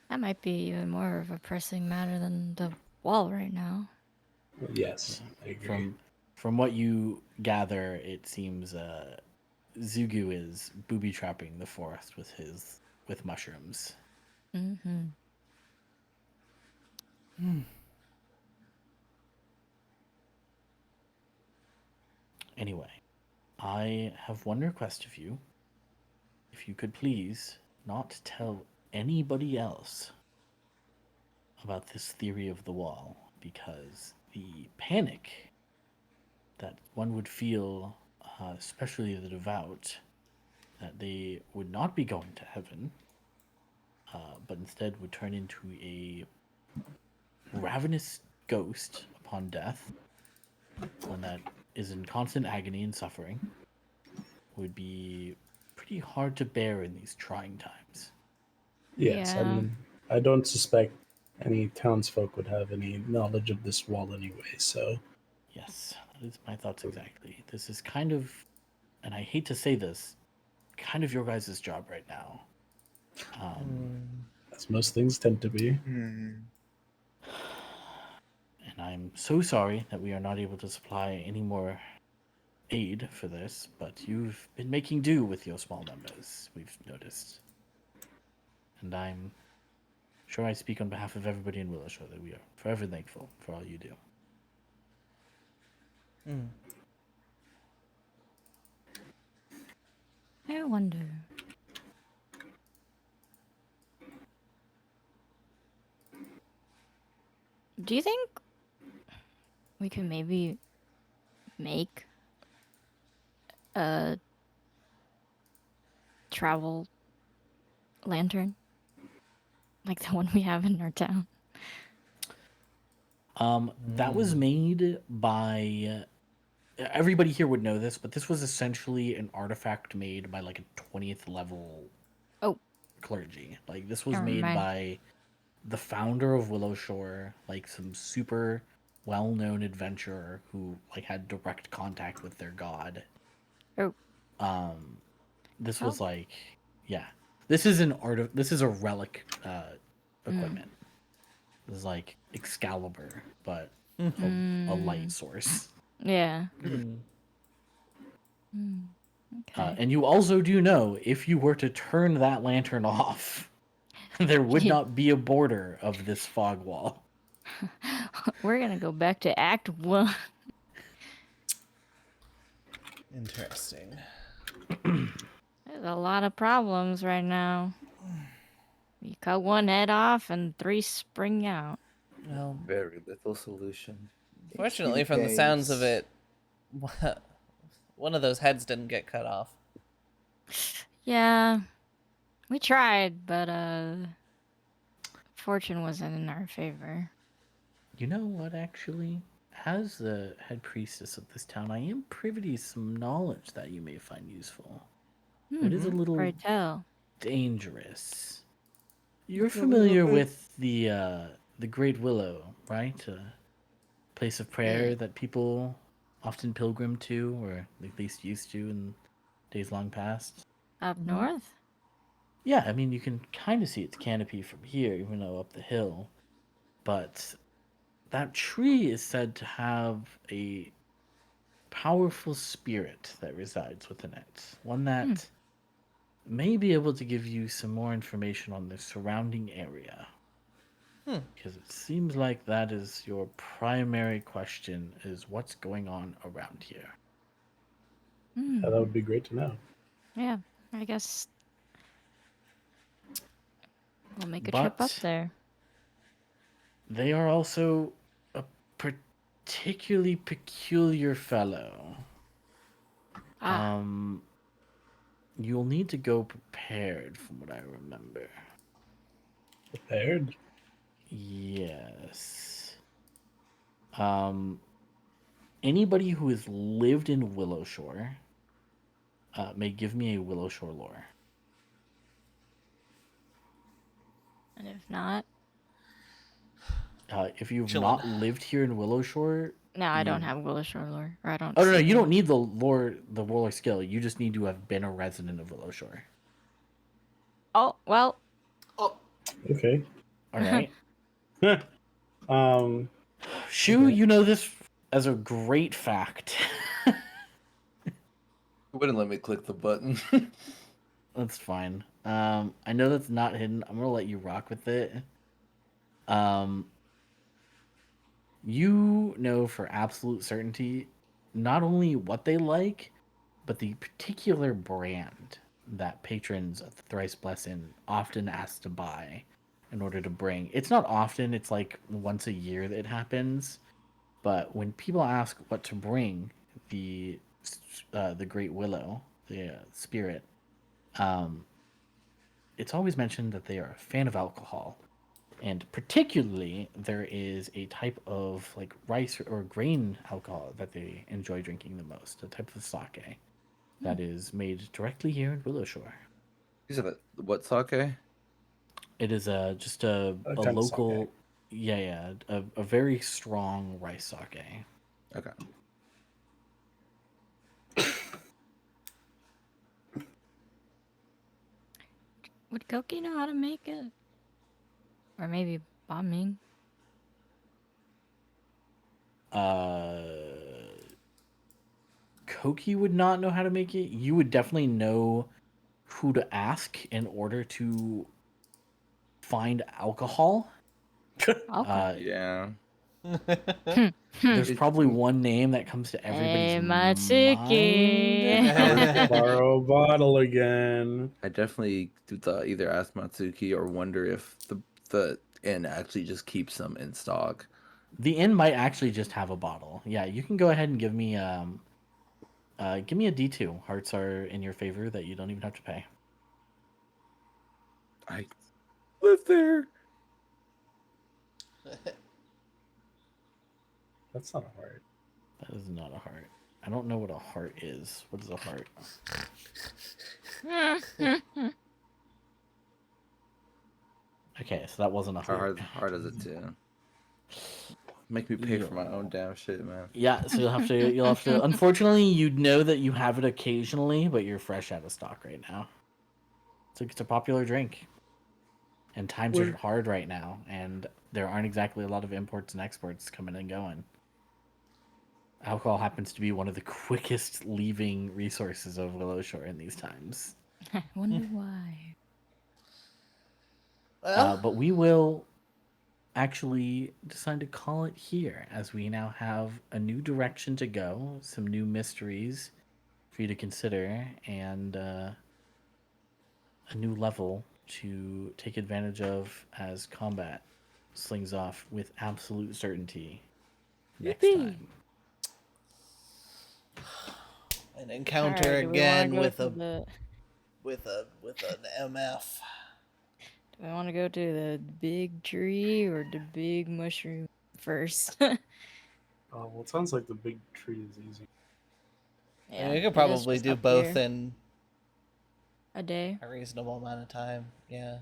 Speaker 4: That might be even more of a pressing matter than the wall right now.
Speaker 6: Well, yes, I agree.
Speaker 1: From what you gather, it seems Zugu is booby trapping the forest with mushrooms.
Speaker 4: Mm-hmm.
Speaker 1: Anyway, I have one request of you. If you could please not tell anybody else about this theory of the wall, because the panic that one would feel, especially the devout, that they would not be going to heaven, but instead would turn into a ravenous ghost upon death, one that is in constant agony and suffering, would be pretty hard to bear in these trying times.
Speaker 6: Yes, I
Speaker 4: Yeah.
Speaker 6: mean, I don't suspect any townsfolk would have any knowledge of this wall anyway, so.
Speaker 1: Yes, that is my thoughts exactly. This is kind of, and I hate to say this, kind of your guys' job right now.
Speaker 6: As most things tend to be.
Speaker 1: And I'm so sorry that we are not able to supply any more aid for this, but you've been making do with your small numbers, we've noticed. And I'm sure I speak on behalf of everybody in Willowshore that we are forever thankful for all you do.
Speaker 4: I wonder. Do you think we could maybe make a travel lantern? Like the one we have in our town?
Speaker 1: That was made by everybody here would know this, but this was essentially an artifact made by like a 20th level
Speaker 4: Oh.
Speaker 1: clergy. Like this was
Speaker 4: Never
Speaker 1: made
Speaker 4: mind.
Speaker 1: by the founder of Willowshore, like some super well-known adventurer who like had direct contact with their god.
Speaker 4: Oh.
Speaker 1: This
Speaker 4: Oh.
Speaker 1: was like, yeah. This is a relic equipment. This is like Excalibur, but a light source.
Speaker 4: Yeah. Okay.
Speaker 1: And you also do know if you were to turn that lantern off, there would
Speaker 4: Yeah.
Speaker 1: not be a border of this fog wall.
Speaker 4: We're gonna go back to Act 1.
Speaker 5: Interesting.
Speaker 4: There's a lot of problems right now. You cut one head off and 3 spring out.
Speaker 5: Well,
Speaker 3: Very little solution.
Speaker 5: fortunately, from the sounds of it, one of those heads didn't get cut off.
Speaker 4: Yeah. We tried, but fortune wasn't in our favor.
Speaker 1: You know what, actually? As the head priestess of this town, I am privy to some knowledge that you may find useful. It is a little
Speaker 4: Pray tell.
Speaker 1: dangerous. You're familiar with the Great Willow, right? A place of prayer that people often pilgrim to, or at least used to in days long past.
Speaker 4: Up north?
Speaker 1: Yeah, I mean, you can kind of see its canopy from here, even though up the hill. But that tree is said to have a powerful spirit that resides within it. One that may be able to give you some more information on the surrounding area. Because it seems like that is your primary question, is what's going on around here.
Speaker 6: Yeah, that would be great to know.
Speaker 4: Yeah, I guess we'll make a trip up
Speaker 1: But-
Speaker 4: there.
Speaker 1: They are also a particularly peculiar fellow. You'll need to go prepared, from what I remember.
Speaker 6: Prepared?
Speaker 1: Yes. Anybody who has lived in Willowshore may give me a Willowshore lore.
Speaker 4: And if not,
Speaker 1: If you've
Speaker 5: Chillin'.
Speaker 1: not lived here in Willowshore,
Speaker 4: no, I don't have Willowshore lore. Or I don't.
Speaker 1: oh no,
Speaker 4: see
Speaker 1: you
Speaker 4: it.
Speaker 1: don't need the lore skill. You just need to have been a resident of Willowshore.
Speaker 4: Oh well.
Speaker 6: Okay.
Speaker 1: All right. Shu, you know this as a great fact.
Speaker 3: It wouldn't let me click the button.
Speaker 1: That's fine. I know that's not hidden. I'm gonna let you rock with it. You know for absolute certainty not only what they like, but the particular brand that patrons of the Thrice Blessed often ask to buy in order to bring. It's not often, it's like once a year that it happens. But when people ask what to bring, the Great Willow, the spirit, it's always mentioned that they are a fan of alcohol. And particularly, there is a type of like rice or grain alcohol that they enjoy drinking the most, a type of sake that is made directly here in Willowshore.
Speaker 3: You said that, what sake?
Speaker 1: It is just a
Speaker 6: kind of
Speaker 1: local,
Speaker 6: sake.
Speaker 1: yeah, a very strong rice sake.
Speaker 3: Okay.
Speaker 4: Would Koki know how to make it? Or maybe bombing?
Speaker 1: Koki would not know how to make it. You would definitely know who to ask in order to find alcohol.
Speaker 4: Okay.
Speaker 3: Yeah.
Speaker 1: There's
Speaker 3: It's-
Speaker 1: probably one name that comes to everybody's
Speaker 4: Hey,
Speaker 1: mind.
Speaker 4: Matsuki.
Speaker 6: Borrow a bottle again.
Speaker 3: I definitely do either ask Matsuki or wonder if the inn actually just keeps them in stock.
Speaker 1: The inn might actually just have a bottle. Yeah, you can go ahead and give me a D2. Hearts are in your favor that you don't even have to pay.
Speaker 3: I live there.
Speaker 6: That's not a heart.
Speaker 1: That is not a heart. I don't know what a heart is. What is a heart? Okay, so that wasn't a heart.
Speaker 3: Hard as it too. Make me pay for my own damn shit, man.
Speaker 1: Yeah, so you'll have to unfortunately you'd know that you have it occasionally, but you're fresh out of stock right now. It's a popular drink. And times are hard right now, and there aren't exactly a lot of imports and exports coming and going. Alcohol happens to be one of the quickest leaving resources of Willow Shore in these times.
Speaker 4: I wonder why.
Speaker 5: Well,
Speaker 1: But we will actually decide to call it here, as we now have a new direction to go, some new mysteries for you to consider, and a new level to take advantage of as combat slings off with absolute certainty next
Speaker 4: Yippee.
Speaker 1: time.
Speaker 5: an encounter
Speaker 4: Alright, do we wanna
Speaker 5: again
Speaker 4: go
Speaker 5: with
Speaker 4: to
Speaker 5: a
Speaker 4: the-
Speaker 5: with an MF.
Speaker 4: Do we want to go to the big tree or the big mushroom first?
Speaker 6: Oh, well, it sounds like the big tree is easy.
Speaker 5: I mean, we
Speaker 4: it
Speaker 5: could
Speaker 4: is
Speaker 5: probably
Speaker 4: just
Speaker 5: do
Speaker 4: up
Speaker 5: both
Speaker 4: here.
Speaker 5: in
Speaker 4: A day.
Speaker 5: a reasonable amount of time. Yeah.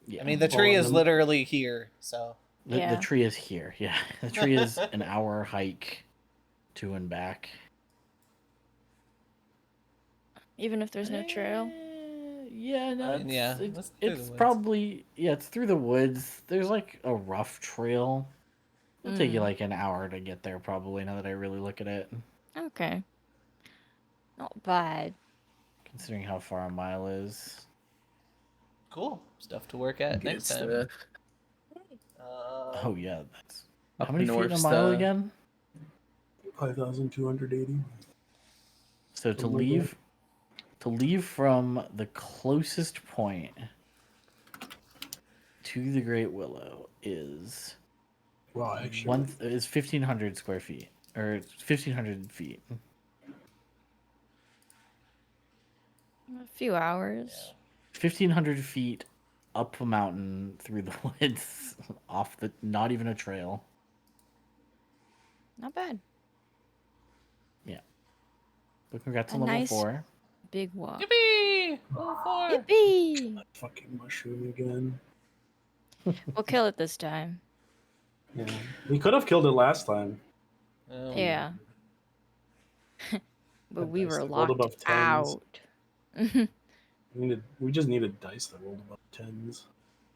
Speaker 1: Yeah.
Speaker 5: I mean, the
Speaker 6: Well,
Speaker 5: tree
Speaker 6: and
Speaker 5: is
Speaker 6: then-
Speaker 5: literally here, so
Speaker 1: the
Speaker 4: Yeah.
Speaker 1: tree is here. Yeah, the tree is an hour hike to and back.
Speaker 4: Even if there's no trail.
Speaker 1: Yeah, no,
Speaker 5: I mean, yeah,
Speaker 1: it's,
Speaker 5: that's through the
Speaker 1: it's
Speaker 5: woods.
Speaker 1: probably it's through the woods. There's like a rough trail. It'll take you like an hour to get there, probably. Now that I really look at it,
Speaker 4: Okay. Not bad.
Speaker 1: considering how far a mile is.
Speaker 5: cool stuff to work at
Speaker 2: Good
Speaker 5: next time.
Speaker 2: stuff.
Speaker 1: Oh yeah, that's
Speaker 2: Up
Speaker 1: how many feet in a
Speaker 2: north
Speaker 1: mile
Speaker 2: stuff.
Speaker 1: again?
Speaker 6: 5,280.
Speaker 1: So to
Speaker 6: Oh my God.
Speaker 1: leave from the closest point to the Great Willow is
Speaker 6: Wow, actually.
Speaker 1: is 1,500 square feet or 1,500 feet.
Speaker 4: A few hours.
Speaker 1: 1,500 feet up a mountain through the woods, off the not even a trail.
Speaker 4: Not bad.
Speaker 1: But congrats
Speaker 4: A
Speaker 1: on level
Speaker 4: nice-
Speaker 1: 4.
Speaker 4: Big walk.
Speaker 5: Yippee! Level 4!
Speaker 4: Yippee!
Speaker 6: Fucking mushroom again.
Speaker 4: We'll kill it this time.
Speaker 6: Yeah. We could have killed it last time.
Speaker 5: Oh,
Speaker 4: Yeah. But we
Speaker 6: dice
Speaker 4: were
Speaker 6: that rolled
Speaker 4: locked
Speaker 6: above 10s.
Speaker 4: out.
Speaker 6: We just needed dice that rolled above 10s.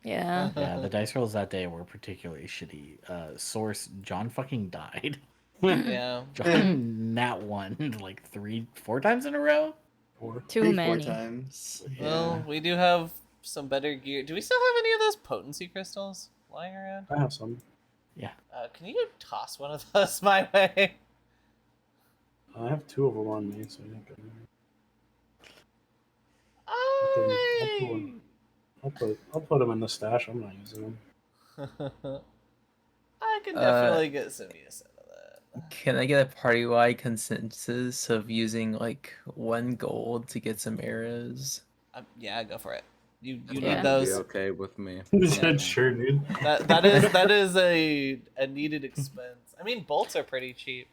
Speaker 4: Yeah.
Speaker 1: Yeah, the dice rolls that day were particularly shitty. Source, John fucking died.
Speaker 5: Yeah.
Speaker 1: John nat one like 3-4 times in a row.
Speaker 6: Or
Speaker 4: Too
Speaker 8: 3-4
Speaker 4: many.
Speaker 8: times.
Speaker 5: Well, we do have some better gear. Do we still have any of those potency crystals lying around?
Speaker 6: I have some.
Speaker 5: Can you toss one of those my way?
Speaker 6: I have 2 of them on me, so I think I'll put them in the stash. I'm not using them.
Speaker 5: I can definitely get some use out of that.
Speaker 2: Can I get a party-wide consensus of using like 1 gold to get some arrows?
Speaker 5: Yeah, go for it. You
Speaker 4: Yeah.
Speaker 5: need
Speaker 3: That'd be
Speaker 5: those.
Speaker 3: okay with me.
Speaker 5: Yeah.
Speaker 6: Sure, dude.
Speaker 5: That is a needed expense. I mean, bolts are pretty cheap.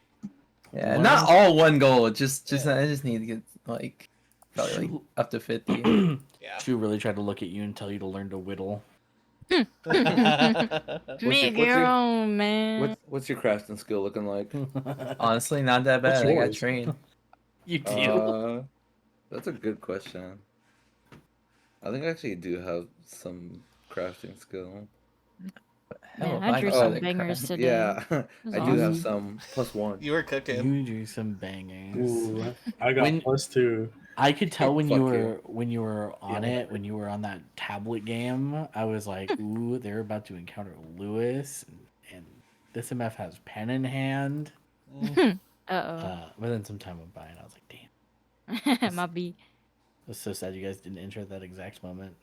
Speaker 2: Yeah,
Speaker 1: One-
Speaker 2: not all 1 gold. Just
Speaker 5: Yeah.
Speaker 2: I just need to get like probably like up to 50.
Speaker 5: Yeah.
Speaker 1: Shu really tried to look at you and tell you to learn to whittle.
Speaker 4: Make
Speaker 3: what's
Speaker 4: your
Speaker 3: your-
Speaker 4: own, man.
Speaker 3: What's your crafting skill looking like?
Speaker 2: Honestly, not that
Speaker 6: What's
Speaker 2: bad. I got
Speaker 6: yours?
Speaker 2: trained.
Speaker 1: You do.
Speaker 3: That's a good question. I think I actually do have some crafting skill.
Speaker 2: Hell,
Speaker 4: Man,
Speaker 2: if
Speaker 4: I drew
Speaker 2: got
Speaker 4: some
Speaker 2: a
Speaker 4: bangers
Speaker 2: craft-
Speaker 4: today.
Speaker 3: Yeah,
Speaker 4: was
Speaker 3: I do have
Speaker 1: awesome.
Speaker 3: some +1.
Speaker 5: You were cooking.
Speaker 1: You do some bangers.
Speaker 6: Ooh, I got
Speaker 1: When-
Speaker 6: +2.
Speaker 1: I could tell when
Speaker 3: Fuck
Speaker 1: when you were on
Speaker 6: Yeah,
Speaker 1: it, when you were on that tablet game. I was like, ooh, they're about to encounter Lewis, and this MF has pen in hand.
Speaker 4: Uh
Speaker 1: But then some time went by, and I was like, damn,
Speaker 4: oh. My B.
Speaker 1: it was so sad you guys didn't enter at that exact moment.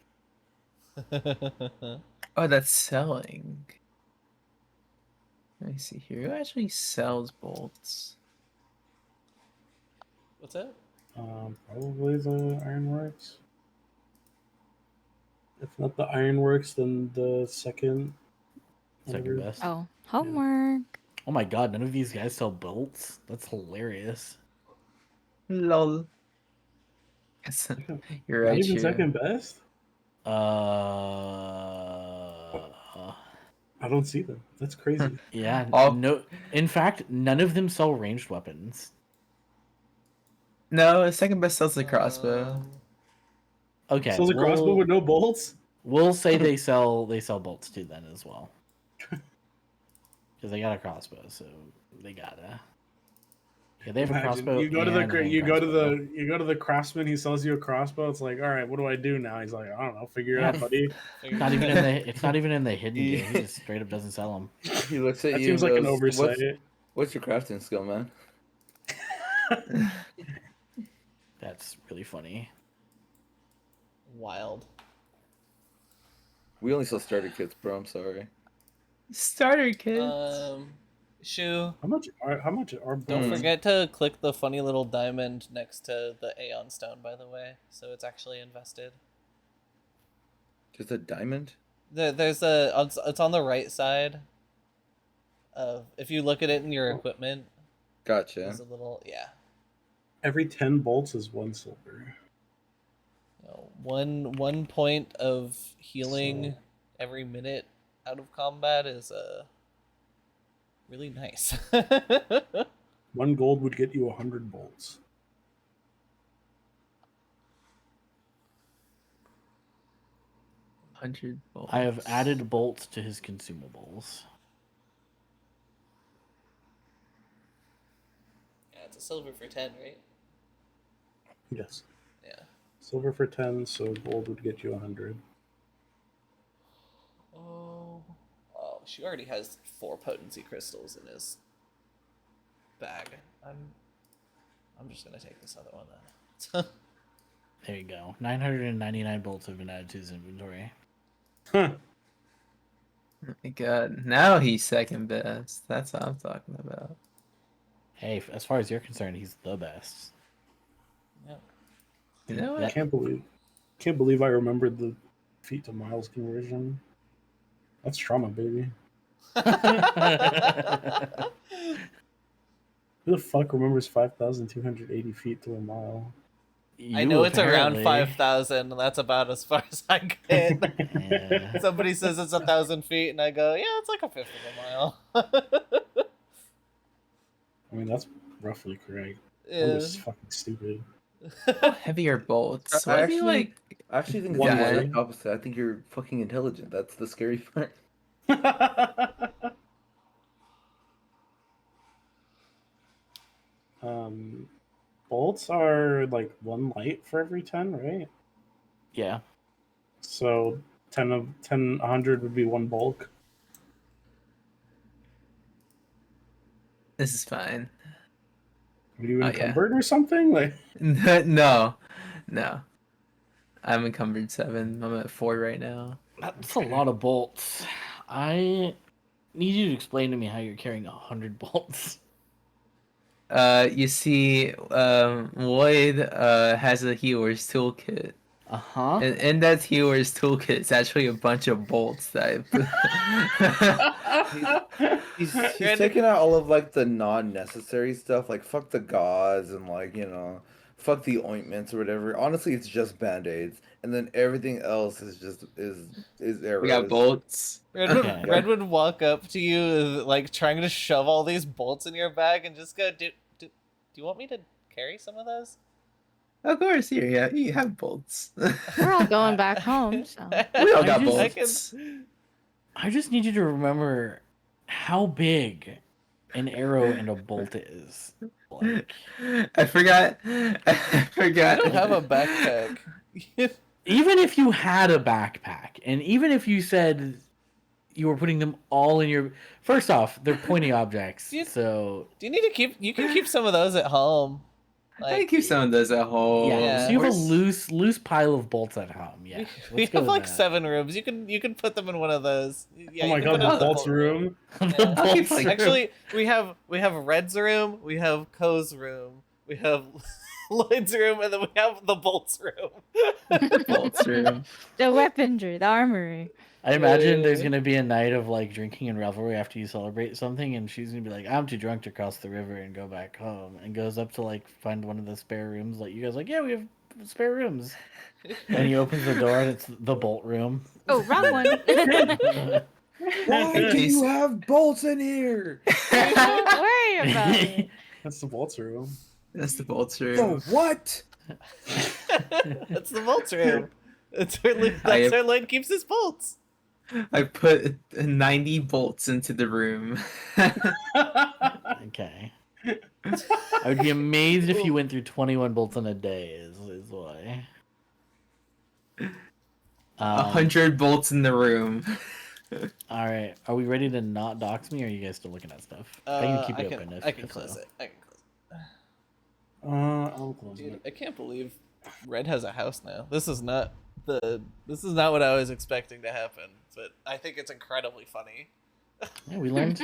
Speaker 2: Oh, that's selling. Let me see here. Who actually sells bolts?
Speaker 5: What's that?
Speaker 6: Probably the Ironworks. If not the Ironworks, then the second.
Speaker 1: Second
Speaker 6: whatever.
Speaker 1: best.
Speaker 4: Oh, homework.
Speaker 1: Oh my god, none of these guys sell bolts? That's hilarious.
Speaker 2: Lol. You're
Speaker 6: Not
Speaker 2: right.
Speaker 6: even
Speaker 2: Shiro.
Speaker 6: second best. I don't see them. That's crazy.
Speaker 1: Yeah,
Speaker 2: All-
Speaker 1: no. In fact, none of them sell ranged weapons.
Speaker 2: No, second best sells the crossbow.
Speaker 1: Okay,
Speaker 6: So the crossbow with no bolts.
Speaker 1: we'll say they sell bolts too then as well. Because they got a crossbow, so they gotta. Yeah, they have a
Speaker 6: Imagine,
Speaker 1: crossbow.
Speaker 6: you go to
Speaker 1: and a
Speaker 6: the
Speaker 1: hand
Speaker 6: you go to
Speaker 1: crossbow.
Speaker 6: the craftsman. He sells you a crossbow. It's like, all right, what do I do now? He's like, I don't know, figure it out, buddy.
Speaker 1: It's not even in the. It's not even in the hidden game. He just straight up doesn't sell them.
Speaker 3: He looks at
Speaker 6: That
Speaker 3: you.
Speaker 6: seems
Speaker 3: and
Speaker 6: like an
Speaker 3: goes,
Speaker 6: oversight.
Speaker 3: What's your crafting skill, man?
Speaker 1: That's really funny.
Speaker 5: Wild.
Speaker 3: We only sell starter kits, bro. I'm sorry.
Speaker 2: Starter kits.
Speaker 5: Shu,
Speaker 6: How much are
Speaker 5: don't
Speaker 6: bolts?
Speaker 5: forget to click the funny little diamond next to the Aeon Stone, by the way, so it's actually invested.
Speaker 3: Just a diamond?
Speaker 5: There's it's on the right side. If you look at it in your equipment,
Speaker 3: Gotcha.
Speaker 5: there's a little, yeah.
Speaker 6: Every 10 bolts is 1 silver.
Speaker 5: You know, one point of healing every minute out of combat is really nice.
Speaker 6: 1 gold would get you 100 bolts.
Speaker 2: $100 bolts.
Speaker 1: I have added bolts to his consumables.
Speaker 5: Yeah, it's a silver for 10, right?
Speaker 6: Yes.
Speaker 5: Yeah.
Speaker 6: Silver for 10, so gold would get you 100.
Speaker 5: Oh, she already has 4 potency crystals in his bag. I'm just gonna take this other one then.
Speaker 1: There you go. 999 bolts have been added to his inventory.
Speaker 6: Huh.
Speaker 2: Oh my god. Now he's second best. That's what I'm talking about.
Speaker 1: Hey, as far as you're concerned, he's the best.
Speaker 5: Yeah.
Speaker 2: You know
Speaker 6: I
Speaker 2: what?
Speaker 6: can't believe I remembered the feet to miles conversion. That's trauma, baby. Who the fuck remembers 5,280 feet to a mile?
Speaker 5: I
Speaker 1: You
Speaker 5: know it's around
Speaker 1: apparently.
Speaker 5: 5,000, and that's about as far as I get.
Speaker 1: Yeah.
Speaker 5: Somebody says it's 1,000 feet, and I go, yeah, it's like a fifth of a mile.
Speaker 6: I mean, that's roughly correct. I'm
Speaker 5: Yeah.
Speaker 6: just fucking stupid.
Speaker 2: Heavier bolts.
Speaker 3: I
Speaker 2: What do you like?
Speaker 3: actually think it's
Speaker 6: One
Speaker 3: the
Speaker 2: way.
Speaker 3: exact opposite. I think you're fucking intelligent. That's the scary part.
Speaker 6: Bolts are like 1 light for every 10, right?
Speaker 1: Yeah.
Speaker 6: So 100 would be 1 bulk.
Speaker 2: This is fine.
Speaker 6: Are you
Speaker 2: Oh, yeah.
Speaker 6: encumbered or something? Like,
Speaker 2: No. I'm encumbered 7. I'm at 4 right now.
Speaker 1: That's a lot of bolts. I need you to explain to me how you're carrying 100 bolts.
Speaker 2: You see, Lloyd has a healer's toolkit.
Speaker 1: Uh-huh.
Speaker 2: And in that healer's toolkit, it's actually a bunch of bolts that
Speaker 3: He's taking out all of like the non-necessary stuff, like fuck the gods and like fuck the ointments or whatever. Honestly, it's just band-aids, and then everything else is just is arrows.
Speaker 2: We got bolts.
Speaker 1: Okay.
Speaker 5: Red would walk up to you, like trying to shove all these bolts in your bag, and just go, do you want me to carry some of those?
Speaker 2: Of course, here, yeah, you have bolts.
Speaker 4: We're all going back home, so.
Speaker 2: We all
Speaker 1: I
Speaker 2: got
Speaker 1: just-
Speaker 2: bolts.
Speaker 1: I just need you to remember how big an arrow and a bolt is. Like,
Speaker 2: I forgot. I forgot.
Speaker 5: I don't have a backpack.
Speaker 1: even if you had a backpack, and even if you said you were putting them all in your, first off, they're pointy objects,
Speaker 5: You-
Speaker 1: so
Speaker 5: Do you need to keep? You can keep some of those at home.
Speaker 2: I can keep some of those at home.
Speaker 1: yeah, so you have a
Speaker 2: Where's-
Speaker 1: loose pile of bolts at home. Yeah,
Speaker 5: We
Speaker 1: let's go
Speaker 5: have
Speaker 1: with
Speaker 5: like
Speaker 1: that.
Speaker 5: 7 rooms. You can put them in one of those. Yeah,
Speaker 6: Oh
Speaker 5: you
Speaker 6: my
Speaker 5: can
Speaker 6: god,
Speaker 5: put it in
Speaker 6: the bolts
Speaker 5: bolt
Speaker 6: room.
Speaker 1: The
Speaker 5: Yeah.
Speaker 2: I'll keep,
Speaker 1: bolts
Speaker 2: like-
Speaker 1: room.
Speaker 5: Actually, we have Red's room, we have Ko's room, we have Lloyd's room, and then we have the bolts room.
Speaker 2: bolts room.
Speaker 4: The weaponry, the armory.
Speaker 1: I imagine there's gonna be a night of like drinking and revelry after you celebrate something, and she's gonna be like, "I'm too drunk to cross the river and go back home," and goes up to like find one of the spare rooms. Like you guys, like, yeah, we have spare rooms. And he opens the door, and it's the bolt room.
Speaker 4: Oh, wrong one.
Speaker 3: Why
Speaker 2: In
Speaker 3: do
Speaker 2: case-
Speaker 3: you have bolts in here?
Speaker 4: Don't worry about it.
Speaker 6: That's the bolts room.
Speaker 2: That's the bolts room.
Speaker 3: The what?
Speaker 5: That's the bolts room. That's where
Speaker 2: I-
Speaker 5: Lloyd keeps his bolts.
Speaker 2: I put 90 bolts into the room.
Speaker 1: Okay. I would be amazed if you went through 21 bolts in a day. Is why.
Speaker 2: 100 bolts in the room.
Speaker 1: All right. Are we ready to not dox me, or are you guys still looking at stuff? I can keep it open.
Speaker 5: I can
Speaker 1: if
Speaker 5: close
Speaker 1: so.
Speaker 5: it. I can close it.
Speaker 6: I'll close
Speaker 5: Dude,
Speaker 6: it.
Speaker 5: I can't believe Red has a house now. This is not what I was expecting to happen, but I think it's incredibly funny.
Speaker 1: Yeah, we learned